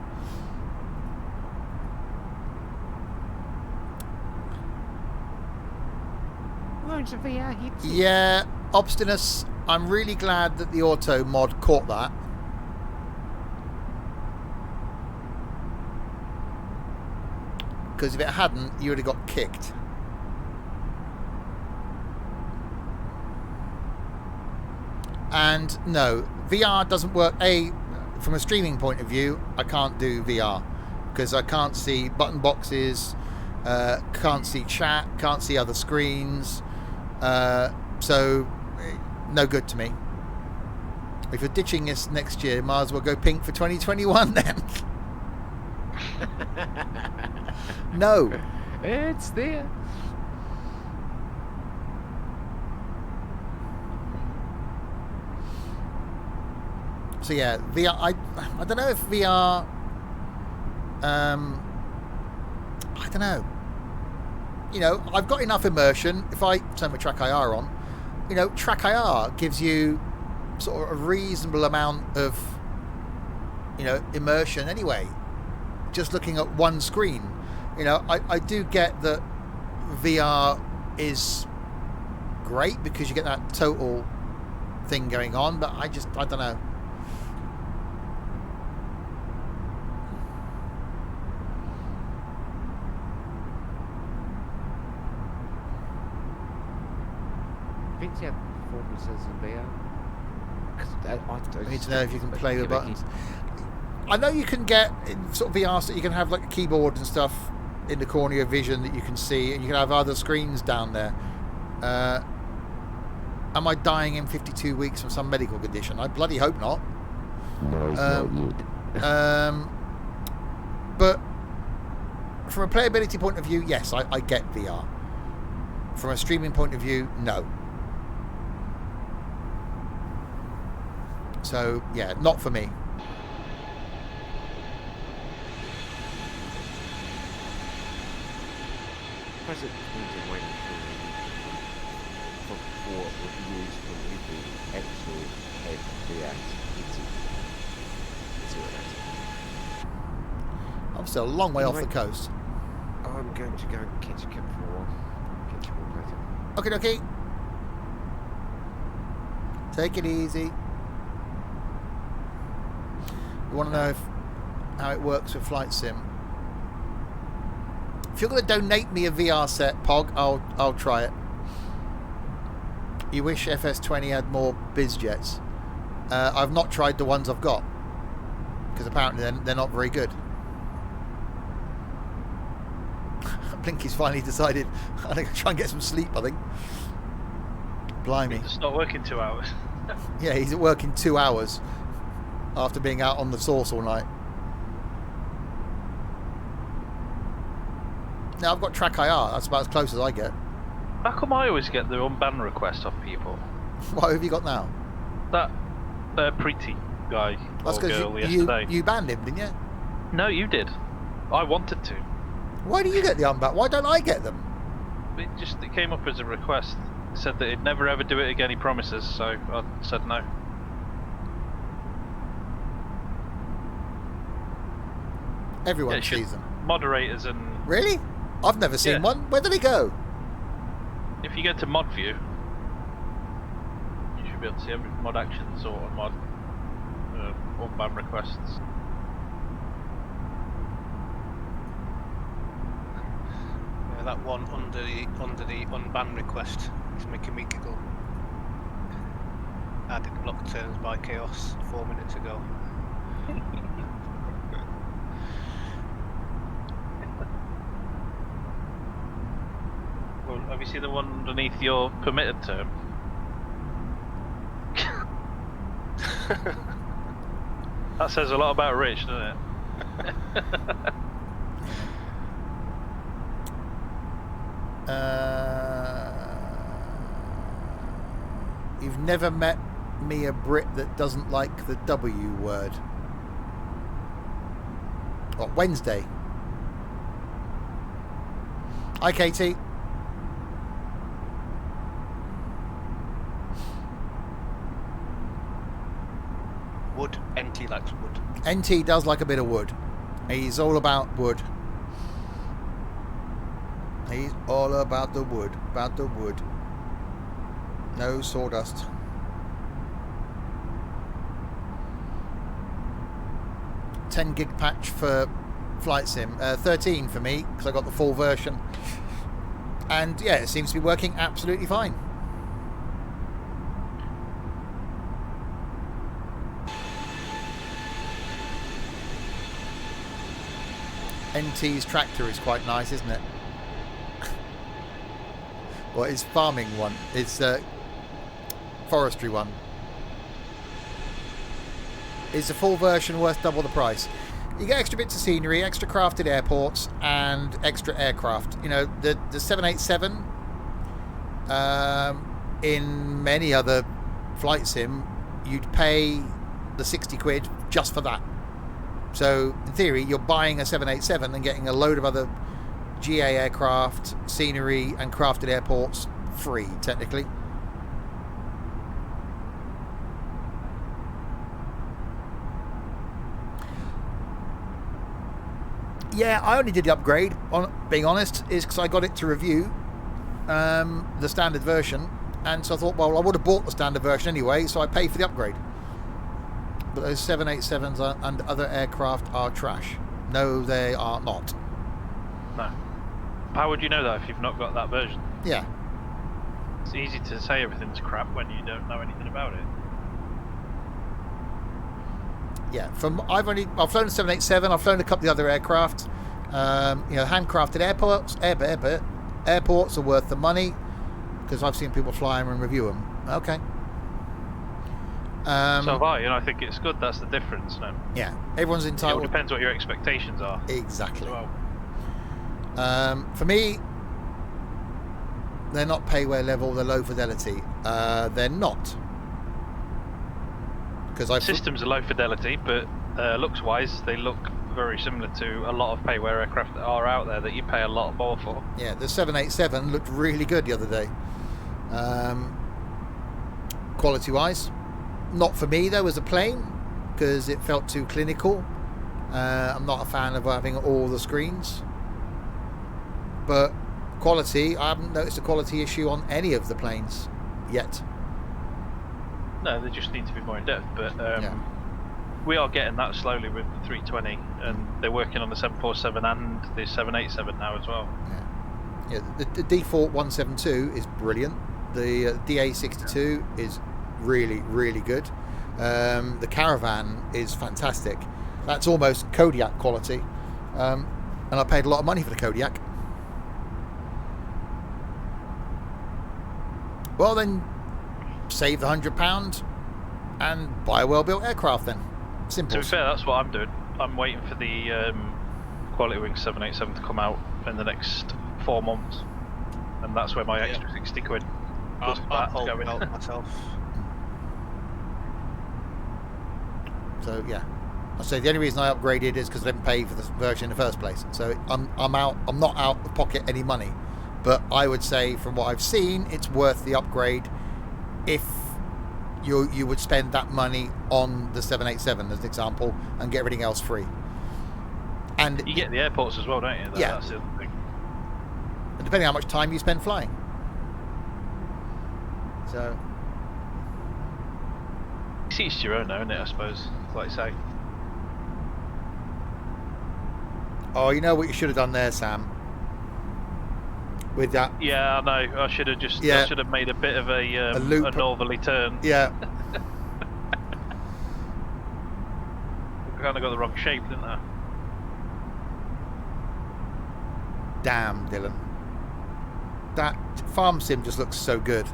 Loads of VR hits. Yeah, Obstinous. I'm really glad that the auto mod caught that. Because if it hadn't, you would have got kicked. And no, VR doesn't work. From a streaming point of view, I can't do VR because I can't see button boxes, can't see chat, can't see other screens. So no good to me. If you're ditching this next year, might as well go pink for 2021 then. No. It's there. So yeah, VR. I don't know if VR. I don't know. You know, I've got enough immersion. If I turn my Track IR on, you know, Track IR gives you sort of a reasonable amount of, you know, immersion anyway. Just looking at one screen, you know, I do get that VR is great because you get that total thing going on, but I don't know. Depends how performances in VR. 'Cause I need to know if you can play with buttons. I know you can get in sort of VR, so you can have like a keyboard and stuff in the corner of your vision that you can see, and you can have other screens down there. Am I dying in 52 weeks from some medical condition? I bloody hope not. No, it's not yet. But from a playability point of view, yes, I get VR. From a streaming point of view, no. So yeah, not for me. Suppose it depends on waiting for reviews when people actually have VR headsets. Let's see what that's. I'm still a long way off the Anyway. coast. I'm going to go and catch a cab for a while. Catch you all later. Okay, okay. Take it easy. You want to know how it works with Flight Sim? If you're going to donate me a VR set, Pog, I'll try it. You wish FS20 had more biz jets. I've not tried the ones I've got because apparently they're not very good. Blinky's finally decided I'm going to try and get some sleep, I think. Blimey. It's not working 2 hours. Yeah, he's at work in 2 hours after being out on the source all night. Now I've got Track IR, that's about as close as I get. How come I always get the unban request off people? What have you got now? That Preeti guy That's or because girl yesterday. you banned him, didn't you? No, you did. I wanted to. Why do you get the unban? Why don't I get them? It came up as a request. It said that he'd never ever do it again, he promises, so I said no. Everyone Yeah, it should- sees them. Moderators and... Really? I've never seen Yeah. one. Where did he go? If you go to mod view, you should be able to see every mod actions or mod unban requests. Yeah, that one under the unban request is making me giggle. Added block turns by chaos 4 minutes ago. Well, have you seen the one underneath your permitted term? That says a lot about Rich, doesn't it? You've never met me a Brit that doesn't like the W word. What, Wednesday? Hi, Katie. wood. NT likes wood. NT does like a bit of wood. He's all about wood. He's all about the wood. About the wood. No sawdust. $10 gig patch for Flight Sim. 13 for me, because I got the full version. And yeah, it seems to be working absolutely fine. NT's tractor is quite nice, isn't it? Well, his farming one. His forestry one. Is the full version worth double the price? You get extra bits of scenery, extra crafted airports, and extra aircraft. You know, the 787 in many other flight sim, you'd pay the 60 quid just for that. So in theory, you're buying a 787 and getting a load of other GA aircraft, scenery, and crafted airports free, technically. Yeah, I only did the upgrade, on being honest, is because I got it to review the standard version, and so I thought, well, I would have bought the standard version anyway, so I paid for the upgrade. But those 787s and other aircraft are trash. No, they are not. No. How would you know that if you've not got that version? Yeah. It's easy to say everything's crap when you don't know anything about it. Yeah, I've flown a 787. I've flown a couple of the other aircraft. You know, handcrafted airports are worth the money because I've seen people fly them and review them. Okay. So have I, and I think it's good. That's the difference. No. Yeah, everyone's It entitled. all depends what your expectations are. Exactly. As well. For me, they're not payware level. They're low fidelity. They're not. Because Systems are low fidelity, but looks-wise, they look very similar to a lot of payware aircraft that are out there that you pay a lot more for. Yeah, the 787 looked really good the other day. Quality-wise, not for me though as a plane, because it felt too clinical. I'm not a fan of having all the screens. But quality, I haven't noticed a quality issue on any of the planes yet. No, they just need to be more in depth, but Yeah. we are getting that slowly with the 320, and they're working on the 747 and the 787 now as well. Yeah, the default 172 is brilliant. The DA62 is really, really good. The Caravan is fantastic. That's almost Kodiak quality, and I paid a lot of money for the Kodiak. Well then, save the £100 and buy a well-built aircraft then. Simple. To be fair, that's what I'm doing. I'm waiting for the Quality Wing 787 to come out in the next 4 months, and that's where my extra 60 quid plus I'm that holding going. out myself. So yeah, I say the only reason I upgraded is because I didn't pay for the version in the first place. So I'm not out of pocket any money, but I would say from what I've seen, it's worth the upgrade if you would spend that money on the 787 as an example and get everything else free. And You get the airports as well, don't you? Yeah. That's the other thing. and depending on how much time you spend flying. So It's each to your own, though, isn't it? I suppose, like you say. oh, you know what you should have done there, Sam? With that, Yeah, I know. I should have just. Yeah. I should have made a bit of a loop. northerly turn. yeah, Kind of got the wrong shape, didn't I? damn, Dylan. That farm sim just looks so good.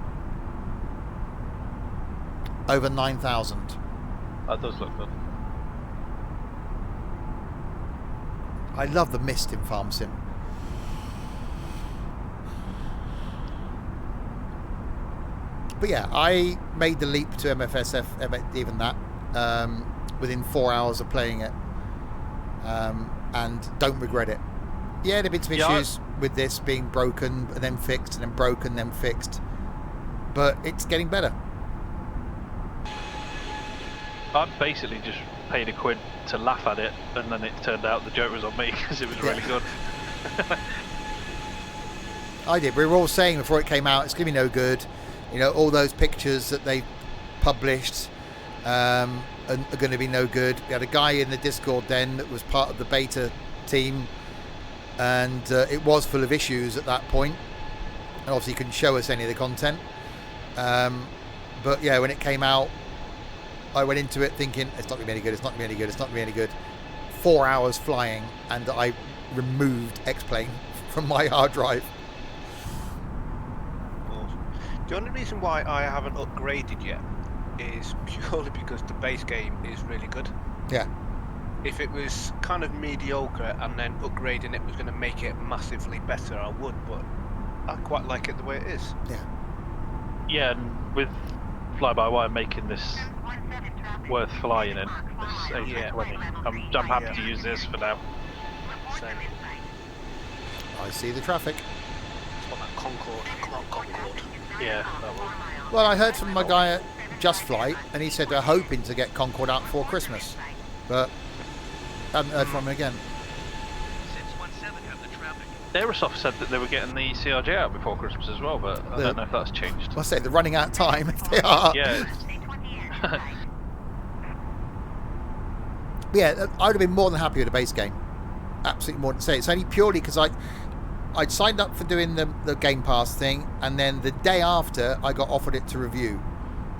Over 9,000. That does look good. I love the mist in farm sim. But yeah, I made the leap to MFSF, even that, within 4 hours of playing it, and don't regret it. Yeah, there have been some issues with this being broken and then fixed and then broken then fixed, but it's getting better. I basically just paid £1 to laugh at it, and then it turned out the joke was on me because it was really good. I did. We were all saying before it came out, it's going to be no good. You know, all those pictures that they published are going to be no good. We had a guy in the Discord then that was part of the beta team, and it was full of issues at that point. And obviously, he couldn't show us any of the content. But yeah, when it came out, I went into it thinking it's not going to be any good. It's not going to be any good. It's not going to be any good. 4 hours flying, and I removed X-Plane from my hard drive. The only reason why I haven't upgraded yet is purely because the base game is really good. Yeah. If it was kind of mediocre and then upgrading it was going to make it massively better, I would, but I quite like it the way it is. Yeah. Yeah, and with fly-by-wire making this worth flying in, this A320, I'm happy to use this for now. Same. I see the traffic. It's what that Concorde, come on Concorde. Yeah, that will. Well, I heard from my guy at Just Flight, and he said they're hoping to get Concorde out before Christmas, but haven't heard from him again. Aerosoft said that they were getting the CRJ out before Christmas as well, but I don't know if that's changed. I say they're running out of time if they are. Yeah. Yeah, I would have been more than happy with the base game. Absolutely more than say. It's only purely because I'd signed up for doing the Game Pass thing, and then the day after I got offered it to review.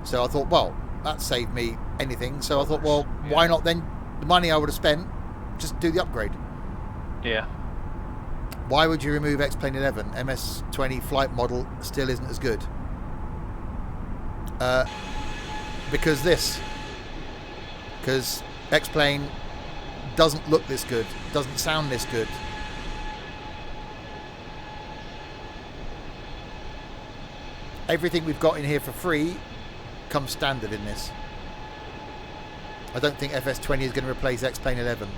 So I thought, well, that saved me anything. So I thought, well, why not then? The money I would have spent, just do the upgrade. Yeah. Why would you remove X-Plane 11? MS-20 flight model still isn't as good. Because X-Plane doesn't look this good, doesn't sound this good. Everything we've got in here for free comes standard in this. I don't think FS20 is going to replace X-Plane 11.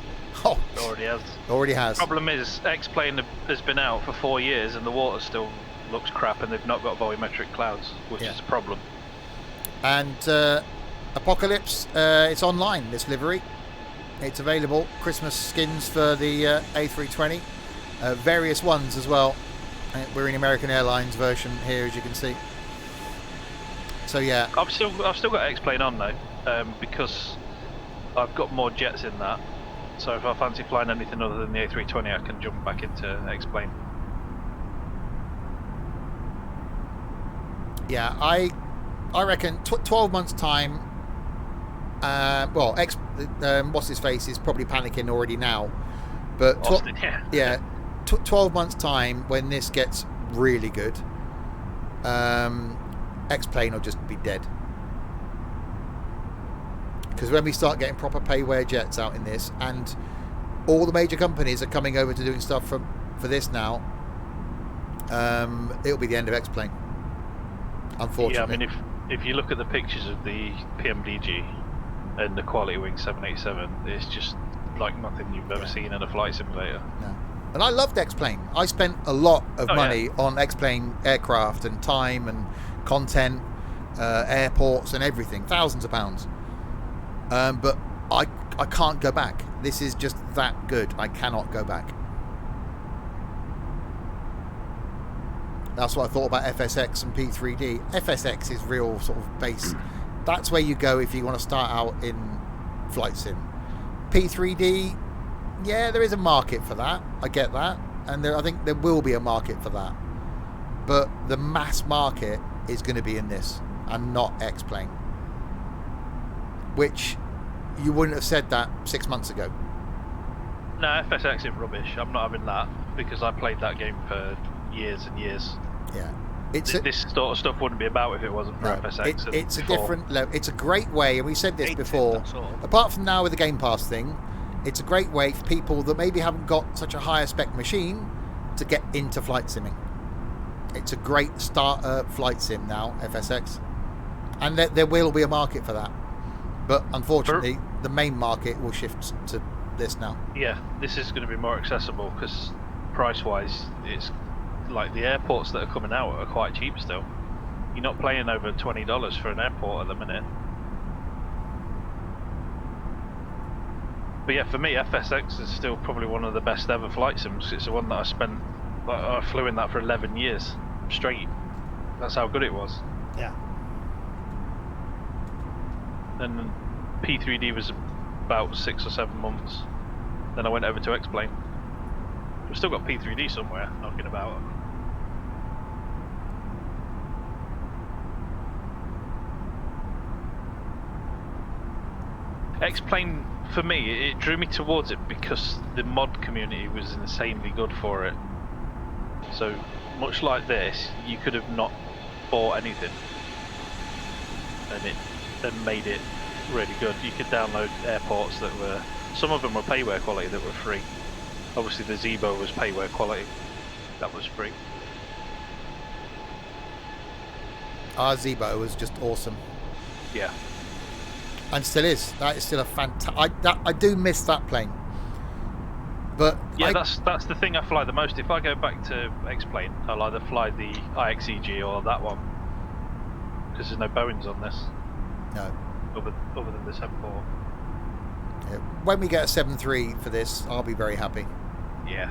Oh, It already has. already has. Problem is, X-Plane has been out for 4 years and the water still looks crap, and they've not got volumetric clouds, which is a problem. And Apocalypse, it's online, this livery. It's available. Christmas skins for the A320. Various ones as well. We're in American Airlines version here, as you can see. So yeah. I've still got X-Plane on though, because I've got more jets in that. So if I fancy flying anything other than the A320, I can jump back into X-Plane. Yeah, I reckon 12 months time. What's his face is probably panicking already now, but Austin, 12 months time when this gets really good, X-Plane will just be dead. Because when we start getting proper payware jets out in this, and all the major companies are coming over to doing stuff for this now, it'll be the end of X-Plane. Unfortunately. Yeah, I mean, if you look at the pictures of the PMDG and the Quality Wing 787, it's just like nothing you've ever seen in a flight simulator. No. And I loved X-Plane. I spent a lot of money on X-Plane aircraft and time and content, airports and everything, thousands of pounds. But I can't go back. This is just that good. I cannot go back. That's what I thought about FSX and P3D. FSX is real sort of base. That's where you go if you want to start out in flight sim. P3D, yeah, there is a market for that. I get that. And I think there will be a market for that. But the mass market is going to be in this and not X-Plane. Which you wouldn't have said that 6 months ago. No, FSX is rubbish. I'm not having that because I played that game for years and years. Yeah. This sort of stuff wouldn't be about if it wasn't for FSX. It's a different level. It's a great way, and we said this before, apart from now with the Game Pass thing, it's a great way for people that maybe haven't got such a higher spec machine to get into flight simming. It's a great starter flight sim now, FSX. And there will be a market for that. But unfortunately, the main market will shift to this now. Yeah, this is going to be more accessible because price-wise, it's like the airports that are coming out are quite cheap still. You're not paying over $20 for an airport at the minute. But yeah, for me, FSX is still probably one of the best ever flight sims. It's the one that I flew in that for 11 years straight. That's how good it was. Yeah. And P3D was about 6 or 7 months. Then I went over to X-Plane. We've still got P3D somewhere knocking about. X-Plane, for me, it drew me towards it because the mod community was insanely good for it. So, much like this, you could have not bought anything, and it then made it really good. You could download airports that were, some of them were payware quality that were free. Obviously the Zebo was payware quality, that was free. Our Zebo was just awesome. Yeah. And still is. That is still a fantastic. I do miss that plane. But yeah, that's the thing I fly the most. If I go back to X-Plane, I'll either fly the IXEG or that one, because there's no Boeings on this. No. Other than the 7.4. Yeah. When we get a 7.3 for this, I'll be very happy. Yeah.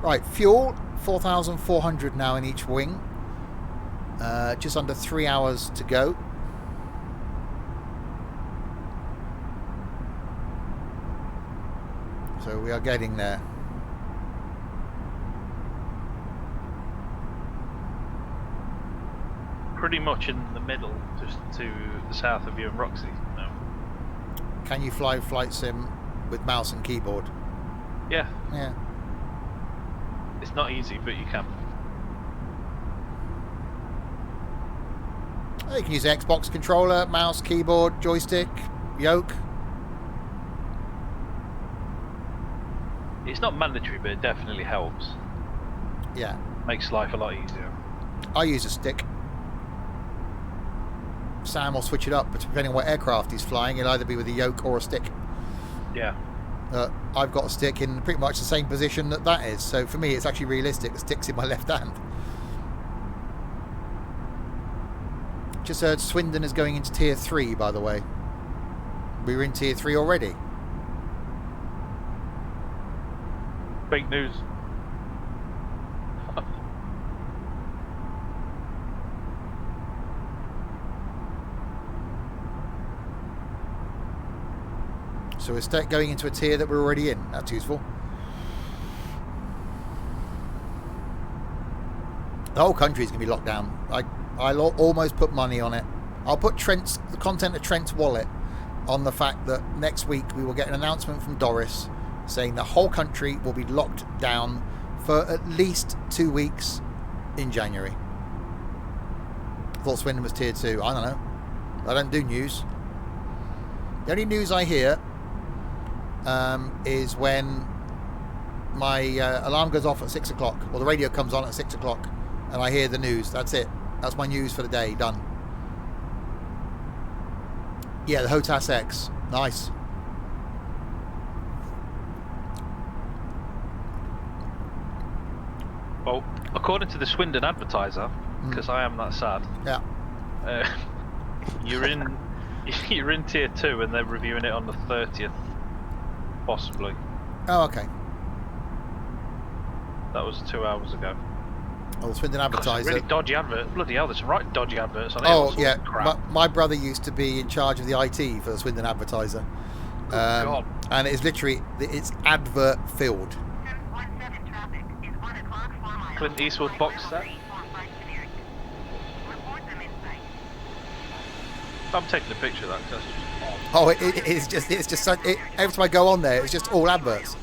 Right, fuel 4,400 now in each wing. Just under 3 hours to go. So we are getting there. Pretty much in the middle, just to the south of you and Roxy. No. Can you fly flight sim with mouse and keyboard? Yeah. Yeah. It's not easy, but you can. You can use an Xbox controller, mouse, keyboard, joystick, yoke. It's not mandatory, but it definitely helps. Yeah. Makes life a lot easier. I use a stick. Sam will switch it up, but depending on what aircraft he's flying, it'll either be with a yoke or a stick. Yeah. I've got a stick in pretty much the same position that is, so for me it's actually realistic. The stick's in my left hand. Just heard Swindon is going into Tier 3, by the way. We were in Tier 3 already. Big news. So we're going into a tier that we're already in. That's useful. The whole country is going to be locked down. I'll almost put money on it. I'll put the content of Trent's wallet on the fact that next week we will get an announcement from Doris saying the whole country will be locked down for at least 2 weeks in January. I thought Swindon was tier 2. I don't know. I don't do news. The only news I hear is when my alarm goes off at 6 o'clock, or the radio comes on at 6 o'clock, and I hear the news. That's it. That's my news for the day. Done. Yeah, the HOTAS X. Nice. Well, according to the Swindon Advertiser, because I am that sad. Yeah. You're in tier 2, and they're reviewing it on the 30th, possibly. Oh, okay. That was 2 hours ago. Well, the Swindon Advertiser. Really dodgy advert. Bloody hell, there's some right dodgy adverts on it. Oh, yeah. My brother used to be in charge of the IT for the Swindon Advertiser. God. And it's literally, it's advert filled. 717 traffic is 1 o'clock, 4 miles. Clint Eastwood box set. Report them in sight. I'm taking a picture of that because that's just Oh, it's just such, every time I go on there, it's just all adverts.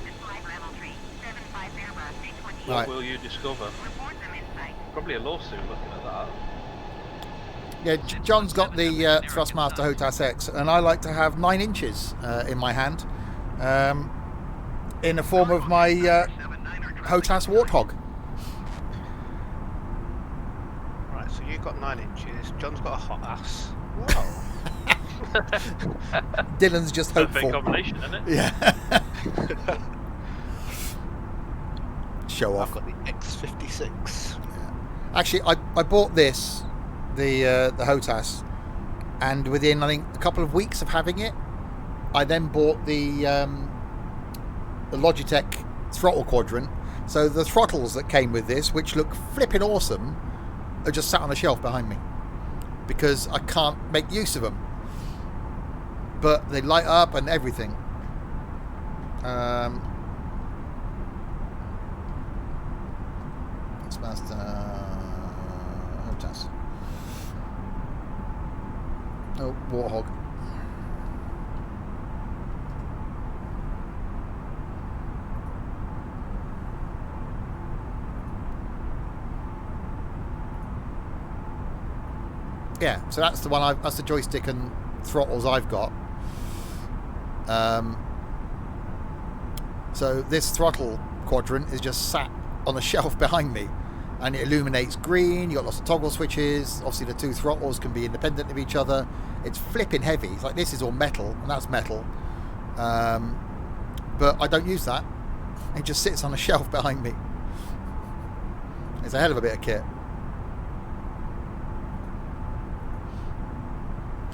What Right. will you discover? Probably a lawsuit looking at that. Yeah, John's got the Thrustmaster HOTAS X, and I like to have 9 inches in my hand, in the form of my HOTAS Warthog. Right, so you've got 9 inches. John's got a hot ass. Whoa. Dylan's just Perfect hopeful. combination, isn't it? Yeah. Show I've off. got the X56. Actually, I bought this, the HOTAS, and within I think a couple of weeks of having it, I then bought the Logitech throttle quadrant. So the throttles that came with this, which look flipping awesome, are just sat on a shelf behind me because I can't make use of them. But they light up and everything. It's master. Oh, Warthog. Yeah, so that's the one. That's the joystick and throttles I've got. So this throttle quadrant is just sat on a shelf behind me, and it illuminates green. You got lots of toggle switches. Obviously, the two throttles can be independent of each other. It's flipping heavy. It's like this is all metal, and that's metal. But I don't use that. It just sits on a shelf behind me. It's a hell of a bit of kit.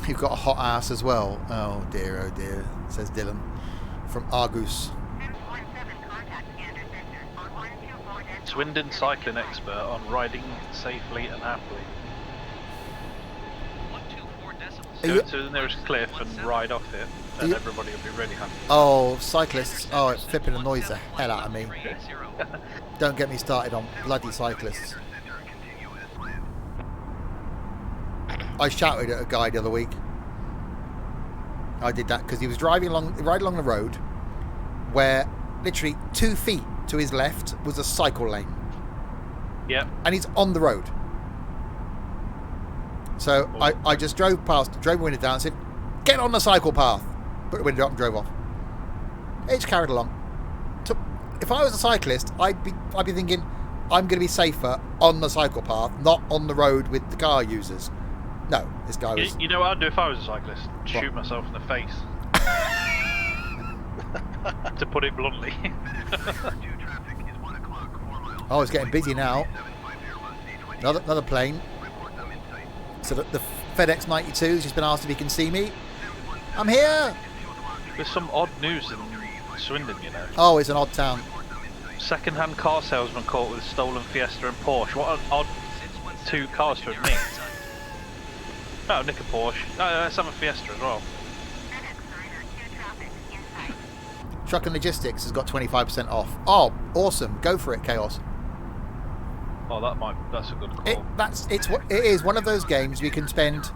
You've got a hot ass as well. Oh dear, says Dylan from Argus. Swindon cycling expert on riding safely and happily. Go to the nearest cliff and ride off it, and everybody will be really happy. Oh, cyclists. Oh, it flipping annoys the hell out of me. Don't get me started on bloody cyclists. I shouted at a guy the other week. I did that because he was right along the road where literally 2 feet to his left was a cycle lane. Yeah. And he's on the road. So I just drove the window down and said, get on the cycle path. Put the window up and drove off. It just carried along. If I was a cyclist, I'd be thinking, I'm going to be safer on the cycle path, not on the road with the car users. No, this guy was... You know what I'd do if I was a cyclist? Shoot myself in the face. To put it bluntly. Oh, it's getting busy now. Another plane. So the FedEx 92's just been asked if he can see me. I'm here! There's some odd news in Swindon, you know. Oh, it's an odd town. Second-hand car salesman caught with stolen Fiesta and Porsche. What an odd two cars to admit. Oh, nick a Porsche. Let's have a Fiesta as well. Truck and Logistics has got 25% off. Oh, awesome. Go for it, Chaos. Oh, that's a good call. It is one of those games we can spend,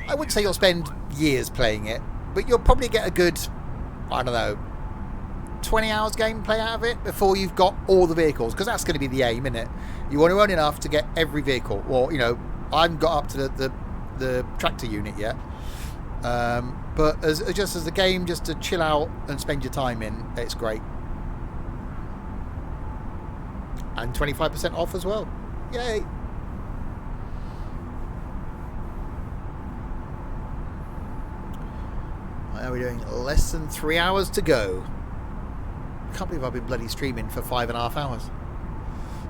I wouldn't say you'll spend years playing it, but you'll probably get a good, I don't know, 20 hours gameplay out of it before you've got all the vehicles, because that's going to be the aim, isn't it? You want to earn enough to get every vehicle. Or, you know, I haven't got up to the tractor unit yet. But as a game, just to chill out and spend your time in, it's great. And 25% off as well. Yay! How are we doing? Less than 3 hours to go. I can't believe I've been bloody streaming for 5.5 hours.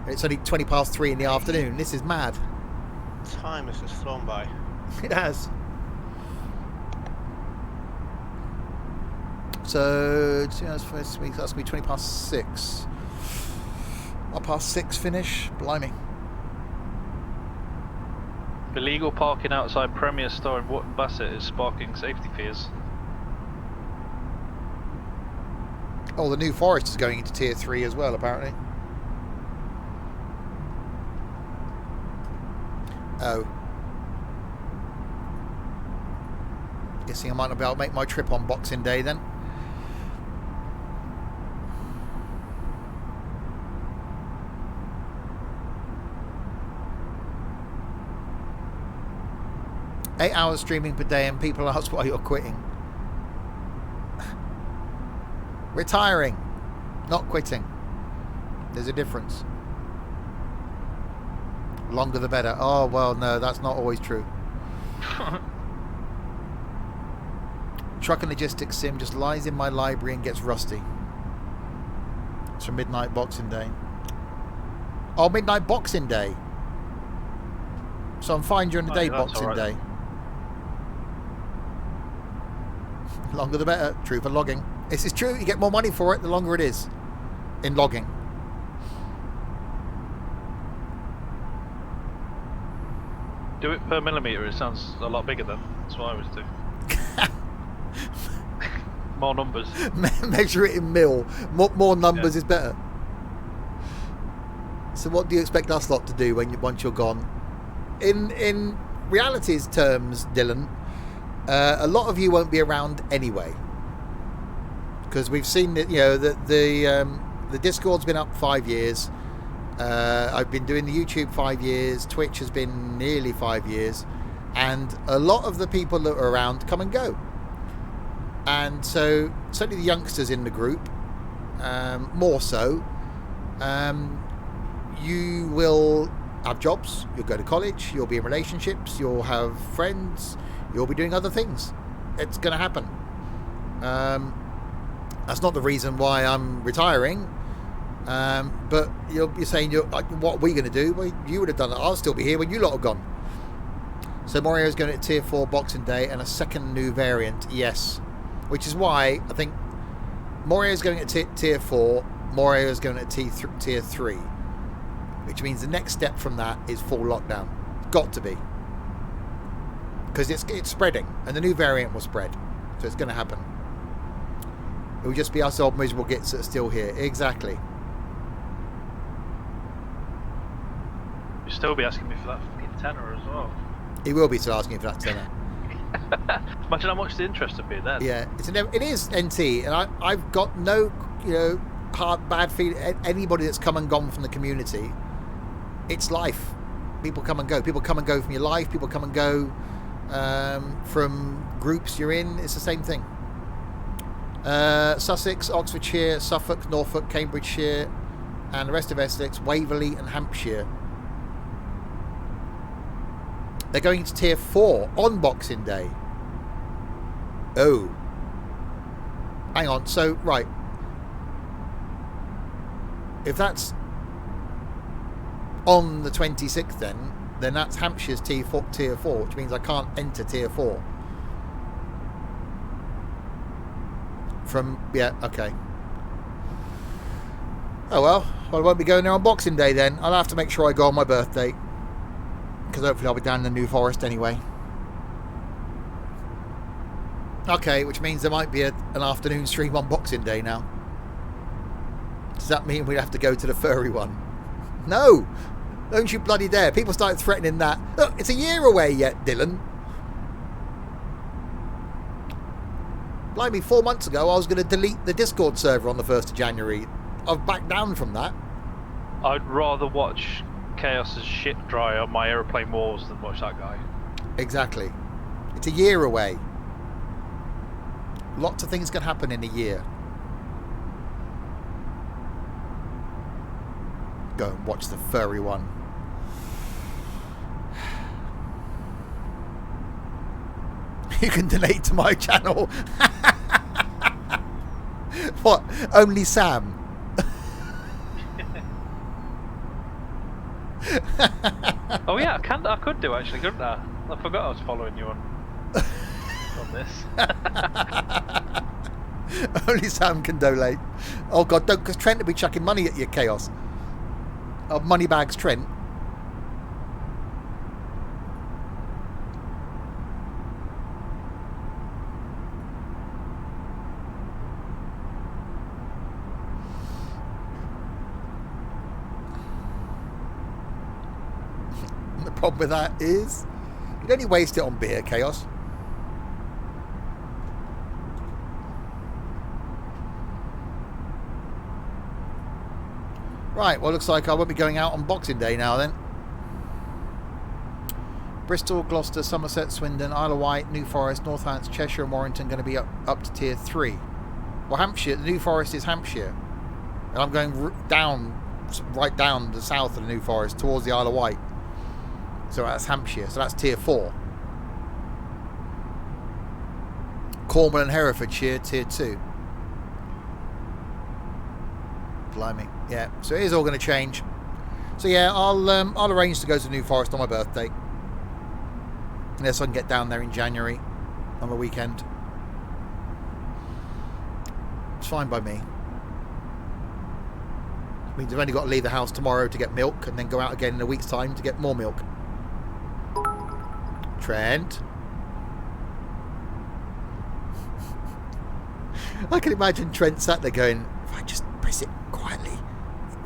It's only 20 past 3 in the afternoon. This is mad. Time has just flown by. It has. So, 2 hours first week, that's going to be 20 past 6. Up past 6 finish? Blimey. Illegal parking outside Premier Store in Wootton Bassett is sparking safety fears. Oh, the New Forest is going into Tier 3 as well, apparently. Oh. Guessing I might not be able to make my trip on Boxing Day then. Eight hours streaming per day and people ask why you're quitting. Retiring, not quitting. There's a difference. Longer the better. Oh, well, no, that's not always true. Truck and Logistics Sim just lies in my library and gets rusty. It's from Midnight Boxing Day. Oh, Midnight Boxing Day. So I'm fine during the day, Boxing Day. Longer the better. True for logging. This is true. You get more money for it the longer it is in logging. Do it per millimetre, it sounds a lot bigger then. That's what I always do. More numbers. Measure it in mil. More numbers is better. So what do you expect us lot to do once you're gone? In reality's terms, Dylan, a lot of you won't be around anyway, because we've seen that the Discord's been up 5 years. I've been doing the YouTube 5 years. Twitch has been nearly 5 years, and a lot of the people that are around come and go. And so certainly the youngsters in the group, more so, you will have jobs, you'll go to college, you'll be in relationships, you'll have friends, you'll be doing other things. It's going to happen. That's not the reason why I'm retiring, but you're saying, what are we going to do? Well, you would have done it. I'll still be here when you lot are gone. So Morio's going to Tier 4 Boxing Day and a second new variant, yes. Which is why I think Morio's going at Tier 4, Morio's going at Tier 3. Which means the next step from that is full lockdown. Got to be. Because it's spreading, and the new variant will spread. So it's going to happen. It will just be us old miserable gits that are still here. Exactly. You'll still be asking me for that fucking tenner as well. He will be still asking for that tenner. Imagine how much the interest would be then. Yeah, it is NT, and I've got no bad feeling. Anybody that's come and gone from the community, it's life. People come and go. People come and go from your life. People come and go from groups you're in. It's the same thing. Sussex, Oxfordshire, Suffolk, Norfolk, Cambridgeshire, and the rest of Essex, Waverley and Hampshire. They're going to Tier 4 on Boxing Day. Oh. Hang on. So, right. If that's on the 26th then that's Hampshire's Tier 4, which means I can't enter Tier 4. Okay. Oh well, I won't be going there on Boxing Day then. I'll have to make sure I go on my birthday, because hopefully I'll be down in the New Forest anyway. Okay, which means there might be an afternoon stream on Boxing Day now. Does that mean we have to go to the furry one? No! Don't you bloody dare. People started threatening that. Look, it's a year away yet, Dylan. Blimey, 4 months ago I was going to delete the Discord server on the 1st of January. I've backed down from that. I'd rather watch Chaos's shit dry on my aeroplane walls than watch that guy. Exactly. It's a year away. Lots of things can happen in a year. Go and watch the furry one. You can donate to my channel. What? Only Sam? Oh yeah, I could do actually, couldn't I? I forgot I was following you on this. Only Sam can donate. Oh god, don't, because Trent will be chucking money at you, Chaos. Oh, money bags, Trent. The problem with that is you'd only waste it on beer, Chaos. Right, well, looks like I won't be going out on Boxing Day now then. Bristol, Gloucester, Somerset, Swindon, Isle of Wight, New Forest, Northants, Cheshire and Warrington going to be up to Tier 3. Well, Hampshire, the New Forest is Hampshire. And I'm going right down the south of the New Forest towards the Isle of Wight. So that's Hampshire, so that's Tier 4. Cornwall and Herefordshire, Tier 2. Blimey. Yeah, so it is all going to change. So yeah, I'll arrange to go to New Forest on my birthday. Unless I can get down there in January on the weekend. It's fine by me. Means I've only got to leave the house tomorrow to get milk and then go out again in a week's time to get more milk. Trent. I can imagine Trent sat there going, if I just press it quietly,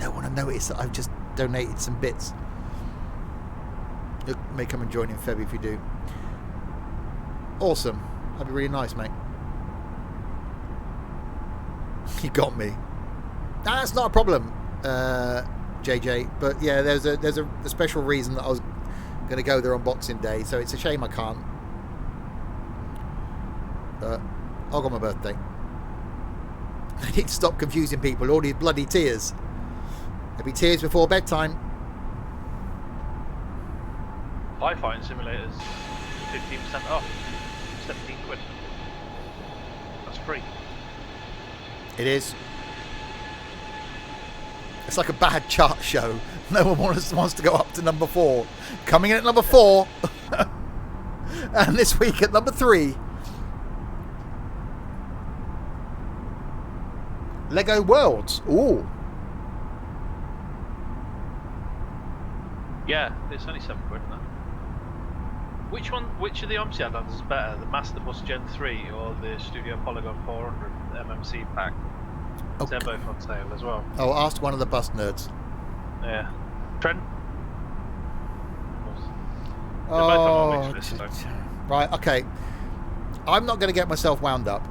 no one will notice that I've just donated some bits. You may come and join in Feb if you do. Awesome. That'd be really nice, mate. You got me. Nah, that's not a problem, JJ. But yeah, there's a special reason that I was going to go there on Boxing Day, so it's a shame I can't. But I'll go on my birthday. I need to stop confusing people. All these bloody tears. There'll be tears before bedtime. Firefighting simulators, 15% off, 17 quid. That's free. It is. It's like a bad chart show. No one wants to go up to number 4. Coming in at number 4. And this week at number 3. Lego Worlds. Ooh. Yeah, it's only 7 quid, isn't it? Which of the OMSI add-ons is better, the Master Bus Gen 3 or the Studio Polygon 400 MMC pack? They're both on sale as well. Oh, ask one of the bus nerds. Yeah. Trent? They're both Oh, on my wish list, so. right, okay. I'm not going to get myself wound up.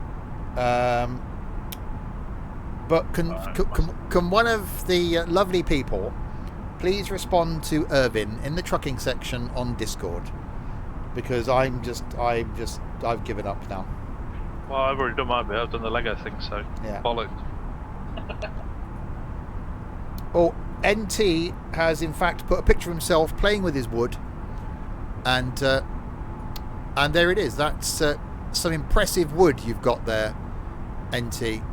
But can one of the lovely people please respond to Irvin in the trucking section on Discord? Because I've given up now. Well, I've already done my bit. I've done the Lego thing, so Yeah. bollocks. Oh, NT has in fact put a picture of himself playing with his wood, and there it is. That's some impressive wood you've got there, NT.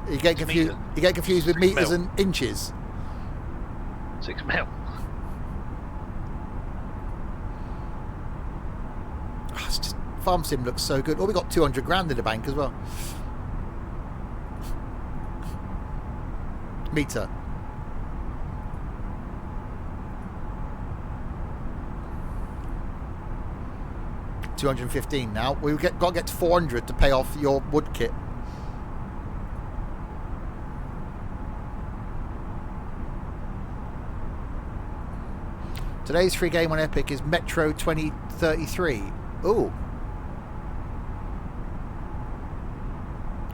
You get confused. You get confused with meters and inches. 6 mil. Oh, it's just Farm Sim looks so good. Oh, we got 200 grand in the bank as well. Meter. $215 now. We've got to get to 400 to pay off your wood kit. Today's free game on Epic is Metro 2033. Ooh.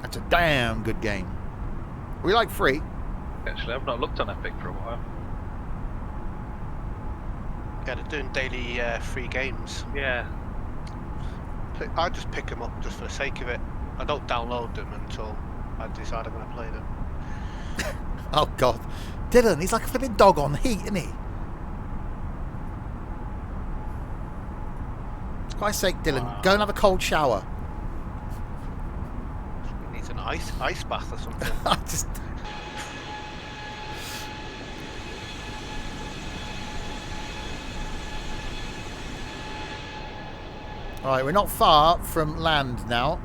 That's a damn good game. We like free. Actually, I've not looked on Epic for a while. Yeah, they're doing daily free games. Yeah. I just pick them up just for the sake of it. I don't download them until I decide I'm going to play them. Oh, God. Dylan, he's like a flipping dog on heat, isn't he? For Christ's sake, Dylan, go and have a cold shower. He needs an ice bath or something. I just... Alright, we're not far from land now.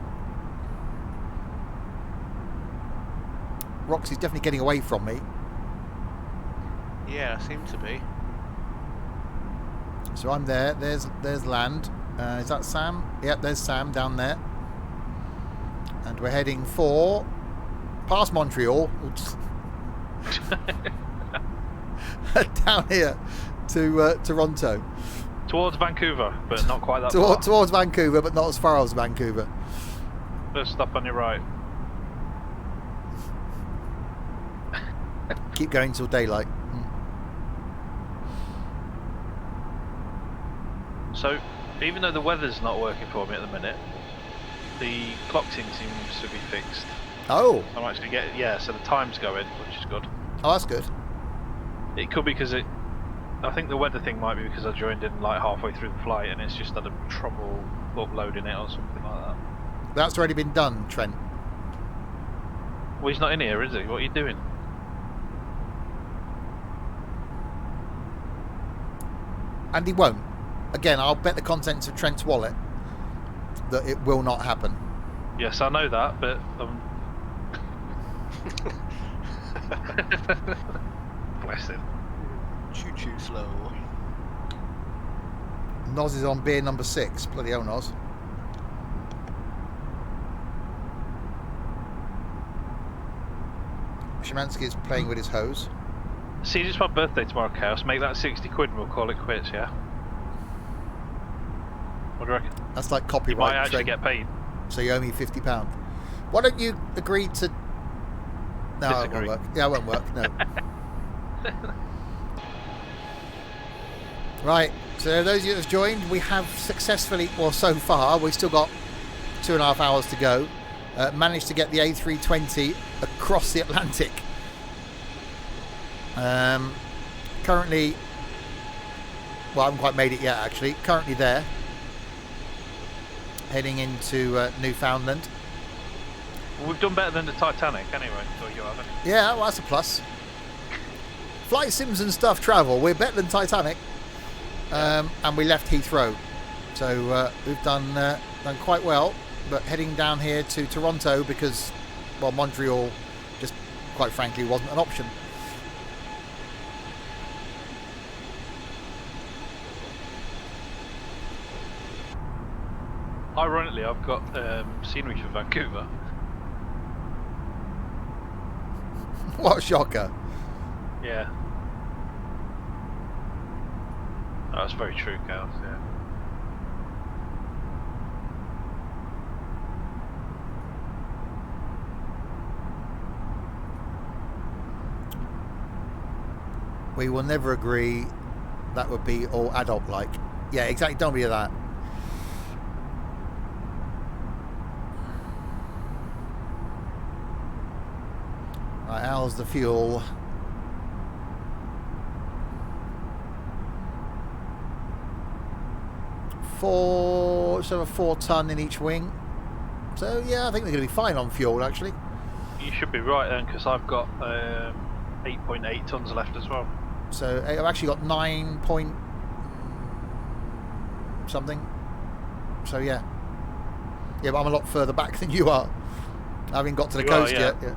Roxy's definitely getting away from me. Yeah, I seem to be. So I'm there. There's land. Is that Sam? Yep, there's Sam down there. And we're heading for past Montreal. Down here to Toronto. Towards Vancouver, but not quite that far. Towards Vancouver, but not as far as Vancouver. First stop on your right. Keep going till daylight. So, even though the weather's not working for me at the minute, the clock tin seems to be fixed. Oh. I'm actually getting, yeah, so the time's going, which is good. Oh, that's good. It could be because I think the weather thing might be because I joined in like halfway through the flight and it's just had a trouble uploading it or something like that. That's already been done, Trent. Well, he's not in here, is he? What are you doing? And he won't. again, I'll bet the contents of Trent's wallet that it will not happen. Yes, I know that, but bless him. Choo choo slow. Noz is on beer number 6. Bloody hell, Noz. Szymanski is playing with his hose. See, it's my birthday tomorrow, Chaos. Make that 60 quid and we'll call it quits, yeah? What do you reckon? That's like You copyright. might actually Trent. get paid. So you owe me £50. Why don't you agree to... No, it won't Disagree. work. Yeah, it won't work, no. Right, so those of you that have joined, we have successfully, well, so far, we've still got 2.5 hours to go, managed to get the A320 across the Atlantic. Currently, well, I haven't quite made it yet, actually. Currently there, heading into Newfoundland. Well, we've done better than the Titanic anyway, so you haven't. Yeah, well, that's a plus. Flight sims and stuff travel. We're better than Titanic. And we left Heathrow. So we've done quite well. But heading down here to Toronto because, well, Montreal just, quite frankly, wasn't an option. Ironically, I've got scenery for Vancouver. What a shocker. Yeah. That's very true, Chaos, yeah. We will never agree that would be all adult-like. Yeah, exactly. Don't be that. Right, how's the fuel? Just over 4 ton in each wing. So yeah, I think they're going to be fine on fuel actually. You should be right then, because I've got 8.8 tons left as well. So I've actually got 9 point something. So yeah, but I'm a lot further back than you are. I haven't got to the coast yet. Yeah.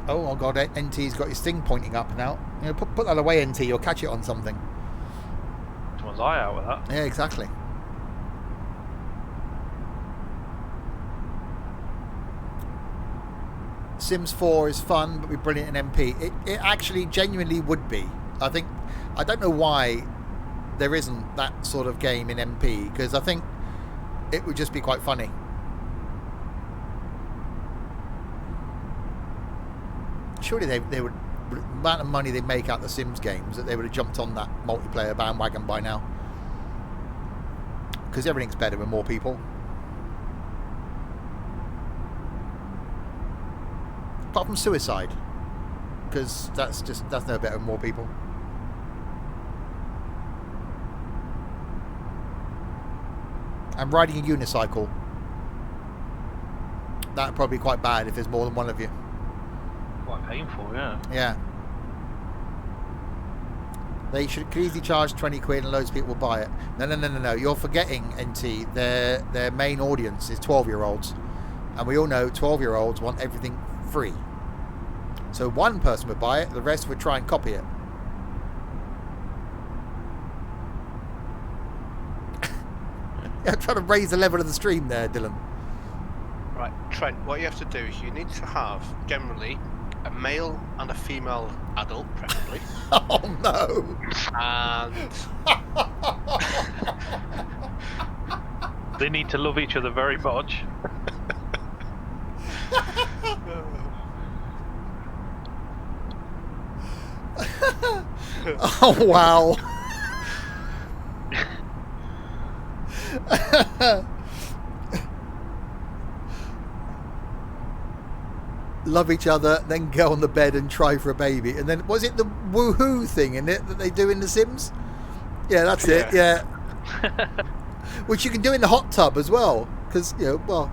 Oh god, NT's got his thing pointing up now. You know, put that away, NT. You'll catch it on something. Someone's eye out with that. Yeah, exactly. Sims 4 is fun, but be brilliant in MP. It actually genuinely would be. I think. I don't know why there isn't that sort of game in MP, because I think it would just be quite funny. Surely they would, the amount of money they make out the Sims games, that they would have jumped on that multiplayer bandwagon by now. Because everything's better with more people. Apart from suicide. Because that's no better with more people. And riding a unicycle. That'd probably be quite bad if there's more than one of you. Quite painful, yeah. Yeah. They could easily charge 20 quid and loads of people will buy it. No. You're forgetting, NT, their main audience is 12-year-olds. And we all know 12-year-olds want everything free. So one person would buy it, the rest would try and copy it. Yeah, I'm trying to raise the level of the stream there, Dylan. Right, Trent, what you have to do is you need to have, generally, a male and a female adult, preferably. Oh no! And They need to love each other very much. Oh wow! Love each other, then go on the bed and try for a baby. And then, was it the woohoo thing in it that they do in The Sims? Yeah, that's it, yeah. Which you can do in the hot tub as well. Because, you know, well,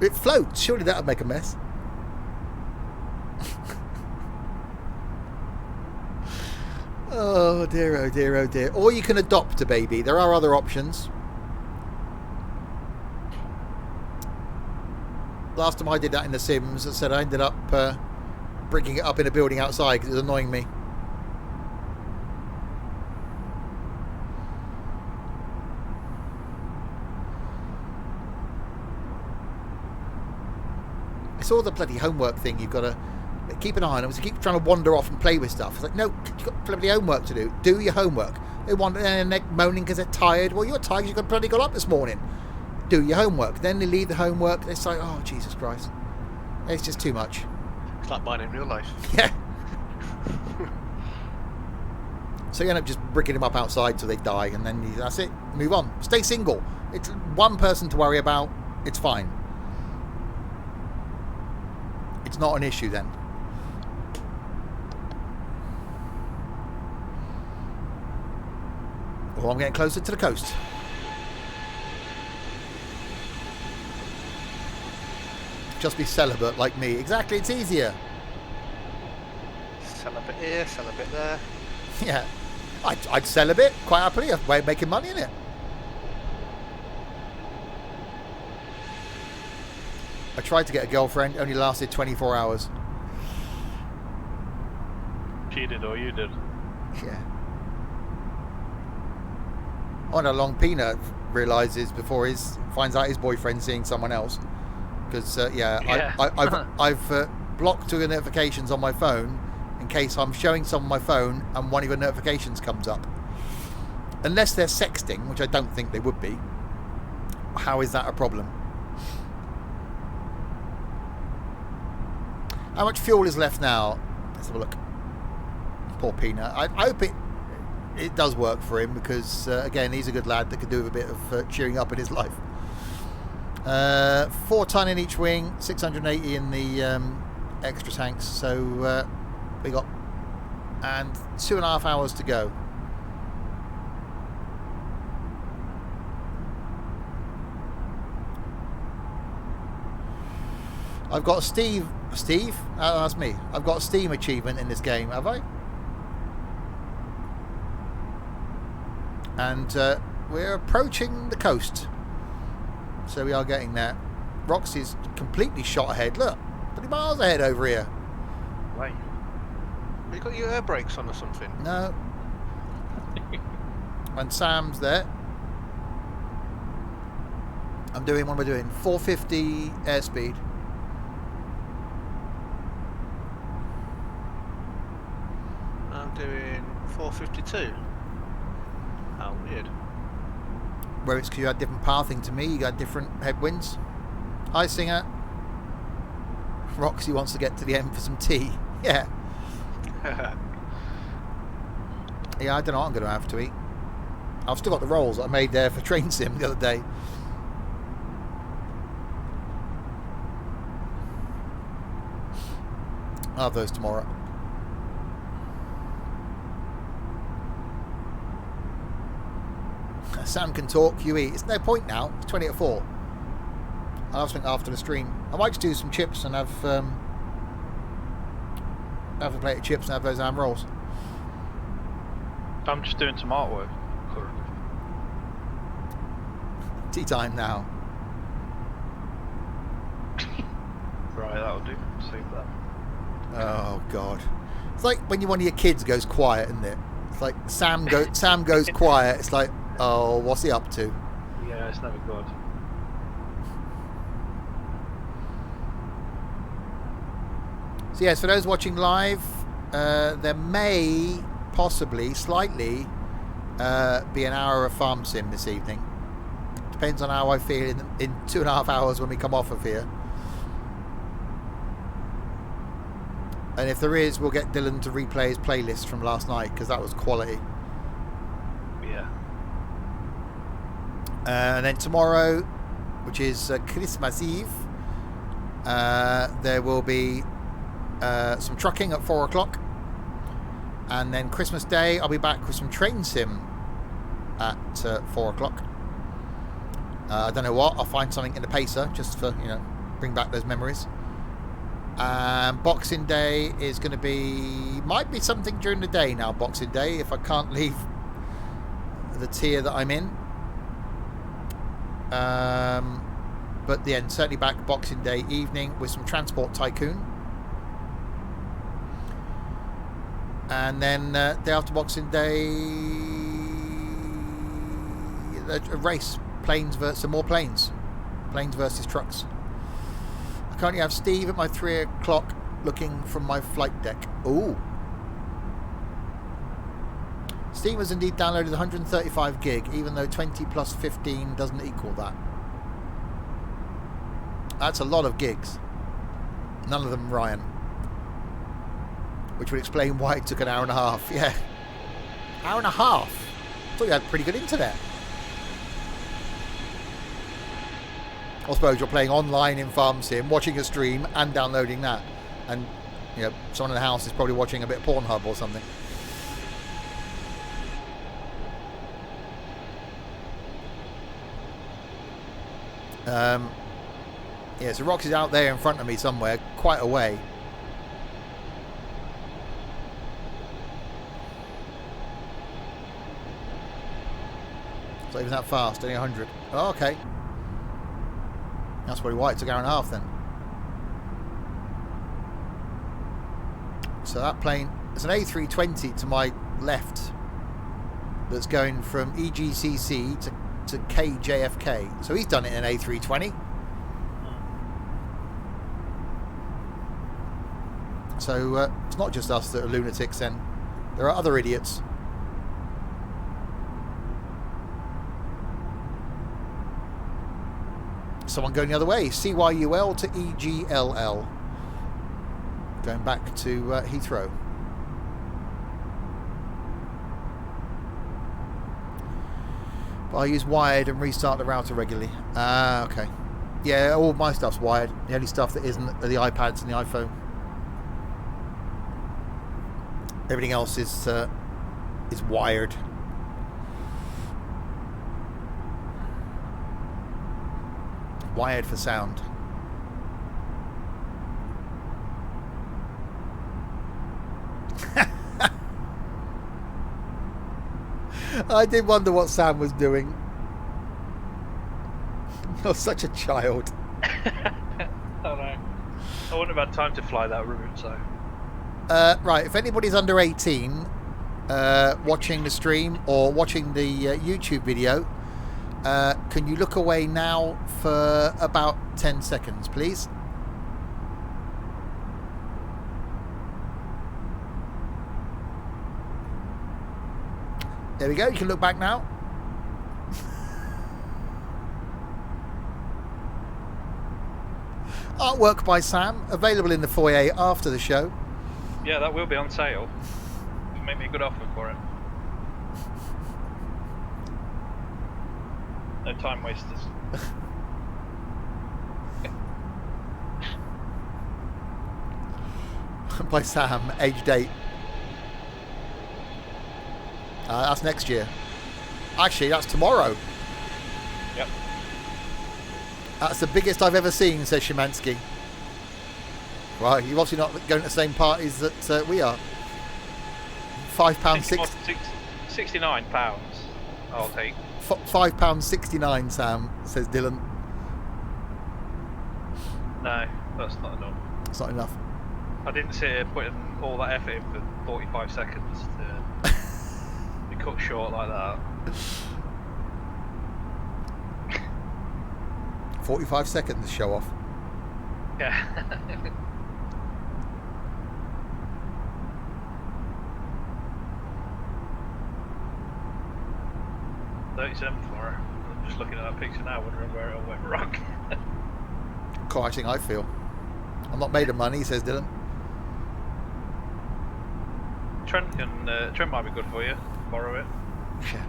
it floats. Surely that would make a mess. Oh dear, oh dear, oh dear. Or you can adopt a baby. There are other options. Last time I did that in The Sims, I said I ended up bringing it up in a building outside because it was annoying me. It's all the bloody homework thing you've got to keep an eye on. I keep trying to wander off and play with stuff. It's like, no, you've got bloody homework to do. Do your homework. They wander and they're moaning because they're tired. Well, you're tired because you bloody got up this morning. Do your homework. Then they leave the homework. It's like, oh, Jesus Christ. It's just too much. It's like mine in real life. Yeah. So you end up just bricking them up outside till they die, and then that's it. Move on. Stay single. It's one person to worry about. It's fine. It's not an issue then. Well, I'm getting closer to the coast. Just be celibate like me. Exactly, it's easier. Sell a bit here, sell a bit there. Yeah. I'd sell a bit, quite happily. A way of making money in it. I tried to get a girlfriend, only lasted 24 hours. She did or you did? Yeah. I wonder how long Peanut realises before he finds out his boyfriend's seeing someone else. Because, Yeah. I've blocked two notifications on my phone in case I'm showing someone my phone and one of the notifications comes up. Unless they're sexting, which I don't think they would be. How is that a problem? How much fuel is left now? Let's have a look. Poor Peanut. I hope it does work for him because, again, he's a good lad that could do with a bit of cheering up in his life. 4 ton in each wing, 680 in the extra tanks. So we got 2.5 hours to go. I've got Steve. That's me. I've got a Steam achievement in this game, have I? And we're approaching the coast. So we are getting there. Roxy's completely shot ahead. Look, 30 miles ahead over here. Right. Have you got your air brakes on or something? No. And Sam's there. I'm doing, what am I doing? 450 airspeed. I'm doing 452. How weird. Where it's because you had different pathing to me, you got different headwinds. Hi, Singer. Roxy wants to get to the end for some tea. Yeah. Yeah, I don't know what I'm going to have to eat. I've still got the rolls that I made there for Train Sim the other day. I'll have those tomorrow. Sam can talk, you eat. It's no point now. It's 20 to 4. I'll have something after the stream. I might just do some chips and have a plate of chips and have those ham rolls. I'm just doing some artwork currently. Tea time now. Right, that'll do. Save that. Oh God. It's like when one of your kids goes quiet, isn't it? It's like Sam goes quiet. It's like, oh, what's he up to? Yeah, it's never good. So yes, for those watching live, there may possibly, slightly, be an hour of farm sim this evening. Depends on how I feel in 2.5 hours when we come off of here. And if there is, we'll get Dylan to replay his playlist from last night because that was quality. Yeah. And then tomorrow, which is Christmas Eve, there will be some trucking at 4 o'clock. And then Christmas Day, I'll be back with some Train Sim at 4 o'clock. I don't know what. I'll find something in the pacer just for, bring back those memories. Boxing Day is going to might be something during the day now, Boxing Day, if I can't leave the tier that I'm in. But then certainly back Boxing Day evening with some Transport Tycoon. And then day after Boxing Day, a race, some more planes versus trucks. I currently have Steve at my 3 o'clock looking from my flight deck. Ooh. Steam has indeed downloaded 135 gig, even though 20 plus 15 doesn't equal that. That's a lot of gigs. None of them Ryan. Which would explain why it took an hour and a half. Yeah. Hour and a half? I thought you had pretty good internet. I suppose you're playing online in Farm Sim, watching a stream and downloading that. And, you know, someone in the house is probably watching a bit of Pornhub or something. Yeah, so Roxy's out there in front of me somewhere, quite a way. It's not even that fast, only 100. Oh, okay. That's probably why it took an hour and a half then. So that plane, it's an A320 to my left that's going from EGCC to KJFK. So he's done it in an A320. So it's not just us that are lunatics then. There are other idiots. Someone going the other way. CYUL to EGLL. Going back to Heathrow. But I use wired and restart the router regularly. Okay. Yeah, all my stuff's wired. The only stuff that isn't are the iPads and the iPhone. Everything else is wired. Wired for sound. I did wonder what Sam was doing. You're such a child. I don't know. I wouldn't have had time to fly that route, so. Right, if anybody's under 18 watching the stream or watching the YouTube video, can you look away now for about 10 seconds, please? There we go, you can look back now. Artwork by Sam, available in the foyer after the show. Yeah, that will be on sale. Make me a good offer for it. No time wasters. By Sam, aged 8. That's next year. Actually, that's tomorrow. Yep. That's the biggest I've ever seen, says Szymanski. Well, you're obviously not going to the same parties that we are. £5.60. £69. I'll take. £5.69, Sam, says Dylan. No, that's not enough. It's not enough. I didn't sit here putting all that effort in for 45 seconds to be cut short like that. 45 seconds show off. Yeah. $37 for her. I'm just looking at that picture now, wondering where it all went wrong. God, I think I feel. I'm not made of money, says Dylan. Trent might be good for you. Borrow it. Yeah.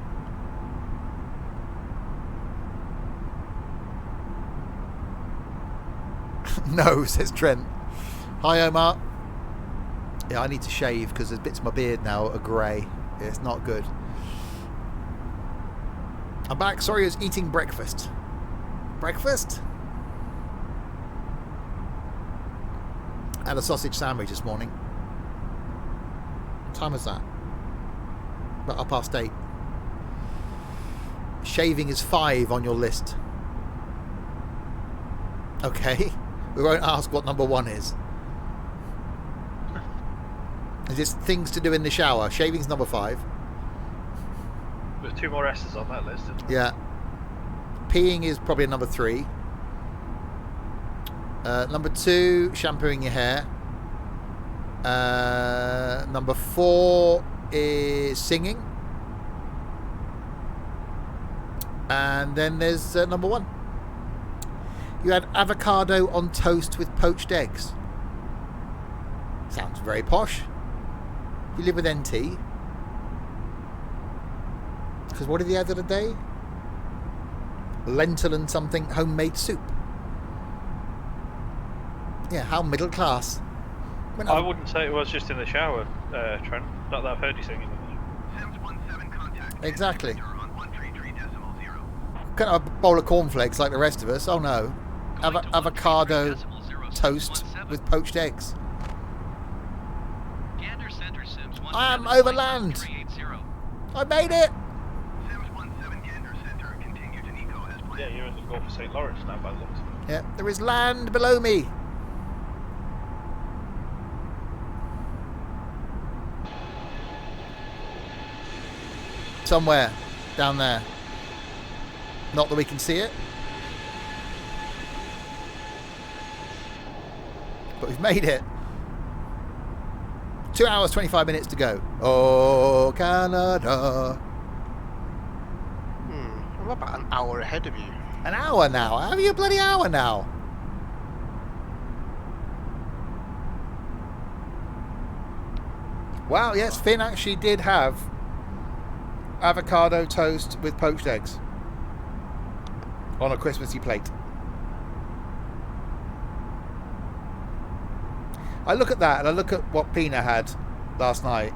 No, says Trent. Hi, Omar. Yeah, I need to shave because there's bits of my beard now are grey. Yeah, it's not good. I'm back. Sorry, I was eating breakfast. Breakfast? Had a sausage sandwich this morning. What time was that? About 8:30. Shaving is 5 on your list. Okay. We won't ask what number 1 is. Is this things to do in the shower? Shaving's number 5. There's 2 more S's on that list, isn't there? Yeah. Peeing is probably number 3. Number 2, shampooing your hair. Number 4 is singing. And then there's number 1. You had avocado on toast with poached eggs. Sounds very posh. You live with NT. Because what did he have the other day? Lentil and something homemade soup. Yeah, how middle class. I wouldn't say it was just in the shower, Trent. Not that I've heard you singing. Sims 17 contact. Exactly. On 133.0. Can't have a bowl of cornflakes like the rest of us. Oh no. Avocado toast with poached eggs. I am overland. I made it. Sims 17 Gander Center, continue to Nico as planned. Yeah, you're in the Gulf of St. Lawrence now, by the looks of it. Yeah, there is land below me. Somewhere down there. Not that we can see it. But we've made it. 2 hours, 25 minutes to go. Oh, Canada. I'm about an hour ahead of you. An hour now. Have you a bloody hour now? Wow, yes, Finn actually did have avocado toast with poached eggs on a Christmassy plate. I look at that and I look at what Pina had last night,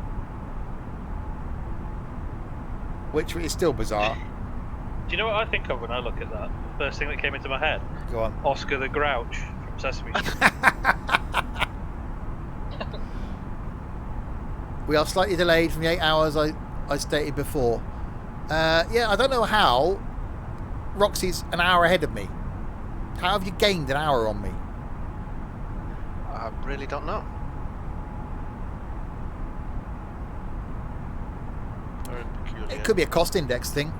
which is still bizarre. Do you know what I think of when I look at that? First thing that came into my head? Go on. Oscar the Grouch from Sesame Street. We are slightly delayed from the 8 hours I stated before. Yeah, I don't know how. Roxy's an hour ahead of me. How have you gained an hour on me? I really don't know. Very peculiar. It could be a cost index thing.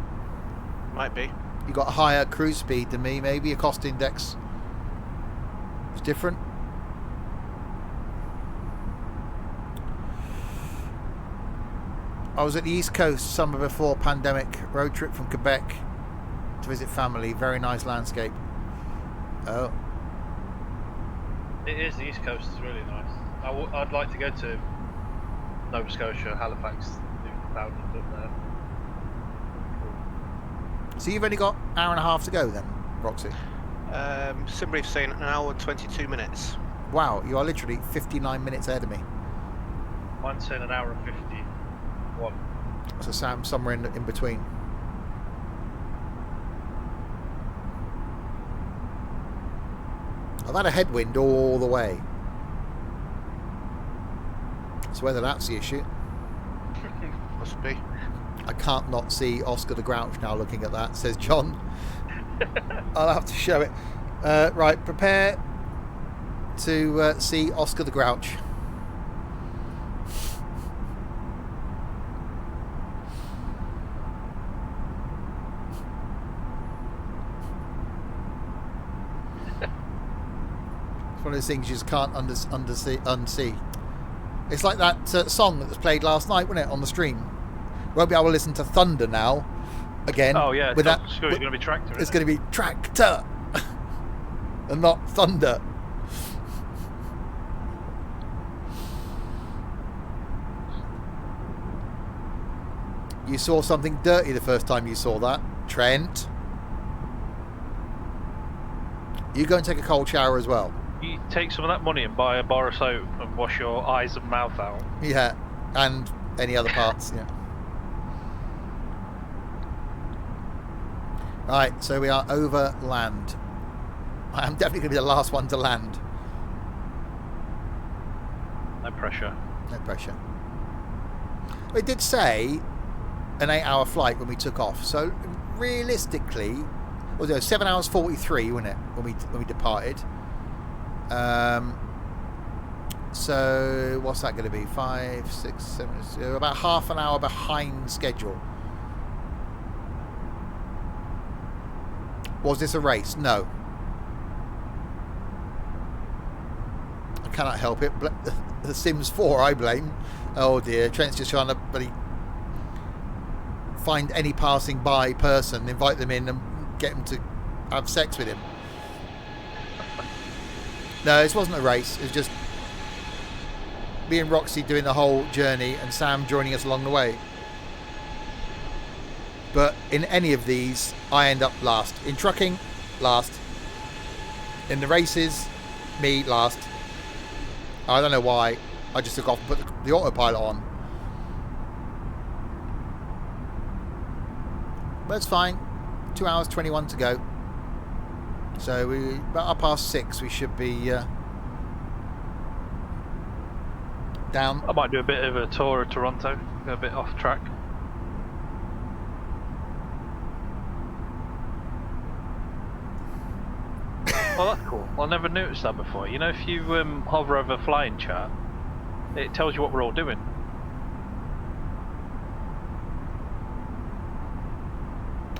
Might be. You got a higher cruise speed than me, maybe a cost index is different. I was at the East Coast summer before pandemic, road trip from Quebec to visit family. Very nice landscape. Oh, It is, the East Coast is really nice. I'd like to go to Nova Scotia, Halifax, Newfoundland up there. so you've only got an hour and a half to go then, Roxy? Simbrief's saying an hour and 22 minutes. Wow, you are literally 59 minutes ahead of me. Mine's saying an hour and 51. So Sam, somewhere in between. I've had a headwind all the way. So whether that's the issue. Must be. I can't not see Oscar the Grouch now looking at that, says John. I'll have to show it. Right, prepare to see Oscar the Grouch. It's one of those things you just can't unsee. It's like that song that was played last night, wasn't it, on the stream? Won't be able to listen to Thunder now again. Oh yeah, with that, it's going to be Tractor. it's going to be Tractor and not Thunder. You saw something dirty the first time you saw that, Trent. You go and take a cold shower as well. You take some of that money and buy a bar of soap and wash your eyes and mouth out. Yeah, and any other parts, yeah. Right, so we are over land. I am definitely going to be the last one to land. No pressure. No pressure. It did say an 8-hour flight when we took off. So realistically, was it 7 hours 43, wasn't it, when we departed? So what's that going to be? 5, 6, 7, so about half an hour behind schedule. Was this a race? No. I cannot help it. The Sims 4, I blame. Oh dear, Trent's just trying to bloody find any passing by person, invite them in and get them to have sex with him. No, this wasn't a race. It was just me and Roxy doing the whole journey and Sam joining us along the way. But in any of these, I end up last. In trucking, last. In the races, me last. I don't know why. I just took off and put the autopilot on. But it's fine. 2 hours 21 to go. So we about 6:30 we should be down. I might do a bit of a tour of Toronto, go a bit off track. Oh, that's cool. I never noticed that before. You know, if you hover over flying chat, it tells you what we're all doing.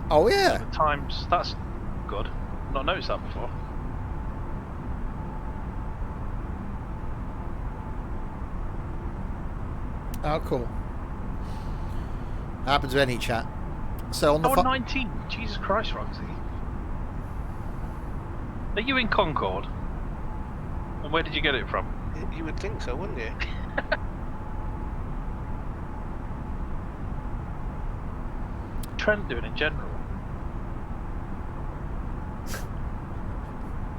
Oh yeah. The times, that's good. Not noticed that before. Oh cool. That happens with any chat. So on the 19. Jesus Christ, Roxy. Are you in Concord? And where did you get it from? You would think so, wouldn't you? Trent doing in general?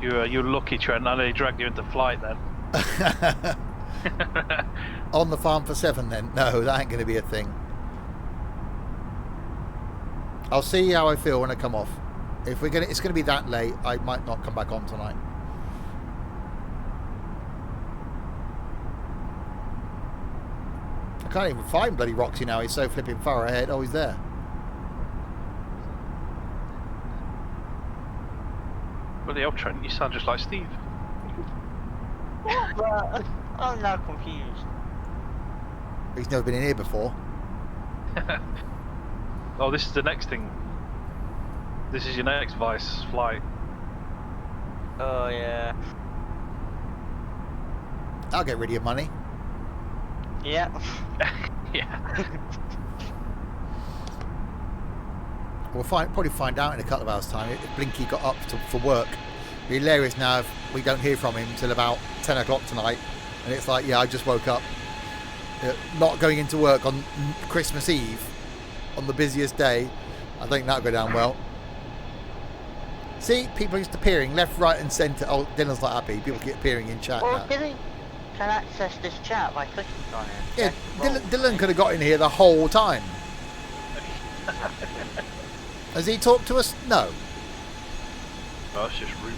You're lucky, Trent. I nearly dragged you into flight then. On the farm for 7 then? No, that ain't going to be a thing. I'll see how I feel when I come off. If it's going to be that late, I might not come back on tonight. I can't even find bloody Roxy now. He's so flipping far ahead. Oh, he's there. Bloody hell, Trent, you sound just like Steve. What? I'm now confused. He's never been in here before. Oh, this is the next thing. This is your next Vice flight. Oh yeah. I'll get rid of your money. Yeah. Yeah. We'll probably find out in a couple of hours' time if Blinky got up for work. It'd be hilarious now if we don't hear from him till about 10 o'clock tonight, and it's like, yeah, I just woke up. Not going into work on Christmas Eve, on the busiest day. I think that'll go down well. See, people are just appearing left, right, and centre. Oh, Dylan's not happy. People keep appearing in chat Or now. Dylan can access this chat by clicking on it. Yeah, Yes, Dylan could have got in here the whole time. Has he talked to us? No. Oh, that's just rude.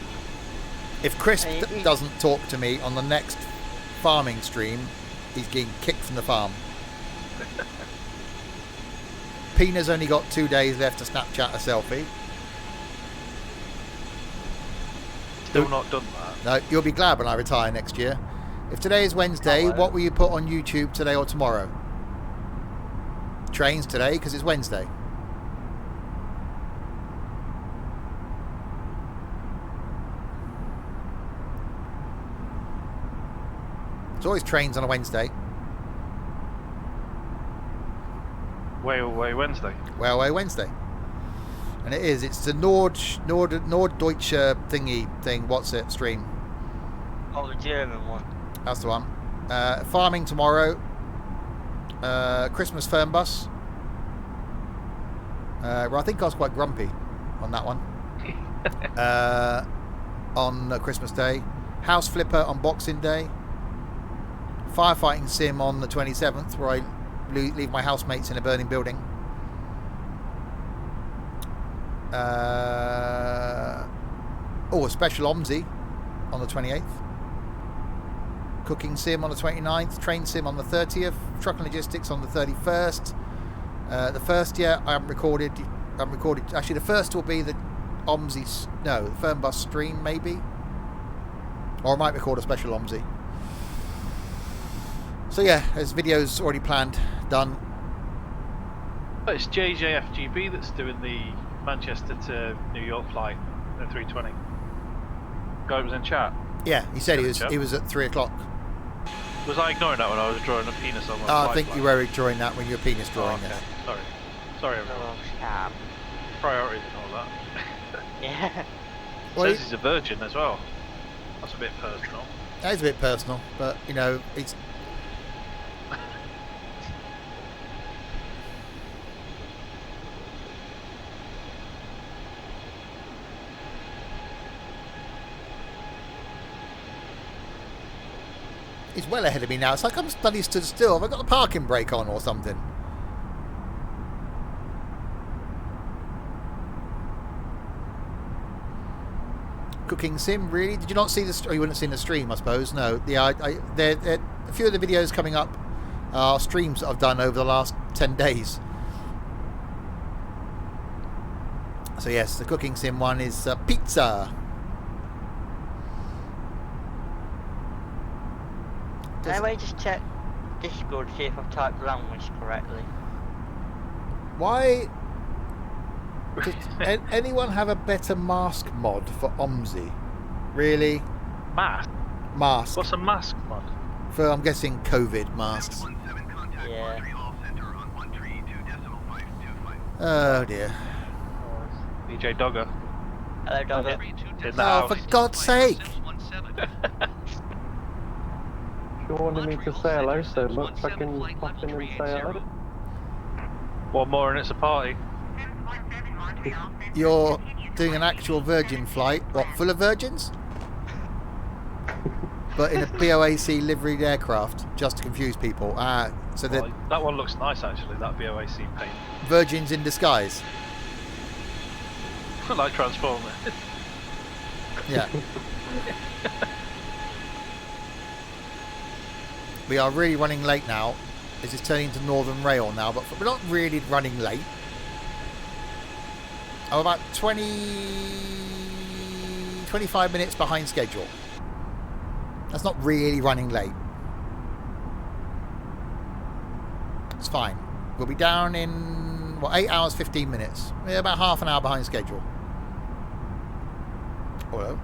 If Chris He- doesn't talk to me on the next farming stream, he's getting kicked from the farm. Pina's only got 2 days left to Snapchat a selfie. Still not done that. No, you'll be glad when I retire next year. If today is Wednesday, what will you put on YouTube today or tomorrow? Trains today, because it's Wednesday. It's always trains on a Wednesday. Way Wednesday. Railway Wednesday. And it is. It's the Norddeutsche thingy thing. What's it? Stream. Oh, the German one. That's the one. Farming tomorrow. Christmas Fernbus. Well, I think I was quite grumpy on that one. On Christmas Day. House Flipper on Boxing Day. Firefighting sim on the 27th, where I leave my housemates in a burning building. A special OMSI on the 28th. cooking sim on the 29th, train sim on the 30th, truck and logistics on the 31st. The first, I haven't recorded. Actually, the first will be the OMSI, no, the Fernbus stream maybe, or I might record a special OMSI. So yeah, there's videos already planned, done. But it's JJFGB that's doing the Manchester to New York flight, the 320. Guy was in chat. Yeah, he said he was at 3 o'clock. Was I ignoring that when I was drawing a penis on my I think you were drawing that when you were penis drawing. Oh, okay. Yes. Sorry everyone. Oh, scam. Priorities and all that. Yeah. Well, Says he's a virgin as well. That's a bit personal. that is a bit personal, but you know, it's. He's well ahead of me now. It's like I'm bloody stood still. Have I got the parking brake on or something? Cooking sim, really? Did you not see the? Oh, you wouldn't have seen the stream, I suppose. No. Yeah, a few of the videos coming up are streams that I've done over the last 10 days. So yes, the cooking sim one is pizza. Anyway, just check Discord, see if I've typed language correctly. Why does anyone have a better mask mod for OMSI? Really? Mask? Mask. What's a mask mod? For, I'm guessing, COVID masks. 717 contact Yeah. Montreal Center on 132.525. Oh dear. DJ Dogger. Hello, Dogger. In the Oh, house. for God's sake! You wanted me to say hello so much, I can pop in and say hello. One more and it's a party. You're doing an actual Virgin flight. What, full of virgins? But in a BOAC liveried aircraft, just to confuse people. So that Well, that one looks nice actually, that VOAC paint. virgins in disguise. Like Transformer. Yeah. We are really running late now. This is turning to Northern Rail now, but we're not really running late. I'm about 25 minutes behind schedule. That's not really running late. It's fine. We'll be down in, 8 hours, 15 minutes. We're about half an hour behind schedule. Hello.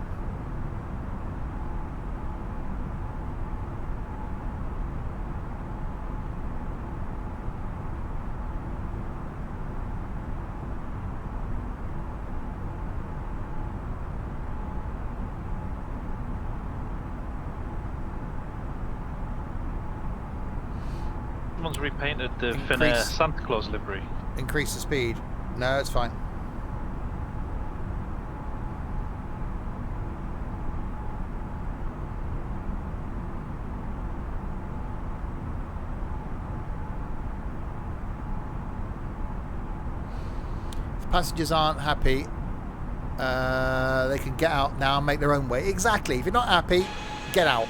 Someone's repainted the Finnair Santa Claus livery. Increase the speed. No, it's fine. If passengers aren't happy, they can get out now and make their own way. Exactly. If you're not happy, get out.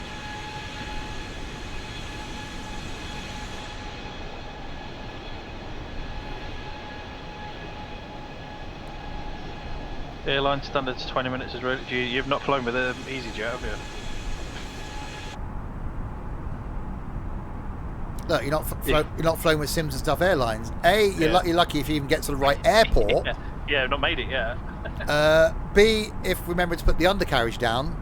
Airline standards 20 minutes is really. You've not flown with EasyJet, have you? Look, you're not flying with Sims and Stuff Airlines. A, you're lucky if you even get to the right airport. Yeah, I've not made it yet. B, if we remember to put the undercarriage down.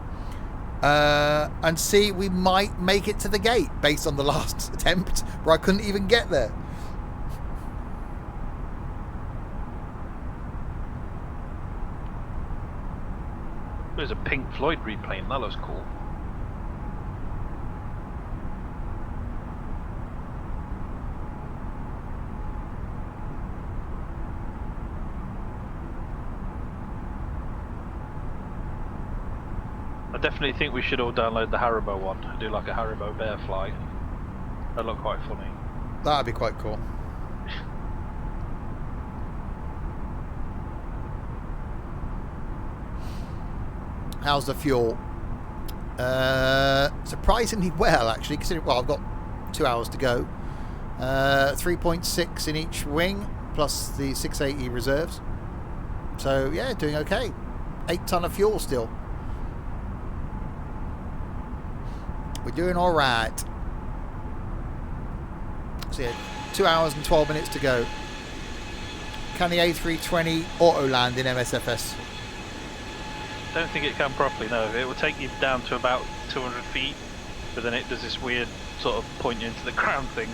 And C, we might make it to the gate based on the last attempt where I couldn't even get there. There's a Pink Floyd replane, that looks cool. I definitely think we should all download the Haribo one and do like a Haribo bear flight. That'd look quite funny. That'd be quite cool. How's the fuel? It's a surprisingly well, actually, considering, well, I've got 2 hours to go. 3.6 in each wing, plus the 680 reserves. So, yeah, doing okay. 8 ton of fuel still. We're doing all right. So, yeah, 2 hours and 12 minutes to go. Can the A320 auto land in MSFS? Don't think it can properly, no. It will take you down to about 200 feet, but then it does this weird sort of point you into the ground thing.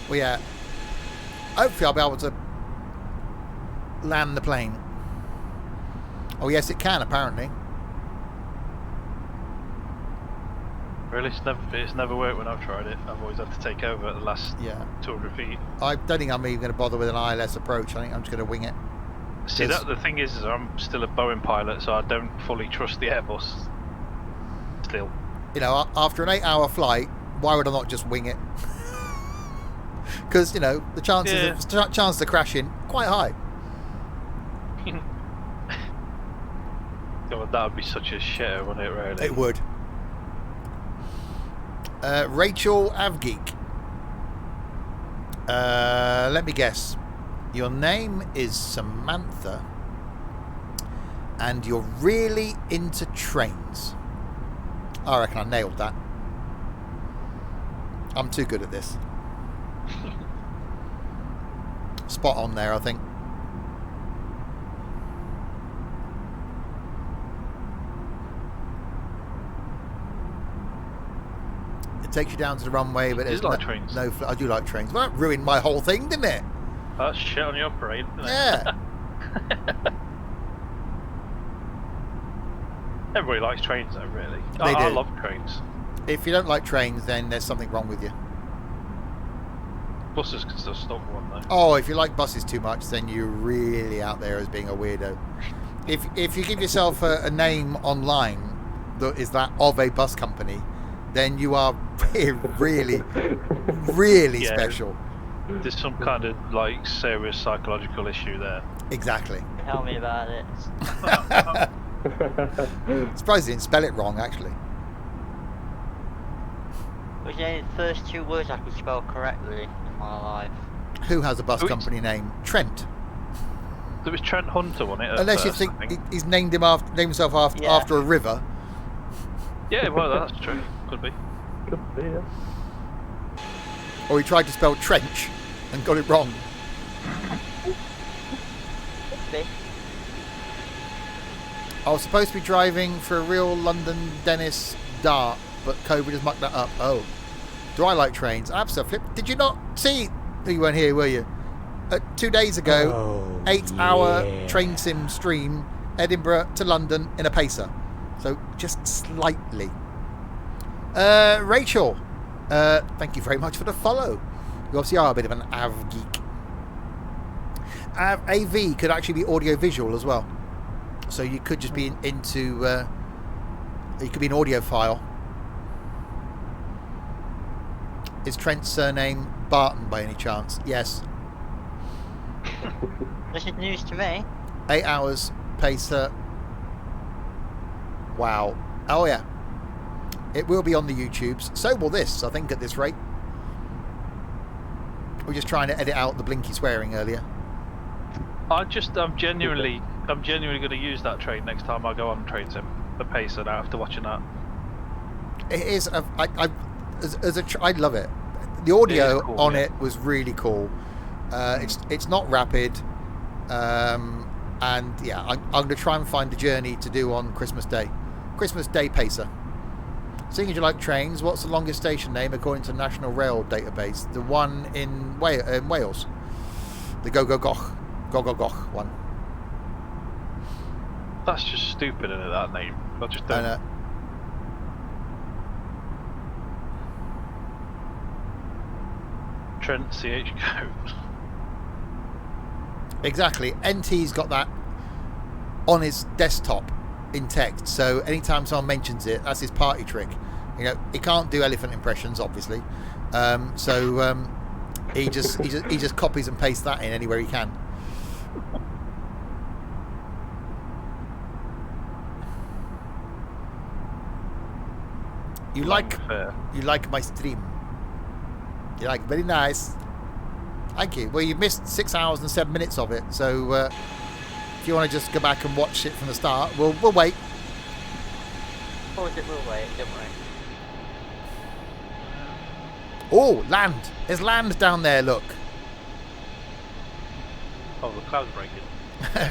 Well, yeah. Hopefully I'll be able to land the plane. Oh, yes, it can, apparently. Really, it's never worked when I've tried it. I've always had to take over at the last 200 feet. I don't think I'm even going to bother with an ILS approach. I think I'm just going to wing it. See, that the thing is I'm still a Boeing pilot, so I don't fully trust the Airbus. Still. You know, after an 8-hour flight, why would I not just wing it? Because, you know, the chance of crashing quite high. God, that would be such a shitter, wouldn't it, really? It would. Rachel Avgeek. Let me guess. Your name is Samantha, and you're really into trains. I reckon I nailed that. I'm too good at this. Spot on there, I think. It takes you down to the runway, but there's like trains. No. I do like trains. Well, that ruined my whole thing, didn't it? That's shit on your brain, isn't it? Yeah. Everybody likes trains, though, really. They I do. love trains. If you don't like trains, then there's something wrong with you. Buses can still stop one, though. Oh, if you like buses too much, then you're really out there as being a weirdo. If you give yourself a name online that is that of a bus company, then you are really, really special. There's some kind of like serious psychological issue there. Exactly. Tell me about it. Surprised you didn't spell it wrong, actually. Which are the first 2 words I could spell correctly in my life. Who has a bus company name? Trent. There was Trent Hunter on it. Unless you think he's named himself after a river. Yeah, well, that's true. Could be. Could be, yeah. Or he tried to spell trench and got it wrong. I was supposed to be driving for a real London Dennis Dart, but COVID has mucked that up. Oh. Do I like trains? Absolutely. Did you not see? You weren't here, were you? 2 days ago, 8-hour train sim stream, Edinburgh to London in a pacer. So just slightly. Rachel, thank you very much for the follow. You obviously are a bit of an AV geek. AV could actually be audio visual as well. So you could just be into you could be an audiophile. Is Trent's surname Barton by any chance? Yes. This is news to me. 8 hours pacer. Wow. Oh yeah. It will be on the YouTubes. So will this, I think, at this rate. We're just trying to edit out the blinky swearing earlier. I'm genuinely going to use that train next time I go on train sim. The pacer now after watching that. It is. I love it. The audio cool, on it was really cool. It's not rapid, and yeah, I'm going to try and find the journey to do on Christmas Day. Christmas Day pacer. Seeing as you like trains, what's the longest station name according to the National Rail database? The one in Wales. The Go-Go-Goch one. That's just stupid, isn't it, that name? I just don't. Trent CHQ. Exactly. NT's got that on his desktop in text, so anytime someone mentions it, that's his party trick. You know, he can't do elephant impressions, obviously. He just copies and pastes that in anywhere he can. You like my stream. You like very nice. Thank you. Well, you've missed 6 hours and 7 minutes of it, so if you want to just go back and watch it from the start, we'll wait. We'll wait, don't worry. Oh, land! There's land down there. Look. Oh, the cloud's breaking.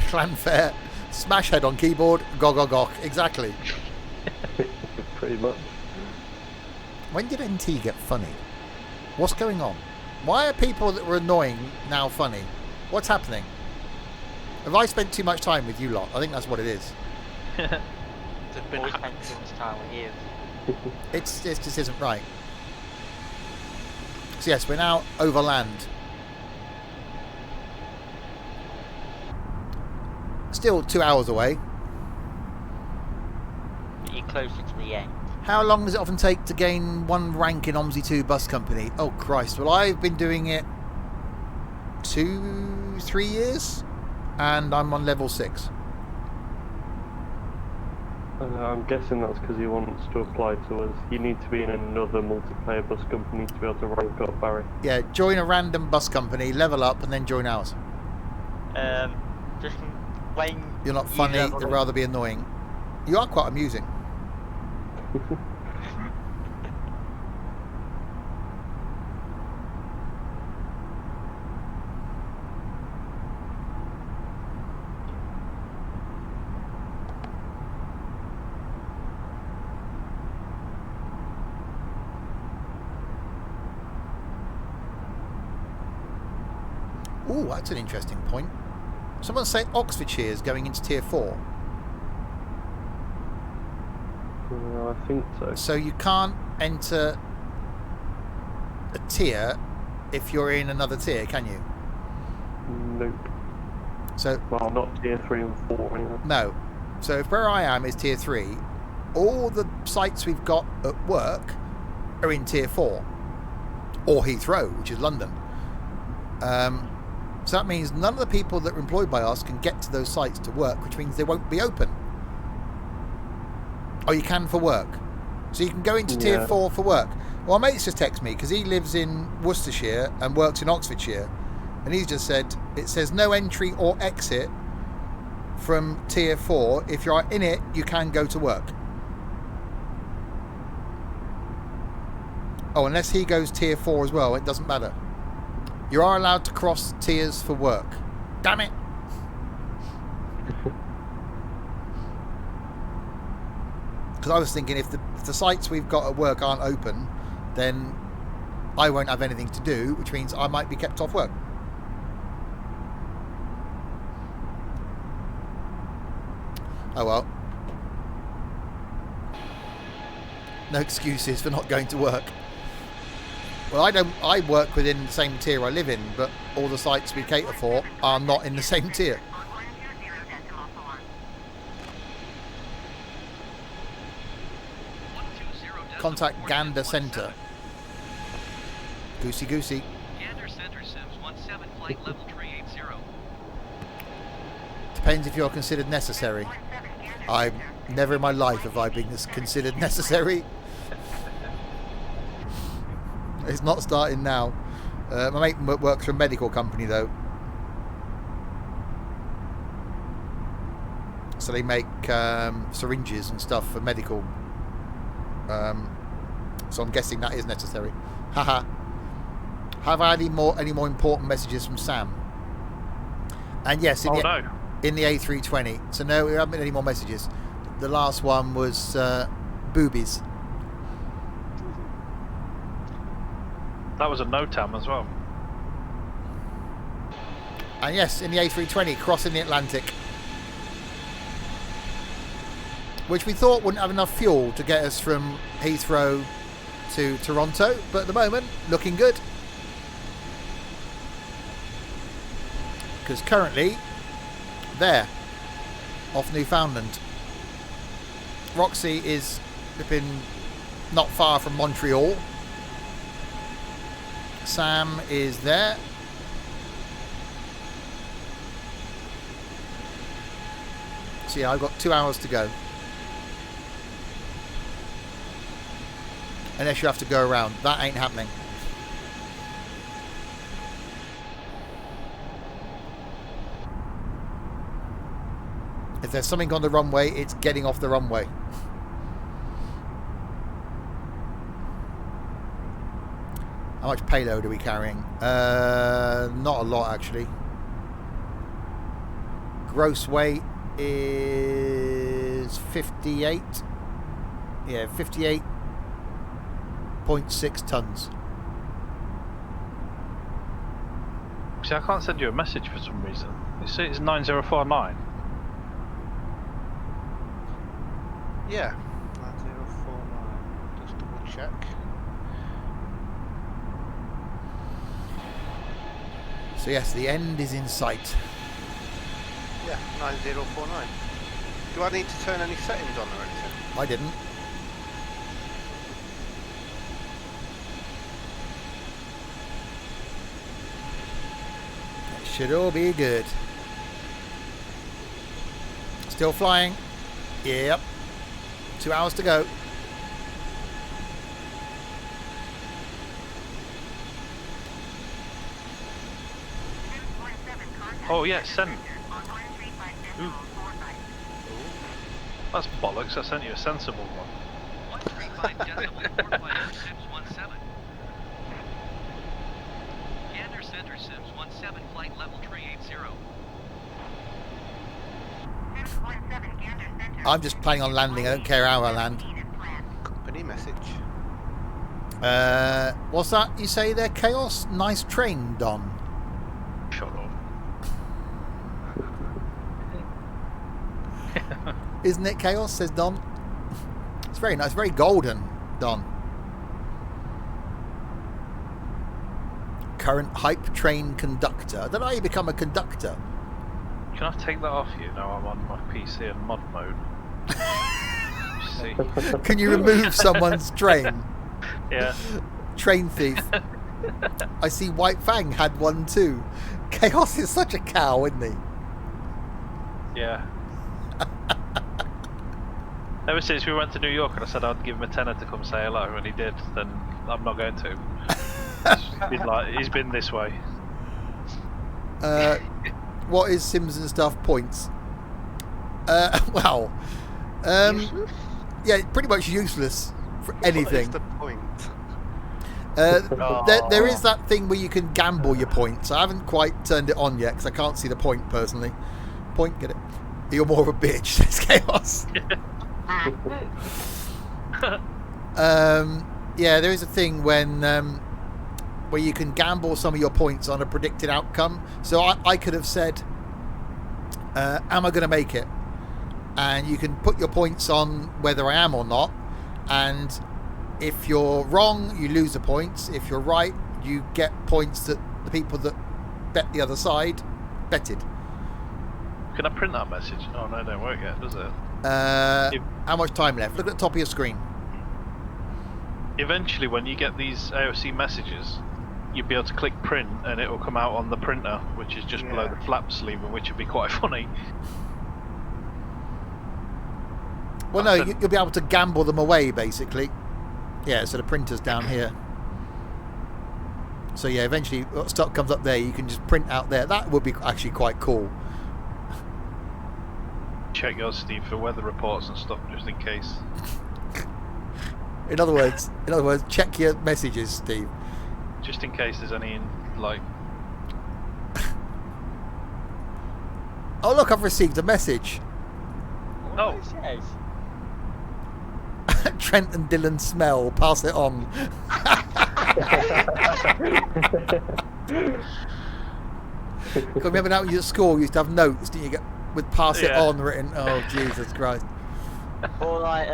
Fanfare. Smash head on keyboard. Gog. Exactly. Pretty much. When did NT get funny? What's going on? Why are people that were annoying now funny? What's happening? Have I spent too much time with you lot? I think that's what it is. They've been Always hacked. spend too much time with you. It just isn't right. So yes, we're now over land. Still 2 hours away. But you're closer to the end. How long does it often take to gain one rank in OMSI 2 bus company? Oh Christ, well I've been doing it 2-3 years and I'm on level 6. I'm guessing that's because he wants to apply to us. You need to be in another multiplayer bus company to be able to rank up, Barry. Yeah, join a random bus company, level up and then join ours. Just when You're not you funny, level you'd up- rather be annoying. You are quite amusing. Oh, that's an interesting point. Someone say Oxfordshire is going into tier 4. I think so. So you can't enter a tier if you're in another tier, can you? Nope. So Well, not tier 3 and 4 anyway. no. So if where I am is tier 3, all the sites we've got at work are in tier 4. Or Heathrow, which is London. So that means none of the people that are employed by us can get to those sites to work, which means they won't be open. Oh, you can for work. So you can go into tier 4 for work. Well, my mate's just texted me because he lives in Worcestershire and works in Oxfordshire. And he's just said, it says no entry or exit from tier 4. If you're in it, you can go to work. Oh, unless he goes tier 4 as well, it doesn't matter. You are allowed to cross tiers for work. Damn it! Because I was thinking if the sites we've got at work aren't open, then I won't have anything to do, which means I might be kept off work. Oh well. No excuses for not going to work. Well, I work within the same tier I live in, but all the sites we cater for are not in the same tier. Contact Gander Center. Goosey goosey. Gander Center Sims 17 flight level 380. Depends if you're considered necessary. I never in my life have I been considered necessary. It's not starting now. My mate works for a medical company though. So they make syringes and stuff for medical. So I'm guessing that is necessary. Haha. Have I any more important messages from Sam? And yes, in the A320. So no, we haven't been any more messages. The last one was boobies. That was a NOTAM as well. And yes, in the A320, crossing the Atlantic. Which we thought wouldn't have enough fuel to get us from Heathrow to Toronto. But at the moment, looking good. Because currently, there, off Newfoundland. Roxy is flipping not far from Montreal. Sam is there. So yeah, I've got 2 hours to go. Unless you have to go around. That ain't happening. If there's something on the runway, it's getting off the runway. How much payload are we carrying? Not a lot, actually. Gross weight is 58. Yeah, 58.6 tons. See, I can't send you a message for some reason. It says it's 9049. Yeah. 9049. Just double check. So yes, the end is in sight. Yeah, 9049. Do I need to turn any settings on or anything? I didn't. That should all be good. Still flying. Yep. 2 hours to go. Oh yeah, send. Ooh. That's bollocks. I sent you a sensible one. 135 Sims 17. Gander Center Sims 17 flight level 380. I'm just planning on landing. I don't care how I land. Company message. What's that you say there, Chaos? Nice train, Don. Shut up. Isn't it, Chaos? Says Don. It's very nice, very golden, Don. Current hype train conductor. I don't know how you become a conductor. Can I take that off you? Now I'm on my PC in mod mode. See? Can you remove someone's train? Yeah. Train thief. I see White Fang had one too. Chaos is such a cow, isn't he? Yeah. Ever since we went to New York and I said I'd give him a tenner to come say hello, and he did, then I'm not going to. He's been this way. What is Sims and Stuff points? Well, Useless? yeah, pretty much useless for anything. What is the point? There is that thing where you can gamble your points. I haven't quite turned it on yet because I can't see the point personally. Point, get it? You're more of a bitch, says Chaos. Yeah, there is a thing when where you can gamble some of your points on a predicted outcome. So I could have said, am I going to make it? And you can put your points on whether I am or not. And if you're wrong, you lose the points. If you're right, you get points that the people that bet the other side betted. Can I print that message? Oh no, it don't work yet, does it? How much time left? Look at the top of your screen. Eventually, when you get these AOC messages, you'll be able to click print and it will come out on the printer, which is just below the flap sleeve, which would be quite funny. Well, no, you'll be able to gamble them away, basically. Yeah, so the printer's down here. So yeah, eventually stuff comes up there, you can just print out there. That would be actually quite cool. Check yours, Steve, for weather reports and stuff, just in case. In other words, check your messages, Steve. Just in case there's any, like... Oh look, I've received a message. What it says? Trent and Dylan smell. Pass it on. Remember now when you were at school, you used to have notes, didn't you? Get with "pass it on" written. Oh Jesus Christ! Or like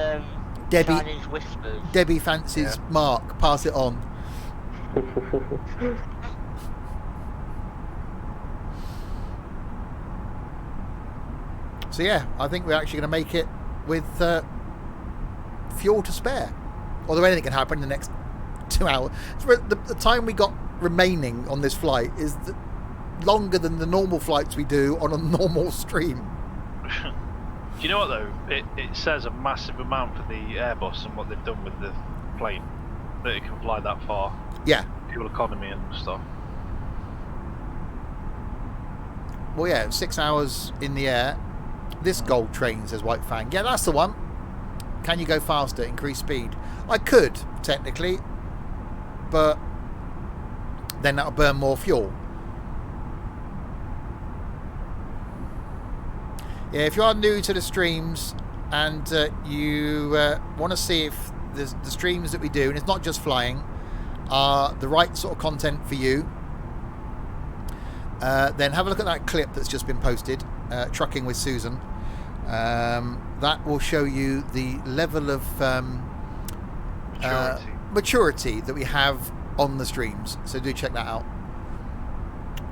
Chinese whispers. Debbie fancies Mark. Pass it on. So yeah, I think we're actually going to make it with fuel to spare. Although anything can happen in the next 2 hours. The time we got remaining on this flight is longer than the normal flights we do on a normal stream. Do you know what though? It says a massive amount for the Airbus and what they've done with the plane, that it can fly that far. Yeah. Fuel economy and stuff. Well, yeah, 6 hours in the air. This gold train, says White Fang. Yeah, that's the one. Can you go faster, increase speed? I could, technically, but then that'll burn more fuel. Yeah, if you are new to the streams and you want to see if the streams that we do, and it's not just flying, are the right sort of content for you, then have a look at that clip that's just been posted, Trucking with Susan. That will show you the level of maturity that we have on the streams. So do check that out.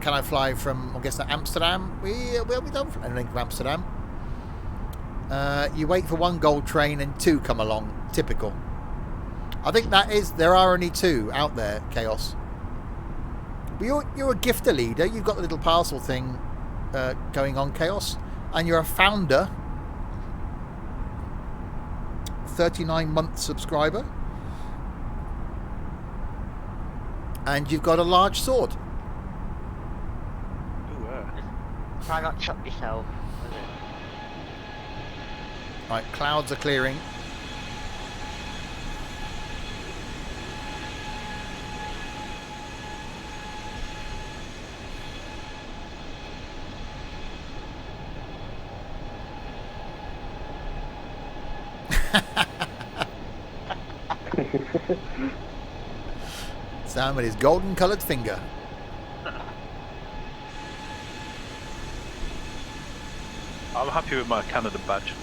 Can I fly from, I guess, Amsterdam? We don't fly anything from Amsterdam. You wait for one gold train and two come along. Typical. I think there are only two out there, Chaos. But you're a gifter leader. You've got the little parcel thing going on, Chaos. And you're a founder. 39-month subscriber. And you've got a large sword. Try not to chop yourself. Right, clouds are clearing. Sam with his golden coloured finger. I'm happy with my Canada badge.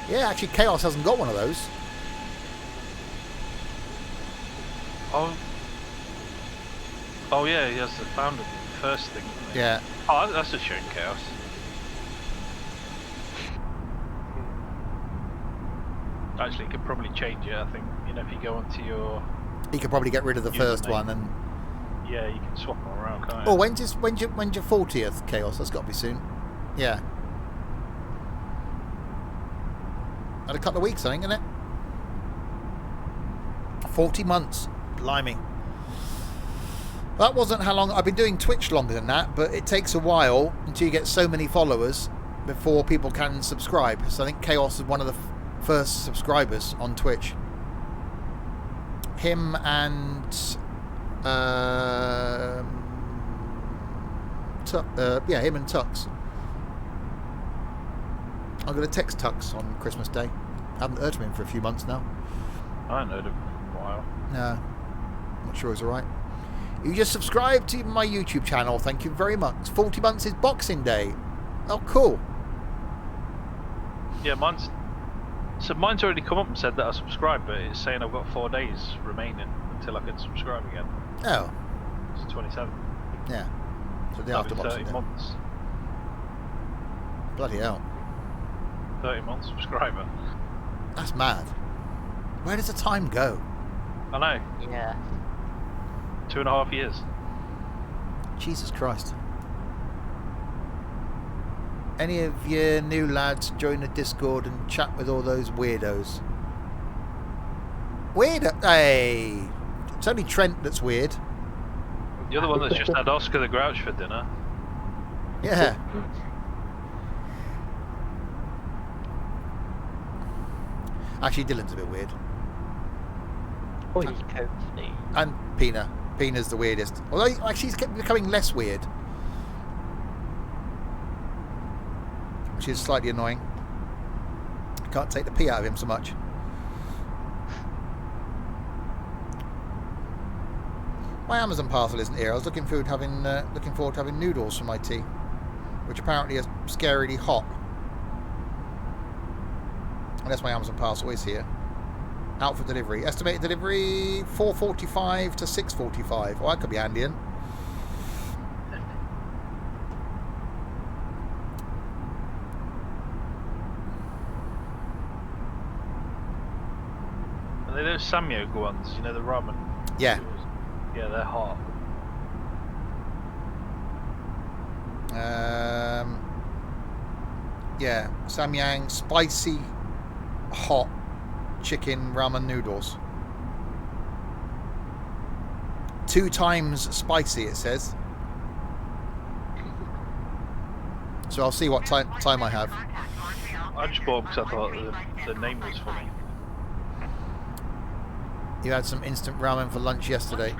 Yeah, actually Chaos hasn't got one of those. Oh yeah, he has the founder first thing. Isn't he? Yeah. Oh, that's a shame, Chaos. Actually, you could probably change it. I think, you know, if you go onto your... You could probably get rid of the first one and... Yeah, you can swap them around, can't you? Oh, when's your 40th, Chaos? That's got to be soon. Yeah. Had a couple of weeks, I think, isn't it? 40 months. Blimey. That wasn't how long... I've been doing Twitch longer than that, but it takes a while until you get so many followers before people can subscribe. So I think Chaos is one of the first subscribers on Twitch. Him and... him and Tux. I'm going to text Tux on Christmas Day. I haven't heard from him for a few months now. I haven't heard of him for a while. No. Not sure he's alright. You just subscribed to my YouTube channel. Thank you very much. 40 months is Boxing Day. Oh, cool. Yeah, mine's already come up and said that I subscribed, but it's saying I've got 4 days remaining until I can subscribe again. Oh. It's 27. Yeah. So the after Boxing 30 Day. months. Bloody hell. 30 months subscriber. That's mad. Where does the time go? I know. Yeah. 2.5 years. Jesus Christ. Any of you new lads join the Discord and chat with all those weirdos? Weirdo? Hey! It's only Trent that's weird. The other one that's just had Oscar the Grouch for dinner. Yeah. Actually, Dylan's a bit weird. Oh, he's cozy. And Pina. Pina's the weirdest. Although, actually, he's becoming less weird. Which is slightly annoying. I can't take the pee out of him so much. My Amazon parcel isn't here. I was looking forward to having noodles for my tea, which apparently are scarily hot. Unless my Amazon parcel is here. Out for delivery. Estimated delivery 4:45 to 6:45. Oh, that could be handy. And those Samyog ones, you know, the ramen. yeah. noodles. Yeah, they're hot. Yeah, Samyang spicy hot chicken ramen noodles. 2 times spicy, it says. So I'll see what time I have. I just bought them because I thought the name was funny. You had some instant ramen for lunch yesterday.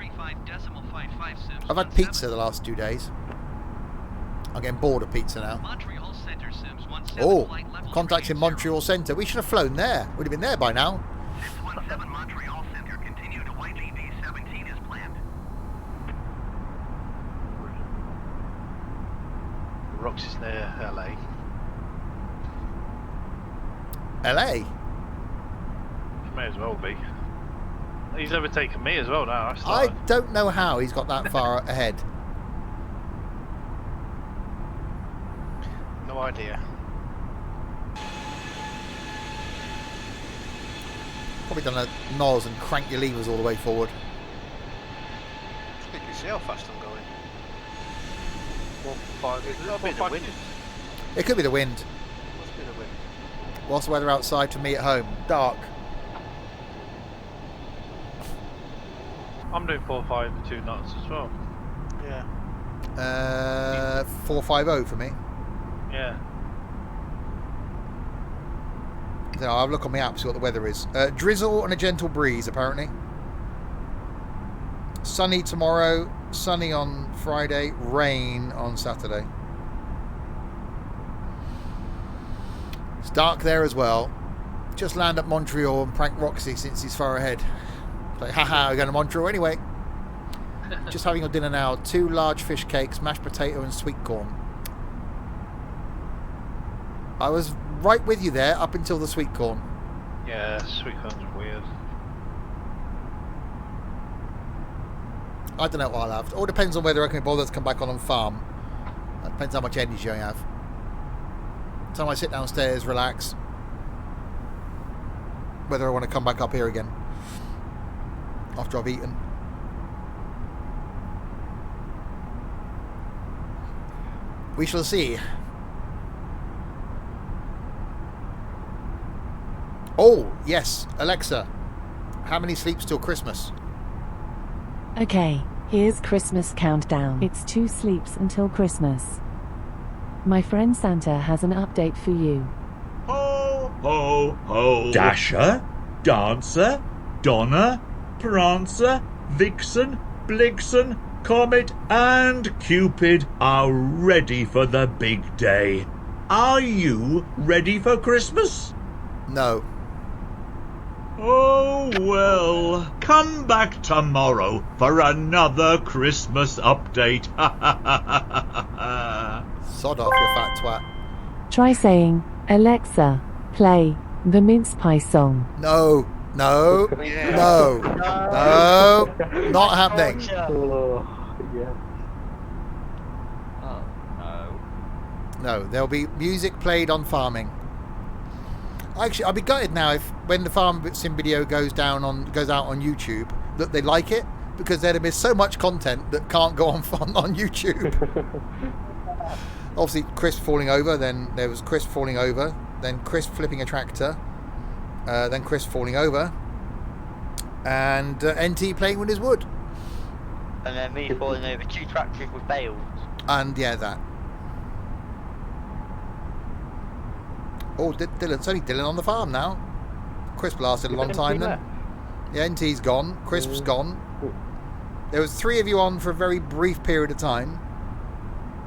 I've had pizza the last 2 days. I'm getting bored of pizza now. Oh, contacting Montreal Centre. We should have flown there. Would have been there by now. 617 Montreal Center, continue to YGB 17 as planned. Rocks is near LA. LA? May as well be. He's overtaken me as well now. I don't know how he's got that far ahead. No idea. Probably done a nose and crank your levers all the way forward. You can see how fast I'm going. 4-5. It's got a bit of wind. It could be the wind. Must be the wind. What's the weather outside for me at home? Dark. I'm doing 4-5 with 2 knots as well. Yeah. 450 for me. Yeah. So I'll have a look on the app, see what the weather is. Drizzle and a gentle breeze, apparently. Sunny tomorrow, sunny on Friday, rain on Saturday. It's dark there as well. Just land at Montreal and prank Roxy since he's far ahead. Like, haha, we're going to Montreal anyway. Just having your dinner now. 2 large fish cakes, mashed potato and sweet corn. I was right with you there up until the sweet corn. Yeah, sweet corn's weird. I don't know what I'll have. It all depends on whether I can bother to come back on farm. It depends how much energy I have. Time I sit downstairs, relax. Whether I want to come back up here again after I've eaten. We shall see. Oh, yes, Alexa. How many sleeps till Christmas? Okay, here's Christmas countdown. It's 2 sleeps until Christmas. My friend Santa has an update for you. Ho, ho, ho. Dasher, Dancer, Donna, Prancer, Vixen, Blixen, Comet and Cupid are ready for the big day. Are you ready for Christmas? No. Oh, well, come back tomorrow for another Christmas update. Sod off, you fat twat. Try saying, Alexa, play the mince pie song. No, no, Yeah. no, no, not happening. Oh, yeah. Oh, no. No, there'll be music played on farming. Actually, I'll be gutted now if when the farm sim video goes out on YouTube that they like it, because they'd have missed so much content that can't go on YouTube. Obviously, Chris falling over. Then there was Chris falling over. Then Chris flipping a tractor. Then Chris falling over. And NT playing with his wood. And then me falling over 2 tractors with bales. And yeah, that. Oh, Dylan. It's only Dylan on the farm now. Chris lasted a long time then. Yeah, NT's gone. Crisp's gone. There was 3 of you on for a very brief period of time.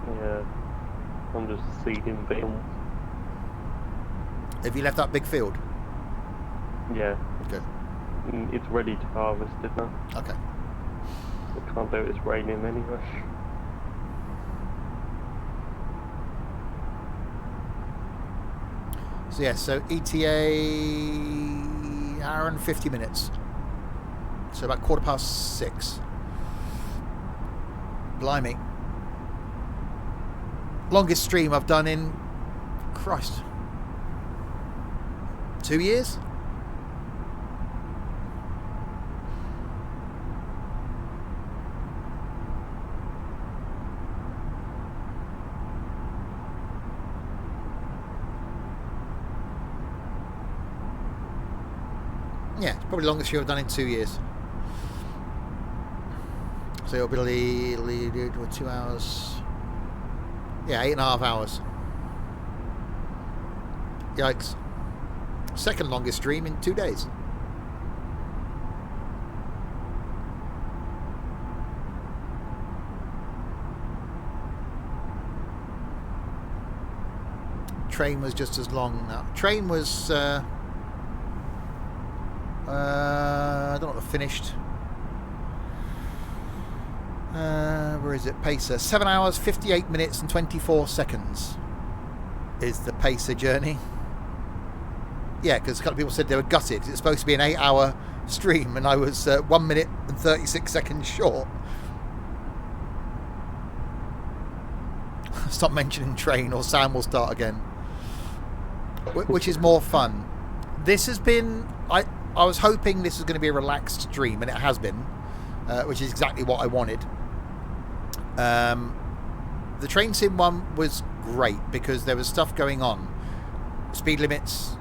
Yeah. I'm just seeding bales. Have you left that big field? Yeah. Good. It's ready to harvest it now. Okay. I can't do it, it's raining anyway. So yeah, so ETA hour and 50 minutes. So about 6:15. Blimey. Longest stream I've done in, Christ, 2 years? Yeah, it's probably the longest show I've done in 2 years. So it'll be 2 hours. Yeah, 8.5 hours. Yikes. Second longest stream in 2 days. Train was just as long now. Train was I don't know what finished. Where is it? Pacer. 7 hours, 58 minutes and 24 seconds is the Pacer journey. Yeah, because a couple of people said they were gutted. It's supposed to be an 8-hour stream, and I was 1 minute and 36 seconds short. Stop mentioning train, or Sam will start again. Which is more fun. This has been... I was hoping this was going to be a relaxed stream, and it has been, which is exactly what I wanted. The train sim one was great because there was stuff going on. Speed limits,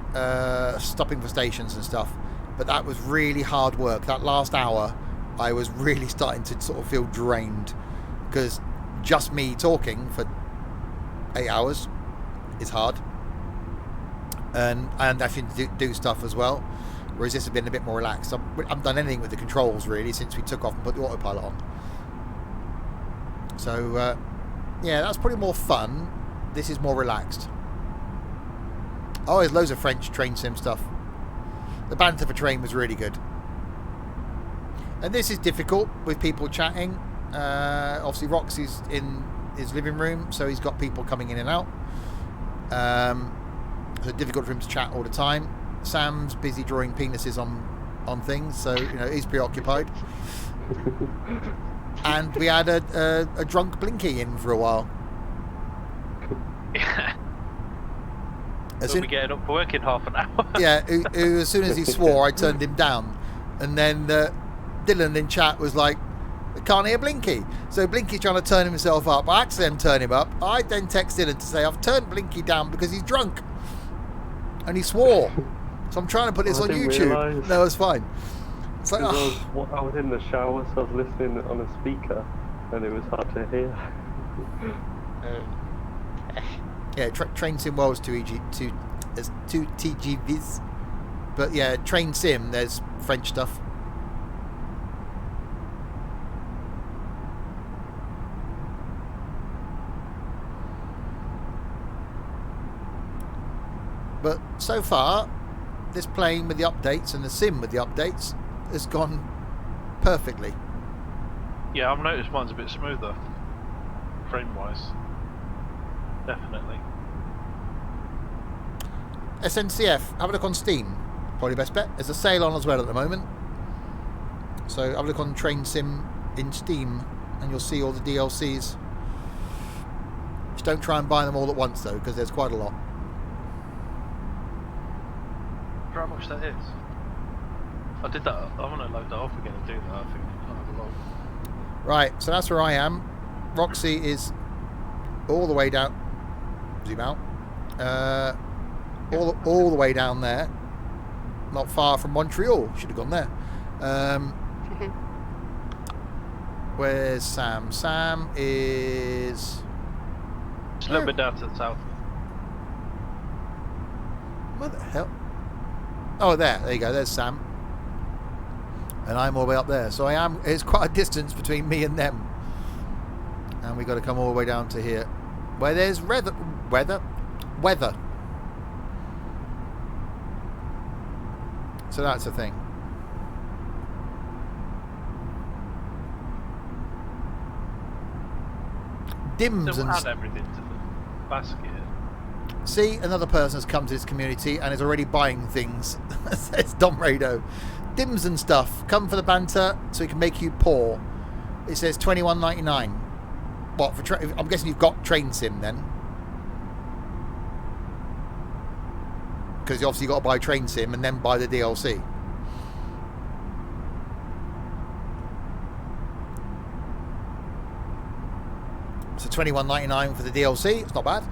stopping for stations and stuff. But that was really hard work. That last hour, I was really starting to sort of feel drained. Because just me talking for 8 hours is hard. And having to do stuff as well. Whereas this has been a bit more relaxed. I haven't done anything with the controls really since we took off and put the autopilot on. So yeah, that's probably more fun. This is more relaxed. Oh, there's loads of French train sim stuff. The banter for train was really good. And this is difficult with people chatting. Obviously Roxy's in his living room, so he's got people coming in and out. So difficult for him to chat all the time. Sam's busy drawing penises on things, so you know he's preoccupied. And we had a drunk Blinky in for a while. Yeah. We'll be getting up for work in half an hour. Yeah, who, as soon as he swore, I turned him down. And then Dylan in chat was like, I can't hear Blinky. So Blinky's trying to turn himself up. I had to then turn him up. I then text Dylan to say, I've turned Blinky down because he's drunk. And he swore. So I'm trying to put this on YouTube. Realise. No, it's fine. It's like, oh. I was in the shower, so I was listening on a speaker, and it was hard to hear. Yeah, train sim was 2 TGVs. But yeah, train sim, there's French stuff. But so far, this plane with the updates and the sim with the updates has gone perfectly. Yeah, I've noticed mine's a bit smoother, frame-wise. Definitely. SNCF, have a look on Steam. Probably best bet. There's a sale on as well at the moment. So have a look on Train Sim in Steam and you'll see all the DLCs. Just don't try and buy them all at once though, because there's quite a lot. How much that is? I did that. I want to load that off again and do that. I think I'll have a lot. Right, so that's where I am. Roxy is all the way down. Zoom out. All the way down there. Not far from Montreal. Should have gone there. Where's Sam? Sam is... It's a little bit down to the south. Where the hell? Oh, there you go. There's Sam. And I'm all the way up there. So I am. It's quite a distance between me and them. And we got to come all the way down to here, where there's weather. So that's the thing. Dims Still and add everything to the basket. see, another person has come to this community and is already buying things. Says Dom Rado. Dims and stuff. Come for the banter so we can make you poor. It says $21.99. What for? I'm guessing you've got Train Sim then, because you obviously got to buy Train Sim and then buy the DLC. So $21.99 for the DLC. It's not bad.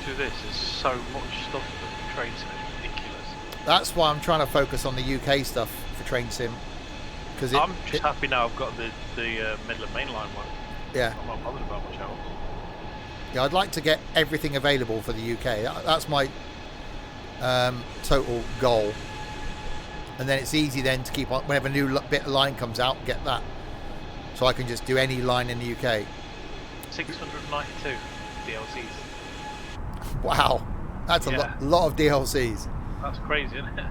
through this, there's so much stuff that train sim is ridiculous. That's why I'm trying to focus on the UK stuff for train sim. Because I'm just happy now I've got the Midland Mainline one. Yeah. I'm not bothered about much else. Yeah, I'd like to get everything available for the UK. That's my total goal. And then it's easy then to keep on, whenever a new bit of line comes out, get that. So I can just do any line in the UK. 692 DLCs. Wow. That's a lot of DLCs. That's crazy, isn't it?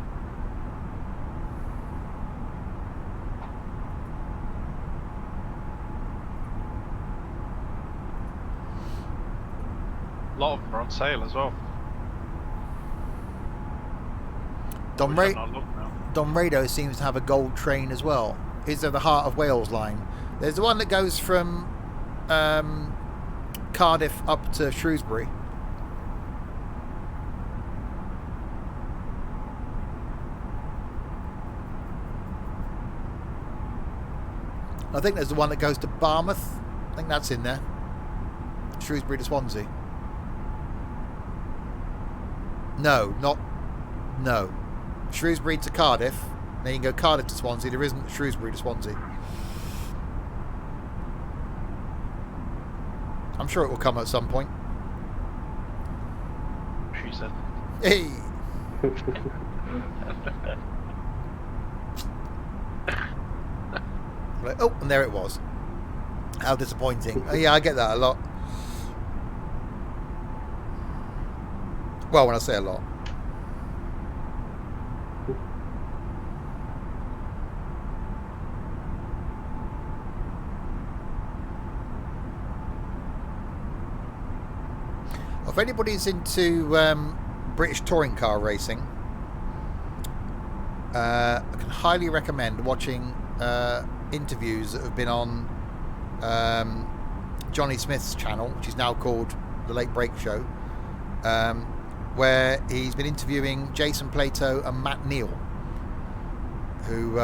A lot of them are on sale as well. Don Rado seems to have a gold train as well. Is there the Heart of Wales line? There's the one that goes from Cardiff up to Shrewsbury. I think there's the one that goes to Barmouth. I think that's in there. Shrewsbury to Swansea. No. Shrewsbury to Cardiff. Then you can go Cardiff to Swansea. There isn't Shrewsbury to Swansea. I'm sure it will come at some point. She said. Hey! Right. Oh, and there it was. How disappointing. Oh, yeah, I get that a lot. Well, when I say a lot. If anybody's into British touring car racing, I can highly recommend watching interviews that have been on Johnny Smith's channel, which is now called The Late Break Show, where he's been interviewing Jason Plato and Matt Neal, who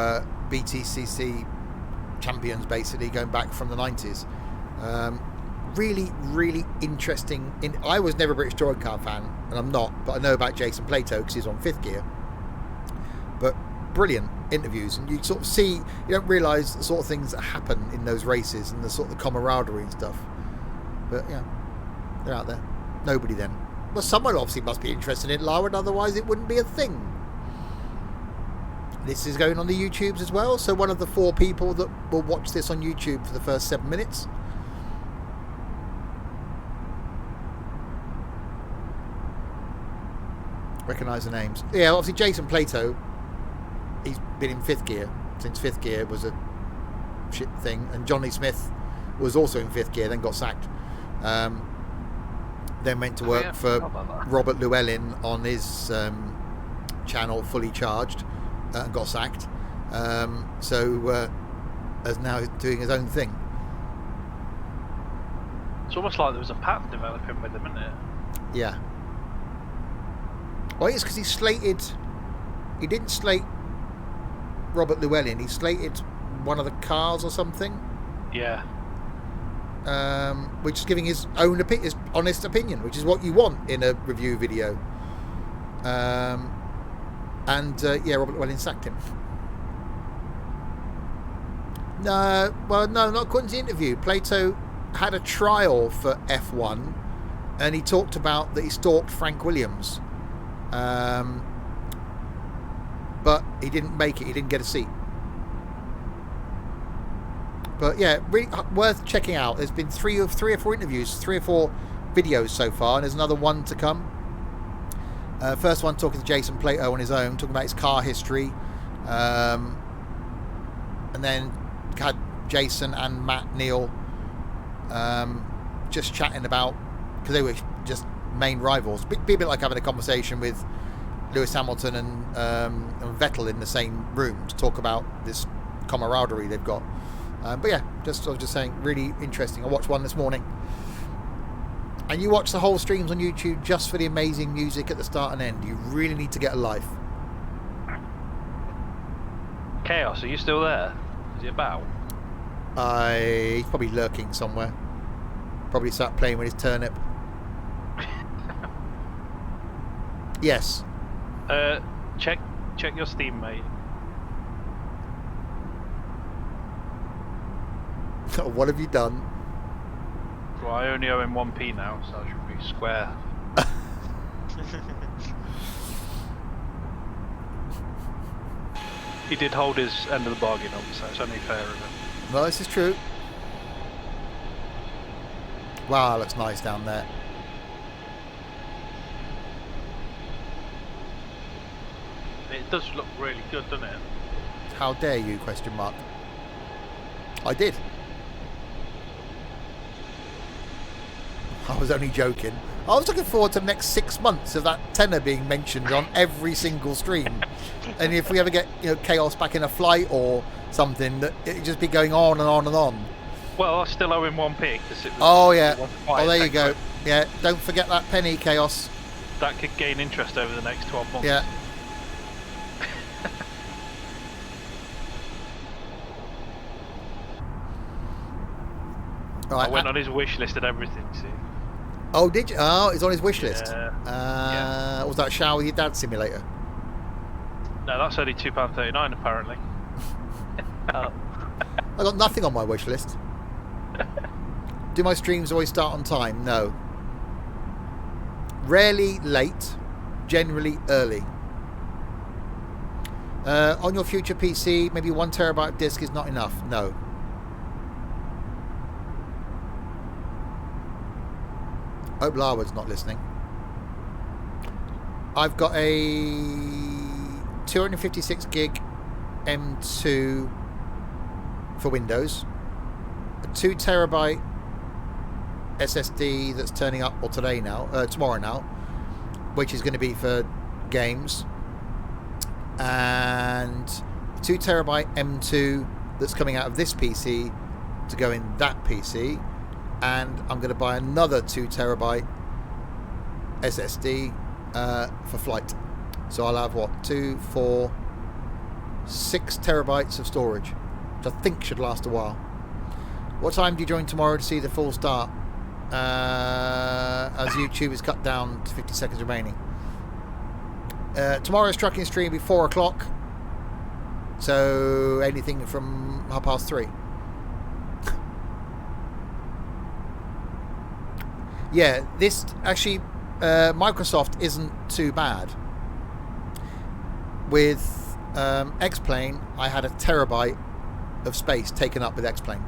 BTCC champions basically going back from the 90s. Really interesting. I was never a British touring car fan, and I'm not, but I know about Jason Plato because he's on Fifth Gear. But brilliant interviews, and you sort of see, you don't realise the sort of things that happen in those races and the sort of the camaraderie and stuff. But yeah, they're out there. Nobody then. Well, someone obviously must be interested in Larwood, otherwise it wouldn't be a thing. This is going on the YouTubes as well, so one of the 4 people that will watch this on YouTube for the first 7 minutes. Recognise the names. Yeah, obviously Jason Plato, he's been in Fifth Gear since Fifth Gear was a shit thing, and Johnny Smith was also in Fifth Gear, then got sacked. Then went to work for Robert Llewellyn on his channel, Fully Charged, and got sacked. So is now doing his own thing. It's almost like there was a pattern developing with him, isn't it? Yeah. Well, it's because he didn't slate Robert Llewellyn, he slated one of the cars or something. Yeah. Which is giving his own his honest opinion, which is what you want in a review video. Yeah, Robert Llewellyn sacked him. No, not according to the interview. Plato had a trial for F1, and he talked about that he stalked Frank Williams. But he didn't make it. He didn't get a seat. But yeah, really worth checking out. There's been three or four interviews, 3 or 4 videos so far, and there's another one to come. First one talking to Jason Plato on his own, talking about his car history, and then had Jason and Matt Neal just chatting about, because they were just main rivals. Be a bit like having a conversation with Lewis Hamilton and Vettel in the same room to talk about this camaraderie they've got. But yeah, I was just saying, really interesting. I watched one this morning. And you watch the whole streams on YouTube just for the amazing music at the start and end. You really need to get a life. Chaos, are you still there? Is he about? He's probably lurking somewhere. Probably sat playing with his turnip. Yes. Check your Steam, mate. What have you done? Well, I only owe him 1p now, so I should be square. He did hold his end of the bargain up, so it's only fair, isn't it? No, this is true. Wow, that looks nice down there. It does look really good, doesn't it? How dare you, question mark. I did. I was only joking. I was looking forward to the next 6 months of that tenor being mentioned on every single stream. And if we ever get, you know, Chaos back in a flight or something, that it'd just be going on and on and on. Well, I still owe him 1p because it was. Oh yeah. Quite Oh, there you excellent. go. Yeah, don't forget that penny, Chaos. That could gain interest over the next 12 months. Yeah. I went on his wish list and everything, see. Oh, did you? Oh, it's on his wish list. Yeah. Was that Shower Your Dad simulator? No, that's only £2.39 apparently. Oh. I got nothing on my wish list. Do my streams always start on time? No. Rarely late, generally early. On your future PC, maybe 1 terabyte disk is not enough. No. Hope Larwood's not listening. I've got a 256 gig M2 for Windows, a 2 terabyte SSD that's turning up, or today now, tomorrow now, which is going to be for games, and 2 terabyte M2 that's coming out of this PC to go in that PC. And I'm going to buy another 2 terabyte SSD for flight. So I'll have what, 2, 4, 6 terabytes of storage, which I think should last a while. What time do you join tomorrow to see the full start? As YouTube is cut down to 50 seconds remaining. Tomorrow's trucking stream will be 4 o'clock. So anything from 3:30. Yeah, this actually, Microsoft isn't too bad. With X-Plane, I had a terabyte of space taken up with X-Plane.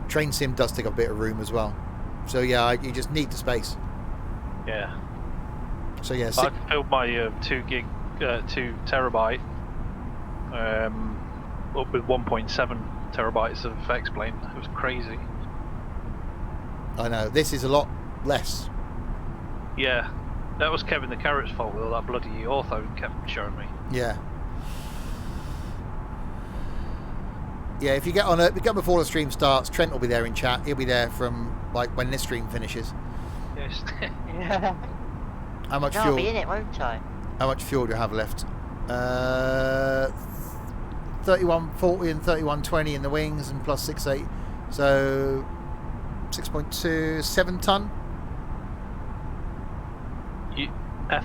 Train Sim does take up a bit of room as well. So yeah, you just need the space. Yeah. So yeah, I filled my 2 terabyte up with 1.7 terabytes of X-Plane. It was crazy. I know, this is a lot less. Yeah, that was Kevin the Carrot's fault with all that bloody ortho kept showing me. Yeah. Yeah, if you get on it, before the stream starts, Trent will be there in chat. He'll be there from like when this stream finishes. Yes. Yeah. How much No, fuel? I'll be in it, won't I? How much fuel do you have left? 3140 and 3120 in the wings, and plus 6.8, so 6.2, 7 ton.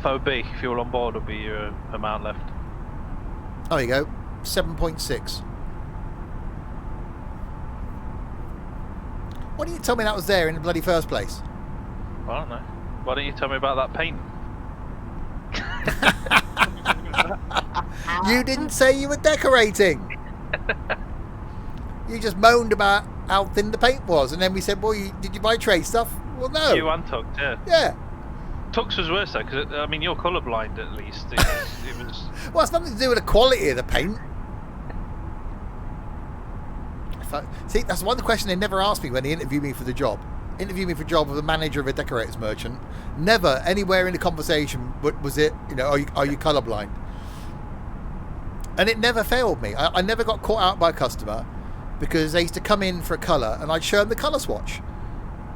FOB, fuel on board, will be your amount left. Oh, there you go, 7.6. Why didn't you tell me that was there in the bloody first place? I don't know. Why don't you tell me about that paint? You didn't say you were decorating. You just moaned about how thin the paint was, and then we said, well, did you buy trade stuff? Well, no. You and Tux, yeah. Yeah. Tux was worse though, because I mean, you're colourblind at least. It was Well, it's nothing to do with the quality of the paint. See, that's one question they never asked me when they interviewed me for the job. Interviewed me for the job of the manager of a decorators merchant. Never anywhere in the conversation was it, you know, are you colourblind? And it never failed me. I never got caught out by a customer because they used to come in for a colour and I'd show them the colour swatch.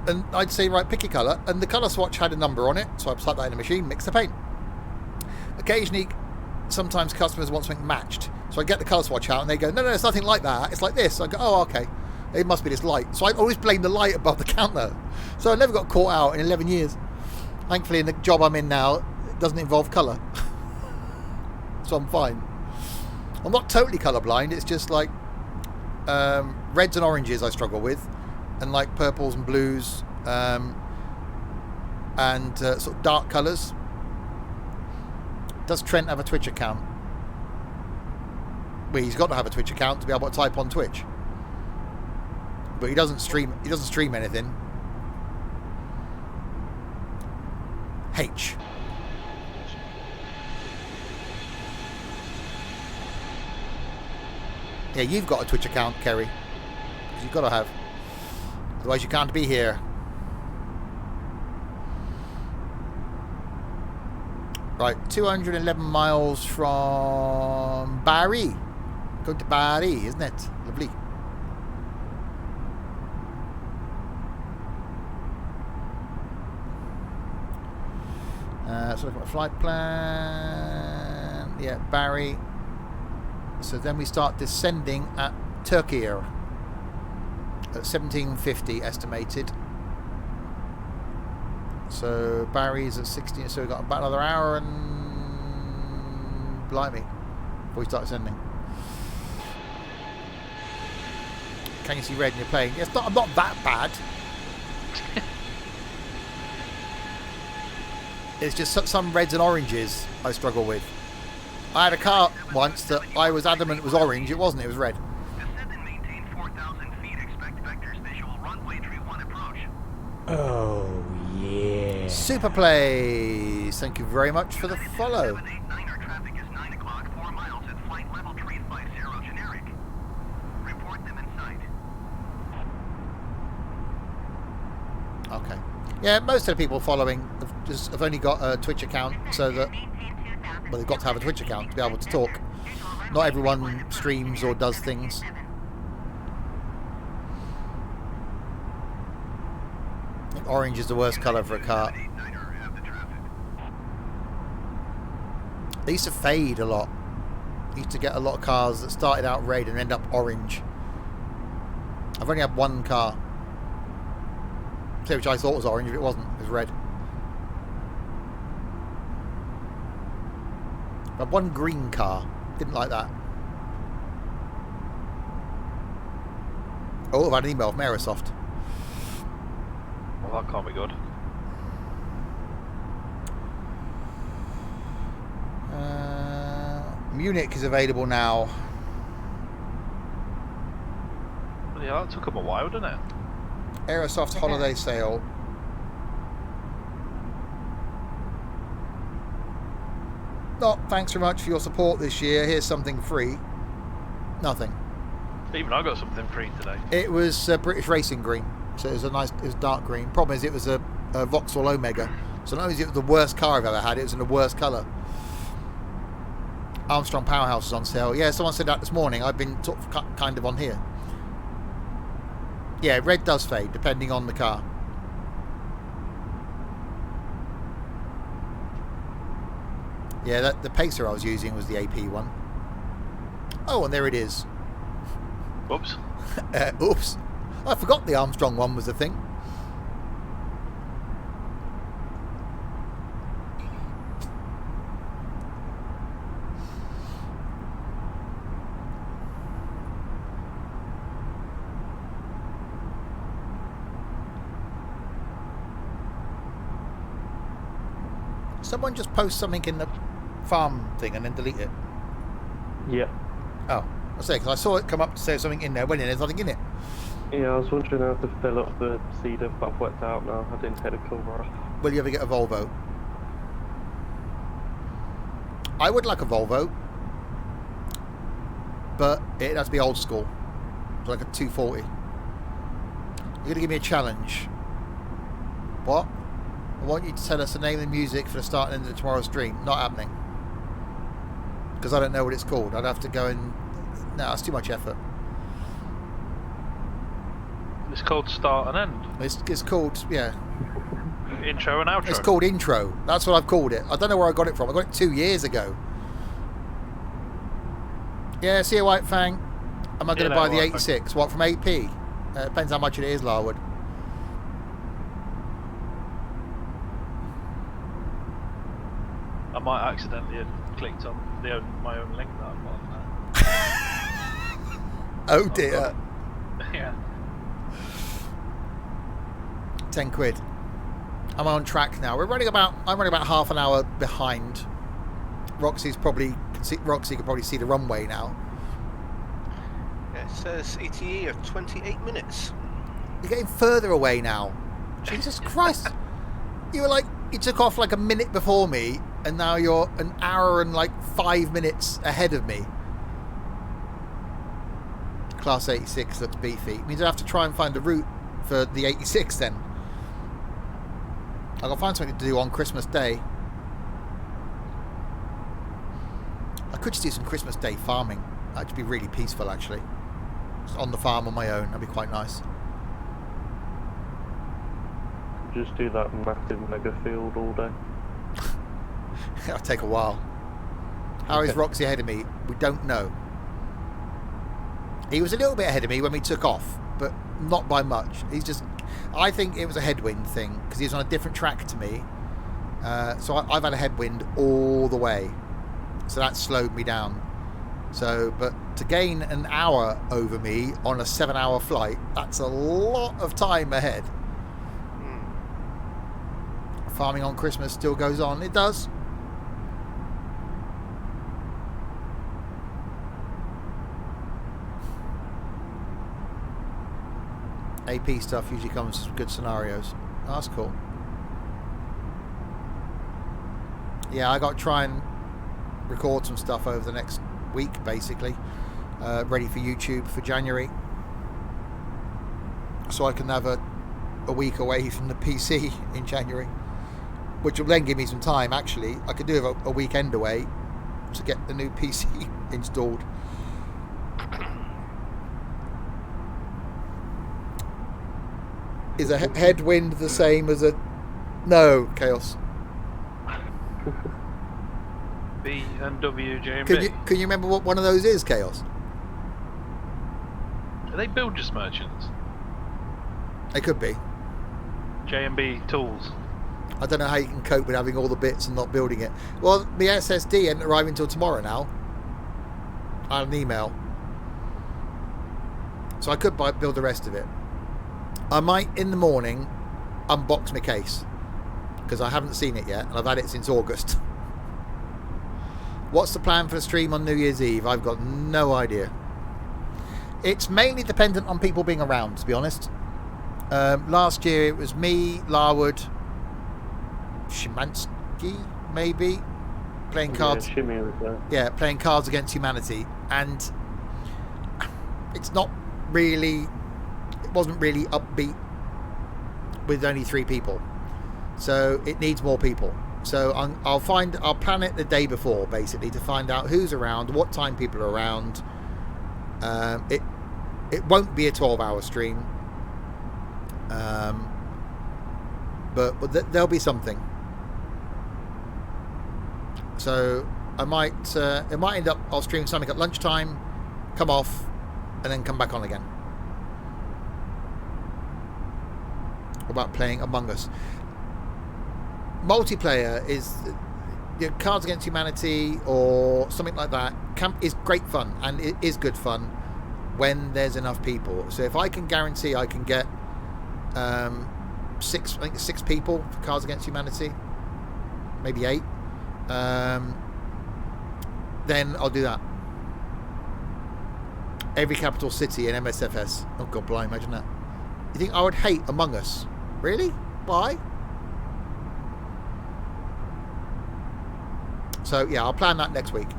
And I'd say, right, pick your colour. And the colour swatch had a number on it. So I'd slap that in the machine, mix the paint. Occasionally, sometimes customers want something matched. So I get the colour swatch out and they go, no, it's nothing like that. It's like this. I go, oh, okay. It must be this light. So I always blame the light above the counter. So I never got caught out in 11 years. Thankfully, in the job I'm in now, it doesn't involve colour. So I'm fine. I'm not totally colourblind. It's just like reds and oranges I struggle with, and like purples and blues, and sort of dark colours. Does Trent have a Twitch account? Well, he's got to have a Twitch account to be able to type on Twitch. But he doesn't stream. He doesn't stream anything. H. Yeah, you've got a Twitch account, Kerry. 'Cause you've got to have. Otherwise, you can't be here. Right, 211 miles from Barry. Going to Barry, isn't it? Lovely. So look at my flight plan. Yeah, Barry. So then we start descending at Turkey at 1750 estimated. So Barry's at 16, so we've got about another hour and blimey before we start descending. Can you see red in your plane? It's not. I'm not that bad. It's just some reds and oranges I struggle with. I had a car once that I was adamant it was orange. It wasn't. It was red. Descend and maintain 4,000 feet. Expect vectors visual. Runway 31 approach. Oh, yeah. Super plays. Thank you very much for the follow. 789, our traffic is 9 o'clock, 4 miles at flight level 350 generic. Report them in sight. Okay. Yeah, most of the people following have only got a Twitch account, so that well, they've got to have a Twitch account to be able to talk. Not everyone streams or does things. I think orange is the worst colour for a car. They used to fade a lot. I used to get a lot of cars that started out red and end up orange. I've only had one car, which I thought was orange, but it wasn't. It was red. I had one green car. Didn't like that. Oh, I've had an email from Aerosoft. Well, that can't be good. Munich is available now. Yeah, that took them a while, didn't it? Aerosoft holiday sale. Oh, thanks very much for your support this year. Here's something free. Nothing. Even I got something free today. It was British Racing Green, so it was a nice. It was dark green. Problem is, it was a Vauxhall Omega. So not only is it the worst car I've ever had, it was in the worst colour. Armstrong Powerhouse is on sale. Yeah, someone said that this morning. I've been kind of on here. Yeah, red does fade depending on the car. Yeah, the Pacer I was using was the AP one. Oh, and there it is. Oops. Oops. I forgot the Armstrong one was the thing. Someone just post something in the farm thing and then delete it. Yeah. Oh, I say, because I saw it come up to say something in there, went in, there's nothing in it. Yeah, I was wondering how to fill up the cedar, but I've worked out now. I didn't take the cover off. Will you ever get a Volvo? I would like a Volvo, but it has to be old school. It's like a 240. You're going to give me a challenge. What? I want you to tell us the name of the music for the start and end of tomorrow's stream. Not happening. Because I don't know what it's called. I'd have to go and... No, it's too much effort. It's called Start and End. It's called, yeah. Intro and outro. It's called Intro. That's what I've called it. I don't know where I got it from. I got it 2 years ago. Yeah, see you, White Fang. Am I going to buy the 86? What, from AP? Depends how much it is, Larwood. I might accidentally have clicked on my own link that I've got on there. Oh dear. Yeah. 10 quid. I'm on track now. I'm running about half an hour behind. Roxy could probably see the runway now. Yeah, it says ETA of 28 minutes. You're getting further away now. Jesus Christ. You took off like a minute before me, and now you're an hour and like 5 minutes ahead of me. Class 86 looks beefy. It means I have to try and find a route for the 86 then. I've got to find something to do on Christmas Day. I could just do some Christmas Day farming. That'd just be really peaceful, actually. Just on the farm on my own. That'd be quite nice. Just do that massive mega field all day. It'll take a while. How is Roxy ahead of me? We don't know. He was a little bit ahead of me when we took off, but not by much. I think it was a headwind thing, because he was on a different track to me. So I've had a headwind all the way. So that slowed me down. But to gain an hour over me on a 7-hour flight, that's a lot of time ahead. Farming on Christmas still goes on. It does. AP stuff usually comes with good scenarios. Oh, that's cool. Yeah, I got to try and record some stuff over the next week, basically. Ready for YouTube for January. So I can have a week away from the PC in January. Which will then give me some time, actually. I could do a weekend away to get the new PC installed. Is a headwind the same as a... No, Chaos. B and W, J and B. Can you remember what one of those is, Chaos? Are they builders merchants? They could be. J and B tools. I don't know how you can cope with having all the bits and not building it. Well, the SSD isn't arriving until tomorrow now. I had an email. So I could build the rest of it. I might, in the morning, unbox my case. Because I haven't seen it yet, and I've had it since August. What's the plan for the stream on New Year's Eve? I've got no idea. It's mainly dependent on people being around, to be honest. Last year it was me, Larwood, Szymanski, maybe, playing cards. Yeah, Shimmy was there. Yeah, playing Cards Against Humanity, and it's not really, it wasn't really upbeat with only 3 people, so it needs more people. So I'll plan it the day before, basically, to find out who's around, what time people are around. It won't be a 12-hour stream, but there'll be something. So it might end up I'll stream something at lunchtime, come off, and then come back on again. What about playing Among Us? Multiplayer is Cards Against Humanity or something like that. Is great fun, and it is good fun when there's enough people. So if I can guarantee I can get 6 people for Cards Against Humanity, maybe 8, then I'll do that. Every capital city in MSFS. Oh god, blind, imagine that. You think I would hate Among Us? Really? Why? So yeah, I'll plan that next week.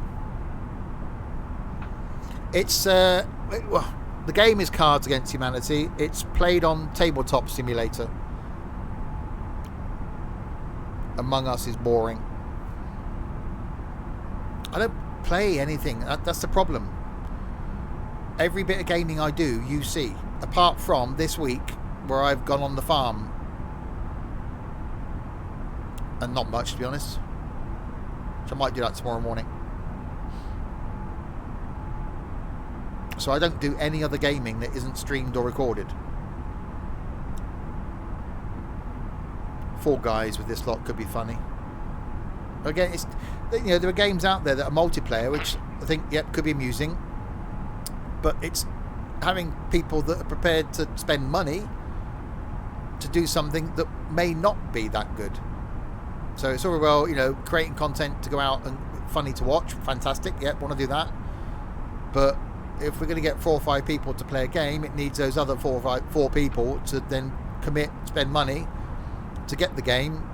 It's well, the game is Cards Against Humanity. It's played on Tabletop Simulator. Among Us is boring. I don't play anything. That's the problem. Every bit of gaming I do, you see, apart from this week where I've gone on the farm, and not much, to be honest. So I might do that tomorrow morning. So I don't do any other gaming that isn't streamed or recorded. Fall Guys with this lot could be funny. Again, it's, you know, there are games out there that are multiplayer, which I think, yep, could be amusing. But it's having people that are prepared to spend money to do something that may not be that good. So it's all well, you know, creating content to go out and funny to watch, fantastic, yep, want to do that. But if we're going to get 4 or 5 people to play a game, it needs those other 4 people to then commit, spend money to get the game,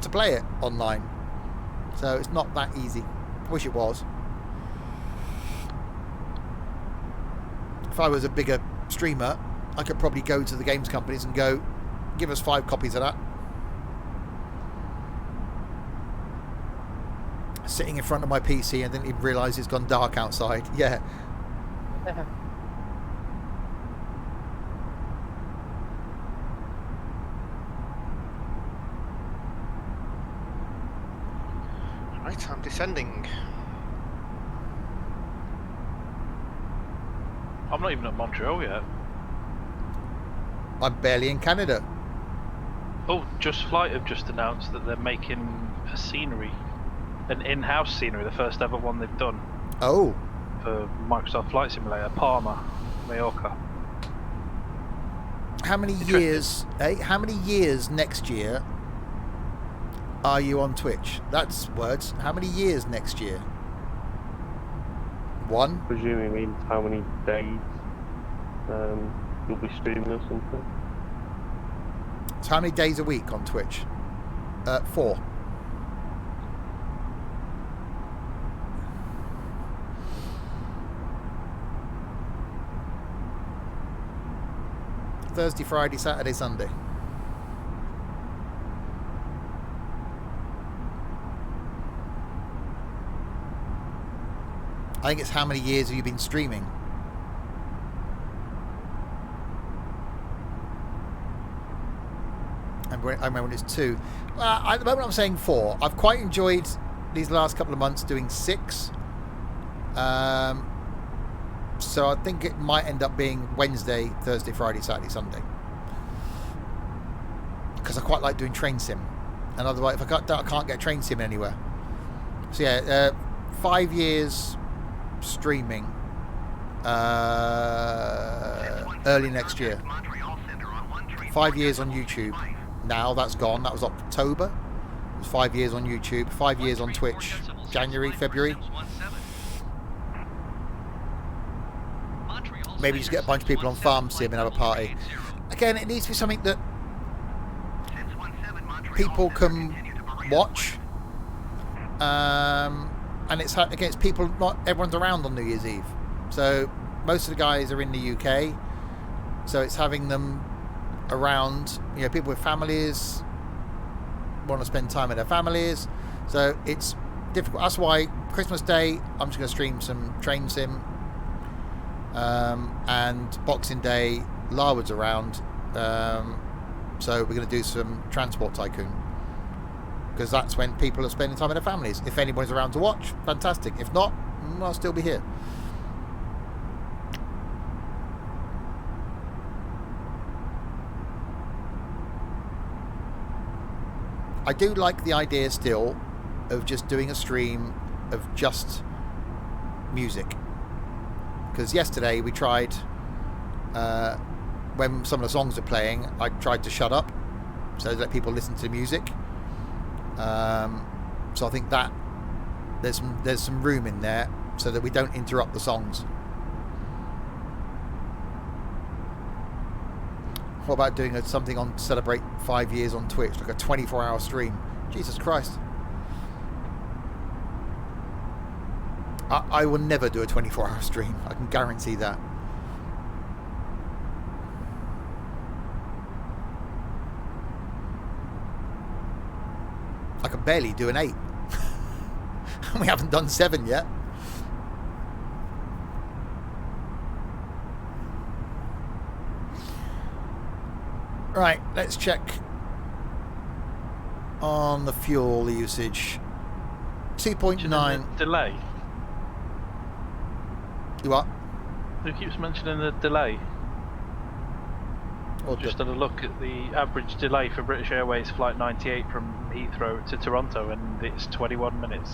to play it online. So it's not that easy. I wish it was. If I was a bigger streamer, I could probably go to the games companies and go, give us 5 copies of that. Sitting in front of my PC and didn't even realise it's gone dark outside. Yeah. Right, I'm descending. I'm not even at Montreal yet. I'm barely in Canada. Oh, Just Flight have just announced that they're making a scenery, an in-house scenery, the first ever one they've done. Oh. For Microsoft Flight Simulator, Palma, Mallorca. How many years? How many years next year are you on Twitch? That's words. How many years next year? 1? Presuming means how many days you'll be streaming or something. So how many days a week on Twitch? 4. Thursday, Friday, Saturday, Sunday. I think it's how many years have you been streaming? I remember when it's 2. At the moment I'm saying 4. I've quite enjoyed these last couple of months doing 6. So I think it might end up being Wednesday, Thursday, Friday, Saturday, Sunday. Because I quite like doing train sim. And otherwise, if I can't get train sim anywhere. So yeah, 5 years streaming early next year. 5 years on YouTube. Now that's gone. That was October. It was 5 years on YouTube. 5 years on Twitch. January, February. Maybe just get a bunch of people on Farm Sim and have a party. Again, it needs to be something that people can watch. And it's people, not everyone's around on New Year's Eve. So most of the guys are in the UK. So it's having them around, you know, people with families want to spend time with their families. So it's difficult. That's why Christmas Day, I'm just going to stream some train sim. And Boxing Day, Larwood's around, so we're going to do some Transport Tycoon, because that's when people are spending time with their families. If anybody's around to watch, fantastic. If not, I'll still be here. I do like the idea still of just doing a stream of just music. Because yesterday we tried, when some of the songs are playing, I tried to shut up, so let people listen to the music. So I think that there's some room in there so that we don't interrupt the songs. What about doing something on celebrate 5 years on Twitch, like a 24-hour stream? Jesus Christ. I will never do a 24-hour stream. I can guarantee that. I can barely do an 8. We haven't done 7 yet. Right, let's check on the fuel usage. 2.9 delay. You what? Who keeps mentioning the delay? Or Just had a look at the average delay for British Airways Flight 98 from Heathrow to Toronto, and it's 21 minutes.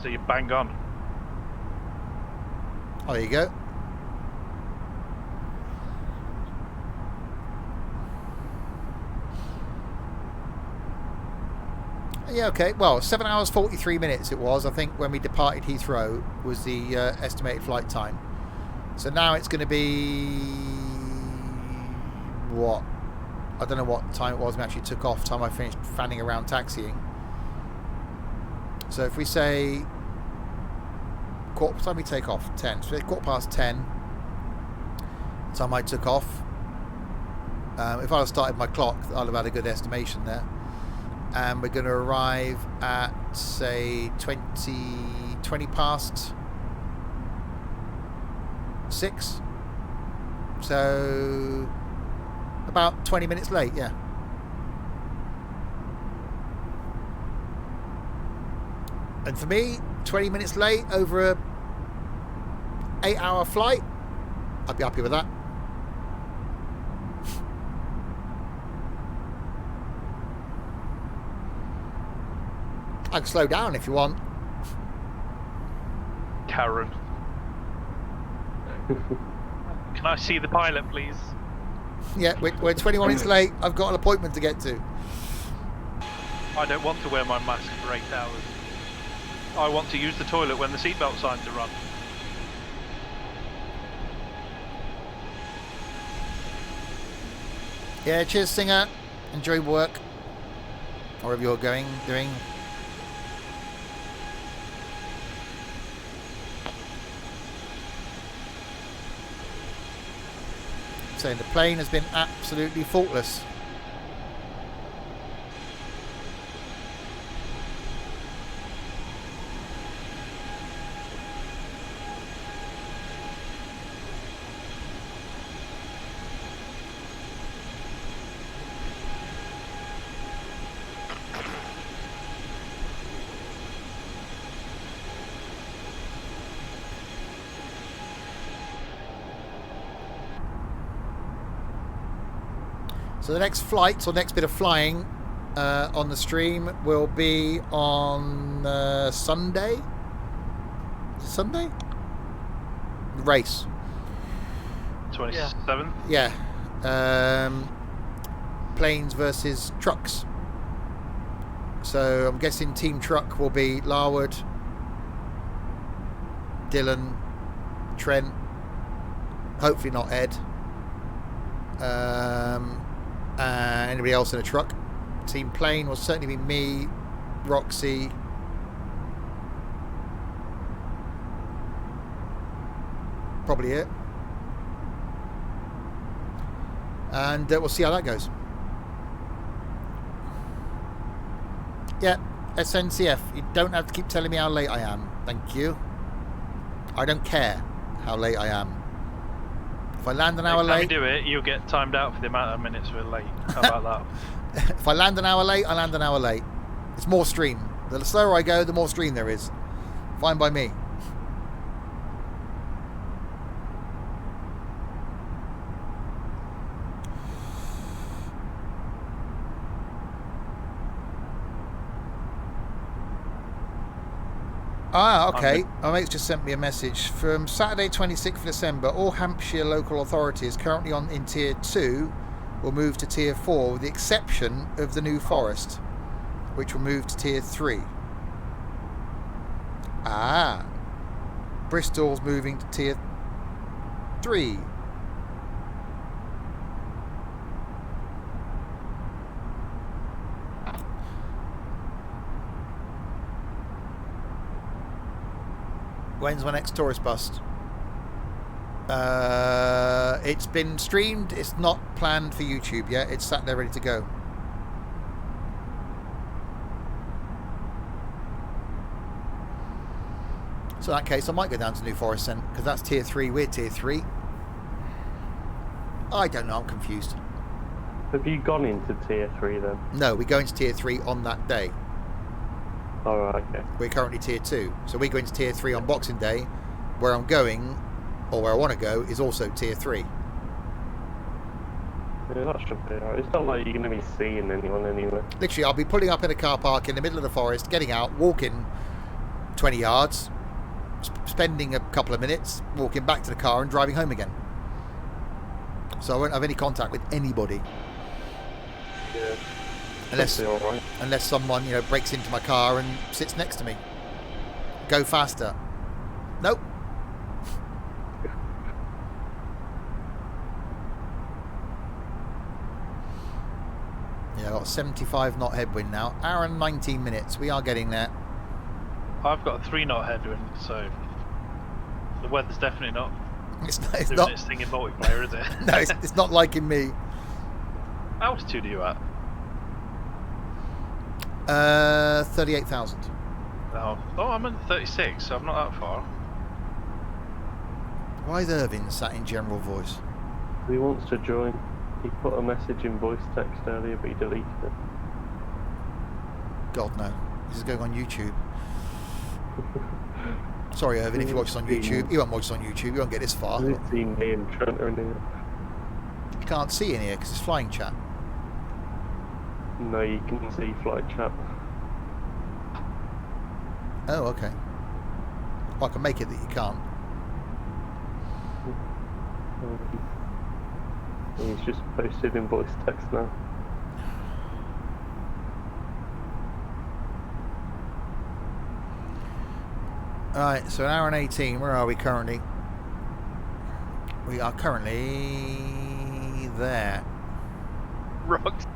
So you're bang on. Oh, there you go. Yeah, okay. Well, 7 hours 43 minutes it was, I think, when we departed Heathrow was the estimated flight time. So now it's going to be what? I don't know what time it was when we actually took off. Time I finished fanning around taxiing. So if we say what time we take off? 10. So 10:15. Time I took off. If I'd have started my clock, I'd have had a good estimation there. And we're going to arrive at, say, 20 past 6. So about 20 minutes late, yeah. And for me, 20 minutes late over a 8-hour flight, I'd be happy with that. I can slow down if you want. Karen. Can I see the pilot, please? Yeah, we're 21 minutes late. I've got an appointment to get to. I don't want to wear my mask for 8 hours. I want to use the toilet when the seatbelt signs are on. Yeah, cheers, Singer. Enjoy work. Wherever you're going, doing. Saying the plane has been absolutely faultless. So the next flight or next bit of flying on the stream will be on Sunday. Sunday? The race. 27th? Yeah. Planes versus trucks. So I'm guessing Team Truck will be Larwood, Dylan, Trent, hopefully not Ed. Anybody else in a truck. Team Plane will certainly be me, Roxy, probably it, and we'll see how that goes. Yeah, SNCF, you don't have to keep telling me how late I am, thank you. I don't care how late I am. If I land an hour late... If you do it, you'll get timed out for the amount of minutes we're late. How about that? If I land an hour late, I land an hour late. It's more stream. The slower I go, the more stream there is. Fine by me. Ah, okay. My mate's just sent me a message. From Saturday 26th of December, all Hampshire local authorities currently in Tier 2 will move to Tier 4, with the exception of the New Forest, which will move to Tier 3. Ah. Bristol's moving to Tier 3. When's my next tourist bus? It's been streamed. It's not planned for YouTube yet. It's sat there ready to go. So in that case, I might go down to New Forest then, because that's Tier 3. We're Tier 3. I don't know. I'm confused. Have you gone into Tier 3 then? No, we go into Tier 3 on that day. Oh, right, okay. We're currently Tier 2. So we go into Tier 3 on Boxing Day. Where I'm going, or where I want to go, is also Tier 3. Yeah, that should be alright. It's not like you're going to be seeing anyone anyway. Literally, I'll be pulling up in a car park in the middle of the forest, getting out, walking 20 yards, spending a couple of minutes, walking back to the car and driving home again. So I won't have any contact with anybody. Yeah. Unless someone, you know, breaks into my car and sits next to me. Go faster. Nope. Yeah, I've got 75 knot headwind now. Hour and 19 minutes. We are getting there. I've got a 3 knot headwind, so the weather's definitely not It's doing not. its thing in multiplayer, is it? No, it's not liking me. How altitude are you at? 38,000. Oh, I'm at 36, so I'm not that far. Why is Irvin sat in general voice? He wants to join. He put a message in voice text earlier, but he deleted it. God, no. This is going on YouTube. Sorry, Irvin, if you watch this on YouTube. You won't watch this on YouTube. You won't get this far. I've seen me and Trent are in here. You can't see in here because it's flying chat. No, you can see flight chat. Oh, okay. Well, I can make it that you can't. He's just posted in voice text now. Alright, so an hour and 18. Where are we currently? We are currently there. Rocks.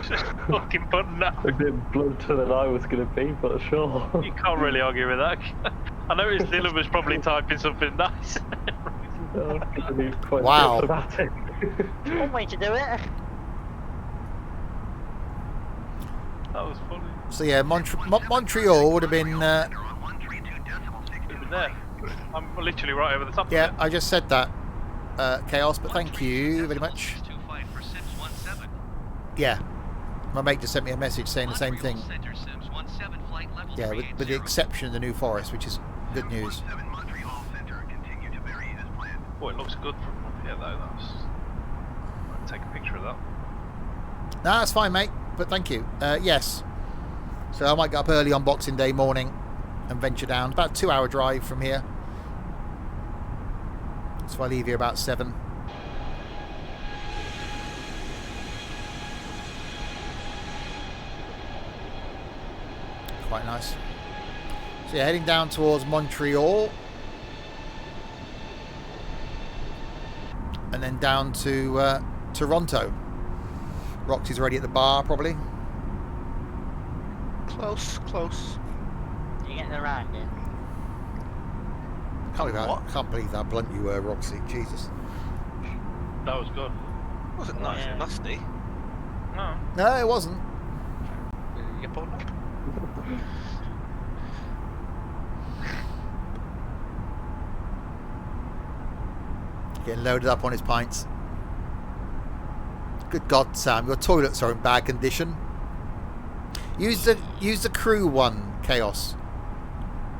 Just fucking button now. A bit blunter than I was going to be, but sure. You can't really argue with that. I noticed Dylan was probably typing something nice. Wow. One way to do it. That was funny. So yeah, Montreal would have been... Even there. I'm literally right over the top yeah, of it. I just said that, Chaos, but thank you very much. Yeah, my mate just sent me a message saying the same thing. Yeah, with the exception of the New Forest, which is good news. Boy, it looks good from up here though. I'll take a picture of that. No, that's fine, mate, but thank you. Yes. So I might get up early on Boxing Day morning and venture down. About a 2-hour drive from here. So I leave here about 7. Quite nice. So yeah, heading down towards Montreal. And then down to Toronto. Roxy's already at the bar, probably. Close. You getting around it? Can't believe how blunt you were, Roxy. Jesus. That was good. Wasn't nice and nasty. No. No, it wasn't. You pulled up. Getting loaded up on his pints. Good God, Sam, your toilets are in bad condition. Use the crew one, Chaos.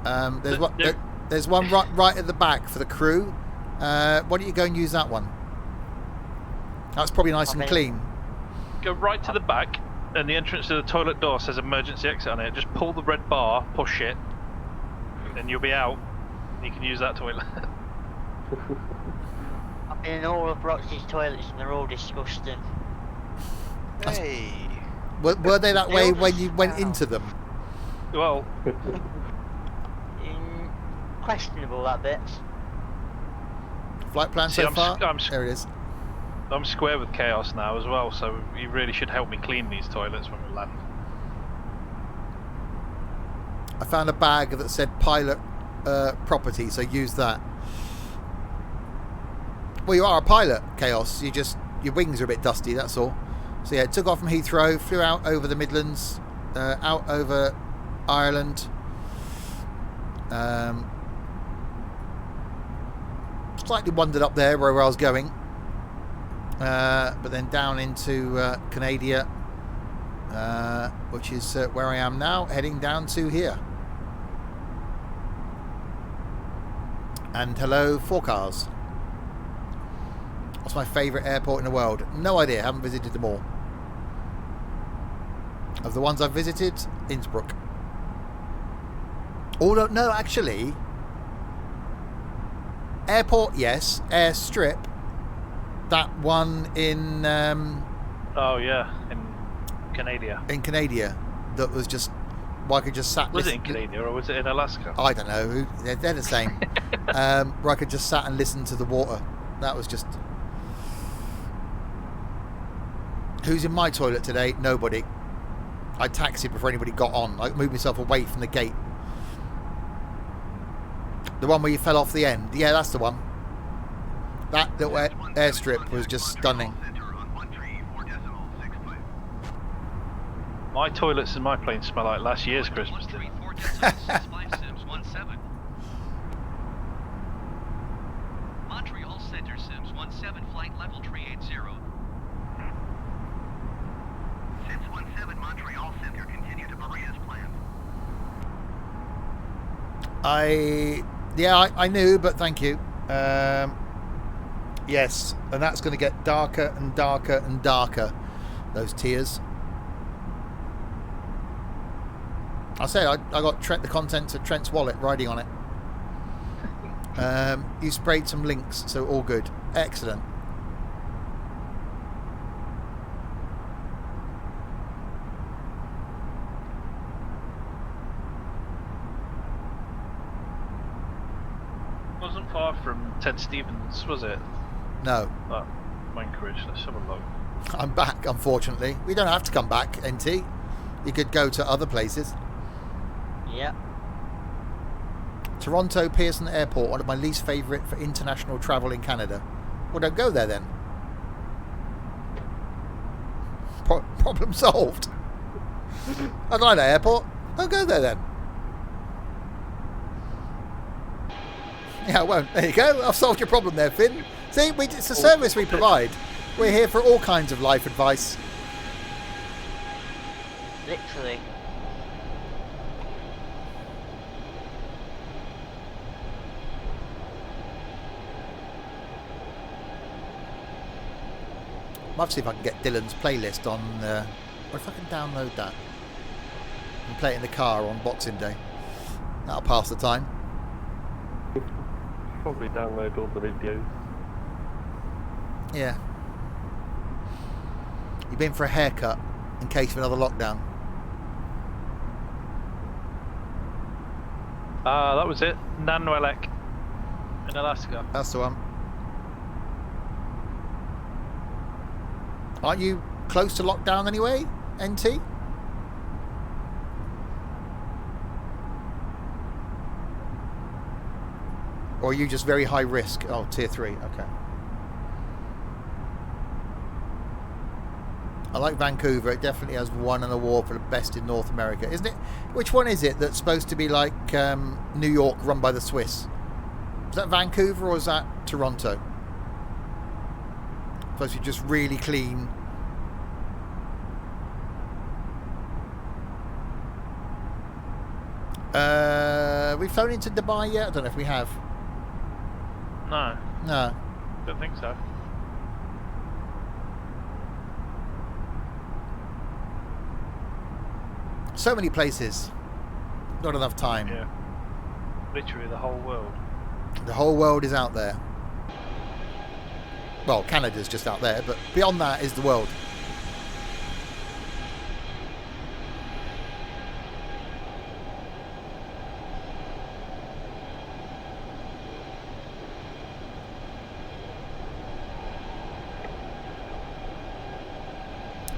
There's one right at the back for the crew. Why don't you go and use that one? That's probably nice and clean. Go right to the back, and the entrance to the toilet door says emergency exit on it. Just pull the red bar, push it, and you'll be out. You can use that toilet. I've been in all of Roxy's toilets and they're all disgusting. Hey. Were they that way when you went into them? Well, questionable that bit. Flight plan so far? There it is. I'm square with Chaos now as well, so you really should help me clean these toilets when we land. I found a bag that said pilot property, so use that. Well, you are a pilot, Chaos. Your wings are a bit dusty, that's all. So yeah, took off from Heathrow, flew out over the Midlands, out over Ireland. Slightly wandered up there where I was going. But then down into Canada, which is where I am now, heading down to here. And hello, 4 cars. What's my favourite airport in the world? No idea. Haven't visited them all. Of the ones I've visited, Innsbruck. Although, no, actually, airport, yes. Airstrip, that one in... oh, yeah, in Canada. In Canada, that was just... Where I could just sat... Was it in Canada or was it in Alaska? I don't know. They're the same. Where I could just sat and listen to the water. That was just... Who's in my toilet today? Nobody. I taxied before anybody got on. I moved myself away from the gate. The one where you fell off the end. Yeah, that's the one. That little airstrip was just stunning. My toilets in my plane smell like last year's Christmas dinner. Montreal Center Sims 17 flight level 380. Sims 17 Montreal Center continue to Paris as planned. I knew, but thank you. Yes, and that's going to get darker and darker and darker. Those tears. I say I got the contents of Trent's wallet riding on it. You sprayed some links, so all good. Excellent. Wasn't far from Ted Stevens, was it? No. That Wankerage. Let's have a look. I'm back, unfortunately. We don't have to come back, NT. You could go to other places. Yeah. Toronto Pearson Airport, one of my least favourite for international travel in Canada. Well, don't go there then. Problem solved. I like that airport. Don't go there then. Yeah, I won't. There you go. I've solved your problem there, Finn. See, it's a service we provide. We're here for all kinds of life advice. Literally. Might see if I can get Dylan's playlist on, or if I can download that and play it in the car on Boxing Day. That'll pass the time. Probably download all the videos. Yeah. You've been for a haircut in case of another lockdown. That was it. Nanuelek in Alaska. That's the one. Aren't you close to lockdown anyway, NT? Or are you just very high risk? Oh, tier 3, okay. I like Vancouver. It definitely has won an award for the best in North America, isn't it? Which one is it that's supposed to be like New York run by the Swiss? Is that Vancouver or is that Toronto? Supposed to be just really clean. We flown into Dubai yet? I don't know if we have. No. No. Don't think so. So many places. Not enough time. Yeah. Literally the whole world. The whole world is out there. Well, Canada's just out there, but beyond that is the world.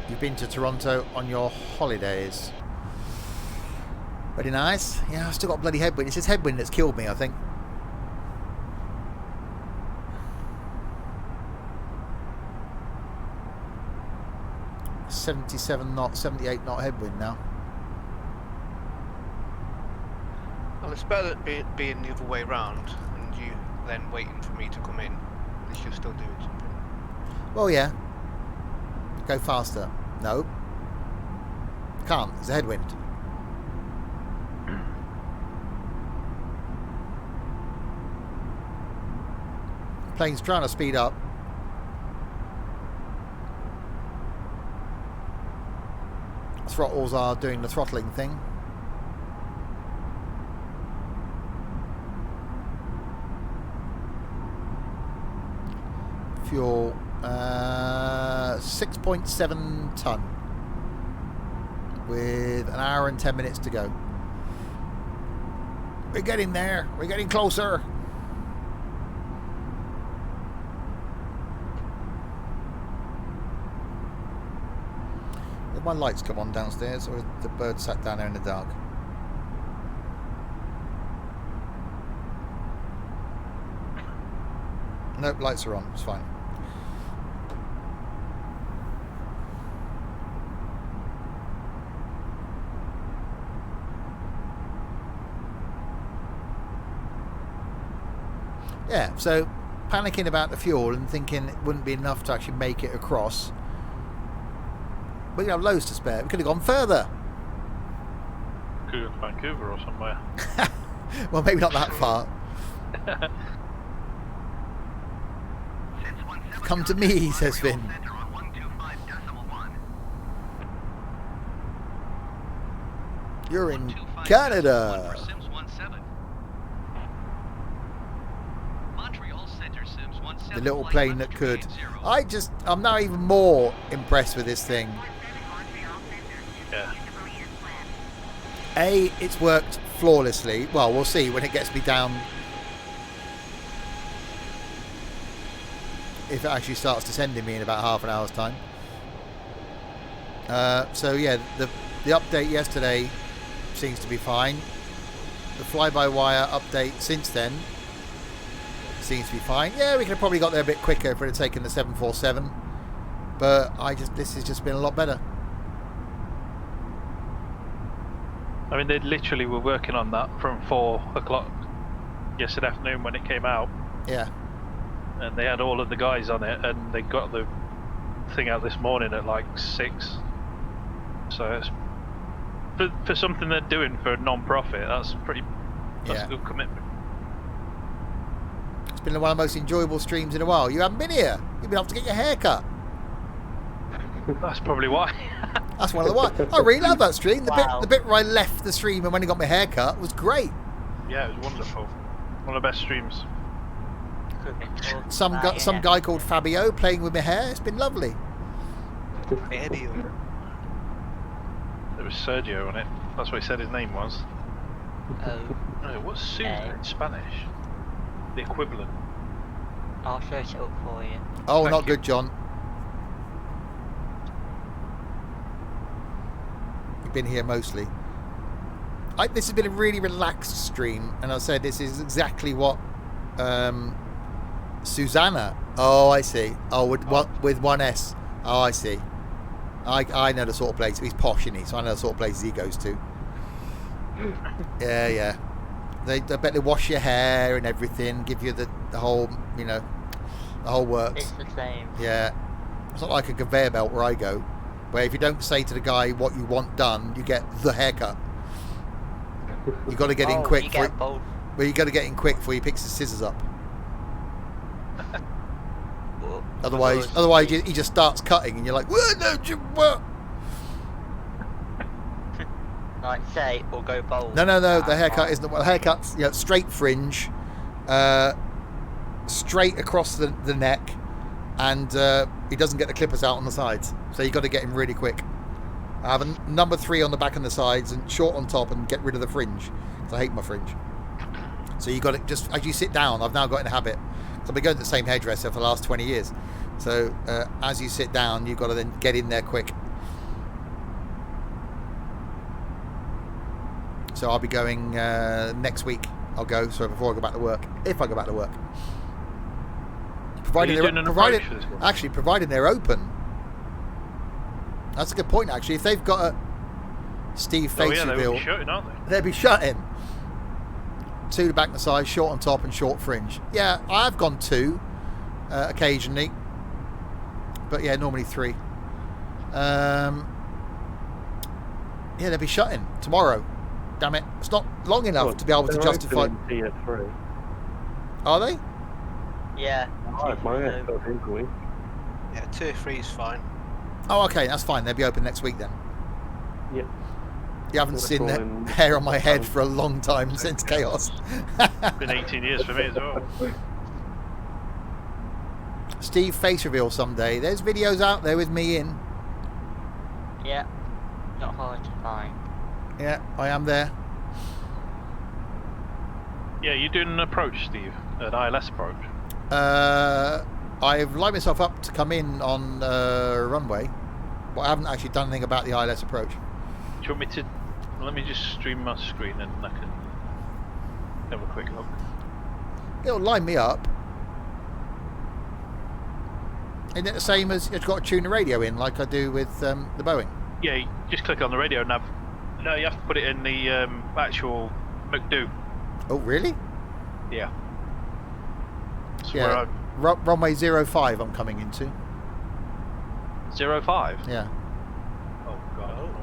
You've been to Toronto on your holidays. Very nice. Yeah, I've still got bloody headwind. It's this headwind that's killed me, I think. .77 knot, 78 knot headwind now. Well, it's better than being the other way round and you then waiting for me to come in. At least you're still doing something. Well, yeah. Go faster. No. Can't. It's a headwind. Plane's trying to speed up. throttles are doing the throttling thing. Fuel, 6.7 ton with an hour and 10 minutes to go. We're getting there. We're getting closer. Did my lights come on downstairs, or the bird sat down there in the dark? Nope, lights are on. It's fine. Yeah, so panicking about the fuel and thinking it wouldn't be enough to actually make it across. We could have loads to spare. We could have gone further. Could go to Vancouver or somewhere. Well, maybe not that far. Come to me, says Finn. You're in Canada. The little plane that could. I'm now even more impressed with this thing. Yeah. A, it's worked flawlessly. Well, we'll see when it gets me down. If it actually starts descending me in about half an hour's time. So yeah, the update yesterday seems to be fine. The fly-by-wire update since then seems to be fine. Yeah, we could have probably got there a bit quicker if we'd have taken the 747. But this has just been a lot better. I mean, they literally were working on that from 4 o'clock yesterday afternoon when it came out. Yeah. And they had all of the guys on it, and they got the thing out this morning at like 6. So it's for something they're doing for a non-profit. That's a good commitment. It's been one of the most enjoyable streams in a while. You haven't been here. You've been off to get your hair cut. That's probably why. That's one of the why. I really love that stream. The bit where I left the stream and when I got my hair cut was great. Yeah, it was wonderful. One of the best streams. Some guy called Fabio playing with my hair. It's been lovely. Fabio. There was Sergio on it. That's what he said his name was. No, what's Susan in Spanish? The equivalent. I'll search it up for you. Oh, Thank not you. good, John. You've been here mostly. This has been a really relaxed stream, and I said this is exactly what Susanna. Oh, I see. Oh, with one S. Oh, I see. I know the sort of place. He's posh, isn't he? So I know the sort of places he goes to. Yeah. I bet they wash your hair and everything, give you the whole, the whole works. It's the same. Yeah. It's not like a conveyor belt where I go, where if you don't say to the guy what you want done, you get the haircut. You got to get in quick. You get both. Well, you got to get in quick before he picks the scissors up. Otherwise, he just starts cutting, and you're like, "What? No, what?" Like say or go bold. No. The haircut isn't. Well, the haircut's straight fringe, straight across the neck, and he doesn't get the clippers out on the sides. So you got to get him really quick. I have a number 3 on the back and the sides, and short on top, and get rid of the fringe. Because I hate my fringe. So you got to just as you sit down. I've now got in the habit. So I've been going to the same hairdresser for the last 20 years. So as you sit down, you've got to then get in there quick. So I'll be going next week. I'll go before I go back to work. If I go back to work. Provided they're open. That's a good point, actually. If they've got a Steve face reveal, they'll be shutting, aren't they? They'll be shutting. 2 to back and the side, short on top and short fringe. Yeah, I've gone 2 occasionally. But yeah, normally 3. Yeah, they'll be shutting tomorrow. Damn it. It's not long enough to be able to justify. Tier 3. Are they? Yeah. Yeah, tier 3 is fine. Oh, okay, that's fine. They'll be open next week then. Yeah. You haven't seen the hair on my head for a long time since Chaos. Been 18 years for me as well. Steve face reveal someday. There's videos out there with me in. Yeah. Not hard to find. Yeah, I am there. Yeah, you're doing an approach, Steve. An ILS approach. I've lined myself up to come in on runway, but I haven't actually done anything about the ILS approach. Do you want me to... Let me just stream my screen and I can have a quick look. It'll line me up. Isn't it the same as it's got to tune the radio in like I do with the Boeing? Yeah, you just click on the radio nav. No, you have to put it in the actual McDo. Oh, really? Yeah. So Yeah. Runway 05 I'm coming into. 05? Yeah. Oh, God. Hold on.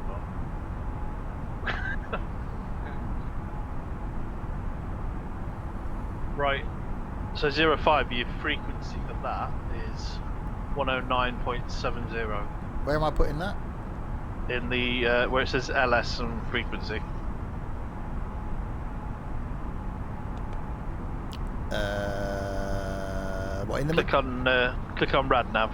Right. So 05, your frequency for that is 109.70. Where am I putting that? In the where it says LS and frequency. What in the click on RadNav.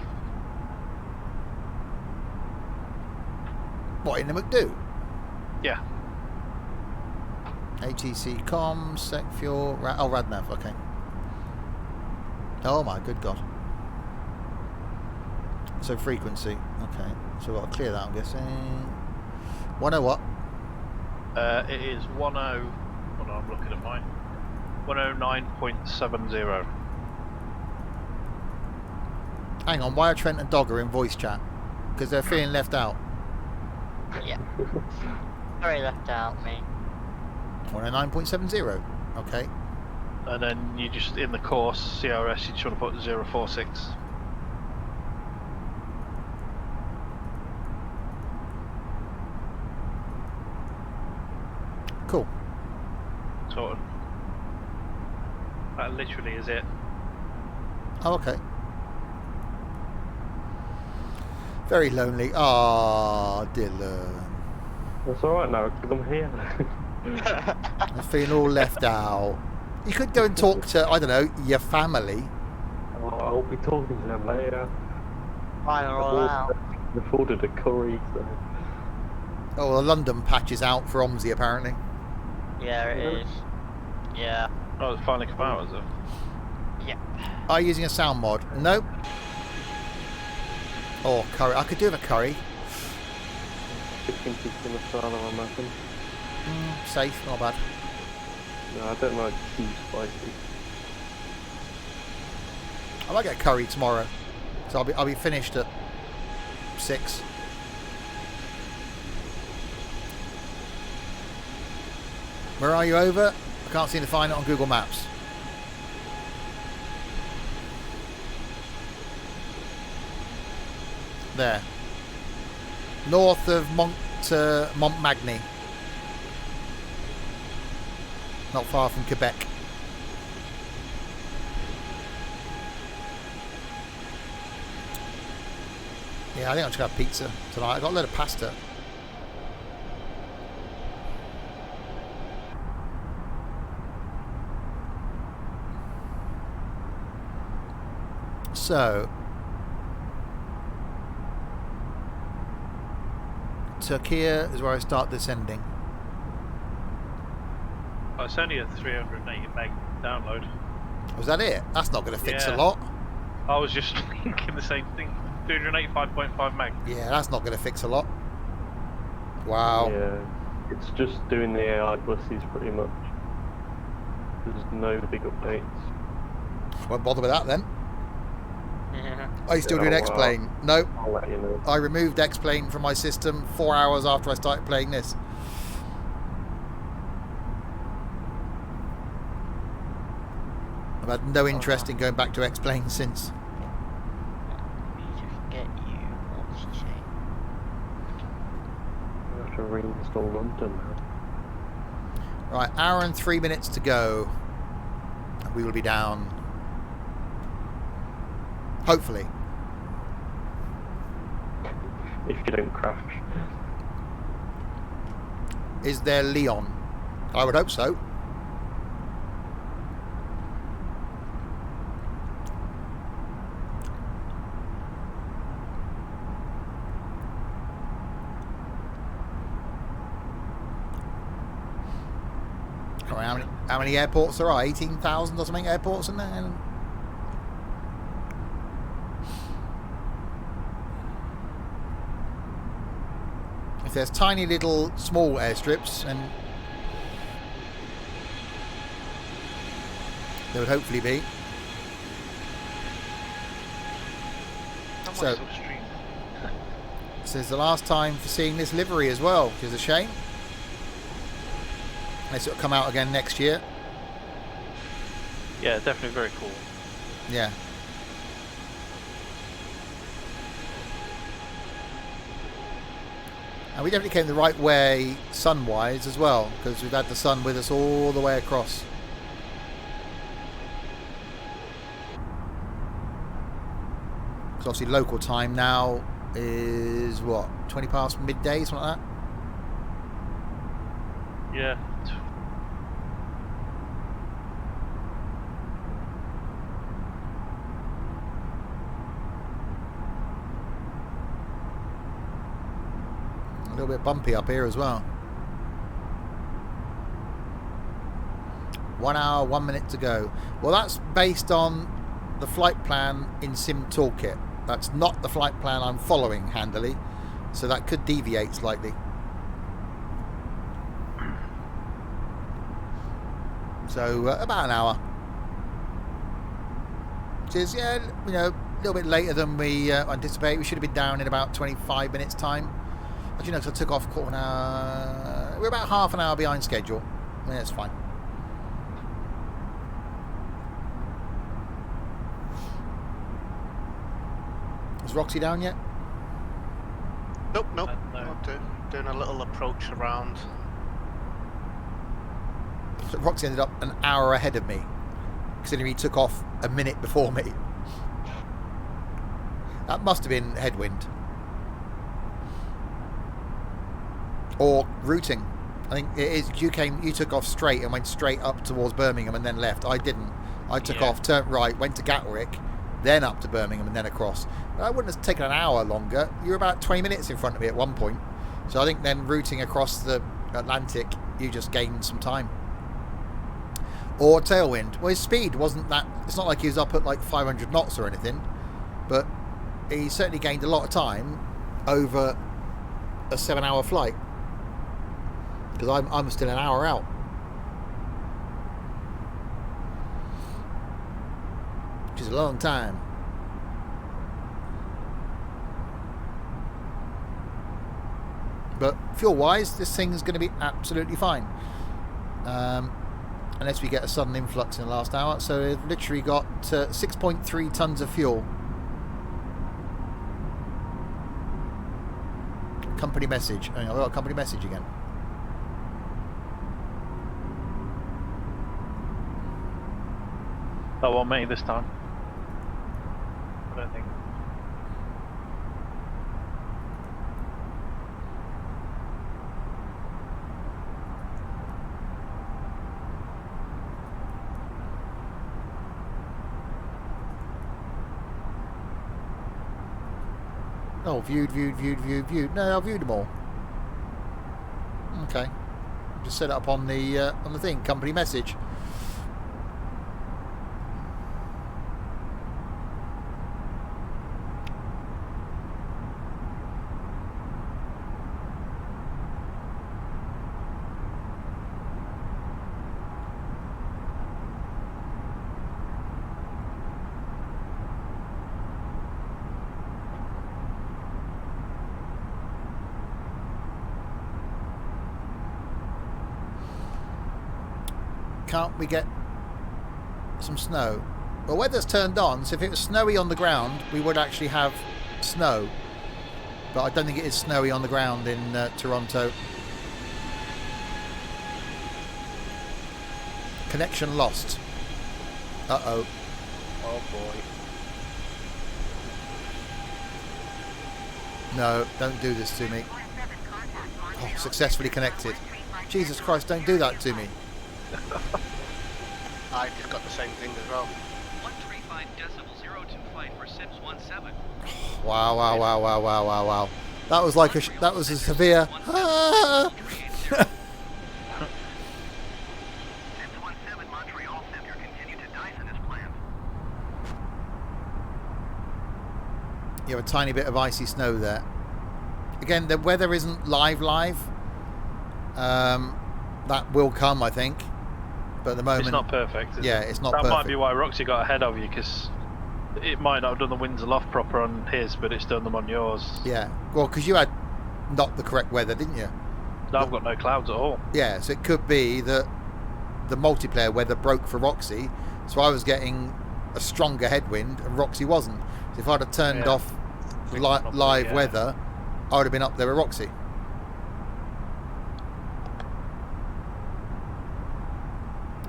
What in the McDo? Yeah. ATC comms, sec fuel, RadNav. Okay. Oh my good God. So frequency. Okay. So I've got to clear that. I'm guessing. 10 what? It is 10. Hold on, I'm looking at mine. 109.70. Hang on. Why are Trent and Dogger in voice chat? Because they're feeling left out. Yeah. Very left out, me. 109.70. Okay. And then you just in the course CRS you just want to put 046. Cool. Sort of. That literally is it. Oh, okay. Very lonely. Ah, Dylan. That's alright now, because I'm here. I'm feeling all left out. You could go and talk to, I don't know, your family. Oh, I'll be talking to them later. Mine are all out. I've ordered a curry, so... Oh, well, the London patch is out for OMSI, apparently. Yeah, it is. Yeah. Oh, it's finally come out, is it? Yep. Are you using a sound mod? Nope. Oh, curry. I could do with a curry. Chicken tikka masala, I imagine. Safe, not bad. No, I don't like too spicy. I might get a curry tomorrow. So I'll be finished at 6. Where are you over? I can't seem to find it on Google Maps. There. North of Montmagny. Not far from Quebec. Yeah, I think I'm just going to have pizza tonight. I got a load of pasta. So, Turkey is where I start descending. Oh, it's only a 380 meg download. Was that it? That's not going to fix a Yeah. lot. I was just thinking the same thing. 285.5 meg. Yeah, that's not going to fix a lot. Wow. Yeah, it's just doing the AI buses pretty much. There's no big updates. Won't bother with that then. Yeah. Are you still doing Oh, X-Plane? Nope. I'll let you know. I removed X-Plane from my system 4 hours after I started playing this. I've had no interest in going back to X-Plane since. Let me just get you. What's she saying? I have to reinstall London now. Right, hour and 3 minutes to go. And we will be down. Hopefully. If you don't crash. Is there Leon? I would hope so. How many airports there are? 18,000 or something airports in there? If there's tiny little small airstrips, and there would hopefully be. So, this is the last time for seeing this livery as well, which is a shame. Unless it'll come out again next year. Yeah, definitely very cool. Yeah. And we definitely came the right way sun-wise as well, because we've had the sun with us all the way across. Because obviously local time now is, what, 20 past midday, something like that? Yeah. A little bit bumpy up here as well. 1 hour, 1 minute to go. Well, that's based on the flight plan in Sim Toolkit. That's not the flight plan I'm following handily, so that could deviate slightly. So about an hour, which is, yeah, you know, a little bit later than we anticipate. We should have been down in about 25 minutes time. But you know, because I took off quarter an hour. We're about half an hour behind schedule. I mean, that's fine. Is Roxy down yet? Nope. No. Doing a little approach around. So Roxy ended up an hour ahead of me, considering he took off a minute before me. That must have been headwind. Or routing. I think it is. You took off straight and went straight up towards Birmingham and then left. I didn't. I took off, turned right, went to Gatwick, then up to Birmingham and then across. That wouldn't have taken an hour longer. You were about 20 minutes in front of me at one point. So I think then routing across the Atlantic, you just gained some time. Or tailwind. Well, his speed wasn't that. It's not like he was up at like 500 knots or anything, but he certainly gained a lot of time over a 7-hour flight. Because I'm still an hour out. Which is a long time. But fuel-wise, this thing's going to be absolutely fine. Unless we get a sudden influx in the last hour. So we've literally got 6.3 tons of fuel. Company message. Hang on, I've got a company message again. That won't me this time. I don't think. Oh, viewed. No, I viewed them all. Okay. Just set it up on the thing. Company message. Can't we get some snow? Well, weather's turned on, so if it was snowy on the ground, we would actually have snow. But I don't think it is snowy on the ground in Toronto. Connection lost. Uh-oh. Oh boy. No, don't do this to me. Oh, successfully connected. Jesus Christ, don't do that to me. I just got the same thing as well. 135.025 for Sims 17. Wow, wow, wow, wow, wow, wow, wow. That was like that was a severe. Ah! Sims 17 Montreal Center continue to Dyson as planned. You have a tiny bit of icy snow there. Again, the weather isn't live. That will come, I think. But at the moment, It's not perfect. Is yeah, it? it's not That perfect. might be why Roxy got ahead of you, because it might not have done the winds aloft proper on his, but it's done them on yours. Yeah, well, because you had not the correct weather, didn't you? No, I've got no clouds at all. Yeah, so it could be that the multiplayer weather broke for Roxy, so I was getting a stronger headwind and Roxy wasn't. So if I'd have turned off live weather, I would have been up there with Roxy.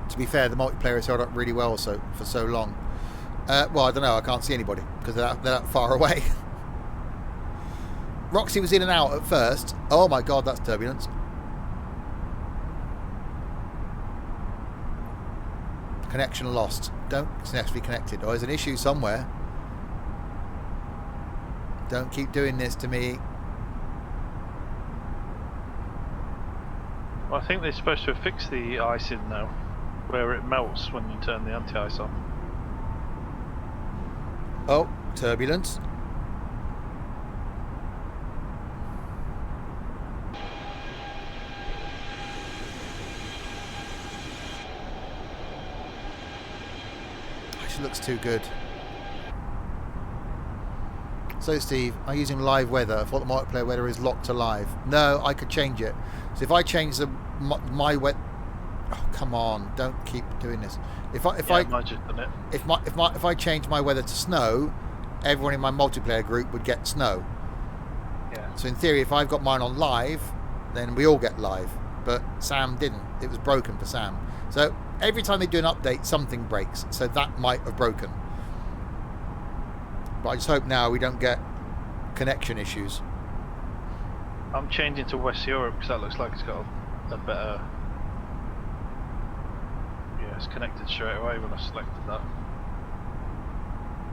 To be fair, the multiplayer has held up really well for so long. Well, I don't know, I can't see anybody because they're that far away. Roxy was in and out at first. Oh my god, that's turbulence. Connection lost. Don't successfully connected. Oh, there's an issue somewhere. Don't keep doing this to me. Well, I think they're supposed to have fixed the icing now, where it melts when you turn the anti-ice on. Oh, turbulence. Looks too good. So Steve, I'm using live weather. I thought the multiplayer weather is locked to live. No, I could change it. So if I change my weather, oh come on, don't keep doing this. If I change my weather to snow, everyone in my multiplayer group would get snow. Yeah. So in theory, if I've got mine on live, then we all get live. But Sam didn't. It was broken for Sam. So every time they do an update, something breaks. So that might have broken. But I just hope now we don't get connection issues. I'm changing to West Europe because that looks like it's got a better... Yeah, it's connected straight away when I selected that.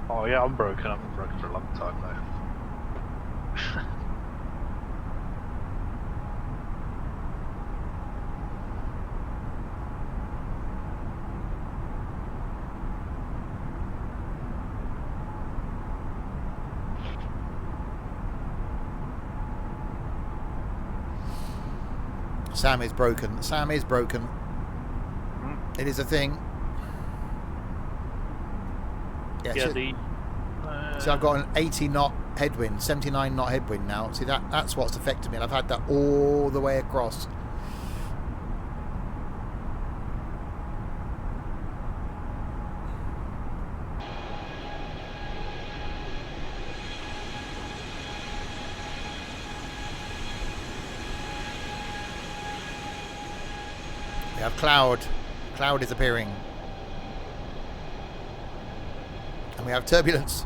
Oh yeah, I'm broken. I've been broken for a long time now. Sam is broken. Sam is broken. It is a thing. Yeah, so I've got an 80 knot headwind, 79 knot headwind now. See, that's what's affected me, and I've had that all the way across. We have cloud. Cloud is appearing. And we have turbulence.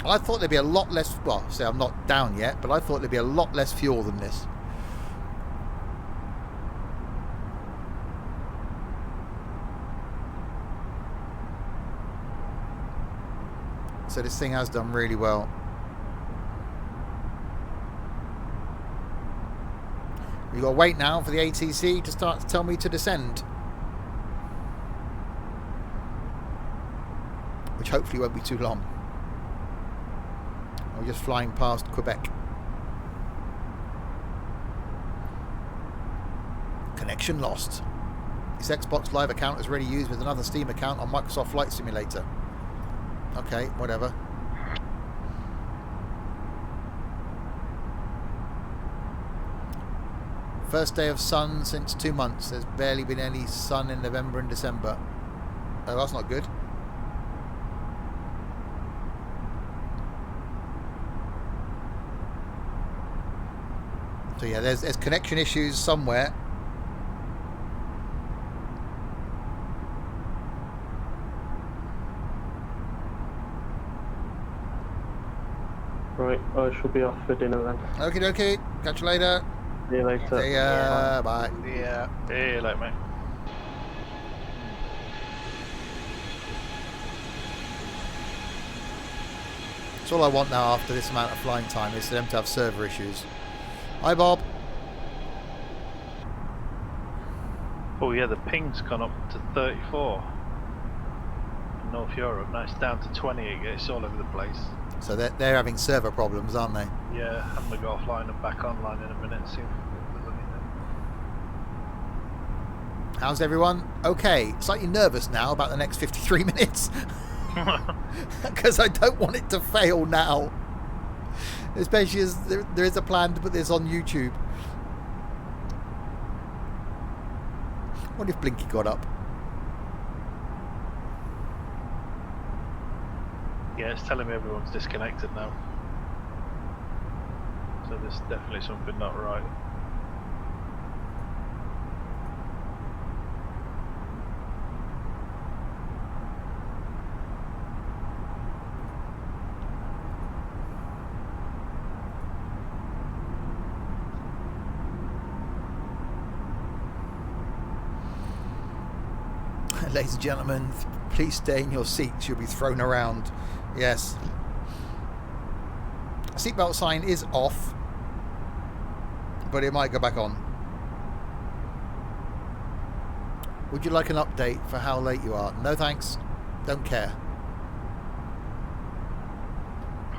I thought there'd be a lot less, well, say I'm not down yet, but I thought there'd be a lot less fuel than this. So this thing has done really well. We've got to wait now for the ATC to start to tell me to descend. Which hopefully won't be too long. We're just flying past Quebec. Connection lost. This Xbox Live account is already used with another Steam account on Microsoft Flight Simulator. Okay, whatever. First day of sun since 2 months. There's barely been any sun in November and December. Oh, that's not good. So yeah, there's connection issues somewhere. Right, I shall be off for dinner then. Okie dokie. Catch you later. See you later. See ya. Bye. Yeah. Hey, like mate. That's all I want now after this amount of flying time is for them to have server issues. Hi, Bob. Oh yeah, the ping's gone up to 34 in North Europe. Now it's down to 20 again. It's all over the place. So they're having server problems, aren't they? Yeah, I'm gonna go offline and back online in a minute and see if there's anything. How's everyone? Okay. Slightly nervous now about the next 53 minutes. Because I don't want it to fail now. Especially as there is a plan to put this on YouTube. I wonder if Blinky got up. Yeah, it's telling me everyone's disconnected now. So there's definitely something not right. Ladies and gentlemen, please stay in your seats. You'll be thrown around. Yes. Seatbelt sign is off, but it might go back on. Would you like an update for how late you are? No thanks. Don't care.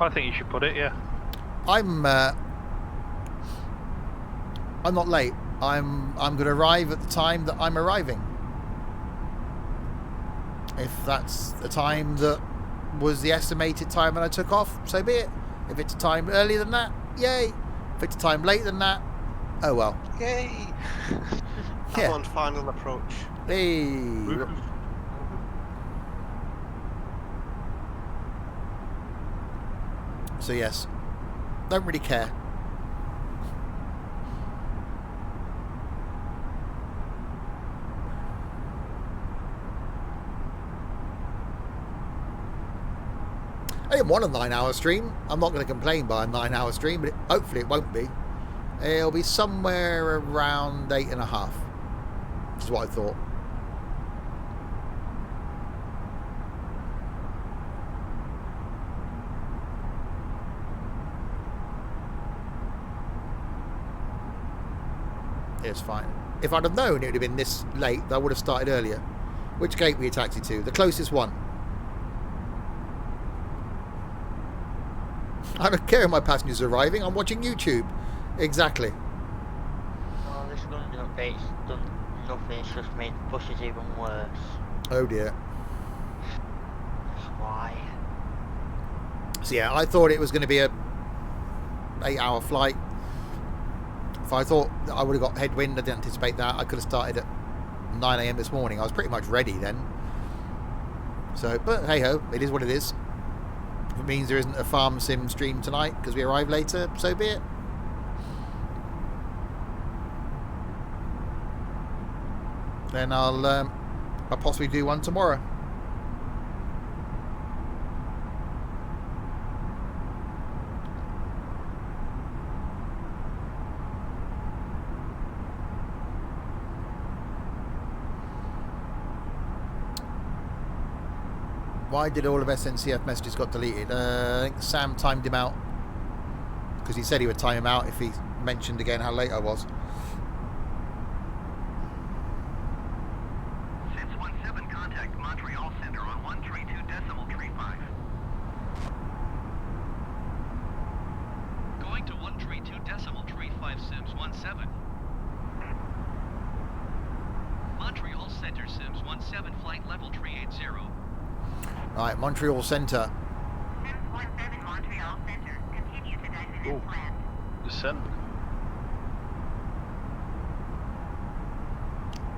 I think you should put it, yeah. I'm not late. I'm going to arrive at the time that I'm arriving. If that's the time that was the estimated time when I took off, so be it. If it's a time earlier than that, yay. If it's a time later than that, oh well. Yay! Yeah. I'm on final approach. Hey. So yes, don't really care. I didn't want a 9-hour stream. I'm not going to complain by a 9-hour stream, but hopefully it won't be. It'll be somewhere around 8.5. Which is what I thought. It's fine. If I'd have known it would have been this late, I would have started earlier. Which gate were you taxi to? The closest one. I don't care if my passengers are arriving. I'm watching YouTube. Exactly. Oh, this London update's done nothing. It's just made buses even worse. Oh dear. That's why. So yeah, I thought it was going to be a 8-hour flight. If I thought that I would have got headwind, I didn't anticipate that. I could have started at 9 AM this morning. I was pretty much ready then. So, but hey ho, it is what it is. If it means there isn't a farm sim stream tonight because we arrive later, so be it. Then I'll possibly do one tomorrow. Why did all of SNCF messages got deleted? I think Sam timed him out because he said he would time him out if he mentioned again how late I was. Since 17, contact Montreal Center on 132.35. Going to 132.35 Sims 17. Montreal Center Sims 17 flight level 380. Right, Montreal Centre. Sims 17 Montreal Center. Continue to descend as planned. Descend.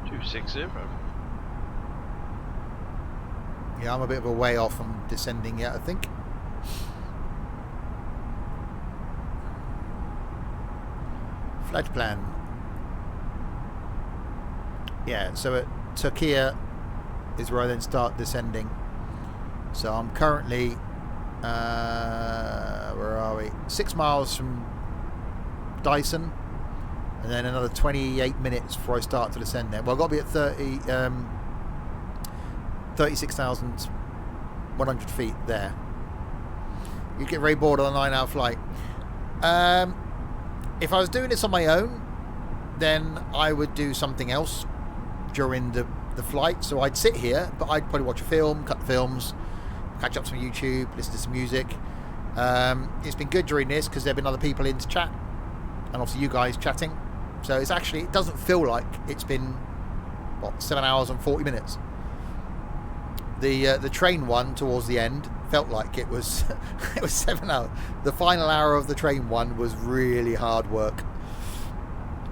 260. Yeah, I'm a bit of a way off from descending yet, I think. Flight plan. Yeah, so at Turkey is where I then start descending. So I'm currently where are we? 6 miles from Dyson, and then another 28 minutes before I start to descend there. Well, I've got to be at 36,100 feet there. You get very bored on a 9-hour flight. If I was doing this on my own, then I would do something else during the flight. So I'd sit here, but I'd probably watch a film, cut the films, catch up some YouTube, listen to some music. It's been good during this because there have been other people in to chat, and obviously you guys chatting. So it doesn't feel like it's been, what, 7 hours and 40 minutes. The train one towards the end felt like it was it was 7 hours. The final hour of the train one was really hard work.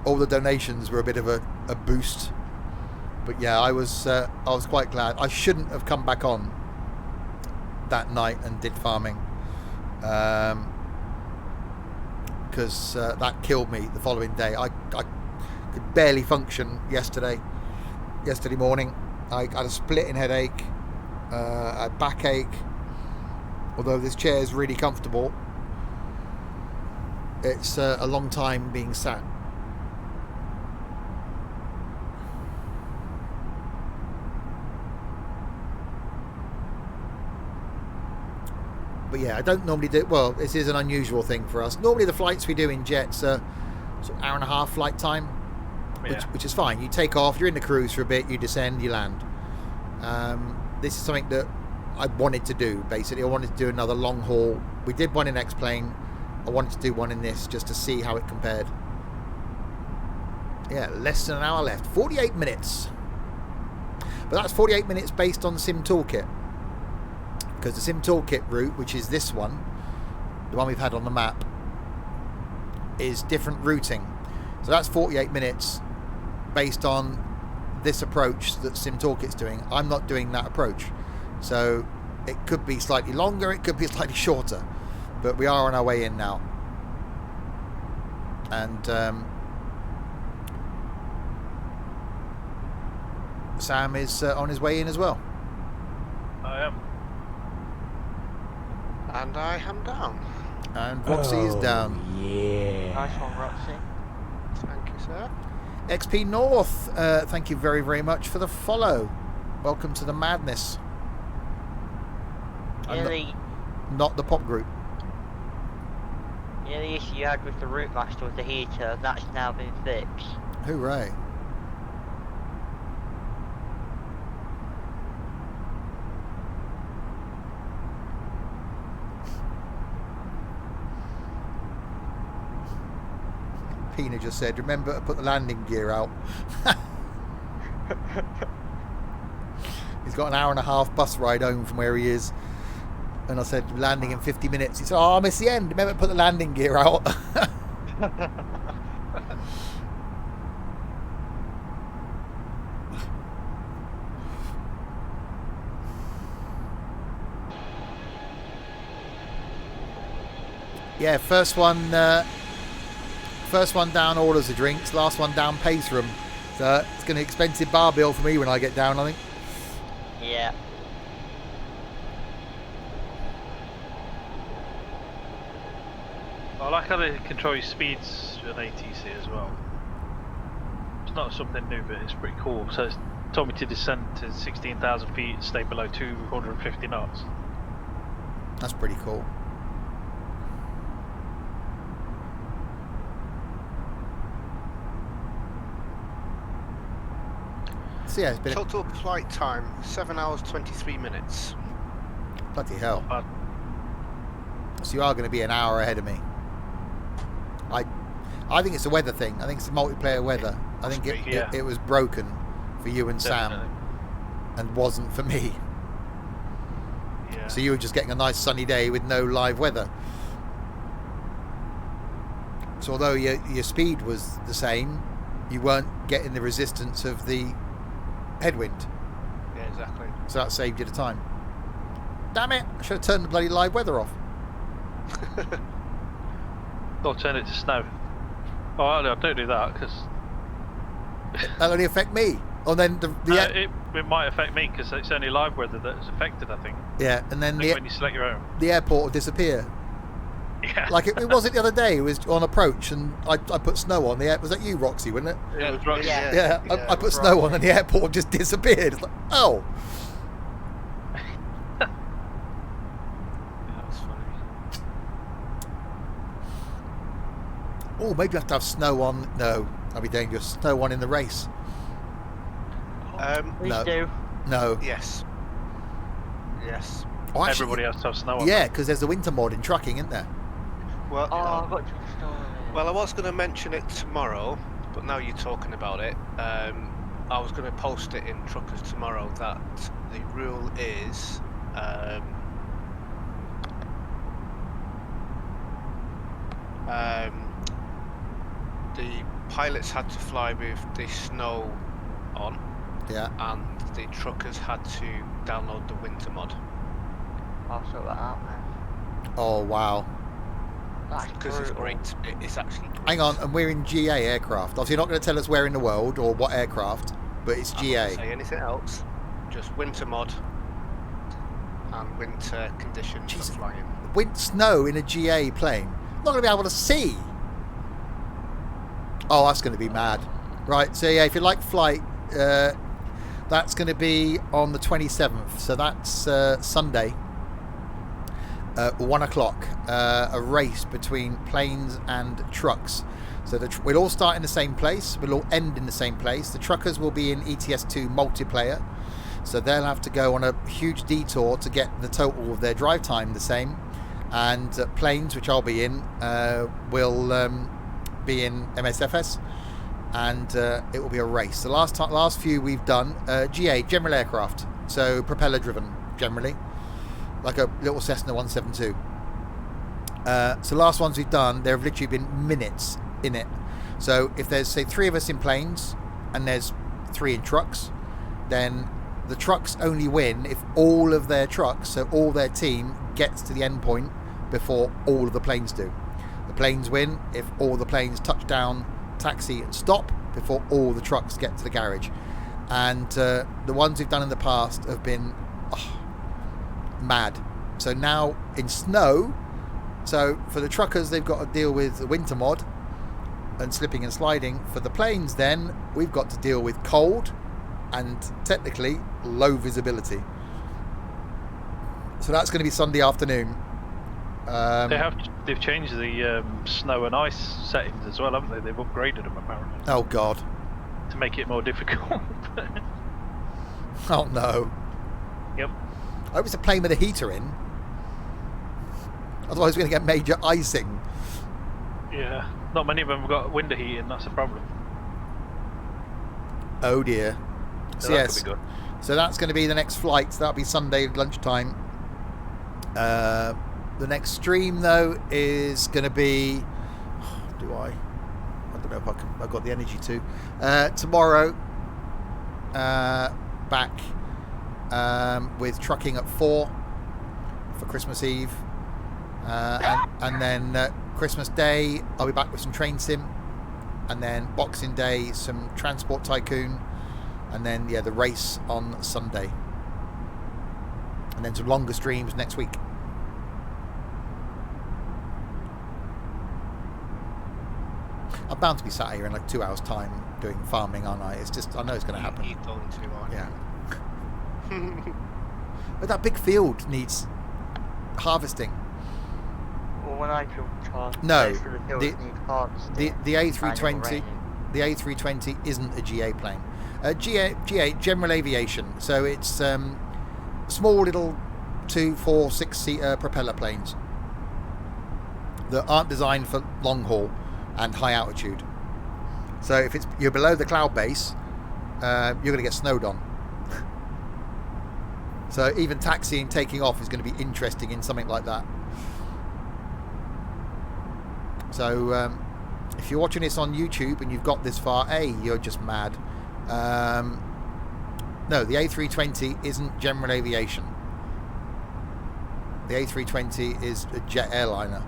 All the donations were a bit of a boost. But yeah, I was quite glad. I shouldn't have come back on that night and did farming, because that killed me the following day. I could barely function yesterday morning. I had a splitting headache, a backache. Although this chair is really comfortable, it's a long time being sat. But yeah, I don't normally do. Well, this is an unusual thing for us. Normally the flights we do in jets are sort of hour and a half flight time, which is fine. You take off, you're in the cruise for a bit, you descend, you land. This is something that I wanted to do, basically. I wanted to do another long haul. We did one in X-Plane. I wanted to do one in this just to see how it compared. Yeah, less than an hour left. 48 minutes. But that's 48 minutes based on Sim Toolkit. Because the Sim Toolkit route, which is this one, the one we've had on the map, is different routing. So that's 48 minutes based on this approach that Sim Toolkit's doing. I'm not doing that approach. So it could be slightly longer, it could be slightly shorter. But we are on our way in now. And Sam is on his way in as well. I am. And I am down. And Roxy is down. Yeah. Nice one, Roxy. Thank you, sir. XP North, thank you very, very much for the follow. Welcome to the madness. Not the pop group. Yeah, the issue you had with the route master with the heater, that's now been fixed. Hooray. Pina just said, remember to put the landing gear out. He's got an hour and a half bus ride home from where he is. And I said, landing in 50 minutes. He said, oh, I missed the end. Remember to put the landing gear out. Yeah, first one down orders the drinks, last one down pays for them. So it's going to be an expensive bar bill for me when I get down, I think. Yeah. I like how they control your speeds with ATC as well. It's not something new, but it's pretty cool. So it's told me to descend to 16,000 feet, stay below 250 knots. That's pretty cool. So yeah, it's been Total flight time 7 hours 23 minutes. Bloody hell. So you are going to be an hour ahead of me. I think it's a weather thing. I think it's a multiplayer weather. I think it was broken for you and Definitely. Sam and wasn't for me. Yeah. So you were just getting a nice sunny day with no live weather. So although your speed was the same, you weren't getting the resistance of the headwind. Yeah, exactly. So that saved you the time. Damn it! I should have turned the bloody live weather off. Or turn it to snow. Oh, no, don't do that, because... That'll only affect me. Or then it might affect me, because it's only live weather that's affected, I think. Yeah, and then when you select your own. the airport will disappear. Yeah. Like it wasn't the other day. It was on approach, and I put snow on the air. Was that you, Roxy? Wasn't it? Yeah, it was Roxy. Yeah. I put snow on, and the airport just disappeared. It's like, oh. That's funny. Oh, maybe you have to have snow on. No, that'd be dangerous. Snow on in the race. Please No. do. No. Yes. Yes. Oh, actually, Everybody has to have snow on. yeah, because there's a winter mod in trucking, isn't there? Well, Oh, I've got to install it. well, I was going to mention it tomorrow, but now you're talking about it, I was going to post it in Truckers tomorrow that the rule is the pilots had to fly with the snow on, Yeah. and the truckers had to download the winter mod. I'll sort that out, man. Oh wow. That's Because it's brutal. great. It's actually great. Hang on, and we're in GA aircraft. Obviously, you're not going to tell us where in the world or what aircraft, but it's I'm not gonna GA. say anything else. Just winter mod and winter conditions Jeez. for flying. Snow in a GA plane. Not going to be able to see. Oh, that's going to be mad. Right, so yeah, if you like flight, that's going to be on the 27th. So that's Sunday. 1 o'clock, a race between planes and trucks. So we'll all start in the same place, we'll all end in the same place. The truckers will be in ETS2 multiplayer, so they'll have to go on a huge detour to get the total of their drive time the same. And planes, which I'll be in, will be in MSFS, and it will be a race. The last few we've done GA, general aircraft, so propeller driven generally, like a little Cessna 172. So last ones we've done, there have literally been minutes in it. So if there's, say, 3 of us in planes and there's 3 in trucks, then the trucks only win if all of their trucks, so all their team, gets to the end point before all of the planes do. The planes win if all the planes touch down, taxi and stop before all the trucks get to the garage. And the ones we've done in the past have been mad. So now in snow, so for the truckers they've got to deal with the winter mod and slipping and sliding. For the planes then we've got to deal with cold and technically low visibility. So that's going to be Sunday afternoon. They've changed the snow and ice settings as well, haven't they? They've upgraded them apparently Oh god. to make it more difficult. Oh no. Yep. I hope it's a plane with a heater in. Otherwise we're going to get major icing. Yeah. Not many of them have got window heating. That's a problem. Oh dear. So that yes. could be good. So that's going to be the next flight. So that'll be Sunday lunchtime. The next stream though is going to be. I don't know if I've got the energy to. Tomorrow. Back with trucking at 4 for Christmas Eve, and then Christmas Day I'll be back with some train sim, and then Boxing Day some Transport Tycoon, and then the race on Sunday, and then some longer streams next week. I'm bound to be sat here in like 2 hours time doing farming, aren't I? It's just, I know it's going to happen. You're going to, aren't you? Yeah. But that big field needs harvesting. Well, when I drove cars, No, most of the fields the- need harvesting. The A320, raining. the A320 isn't a GA plane. GA general aviation. So it's small little 2, 4, 6 seater propeller planes that aren't designed for long haul and high altitude. So if you're below the cloud base, you're going to get snowed on. So even taxiing, taking off is going to be interesting in something like that. So if you're watching this on YouTube and you've got this far, you're just mad. No, the A320 isn't general aviation. The A320 is a jet airliner.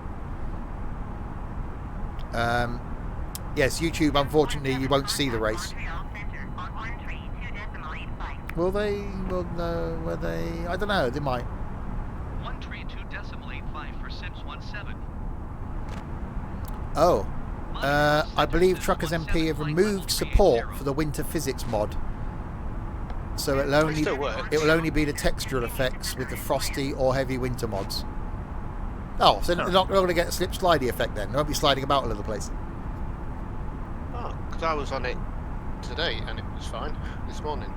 Yes, YouTube, unfortunately, you won't see the race. Will they? Will no? Will they? I don't know. They might. 132.85 for Sims 17. Oh. I believe Truckers MP have removed support for the winter physics mod. So it will only be the textural effects with the frosty or heavy winter mods. Oh, so they're not going to get a slip slidey effect then. They won't be sliding about a little place. Oh, because I was on it today and it was fine this morning.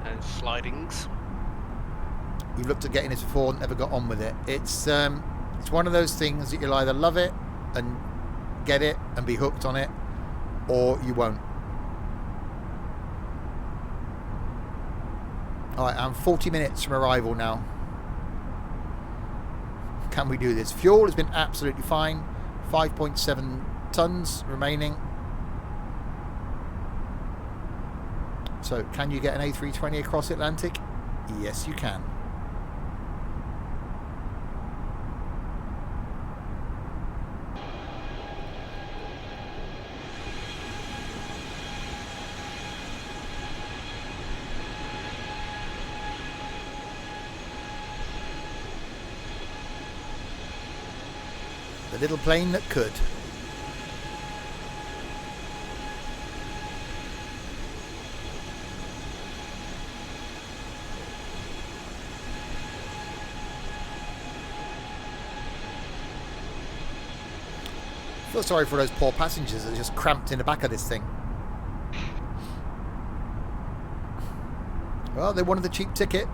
And slidings. You've looked at getting this before and never got on with it. It's one of those things that you'll either love it and get it and be hooked on it, or you won't. Alright, I'm 40 minutes from arrival now. Can we do this? Fuel has been absolutely fine. 5.7 tons remaining. So, can you get an A320 across Atlantic? Yes, you can. The little plane that could. I feel sorry for those poor passengers that are just cramped in the back of this thing. Well, they wanted the cheap ticket.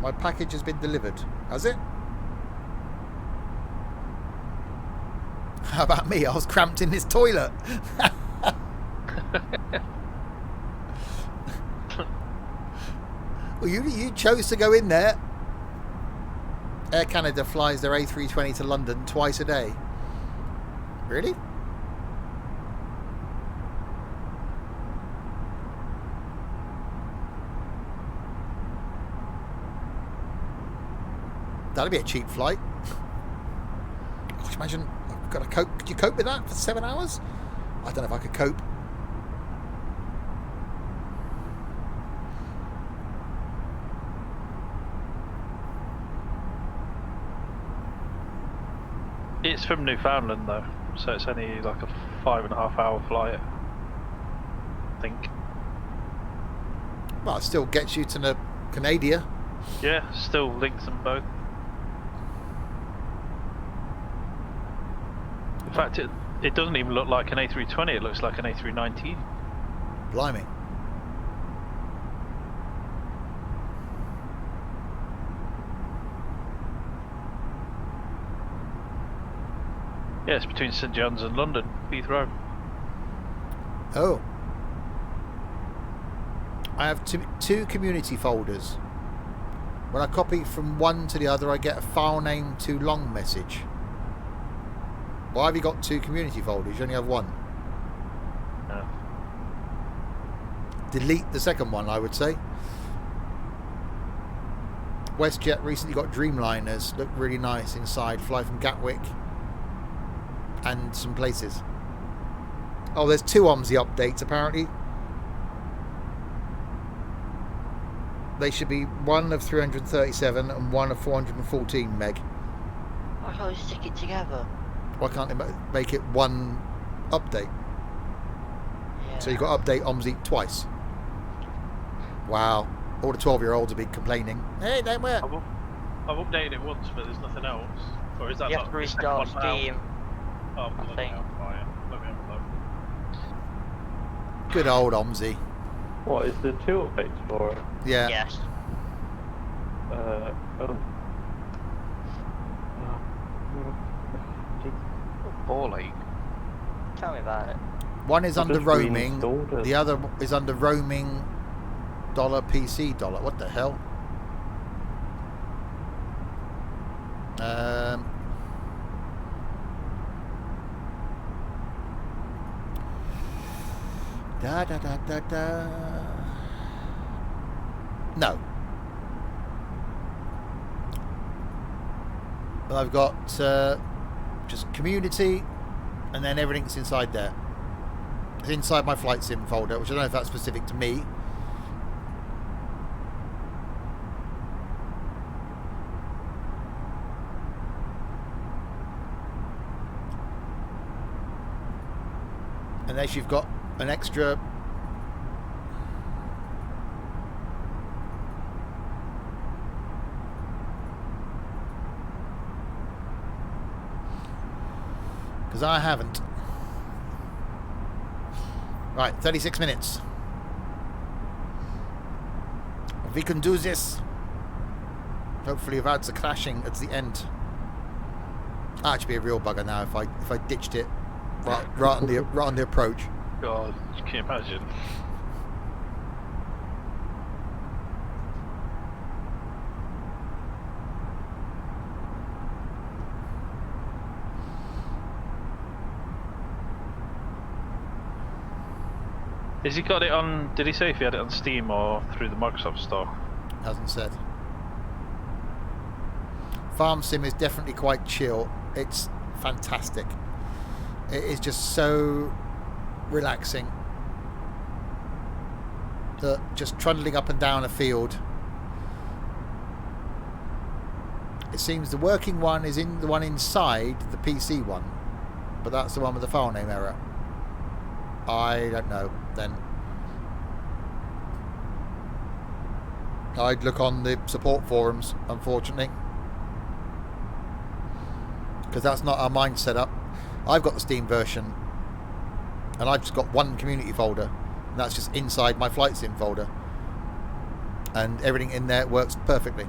My package has been delivered. Has it? How about me? I was cramped in this toilet. Well, you chose to go in there. Air Canada flies their A320 to London twice a day. Really? That'd be a cheap flight. Gosh, imagine I've got to cope. Could you cope with that for 7 hours? I don't know if I could cope. It's from Newfoundland though, so it's only like a 5.5 hour flight, I think. Well, it still gets you to the Canada. Yeah, still links them both. In fact, it doesn't even look like an A320, it looks like an A319. Blimey. Yeah, it's between St John's and London, Heathrow. Oh. I have two community folders. When I copy from one to the other, I get a file name too long message. Why have you got two community folders? You only have one. No. Delete the second one, I would say. WestJet recently got Dreamliners. Look really nice inside. Fly from Gatwick and some places. Oh, there's two OMSI updates apparently. They should be one of 337 and one of 414 meg. Why can't we stick it together? Why can't they make it one update? Yeah. So you've got to update OMSI twice. Wow. All the 12-year-olds will be complaining. Hey, don't work. I've updated it once, but there's nothing else. Or is that You not have to restart Steam. Oh, I think. Let me have a look. Good old OMSI. What, is there two updates for it? Yeah. Yes. Oh. Ball ache. Tell me about it. One is I've under just roaming. reinstalled it. The other is under roaming $PC. What the hell? No. But I've got just community, and then everything's inside there. It's inside my flight sim folder, which I don't know if that's specific to me. unless you've got an extra. Because I haven't. Right, 36 minutes. We can do this. Hopefully without the crashing at the end. That'd actually be a real bugger now if I ditched it right on the approach. God, can you imagine? Has he got it on? Did he say if he had it on Steam or through the Microsoft Store? Hasn't said. Farm Sim is definitely quite chill. It's fantastic. It is just so relaxing. Just trundling up and down a field. It seems the working one is in the one inside the PC one, but that's the one with the file name error. I don't know then. I'd look on the support forums, unfortunately, because that's not how mine's set up. I've got the Steam version and I've just got one community folder, and that's just inside my Flight Sim folder, and everything in there works perfectly.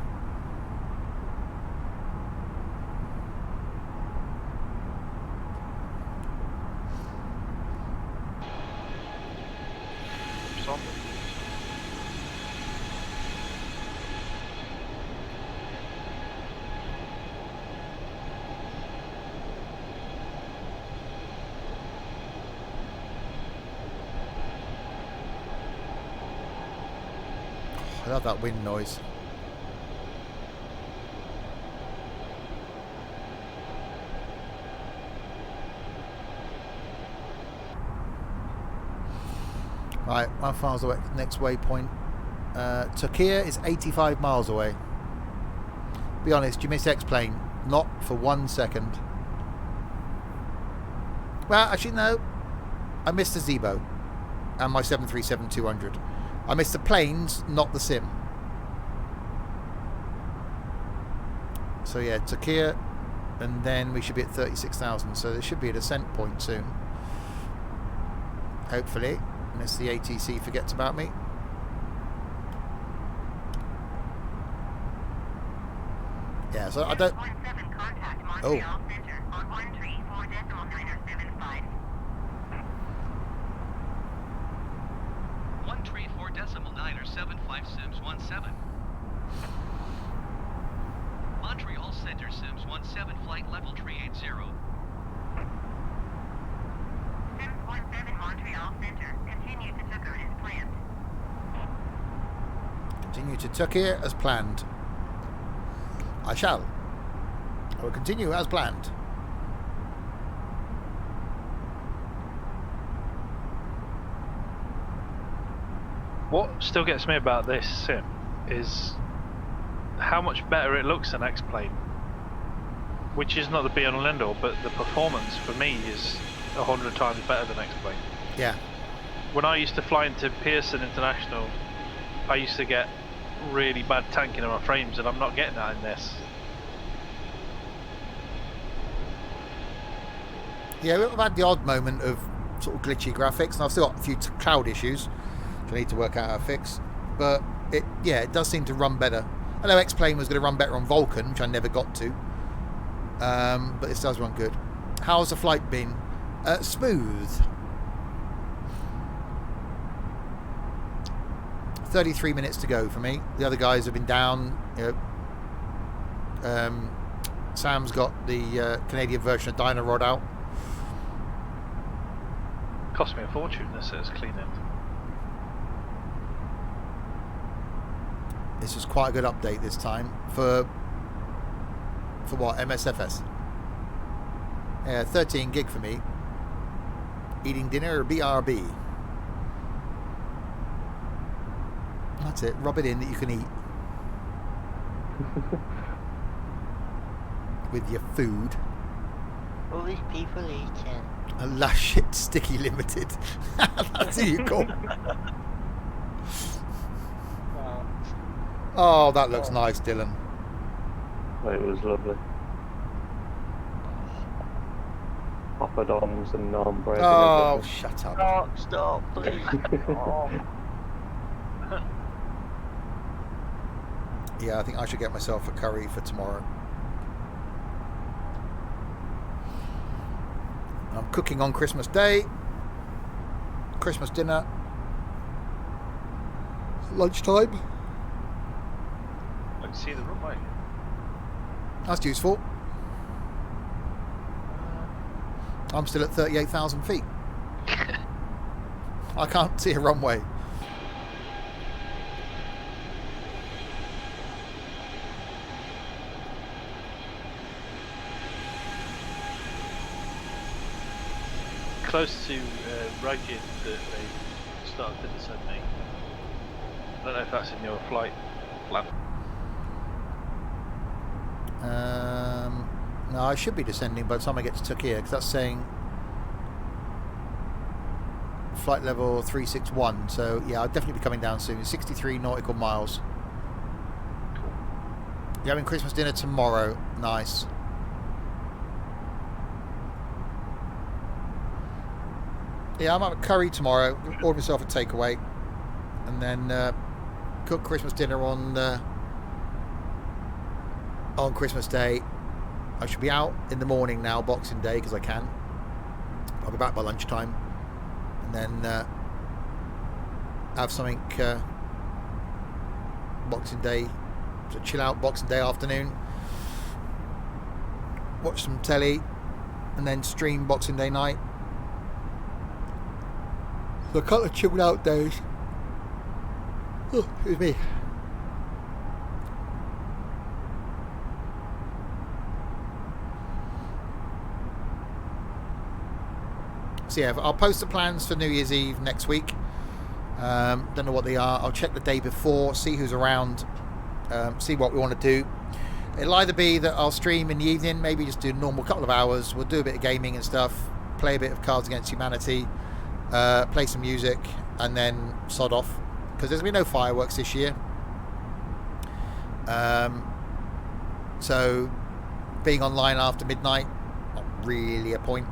I love that wind noise. Right, how far is the next waypoint? Turkey is 85 miles away. Be honest, you miss X-Plane. Not for 1 second. Well, actually no. I missed the Zebo and my 737-200. I missed the planes, not the sim. So yeah, Turkey, and then we should be at 36,000. So there should be a descent point soon. Hopefully, unless the ATC forgets about me. Yeah, so I don't. Oh. 134.975 Sims 17. Montreal Center Sims 17 flight level 380. Sims 17 Montreal Center. Continue to Tucker as planned. Continue to Turkey as planned. I shall. I will continue as planned. What still gets me about this sim is how much better it looks than X-Plane, which is not the be-all and end-all, but the performance for me is 100 times better than X-Plane. Yeah. When I used to fly into Pearson International, I used to get really bad tanking on my frames, and I'm not getting that in this. Yeah, we've had the odd moment of sort of glitchy graphics, and I've still got a few cloud issues which I need to work out how to fix. But it does seem to run better. I know X-Plane was going to run better on Vulkan, which I never got to. But this does run good. How's the flight been? Smooth. 33 minutes to go for me. The other guys have been down. Sam's got the Canadian version of Dyna Rod out. Cost me a fortune, this is cleaning. This was quite a good update this time for what, MSFS. Yeah, 13 gig for me. Eating dinner or BRB. That's it. Rub it in that you can eat with your food. All these people eating. A lush shit sticky limited. That's who you call. Oh, that looks nice, Dylan. It was lovely. Poppadoms and naan bread. Oh, and everything. shut up. Stop, please. Oh. Yeah, I think I should get myself a curry for tomorrow. I'm cooking on Christmas Day. Christmas dinner. Lunchtime. I can see the runway. That's useful. I'm still at 38,000 feet. I can't see a runway. Close to Rugged that they started to descend me. I don't know if that's in your flight plan. No, I should be descending by the time I get to Turkey, because that's saying flight level 361. So yeah, I'll definitely be coming down soon. 63 nautical miles. Cool. You're having Christmas dinner tomorrow. Nice. Yeah, I'm having curry tomorrow. Order myself a takeaway, and then cook Christmas dinner on Christmas Day. I should be out in the morning now, Boxing Day, because I can. I'll be back by lunchtime, and then have something Boxing Day, so chill out Boxing Day afternoon, watch some telly, and then stream Boxing Day night. So a couple of chilled out days. Oh, excuse me. So yeah, I'll post the plans for New Year's Eve next week. Don't know what they are. I'll check the day before, see who's around, see what we want to do. It'll either be that I'll stream in the evening, maybe just do a normal couple of hours. We'll do a bit of gaming and stuff, play a bit of Cards Against Humanity, play some music, and then sod off, because there's going to be no fireworks this year. So being online after midnight, not really a point.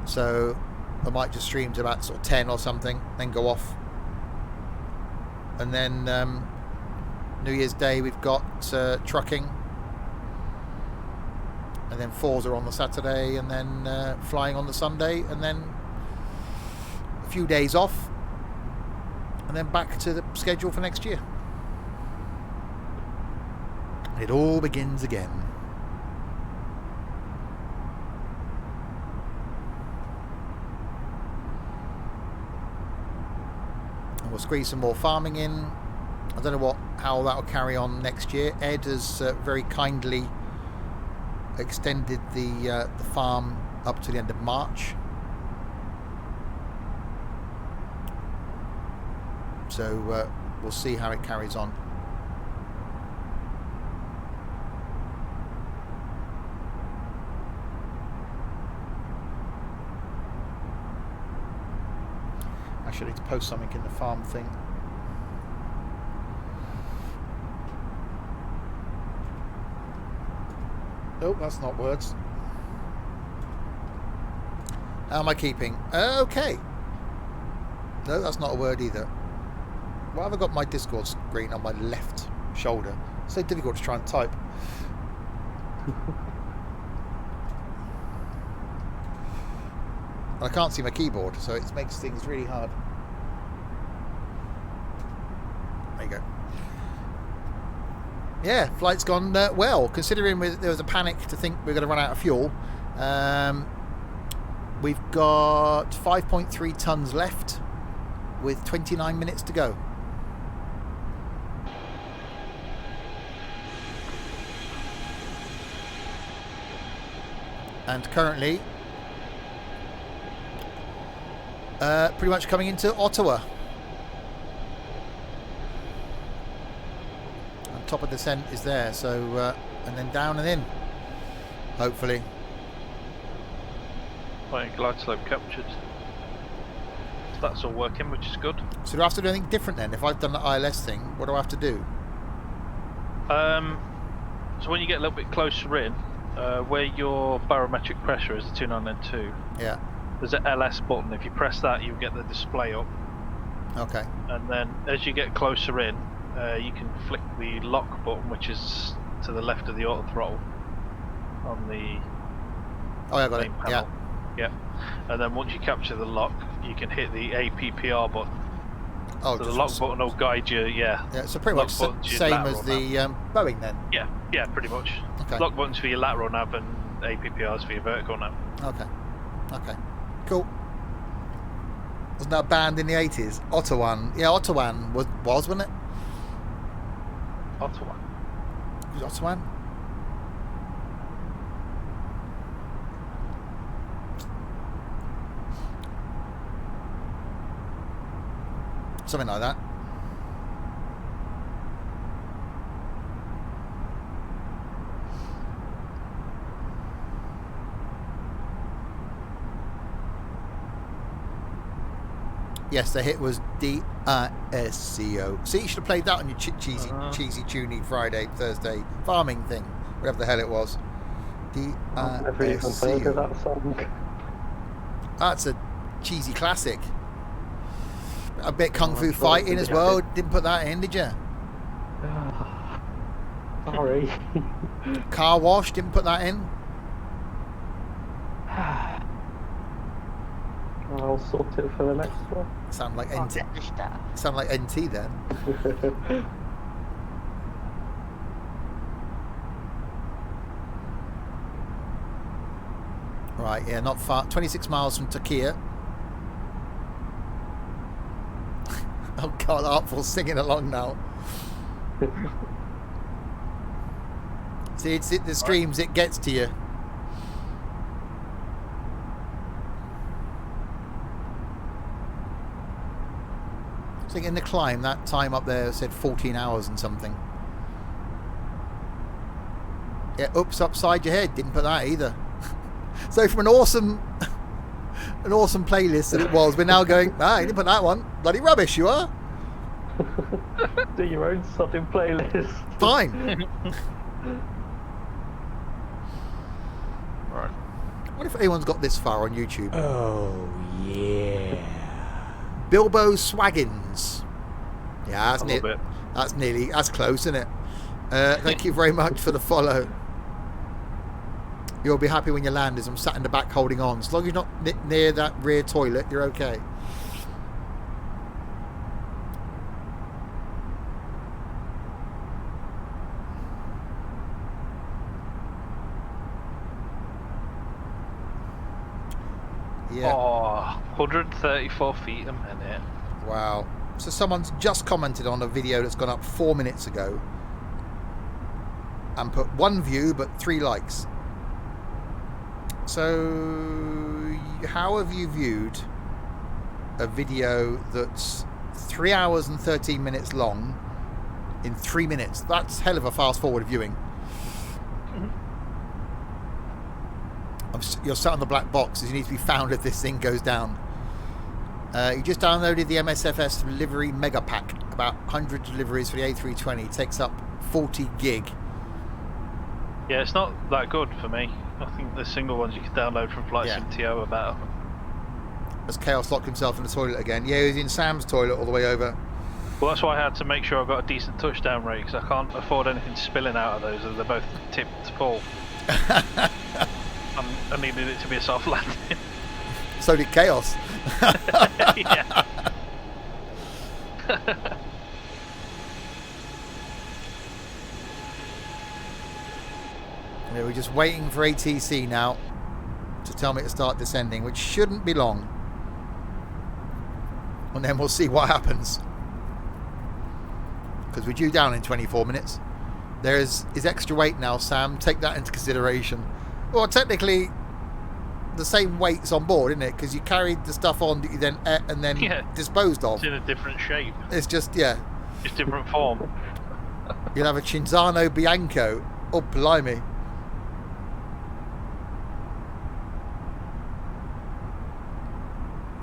So I might just stream to about sort of 10 or something, then go off. And then New Year's Day we've got trucking, and then Forza on the Saturday, and then flying on the Sunday, and then a few days off, and then back to the schedule for next year. It all begins again. And we'll squeeze some more farming in. I don't know how that will carry on next year. Ed has very kindly extended the farm up to the end of March. So we'll see how it carries on. Actually, I need to post something in the farm thing. Oh, that's not words. How am I keeping? Okay. No, that's not a word either. Why have I got my Discord screen on my left shoulder? It's so difficult to try and type. I can't see my keyboard, so it makes things really hard. There you go. Yeah, flight's gone well, considering there was a panic to think we're going to run out of fuel. We've got 5.3 tons left with 29 minutes to go. And currently pretty much coming into Ottawa. And top of the descent is there, so and then down and in, hopefully. Right, glide slope captured. So that's all working, which is good. So do I have to do anything different then? If I've done the ILS thing, what do I have to do? So when you get a little bit closer in, where your barometric pressure is, the 2992, Yeah. there's an LS button. If you press that, you get the display up. Okay. And then as you get closer in, you can flick the lock button, which is to the left of the auto throttle on the Oh, yeah, I got main it. panel. Yeah. Yeah. And then once you capture the lock, you can hit the APPR button. Oh, So the just lock button will guide you, Yeah, so pretty lock much button's your same lateral as the Boeing then. Yeah, pretty much. Okay. Lock buttons for your lateral nav and APPRs for your vertical nav. Okay. Cool. Wasn't that banned in the 80s? Ottawan. Yeah, Ottawan was, wasn't it? Ottawa. Was it Ottawan? Something like that. Yes, the hit was D-I-S-C-O. See, you should have played that on your cheesy, tuney Friday, Thursday farming thing, whatever the hell it was. I've never even heard of that song. That's a cheesy classic. A bit Kung Fu Fighting as well. Didn't put that in, did you? Sorry. Car Wash, didn't put that in. I'll sort it for the next one. Sound like NT. Sound like NT then. Right, yeah, not far. 26 miles from Turkey. Oh God, Artful's singing along now. See, it's the streams, it gets to you. I think in the climb, that time up there said 14 hours and something. Yeah, oops, upside your head. Didn't put that either. So from an awesome playlist that it was, we're now going, you didn't put that one. Bloody rubbish, you are. Do your own sodding playlist. Fine. Right. What if anyone's got this far on YouTube? Oh, yeah. Bilbo Swaggins. Yeah, Bit. that's close, isn't it? Thank you very much for the follow. You'll be happy when you land as I'm sat in the back holding on. As long as you're not near that rear toilet, you're okay. Yeah. Oh, 134 feet a minute. Wow. So someone's just commented on a video that's gone up 4 minutes ago and put 1 view but 3 likes. So how have you viewed a video that's 3 hours and 13 minutes long in 3 minutes? That's hell of a fast forward viewing. You're sat on the black box as you need to be found if this thing goes down. You just downloaded the MSFS delivery mega pack. About 100 deliveries for the A320. Takes up 40 gig. Yeah, it's not that good for me. I think the single ones you can download from Flight Sim TO are better. As Chaos locked himself in the toilet again. Yeah, he was in Sam's toilet all the way over. Well, that's why I had to make sure I got a decent touchdown rate, because I can't afford anything spilling out of those. They're both tipped full. I needed it to be a soft landing. So did Chaos. Yeah. Yeah, we're just waiting for ATC now to tell me to start descending, which shouldn't be long. And then we'll see what happens. Because we're due down in 24 minutes. There is extra weight now, Sam. Take that into consideration. Well, technically, the same weight's on board, isn't it? Because you carried the stuff on that you then ate and then disposed of. It's in a different shape. It's just, Just different form. You'll have a Cinzano Bianco. Oh, blimey.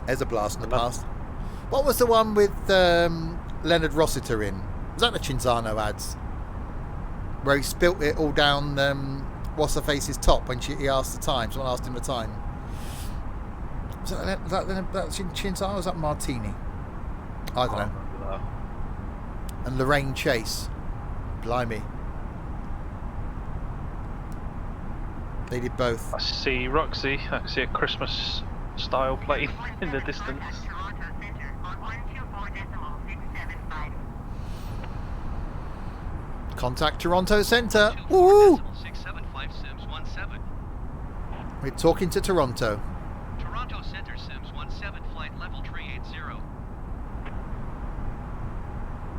There's a blast in the past. What was the one with Leonard Rossiter in? Was that the Cinzano ads? Where he spilt it all down what's her face's top when he asked the time. Someone asked him the time. Was that Cinzano or was that Martini? I don't know. And Lorraine Chase. Blimey. They did both. I see Roxy. I see a Christmas style plane in the distance. Contact Toronto Centre. Woo! 675 Sims 17. We're talking to Toronto. Toronto Center Sims 17 flight level 380.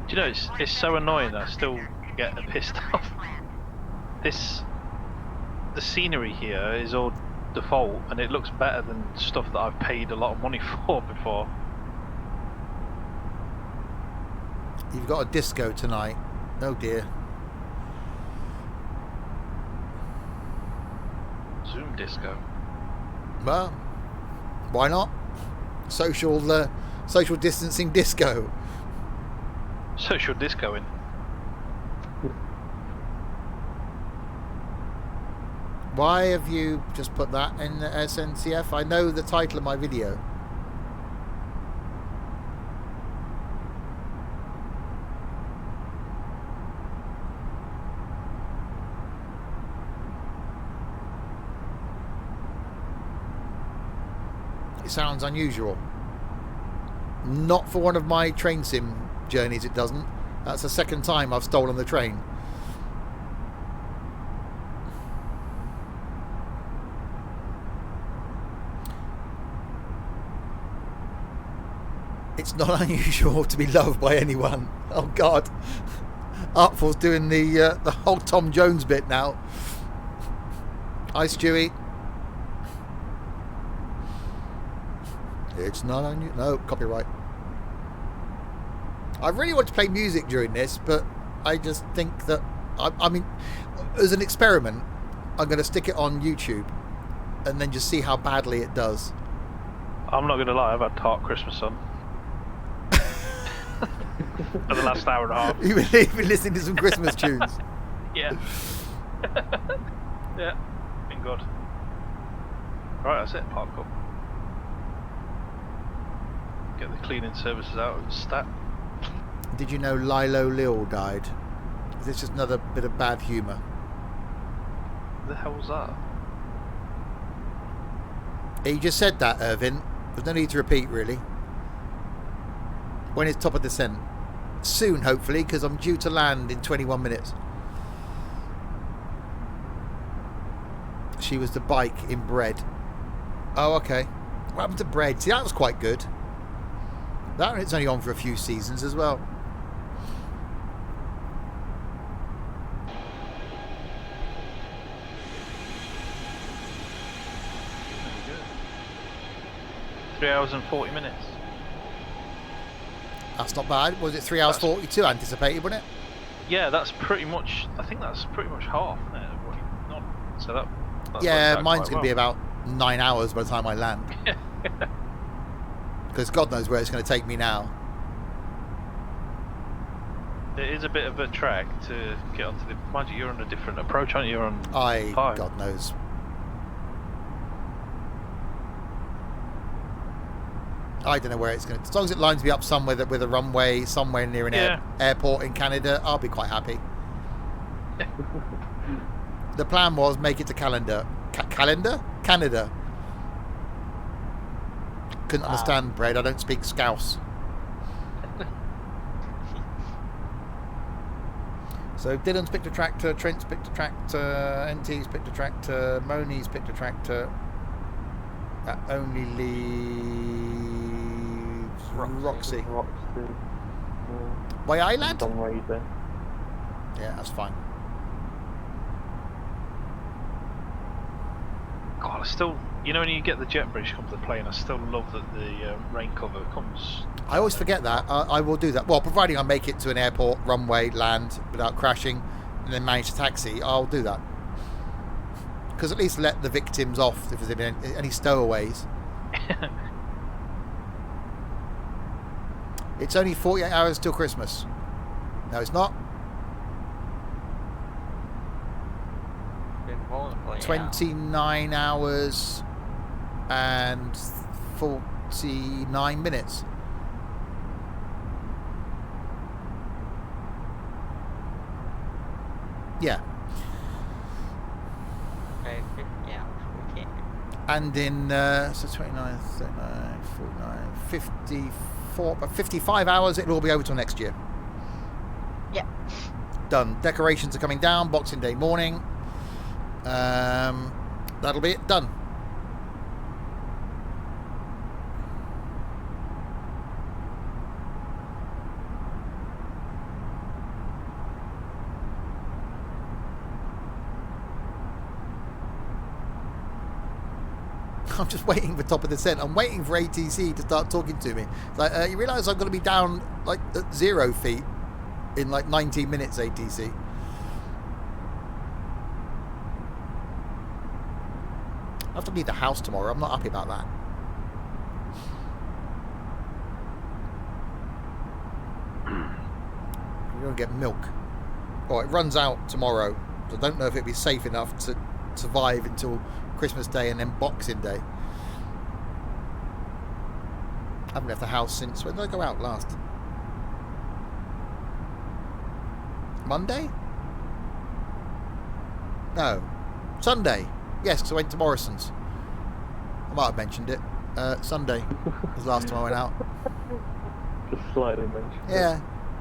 Do you know, it's so annoying that I still get pissed off. The scenery here is all default and it looks better than stuff that I've paid a lot of money for before. You've got a disco tonight. Oh dear. Zoom disco. Well, why not? Social distancing disco. Social discoing. Why have you just put that in the SNCF? I know the title of my video. It sounds unusual. Not for one of my train sim journeys, it doesn't. That's the second time I've stolen the train. It's not unusual to be loved by anyone. Oh God, Artful's doing the whole Tom Jones bit now. Hi Stewie. It's not unusual. No, copyright. I really want to play music during this, but I just think that I mean, as an experiment, I'm going to stick it on YouTube and then just see how badly it does. I'm not going to lie, I've had Tart Christmas on. For the last hour and a half. You've been listening to some Christmas tunes. Yeah. Yeah, been good. Right, that's it, park up. Get the cleaning services out of the stat. Did you know Lilo Lil died? Is this just another bit of bad humour? What the hell was that? You just said that, Irvin. There's no need to repeat, really. When is top of descent? Soon, hopefully, because I'm due to land in 21 minutes. She was the bike in Bread. Oh, okay. What happened to Bread? See, that was quite good. That one, it's only on for a few seasons as well. Very good. 3 hours and 40 minutes. That's not bad. Was it 3 hours 42 anticipated, wasn't it? Yeah, that's pretty much. I think that's pretty much half. So that's yeah, mine's going to be about 9 hours by the time I land. Because God knows where it's going to take me now. It is a bit of a trek to get onto the. Mind you, you're on a different approach, aren't you? You're on. God knows. I don't know where it's going to. As long as it lines me up somewhere with a runway, somewhere near an airport in Canada, I'll be quite happy. The plan was make it to Canada. Canada. Couldn't understand, Bread. I don't speak Scouse. So Dylan's picked a tractor, Trent's picked a tractor, NT's picked a tractor, Moni's picked a tractor. That only leaves Roxy. By Island? Yeah, that's fine. God, I still, you know, when you get the jet bridge come to the plane, I still love that the rain cover comes. I always forget that. I will do that. Well, providing I make it to an airport, runway, land without crashing, and then manage to taxi, I'll do that. Because at least let the victims off if there's any stowaways. It's only 48 hours till Christmas. No, it's not. Been more than 48 29 hours and 49 minutes. Yeah. Yeah, okay. And in, so 29, 39, 49, 54, about 55 hours, it'll all be over till next year. Yeah. Done. Decorations are coming down, Boxing Day morning. That'll be it, done. I'm just waiting for top of the descent. I'm waiting for ATC to start talking to me. It's like, you realise I'm going to be down like at 0 feet in like 19 minutes, ATC. I have to leave the house tomorrow. I'm not happy about that. We're going to get milk. Oh, it runs out tomorrow. So I don't know if it'll be safe enough to survive until Christmas Day and then Boxing Day. I haven't left the house since... When did I go out last? Monday? No. Sunday. Yes, because I went to Morrison's. I might have mentioned it. Sunday was the last time I went out. Just slightly mentioned. Yeah.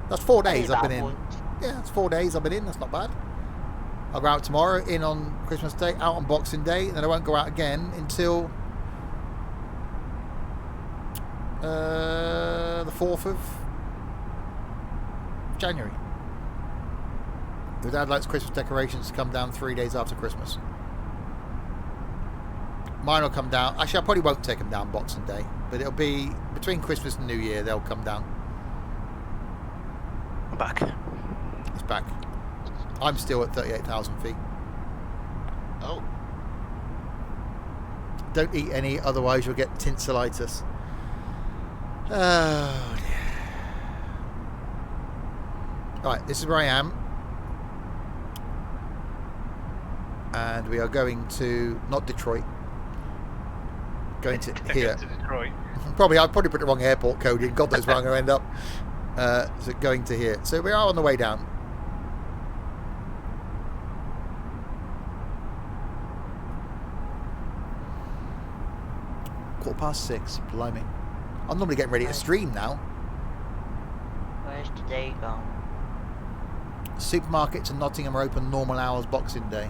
That's 4 days I've been in. Yeah, that's 4 days I've been in. That's not bad. I'll go out tomorrow, in on Christmas Day, out on Boxing Day, and then I won't go out again until the 4th of January. My dad likes Christmas decorations to come down 3 days after Christmas. Mine will come down. Actually, I probably won't take them down Boxing Day, but it'll be between Christmas and New Year, they'll come down. I'm back. It's back. I'm still at 38,000 feet. Oh. Don't eat any, otherwise you'll get tinselitis. Oh dear. Right, this is where I am. And we are going to, not Detroit, going to here. To Detroit. I'll probably put the wrong airport code in. God knows where I'm going to end up. So going to here. So we are on the way down. �6:15, blimey. I'm normally getting ready to stream now. Where's today gone? Supermarkets in Nottingham are open normal hours Boxing Day.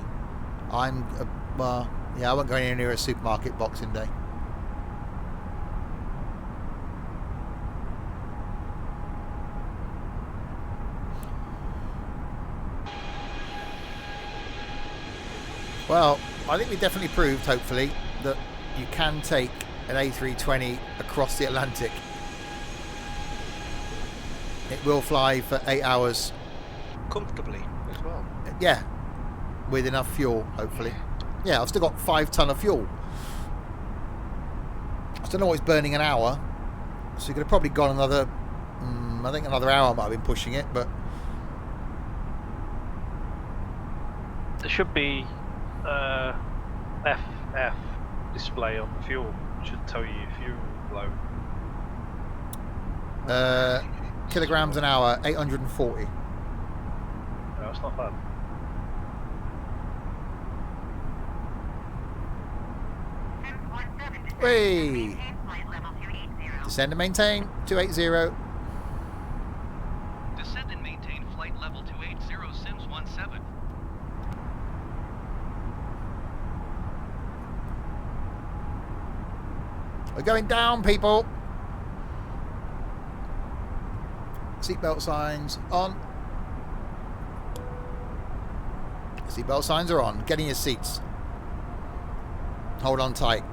I'm, well, yeah, I won't go anywhere near a supermarket Boxing Day. Well, I think we definitely proved, hopefully, that you can take an A320 across the Atlantic. It will fly for 8 hours. Comfortably as well. Yeah, with enough fuel, hopefully. Yeah, I've still got 5 ton of fuel. I still know it's burning an hour, so you could have probably gone another, I think another hour I might have been pushing it, but... There should be FF display on the fuel. It should tell you your fuel load. Kilograms an hour, 840. No, that's not bad. Whee! Descend and maintain, 280. Descend and maintain flight level 280, Sims 17. We're going down, people. Seatbelt signs on. Seatbelt signs are on. Get in your seats. Hold on tight.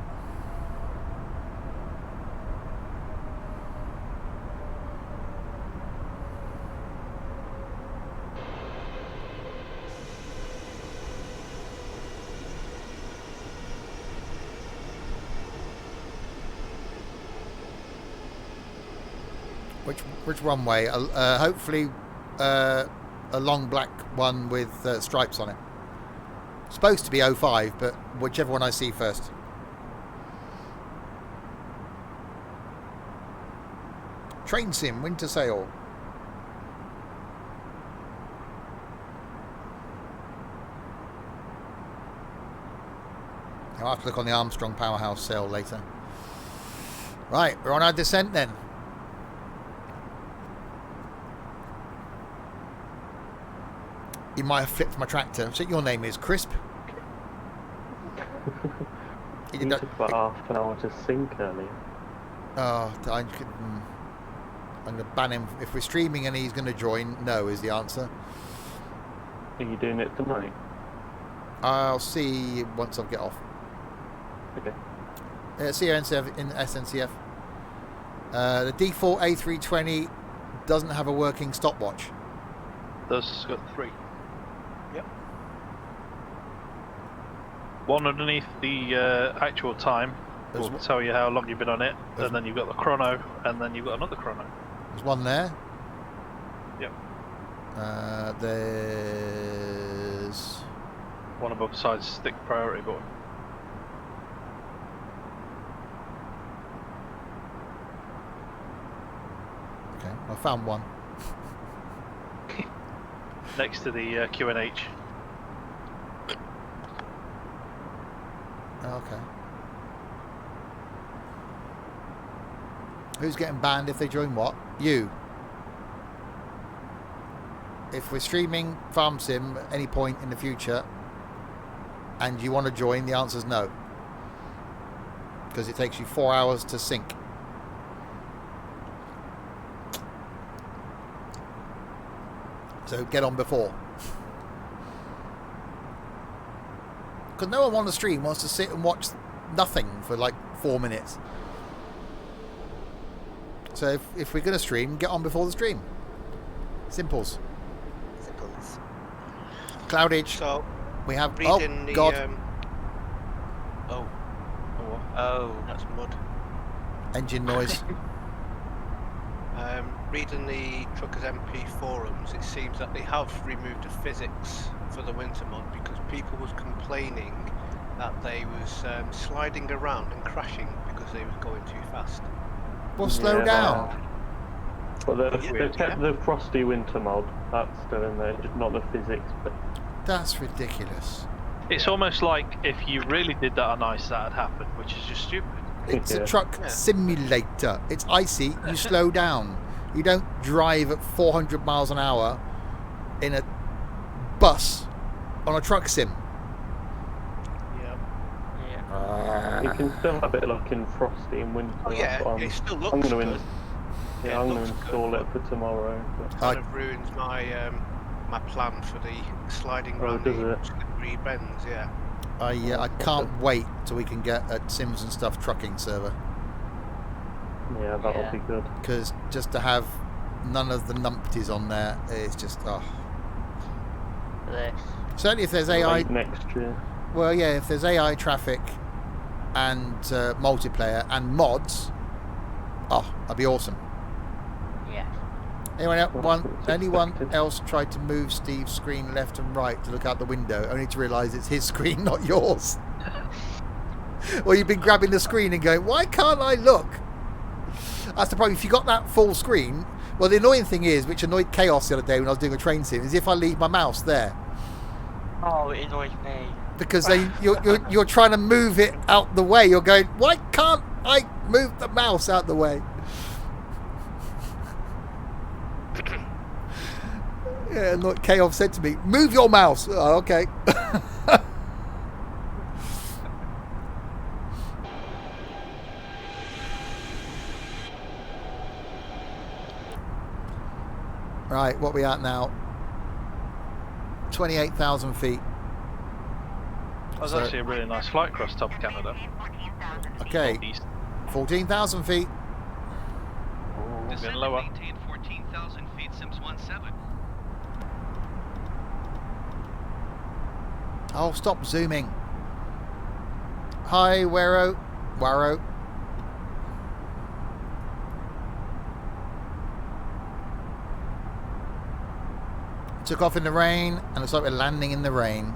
Which runway? Hopefully a long black one with stripes on it. Supposed to be 05, but whichever one I see first. Train sim, winter sail. I'll have to look on the Armstrong Powerhouse sale later. Right, we're on our descent then. You might have flipped my tractor. So your name is Crisp? You took about half an hour to sink earlier. Oh, I'm going to ban him. If we're streaming and he's going to join, no is the answer. Are you doing it tonight? I'll see once I get off. Okay. See you in SNCF. The default A320 doesn't have a working stopwatch. It's got 3. Yep. One underneath the actual time will tell you how long you've been on it, and then you've got the chrono, and then you've got another chrono. There's one there. Yep. There's one above besides stick priority button. Okay, I found one. Next to the QNH. Okay. Who's getting banned if they join what? You. If we're streaming Farm Sim at any point in the future and you want to join, the answer is no. Because it takes you 4 hours to sync. So get on before. Because no one on the stream wants to sit and watch nothing for like 4 minutes. So if we're going to stream, get on before the stream. Simples. Cloudage. So we have reading the God. Oh, that's mud. Engine noise. Reading the Truckers MP forums, it seems that they have removed the physics for the winter mod because people was complaining that they was sliding around and crashing because they was going too fast. Well, slow down. Well, they've kept the frosty winter mod. That's still in there, just not the physics. But that's ridiculous. It's almost like if you really did that on ice, that'd happen, which is just stupid. It's a truck simulator. It's icy. You slow down. You don't drive at 400 miles an hour in a bus on a truck sim. Yeah. You can still have it like in frosty and winter. Oh yeah, it still looks good. Yeah, I'm going to install it for tomorrow. It kind of ruins my my plan for the sliding around the slippery bends. Yeah. I can't wait till we can get a Sims and Stuff trucking server. Yeah, that'll be good. Because just to have none of the numpties on there is just certainly if there's AI next year. Well, yeah, if there's AI traffic and multiplayer and mods, that'd be awesome. Yeah. Anyone else tried to move Steve's screen left and right to look out the window, only to realise it's his screen, not yours? Or you've been grabbing the screen and going, why can't I look? That's the problem. If you got that full screen, well, the annoying thing is, which annoyed Chaos the other day when I was doing a train sim, is if I leave my mouse there. Oh, it annoys me. Because you're trying to move it out the way. You're going, why can't I move the mouse out the way? Yeah, and like Chaos said to me, move your mouse. Oh, okay. Right, what are we at now? 28,000 feet. That was actually a really nice flight across top of Canada. Okay, 14,000 feet. Getting lower. Maintain 14,000 feet, Sims 17. Oh, stop zooming. Hi, Waro. Took off in the rain, and looks like we're landing in the rain.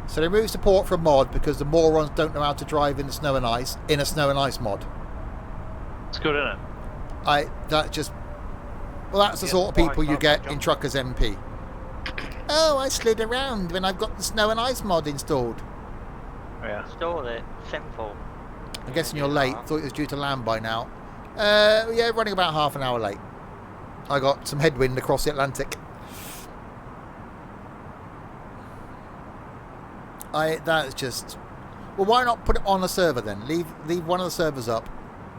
So they removed support for a mod because the morons don't know how to drive in the snow and ice in a snow and ice mod. It's good, isn't it? That's the sort of people you get in Truckers MP. Oh, I slid around when I've got the snow and ice mod installed. Yeah. Install it. Simple. I'm guessing you're late. Thought it was due to land by now. Yeah, running about half an hour late. I got some headwind across the Atlantic. That's just... Well, why not put it on a server then? Leave one of the servers up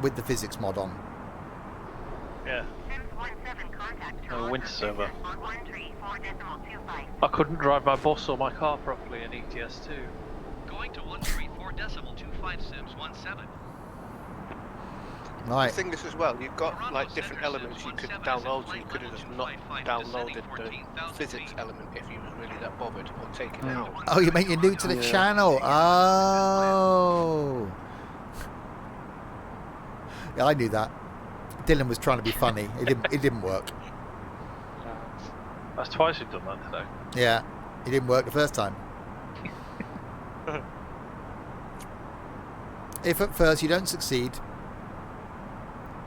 with the physics mod on. Yeah. A winter server. I couldn't drive my bus or my car properly in ETS2. Going to 134.25 sims 17. Right. The thing is as well, you've got like different elements you could download, so you could have just not downloaded the physics element if you were really that bothered, or take it out. Oh, you mean you're new to the channel? Oh. Yeah, I knew that. Dylan was trying to be funny. It didn't work. That's twice you've done that today. Yeah, it didn't work the first time. If at first you don't succeed,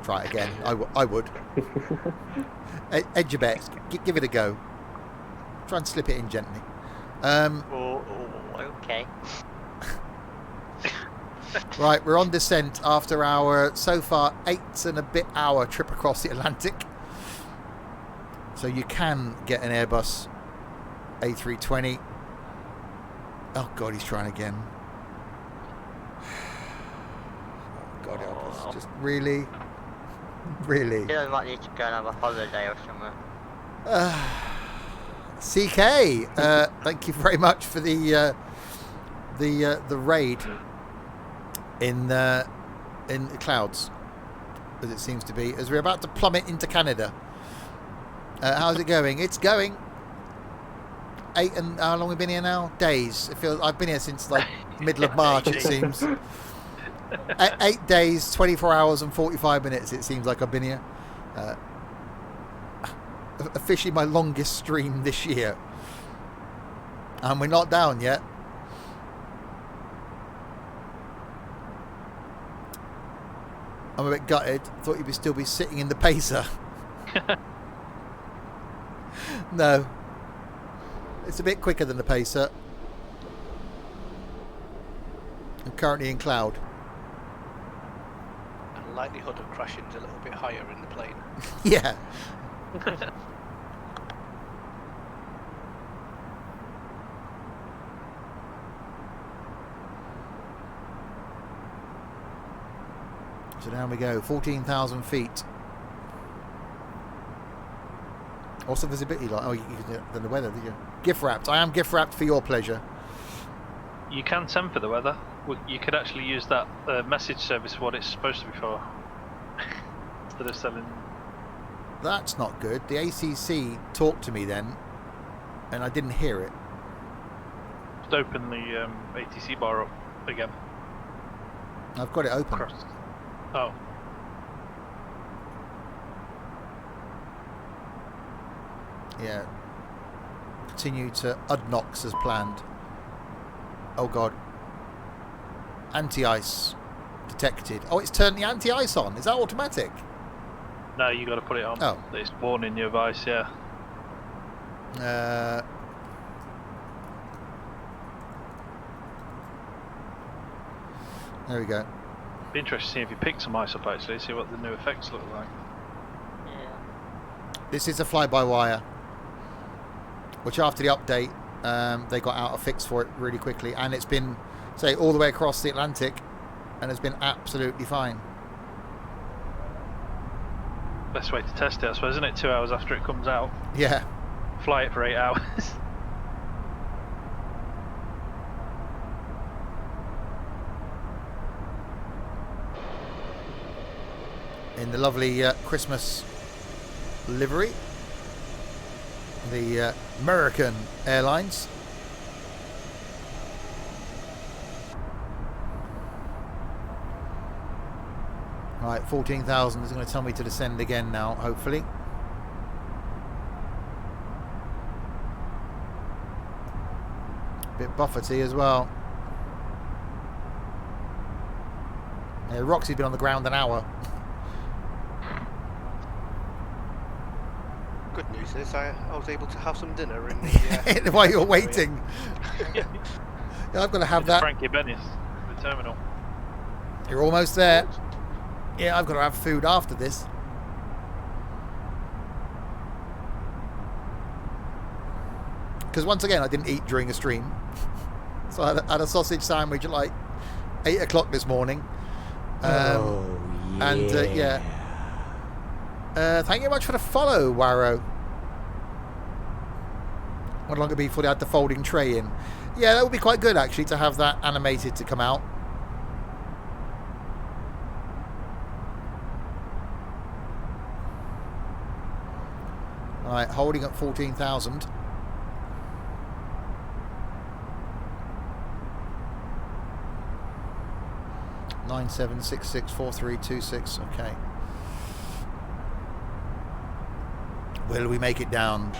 try it again. I would. Edge your bets. Give it a go. Try and slip it in gently. Okay. Right, we're on descent after our, so far, 8 and a bit hour trip across the Atlantic. So you can get an Airbus A320. Oh God, he's trying again. Oh God, Airbus, just really. You might need to go and have a holiday or something. CK, thank you very much for the raid in the clouds, as it seems to be, as we're about to plummet into Canada. How's it going? It's going. 8 and how long have we been here now? Days. It feels I've been here since like middle of March. It seems. 8 days, 24 hours and 45 minutes. It seems like I've been here. Officially my longest stream this year, and we're not down yet. I'm a bit gutted. Thought you'd still be sitting in the pacer. No, it's a bit quicker than the pacer. I'm currently in cloud. And likelihood of crashing is a little bit higher in the plane. Yeah. So down we go, 14,000 feet. What's the visibility like? Oh, you can do it than the weather, did you? Gift wrapped. I am gift wrapped for your pleasure. You can send for the weather. You could actually use that message service for what it's supposed to be for. Instead of selling. That's not good. The ACC talked to me then, and I didn't hear it. Just open the ATC bar up again. I've got it open. Crossed. Oh. Yeah. Continue to UDNOX as planned. Oh God. Anti-ice detected. Oh, it's turned the anti-ice on. Is that automatic? No, you got to put it on. Oh. It's warning your device, yeah. There we go. Be interesting to see if you pick some ice up actually, see what the new effects look like. Yeah. This is a fly-by-wire, which after the update, they got out a fix for it really quickly, and it's been, say, all the way across the Atlantic, and it's been absolutely fine. Best way to test it, I suppose, isn't it? 2 hours after it comes out. Yeah. Fly it for 8 hours. In the lovely Christmas livery, the American Airlines. Right, 14,000 is going to tell me to descend again now, hopefully. Bit buffety as well. Yeah, Roxy's been on the ground an hour. Good news is I was able to have some dinner in the... While you're waiting. Yeah, I've got to have that. Frankie Bennis, the terminal. You're almost there. Yeah, I've got to have food after this. Because once again, I didn't eat during a stream. So I had a sausage sandwich at like 8 o'clock this morning. And yeah. Thank you very much for the follow, Warrow. Would longer be before they had the folding tray in. Yeah, that would be quite good actually to have that animated to come out. Alright, holding at 14,000. Nine 7664326. Okay. Will we make it down?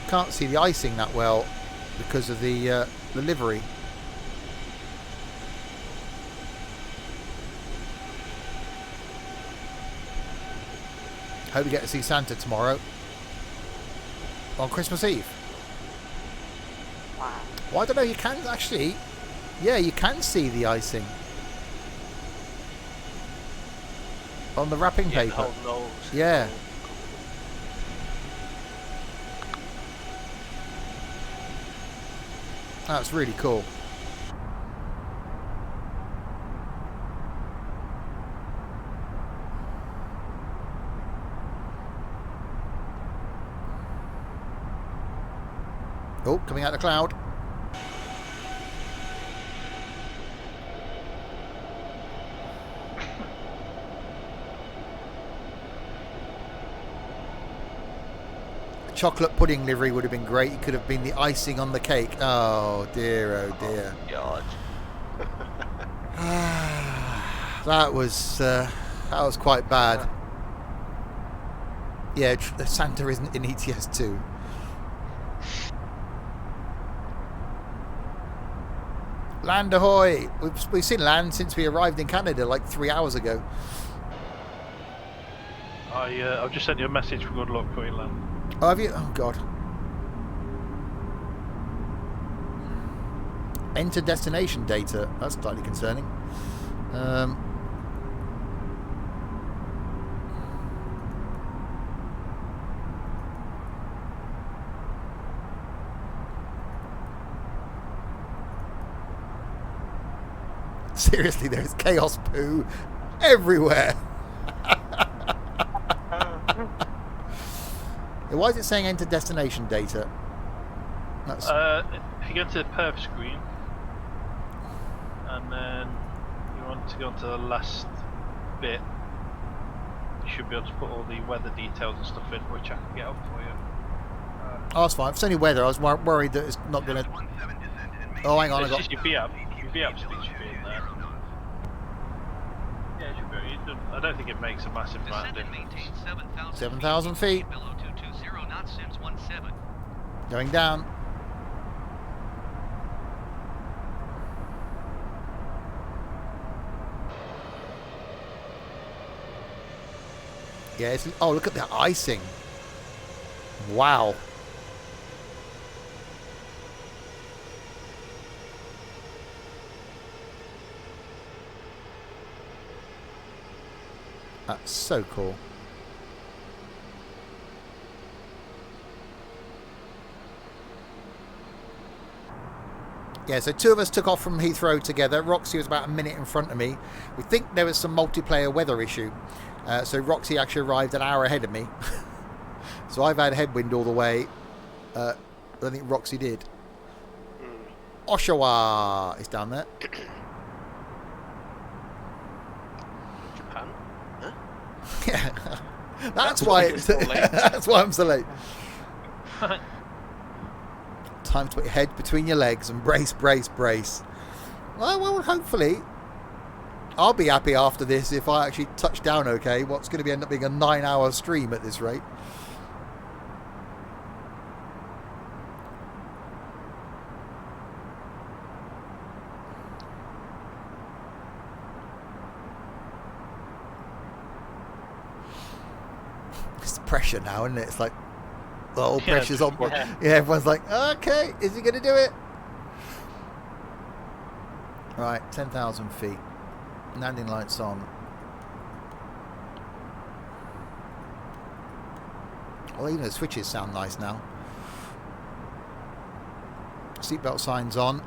Can't see the icing that well because of the livery. Hope we get to see Santa tomorrow. On Christmas Eve. Wow. Well, I don't know, you can actually... Yeah, you can see the icing. On the wrapping paper. Yeah. That's really cool. Oh, coming out of the cloud. Chocolate pudding livery would have been great. It could have been the icing on the cake. Oh dear, oh dear. Oh, God. That was quite bad. Yeah, Santa isn't in ETS 2. Land ahoy! We've seen land since we arrived in Canada like 3 hours ago. I've just sent you a message for good luck for you, land. Oh, have you? Oh, God. Enter destination data. That's slightly concerning. Seriously, there's chaos poo everywhere. Why is it saying enter destination data? That's... if you go to the perf screen and then you want to go to the last bit, you should be able to put all the weather details and stuff in, which I can get up for you. Oh, that's fine. If it's only weather, I was worried that it's not going to... Oh, hang on. It's just your VAP. Your VAP speed should be in there. Yeah, it should be. I don't think it makes a massive amount of difference. 7,000 feet. Going down. Yeah, it's, oh, look at the icing. Wow. That's so cool. Yeah, so two of us took off from Heathrow together. Roxy was about a minute in front of me. We think there was some multiplayer weather issue. So Roxy actually arrived an hour ahead of me. So I've had headwind all the way. I think Roxy did. Oshawa is down there. Japan? Huh? Yeah. That's why that's why I'm so late. Time to put your head between your legs and brace, brace, brace. Well, hopefully I'll be happy after this if I actually touch down okay. What's going to end up being a 9-hour stream at this rate. It's the pressure now, isn't it? It's like the whole pressure's on. Yeah, everyone's like, okay, is he going to do it? Right, 10,000 feet. Landing lights on. Well, even the switches sound nice now. Seatbelt signs on.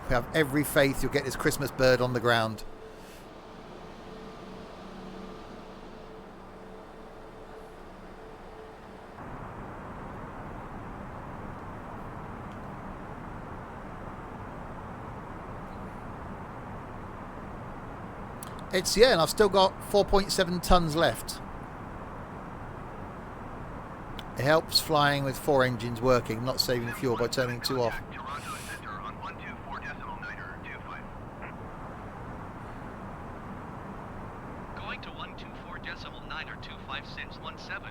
We have every faith you'll get this Christmas bird on the ground. It's, yeah, and I've still got 4.7 tons left. It helps flying with 4 engines working, not saving fuel by turning 2 off. Going to 124.925 since 17.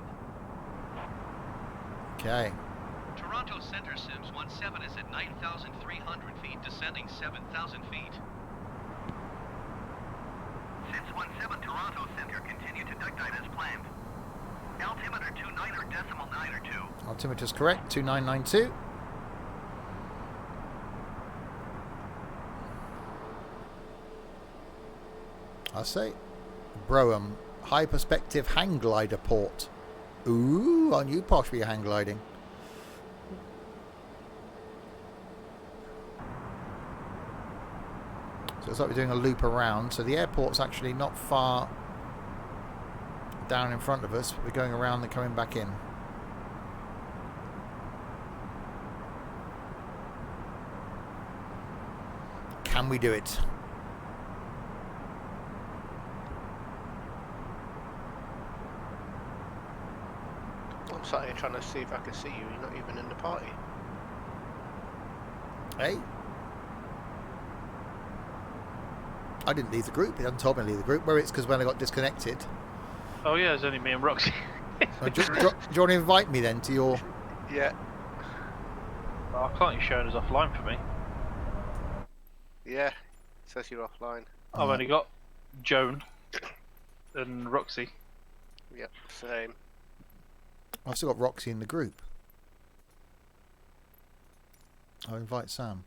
Okay. Toronto Center Sims 17 is at 9,300 feet, descending 7,000 feet. Since 17 Toronto Center, continue to duck dive as planned. Altimeter 29.992. Altimeter's correct, 2992. I say, Brougham, high perspective hang glider port. Ooh, I knew posh for your hang gliding. So it's like we're doing a loop around. So the airport's actually not far down in front of us. We're going around and coming back in. Can we do it? I'm sat here trying to see if I can see you. You're not even in the party. Hey. I didn't leave the group. He hasn't told me to leave the group. Where it's because when I got disconnected. Oh yeah, it's only me and Roxy. Do you want to invite me then to your... Yeah. Oh, I can't you showing us offline for me? Yeah. It says you're offline. I've only got Joan and Roxy. Yep, same. I've still got Roxy in the group. I'll invite Sam.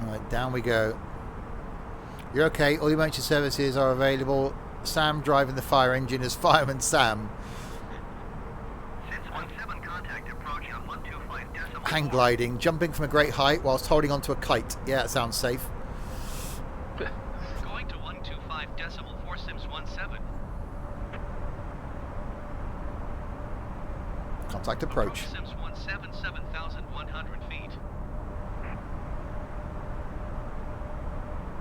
Alright, down we go. You're okay, all your emergency services are available. Sam driving the fire engine as Fireman Sam. Hang gliding, jumping from a great height whilst holding onto a kite. Yeah, that sounds safe. Going to 125.4 Sims 17. Contact approach. Sims 17, 7,100 feet.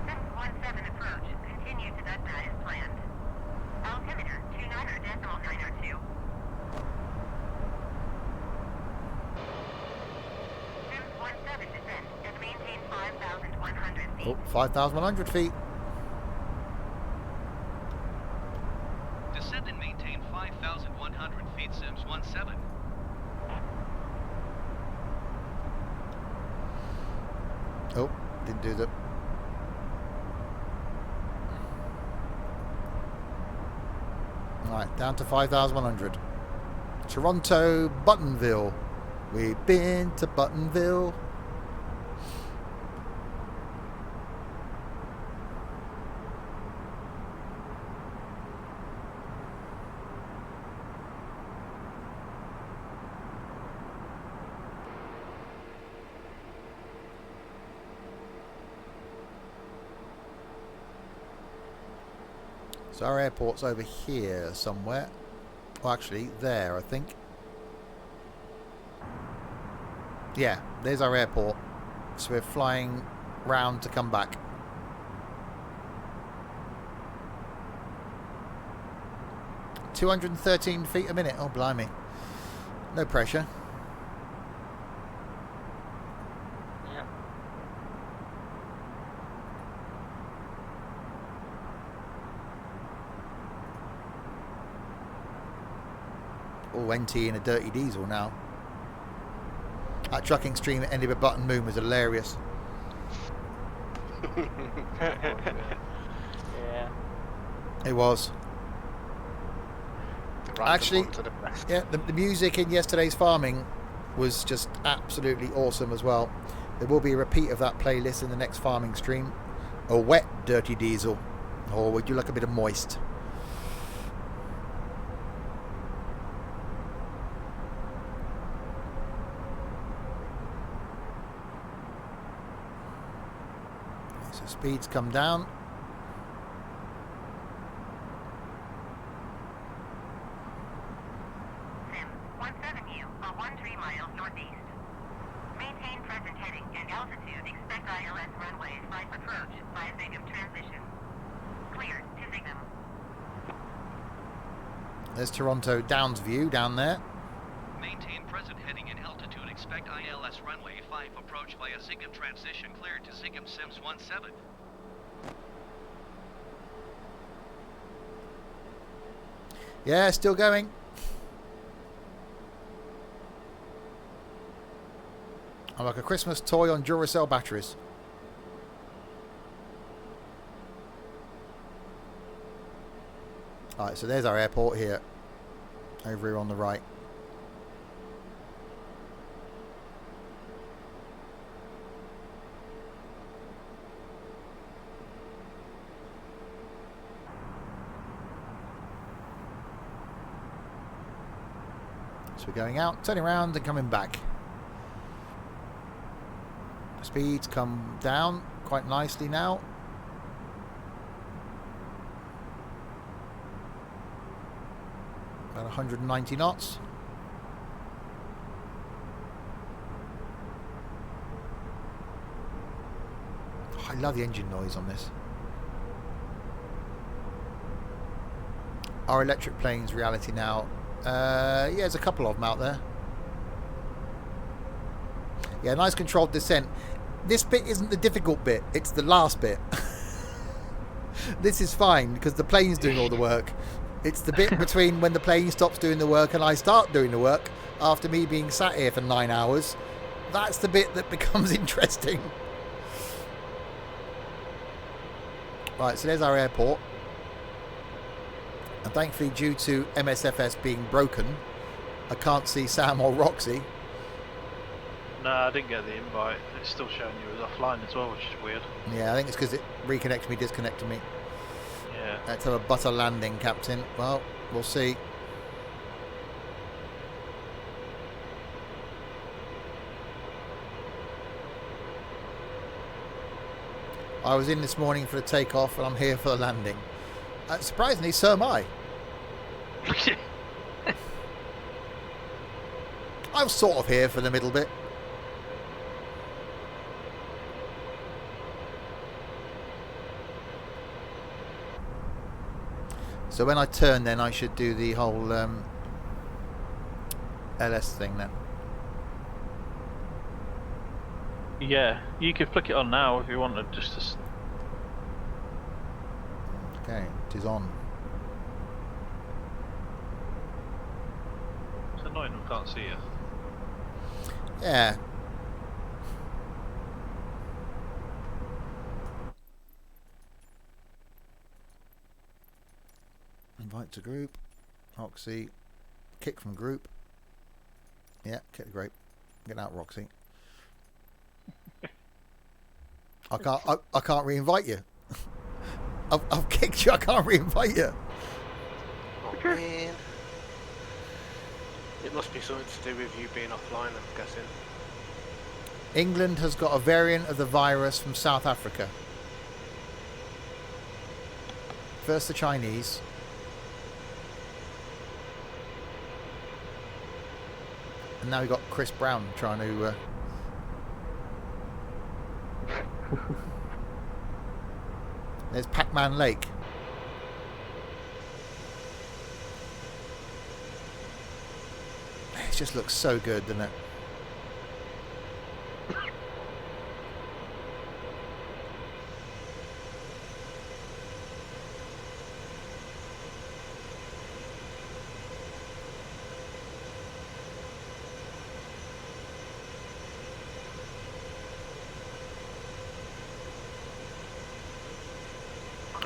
Sims 17 approach. Continue to duck dive as planned. Altimeter 29.902. Sims 17 descend and maintain 5,100 feet. Oh, 5,100 feet. Descend and maintain 5,100 feet, Sims 17. Oh, didn't do that. Alright, down to 5,100. Toronto, Buttonville. We've been to Buttonville. So our airport's over here somewhere. Well, actually, there, I think. Yeah, there's our airport. So we're flying round to come back. 213 feet a minute. Oh, blimey. No pressure. Yeah. Oh, NT in a dirty diesel now. That trucking stream at Edinburgh Button Moon was hilarious. Yeah. It was. Actually, yeah, the music in yesterday's farming was just absolutely awesome as well. There will be a repeat of that playlist in the next farming stream. A wet dirty diesel, or would you like a bit of moist? So speeds come down. There's Toronto Downs view down there. Maintain present heading and altitude. Expect ILS runway 5 approach via Ziggum transition. Cleared to Ziggum Sims 17. Yeah, still going. I'm like a Christmas toy on Duracell batteries. Alright, so there's our airport here. Over here on the right. So we're going out, turning around and coming back. Speeds come down quite nicely now. About 190 knots. Oh, I love the engine noise on this. Are electric planes reality now? Yeah, there's a couple of them out there. Yeah, nice controlled descent. This bit isn't the difficult bit, it's the last bit. This is fine because the plane's doing all the work. It's the bit between when the plane stops doing the work and I start doing the work after me being sat here for 9 hours. That's the bit that becomes interesting. Right, so there's our airport. And thankfully, due to MSFS being broken, I can't see Sam or Roxy. No, I didn't get the invite. It's still showing you as offline as well, which is weird. Yeah, I think it's because it reconnected me, disconnected me. Yeah. Let's have a butter landing, Captain. Well, we'll see. I was in this morning for the takeoff and I'm here for the landing. Surprisingly, so am I. I was sort of here for the middle bit. So when I turn then I should do the whole LS thing then. Yeah, you could flick it on now if you wanted just to... Okay, it is on. It's annoying we can't see you. Yeah. Invite to group. Roxy. Kick from group. Yeah, kick the group. Get out, Roxy. I can't re-invite you. I've kicked you. I can't re-invite you. Oh man. It must be something to do with you being offline, I'm guessing. England has got a variant of the virus from South Africa. First the Chinese. And now we've got Chris Brown trying to... There's Pac-Man Lake. this just looks so good, doesn't it?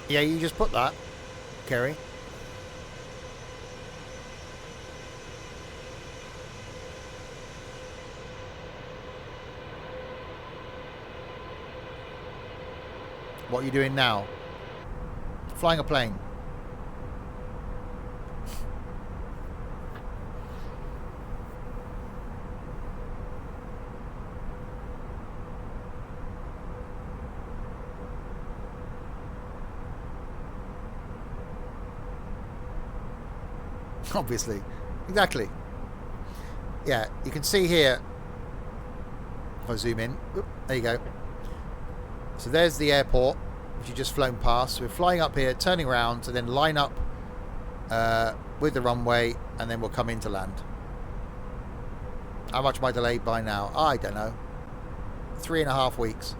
Yeah, you just put that, Kerry. What are you doing now? Flying a plane. Obviously. Exactly. Yeah, you can see here, if I zoom in, oop, there you go. So there's the airport, which you've just flown past. We're flying up here, turning around to then line up with the runway, and then we'll come into land. How much am I delayed by now? I don't know. 3.5 weeks.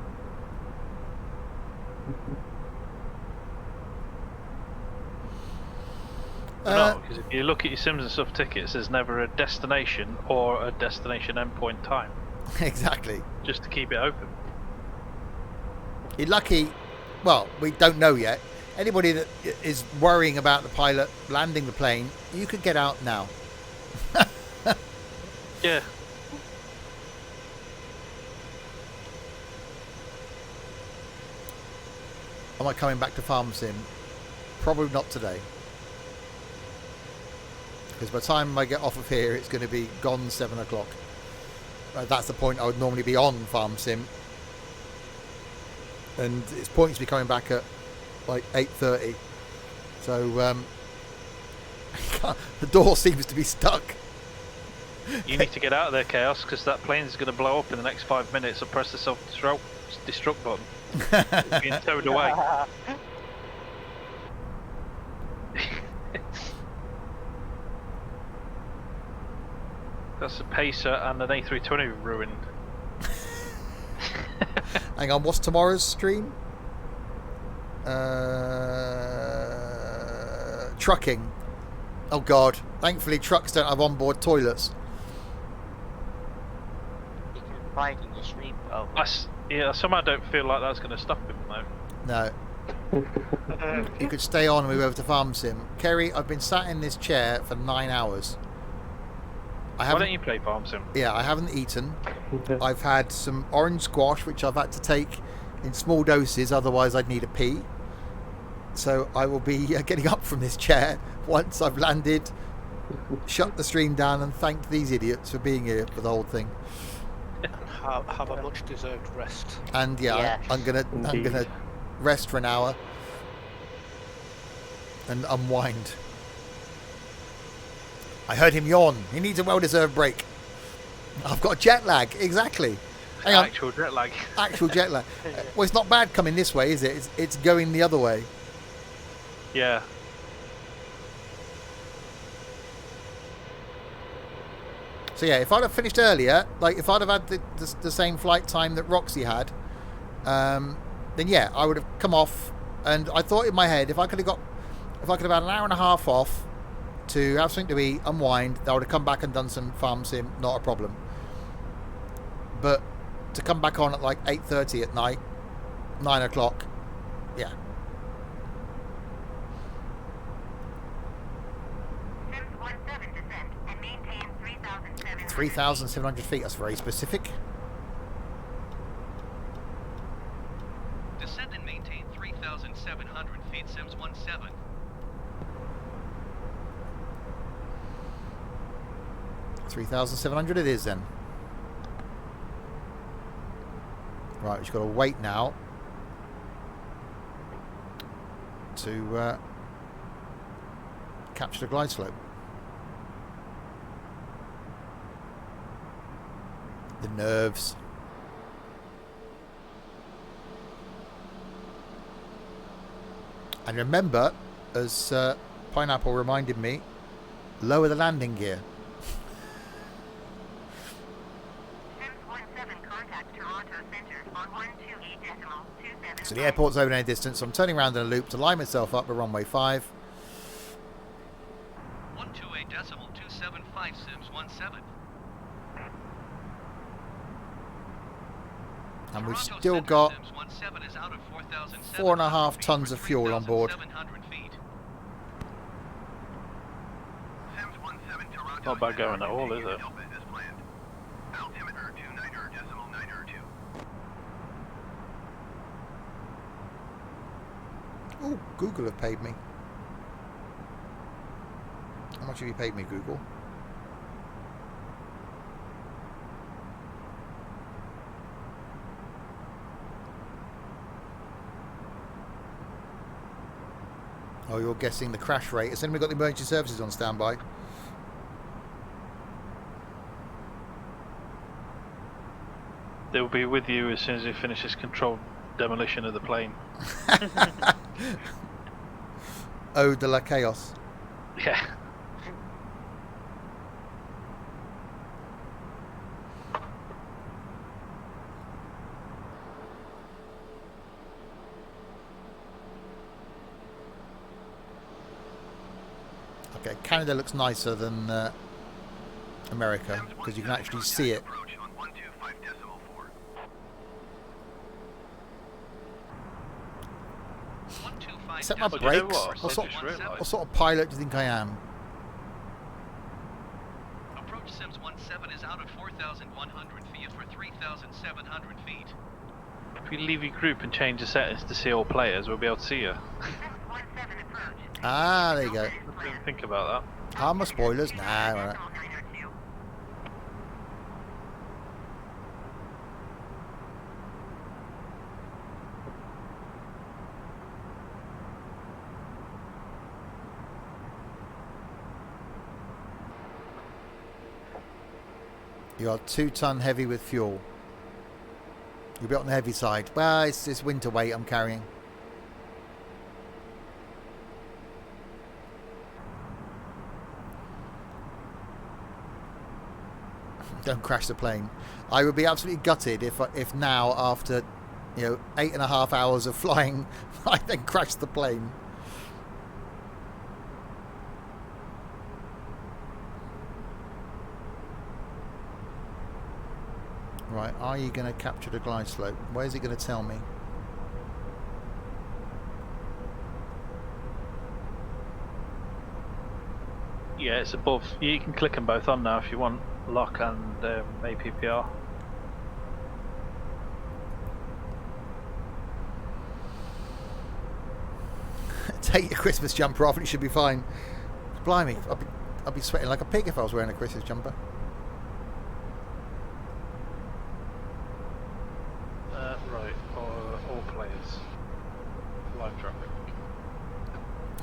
No, because if you look at your Sims and Stuff tickets, there's never a destination or a destination endpoint time. Exactly. Just to keep it open. You're lucky. Well, we don't know yet. Anybody that is worrying about the pilot landing the plane, you could get out now. Yeah. Am I coming back to Farm Sim? Probably not today. Because by the time I get off of here, it's going to be gone 7 o'clock. That's the point I would normally be on Farm Sim. And it's pointless me coming back at like 8:30. So the door seems to be stuck. You need to get out of there, Chaos, because that plane is going to blow up in the next 5 minutes. So press the self-destruct button. It's being towed away. That's a Pacer and an A320 ruined. Hang on, what's tomorrow's stream? Trucking. Oh God! Thankfully, trucks don't have onboard toilets. You can find in your sleep. Oh. Yeah, somehow don't feel like that's going to stop him though. No. You could stay on and move over to Farm Sim. Kerry, I've been sat in this chair for 9 hours. Why don't you play Farm Sim? Yeah, I haven't eaten. I've had some orange squash, which I've had to take in small doses, otherwise I'd need a pee. So I will be getting up from this chair once I've landed, shut the stream down, and thank these idiots for being here for the whole thing. Have a much deserved rest. And yeah, I'm gonna rest for an hour and unwind. I heard him yawn. He needs a well-deserved break. I've got jet lag. Exactly. Hang on. Actual jet lag. Actual jet lag. Well, it's not bad coming this way, is it? It's going the other way. Yeah. So yeah, if I'd have finished earlier, like if I'd have had the same flight time that Roxy had, then yeah, I would have come off. And I thought in my head, if I could have had an hour and a half off to have something to eat, unwind, I would have come back and done some Farm Sim, not a problem. But to come back on at like 8:30 at night, 9 o'clock, yeah. Sims 17 descend and maintain 3,700 3,700 feet, that's very specific. Descend and maintain 3,700 feet, Sims 17. 3,700 it is then. Right, we've got to wait now to capture the glide slope. The nerves. And remember, as Pineapple reminded me, lower the landing gear. So the airport's over in any distance, so I'm turning around in a loop to line myself up with runway 5. 128.275 Sims 17. And we've still got 4.5 tons of fuel on board. Not bad going at all, is it? Oh, Google have paid me. How much have you paid me, Google? Oh, you're guessing the crash rate. Has anybody got the emergency services on standby? They'll be with you as soon as he finishes controlled demolition of the plane. Oh, de la chaos. Yeah. Okay, Canada looks nicer than America because you can actually see it. Except my brakes. You know what What sort of pilot do you think I am? Approach Sims 17 is out at 4,100 feet for 3,700 feet. If you leave your group and change the settings to see all players, we'll be able to see you. Ah, there you go. Didn't think about that. Armor spoilers? Nah, alright. You are 2-ton heavy with fuel. You'll be on the heavy side. Well, it's winter weight I'm carrying. Don't crash the plane. I would be absolutely gutted if now, after 8.5 hours of flying, I then crashed the plane. Right, are you going to capture the glide slope? Where's it going to tell me? Yeah, it's above. You can click them both on now if you want. Lock and APPR. Take your Christmas jumper off and it should be fine. Blimey, I'd be sweating like a pig if I was wearing a Christmas jumper. Right, all players. Live traffic.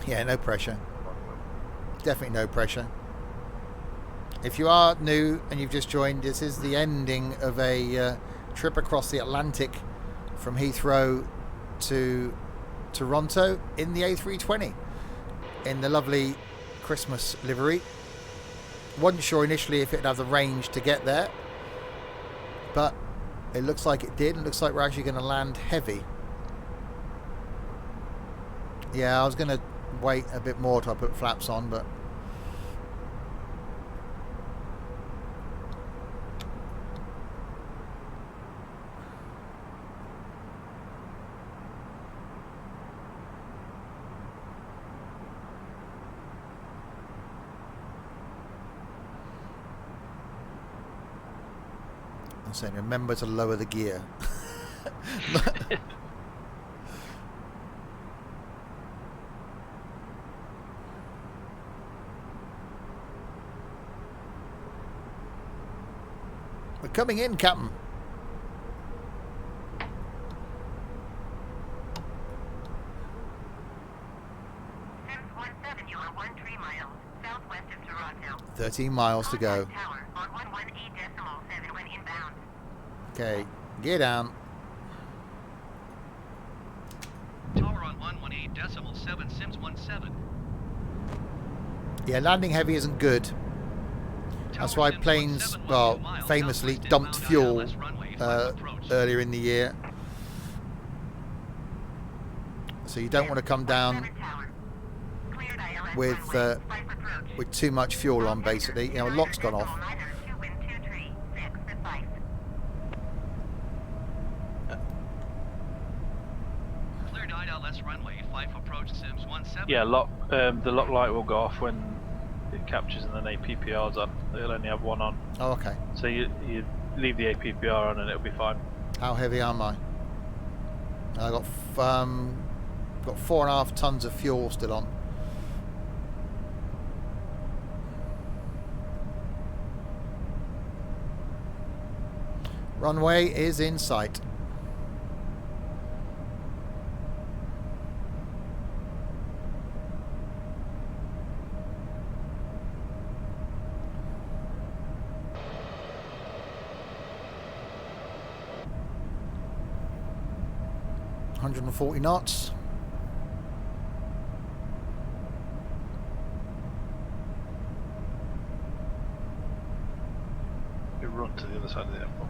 Yeah, no pressure. Definitely no pressure. If you are new and you've just joined, this is the ending of a trip across the Atlantic from Heathrow to Toronto in the A320 in the lovely Christmas livery. Wasn't sure initially if it'd have the range to get there, but it looks like it did. It looks like we're actually going to land heavy. Yeah, I was going to wait a bit more till I put flaps on, but I'm saying remember to lower the gear. We're coming in, Captain. Sims 17, you are 13 miles southwest of Toronto. 13 miles to go. Tower on 118.7 when inbound. Okay, gear down. Tower on 118.7 Sims 17. Yeah, landing heavy isn't good. That's why planes, well, famously dumped fuel earlier in the year. So you don't want to come down with too much fuel on, basically. You know, lock's gone off. Cleared ILS runway 5 approach Sims 17. Yeah, the lock light will go off when it captures and then APPR's on. It'll only have one on. Oh, okay. So you leave the APPR on and it'll be fine. How heavy am I? I got 4.5 tons of fuel still on. Runway is in sight. .140 knots. You run to the other side of the airport.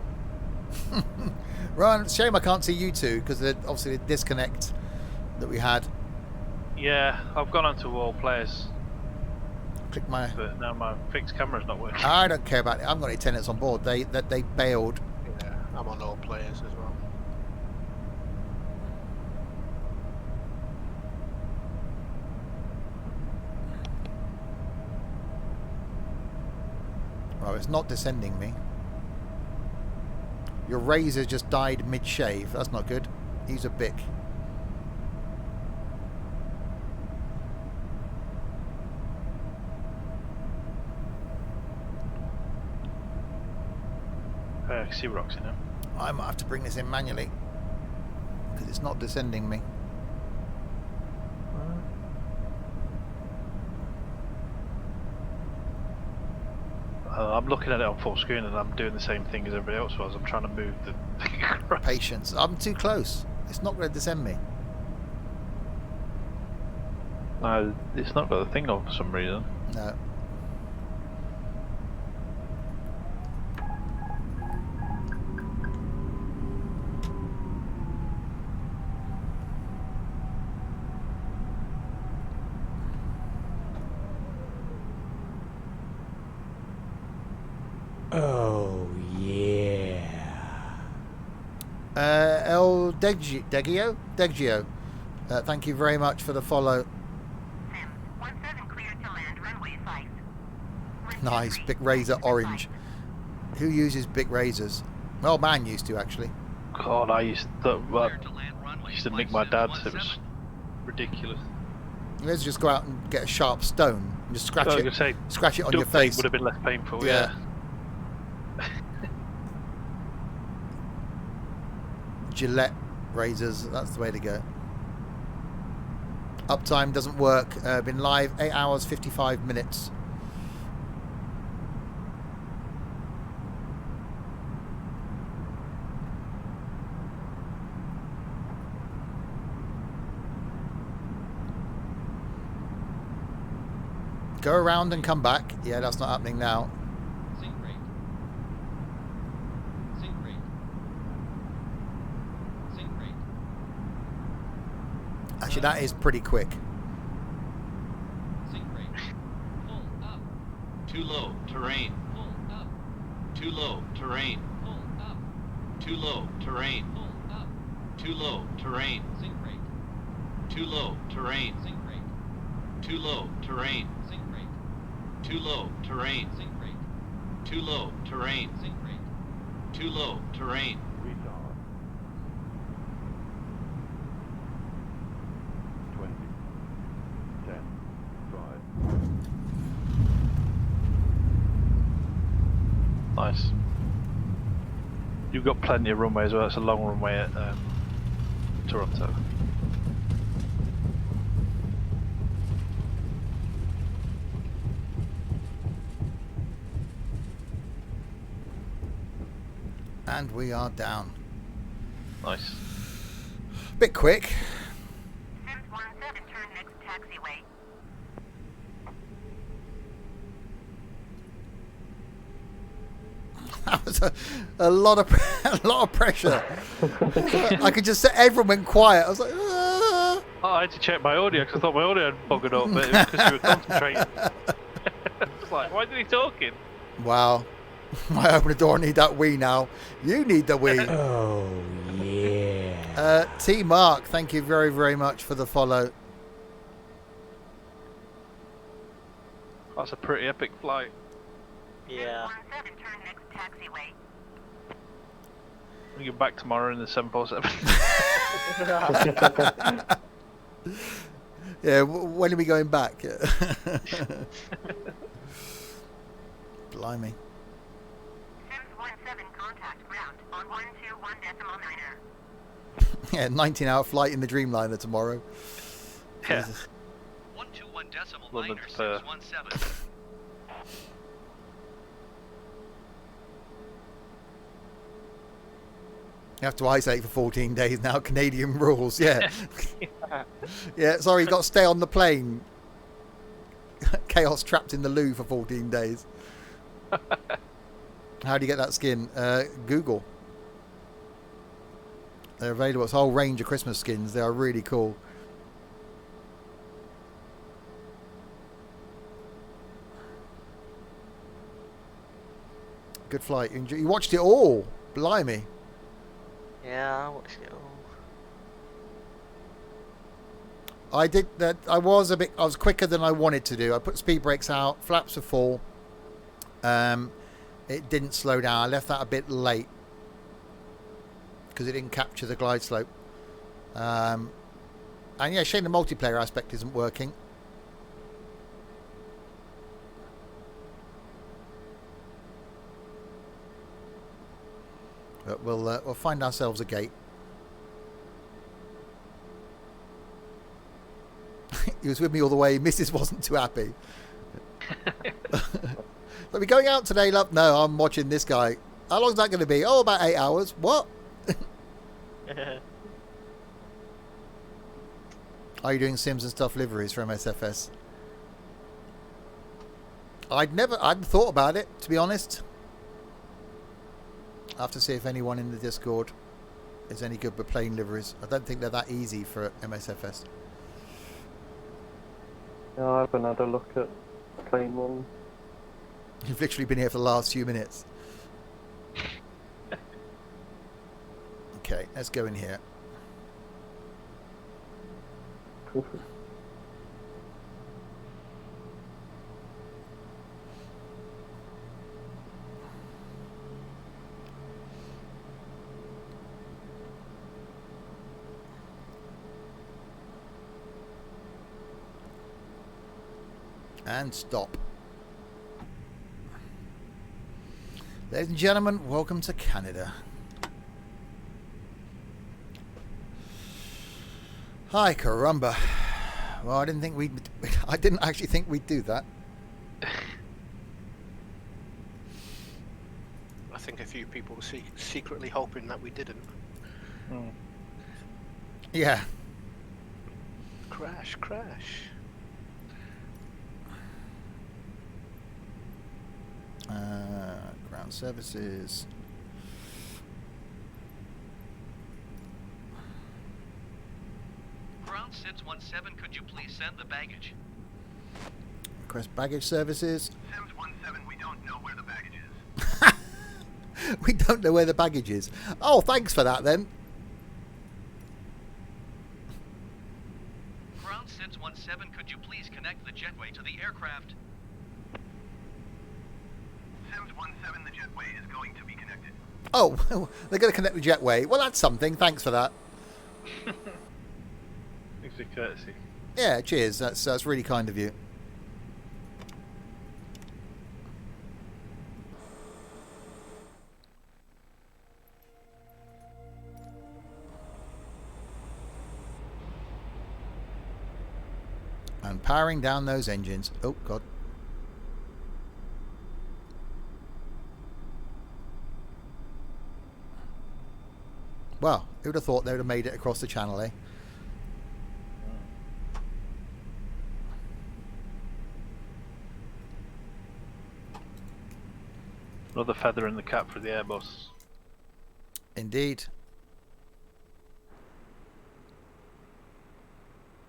Ryan, shame I can't see you two because obviously the disconnect that we had. Yeah, I've gone onto all players. Click my. But now my fixed camera's not working. I don't care about it. I haven't got any tenants on board. They bailed. Yeah, I'm on all players as well. Oh, it's not descending me. Your razor just died mid-shave. That's not good. Use a Bic. See Roxy now. I might have to bring this in manually because it's not descending me. I'm looking at it on full screen and I'm doing the same thing as everybody else was. I'm trying to move the Patience. I'm too close. It's not going to descend me. No, it's not got the thing on for some reason. No. Oh, yeah. El Deggio? Thank you very much for the follow. Sims 17 cleared to land runway 5. Nice, Bic Razor orange. Who uses Bic Razors? Well, man used to, actually. God, I used to make my dad. It was ridiculous. Let's just go out and get a sharp stone and just scratch it. Scratch it on your duct tape face. would have been less painful. Yeah. Gillette razors, that's the way to go. Uptime doesn't work. Been live 8 hours 55 minutes. Go around and come back. Yeah, that's not happening now. Sync rate. Sync rate. Sync rate. Actually, that is pretty quick. Sync rate. Full up. Too low, terrain. Full up. Too low, terrain. Full up. Too low, terrain. Full up. Too low, terrain. Sync rate. Too low, terrain. Sync rate. Too low, terrain. Sync rate. Too low, terrain. Sync rate. Too low, terrain. Sync rate. Too low, terrain. 20, 10, 5. Nice. You've got plenty of runway as well. It's a long runway at Toronto. And we are down. Nice. Bit quick. Sims 17 turn next taxiway. That was a lot of pressure. I could just say everyone went quiet. I was like, ah. I had to check my audio because I thought my audio had buggered up, but it was because you were concentrating. It's like, why did he talking? Wow. I open the door and need that wee now. You need the wee. Oh, yeah. T Mark, thank you very, very much for the follow. That's a pretty epic flight. Yeah. 17, turn next taxiway. We get back tomorrow in the 747. Yeah, when are we going back? Blimey. Sims 17, contact ground on 121.9er. Yeah, 19-hour flight in the Dreamliner tomorrow. Yeah. Jesus. 121.9er, London to Sims Perth. 17. You have to isolate for 14 days now. Canadian rules, yeah. Yeah, sorry, you got to stay on the plane. Chaos trapped in the loo for 14 days. How do you get that skin? Google. They're available. It's a whole range of Christmas skins. They are really cool. Good flight. You watched it all. Blimey. Yeah, I watched it all. I did that. I was quicker than I wanted to do. I put speed brakes out, flaps were full. It didn't slow down. I left that a bit late because it didn't capture the glide slope. And yeah, shame the multiplayer aspect isn't working. But we'll find ourselves a gate. He was with me all the way. Mrs. wasn't too happy. Are we going out today, love? No, I'm watching this guy. How long's that going to be? Oh, about 8 hours. What? Are you doing Sims and stuff liveries for MSFS? I'd thought about it, to be honest. I'll have to see if anyone in the Discord is any good with plane liveries. I don't think they're that easy for MSFS. No, I haven't had a look at plane ones. You've literally been here for the last few minutes. Okay, let's go in here. And stop. Ladies and gentlemen, welcome to Canada. Hi, caramba. Well, I didn't actually think we'd do that. I think a few people were secretly hoping that we didn't. Yeah. Crash, crash. Ground services. Ground Sims 17, could you please send the baggage? Request baggage services. Sims 17, we don't know where the baggage is. We don't know where the baggage is. Oh, thanks for that then. Ground Sims 17, could you please connect the jetway to the aircraft? Sims 17, the jetway is going to be connected. Oh, they're going to connect the jetway. Well, that's something. Thanks for that. Thanks for courtesy. Yeah, cheers. That's really kind of you. And powering down those engines. Oh, God. Well, who would have thought they would have made it across the channel, eh? Another feather in the cap for the Airbus. Indeed.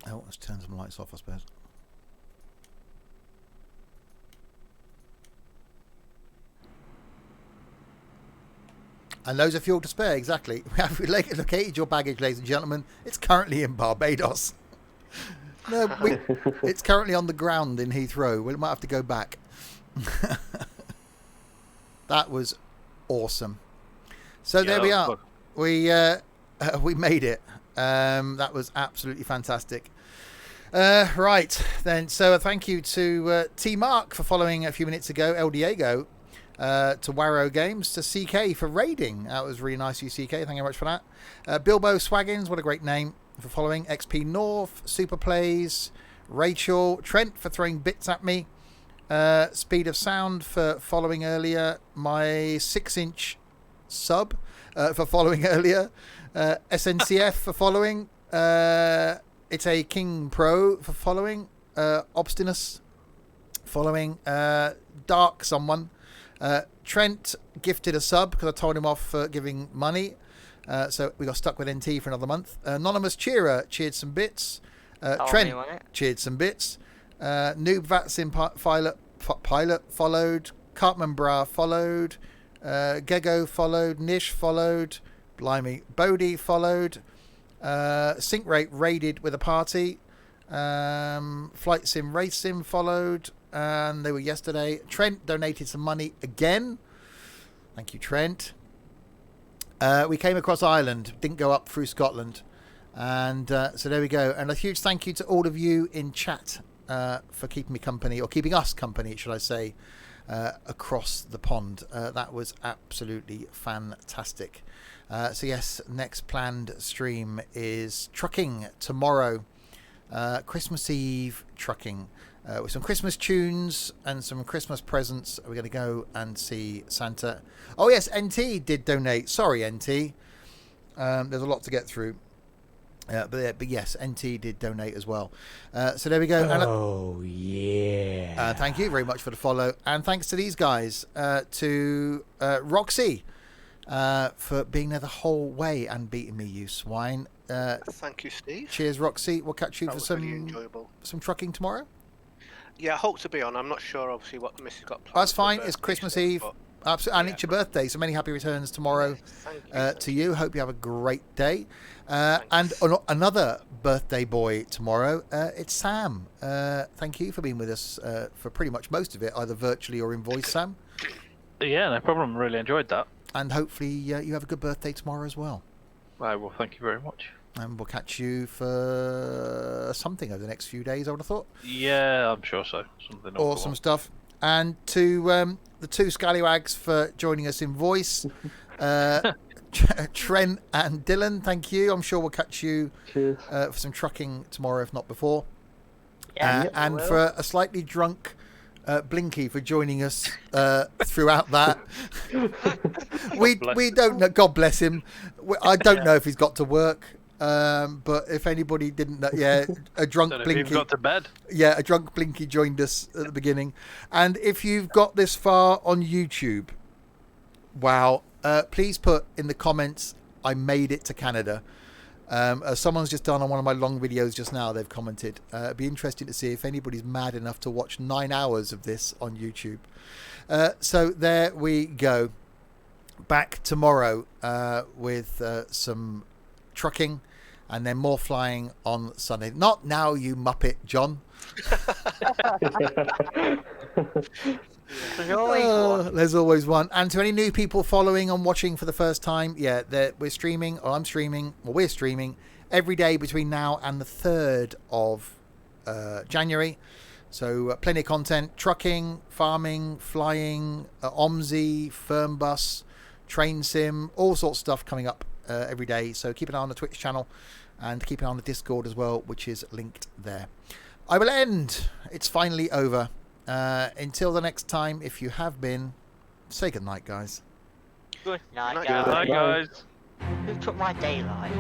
Oh, let's turn some lights off, I suppose. And loads of fuel to spare, exactly. We have located your baggage, ladies and gentlemen. It's currently in Barbados. No, it's currently on the ground in Heathrow. We might have to go back. That was awesome. So there we are. We made it. That was absolutely fantastic. Right then. So thank you to T Mark for following a few minutes ago. El Diego. To Warrow Games, to CK for raiding. That was really nice, you CK. Thank you very much for that. Bilbo Swaggins, what a great name, for following. XP North, Super Plays, Rachel, Trent for throwing bits at me. Speed of Sound for following earlier. My 6-inch sub for following earlier. SNCF for following. It's a King Pro for following. Obstinus following. Dark someone. Trent gifted a sub because I told him off for giving money. So we got stuck with NT for another month. Anonymous Cheerer cheered some bits. Trent cheered some bits. Noob Vatsin Pilot followed. Cartman Bra followed. Gego followed. Nish followed. Blimey. Bodie followed. Sync Rate raided with a party. Flight Sim Race Sim followed. And they were yesterday. Trent donated some money again. Thank you, Trent. We came across Ireland, didn't go up through Scotland. And so there we go. And a huge thank you to all of you in chat for keeping me company, or keeping us company, should I say, across the pond. That was absolutely fantastic. So yes, next planned stream is trucking tomorrow. Christmas Eve trucking. With some Christmas tunes and some Christmas presents. We're going to go and see Santa. Oh yes, NT did donate. Sorry, NT. There's a lot to get through. But yes, NT did donate as well. So there we go. Oh, yeah. Thank you very much for the follow. And thanks to these guys, to Roxy, for being there the whole way and beating me, you swine. Thank you, Steve. Cheers, Roxy. We'll catch you That for was some really enjoyable. some trucking tomorrow. Yeah, I hope to be on. I'm not sure, obviously, what the missus got planned. That's fine. for It's birthday Christmas stuff, Eve. but Absolutely. And it's your birthday. So many happy returns tomorrow to you. Hope you have a great day. And another birthday boy tomorrow. It's Sam. Thank you for being with us for pretty much most of it, either virtually or in voice, Sam. Yeah, no problem. Really enjoyed that. And hopefully you have a good birthday tomorrow as well. Well, thank you very much. And we'll catch you for something over the next few days, I would have thought. Yeah, I'm sure so. Something awesome stuff. And to the two scallywags for joining us in voice, Trent and Dylan, thank you. I'm sure we'll catch you for some trucking tomorrow, if not before. Yeah, and for a slightly drunk Blinky for joining us throughout that. we don't know. God bless him. I don't know if he's got to work. But if anybody didn't know, a drunk Blinky got to bed. Yeah, a drunk Blinky joined us at the beginning. And if you've got this far on YouTube, wow, please put in the comments, I made it to Canada. Someone's just done on one of my long videos just now, they've commented. It'd be interesting to see if anybody's mad enough to watch 9 hours of this on YouTube. So there we go. Back tomorrow with some trucking. And then more flying on Sunday. Not now, you Muppet, John. There's always one. And to any new people following and watching for the first time, we're streaming, or I'm streaming, or we're streaming every day between now and the 3rd of January. So plenty of content, trucking, farming, flying, OMSI, Firmbus, train sim, all sorts of stuff coming up every day. So keep an eye on the Twitch channel and keep an eye on the Discord as well, which is linked there. I will end. It's finally over. Until the next time, if you have been, say goodnight, guys. Good night, Good night, guys. Who took my daylight?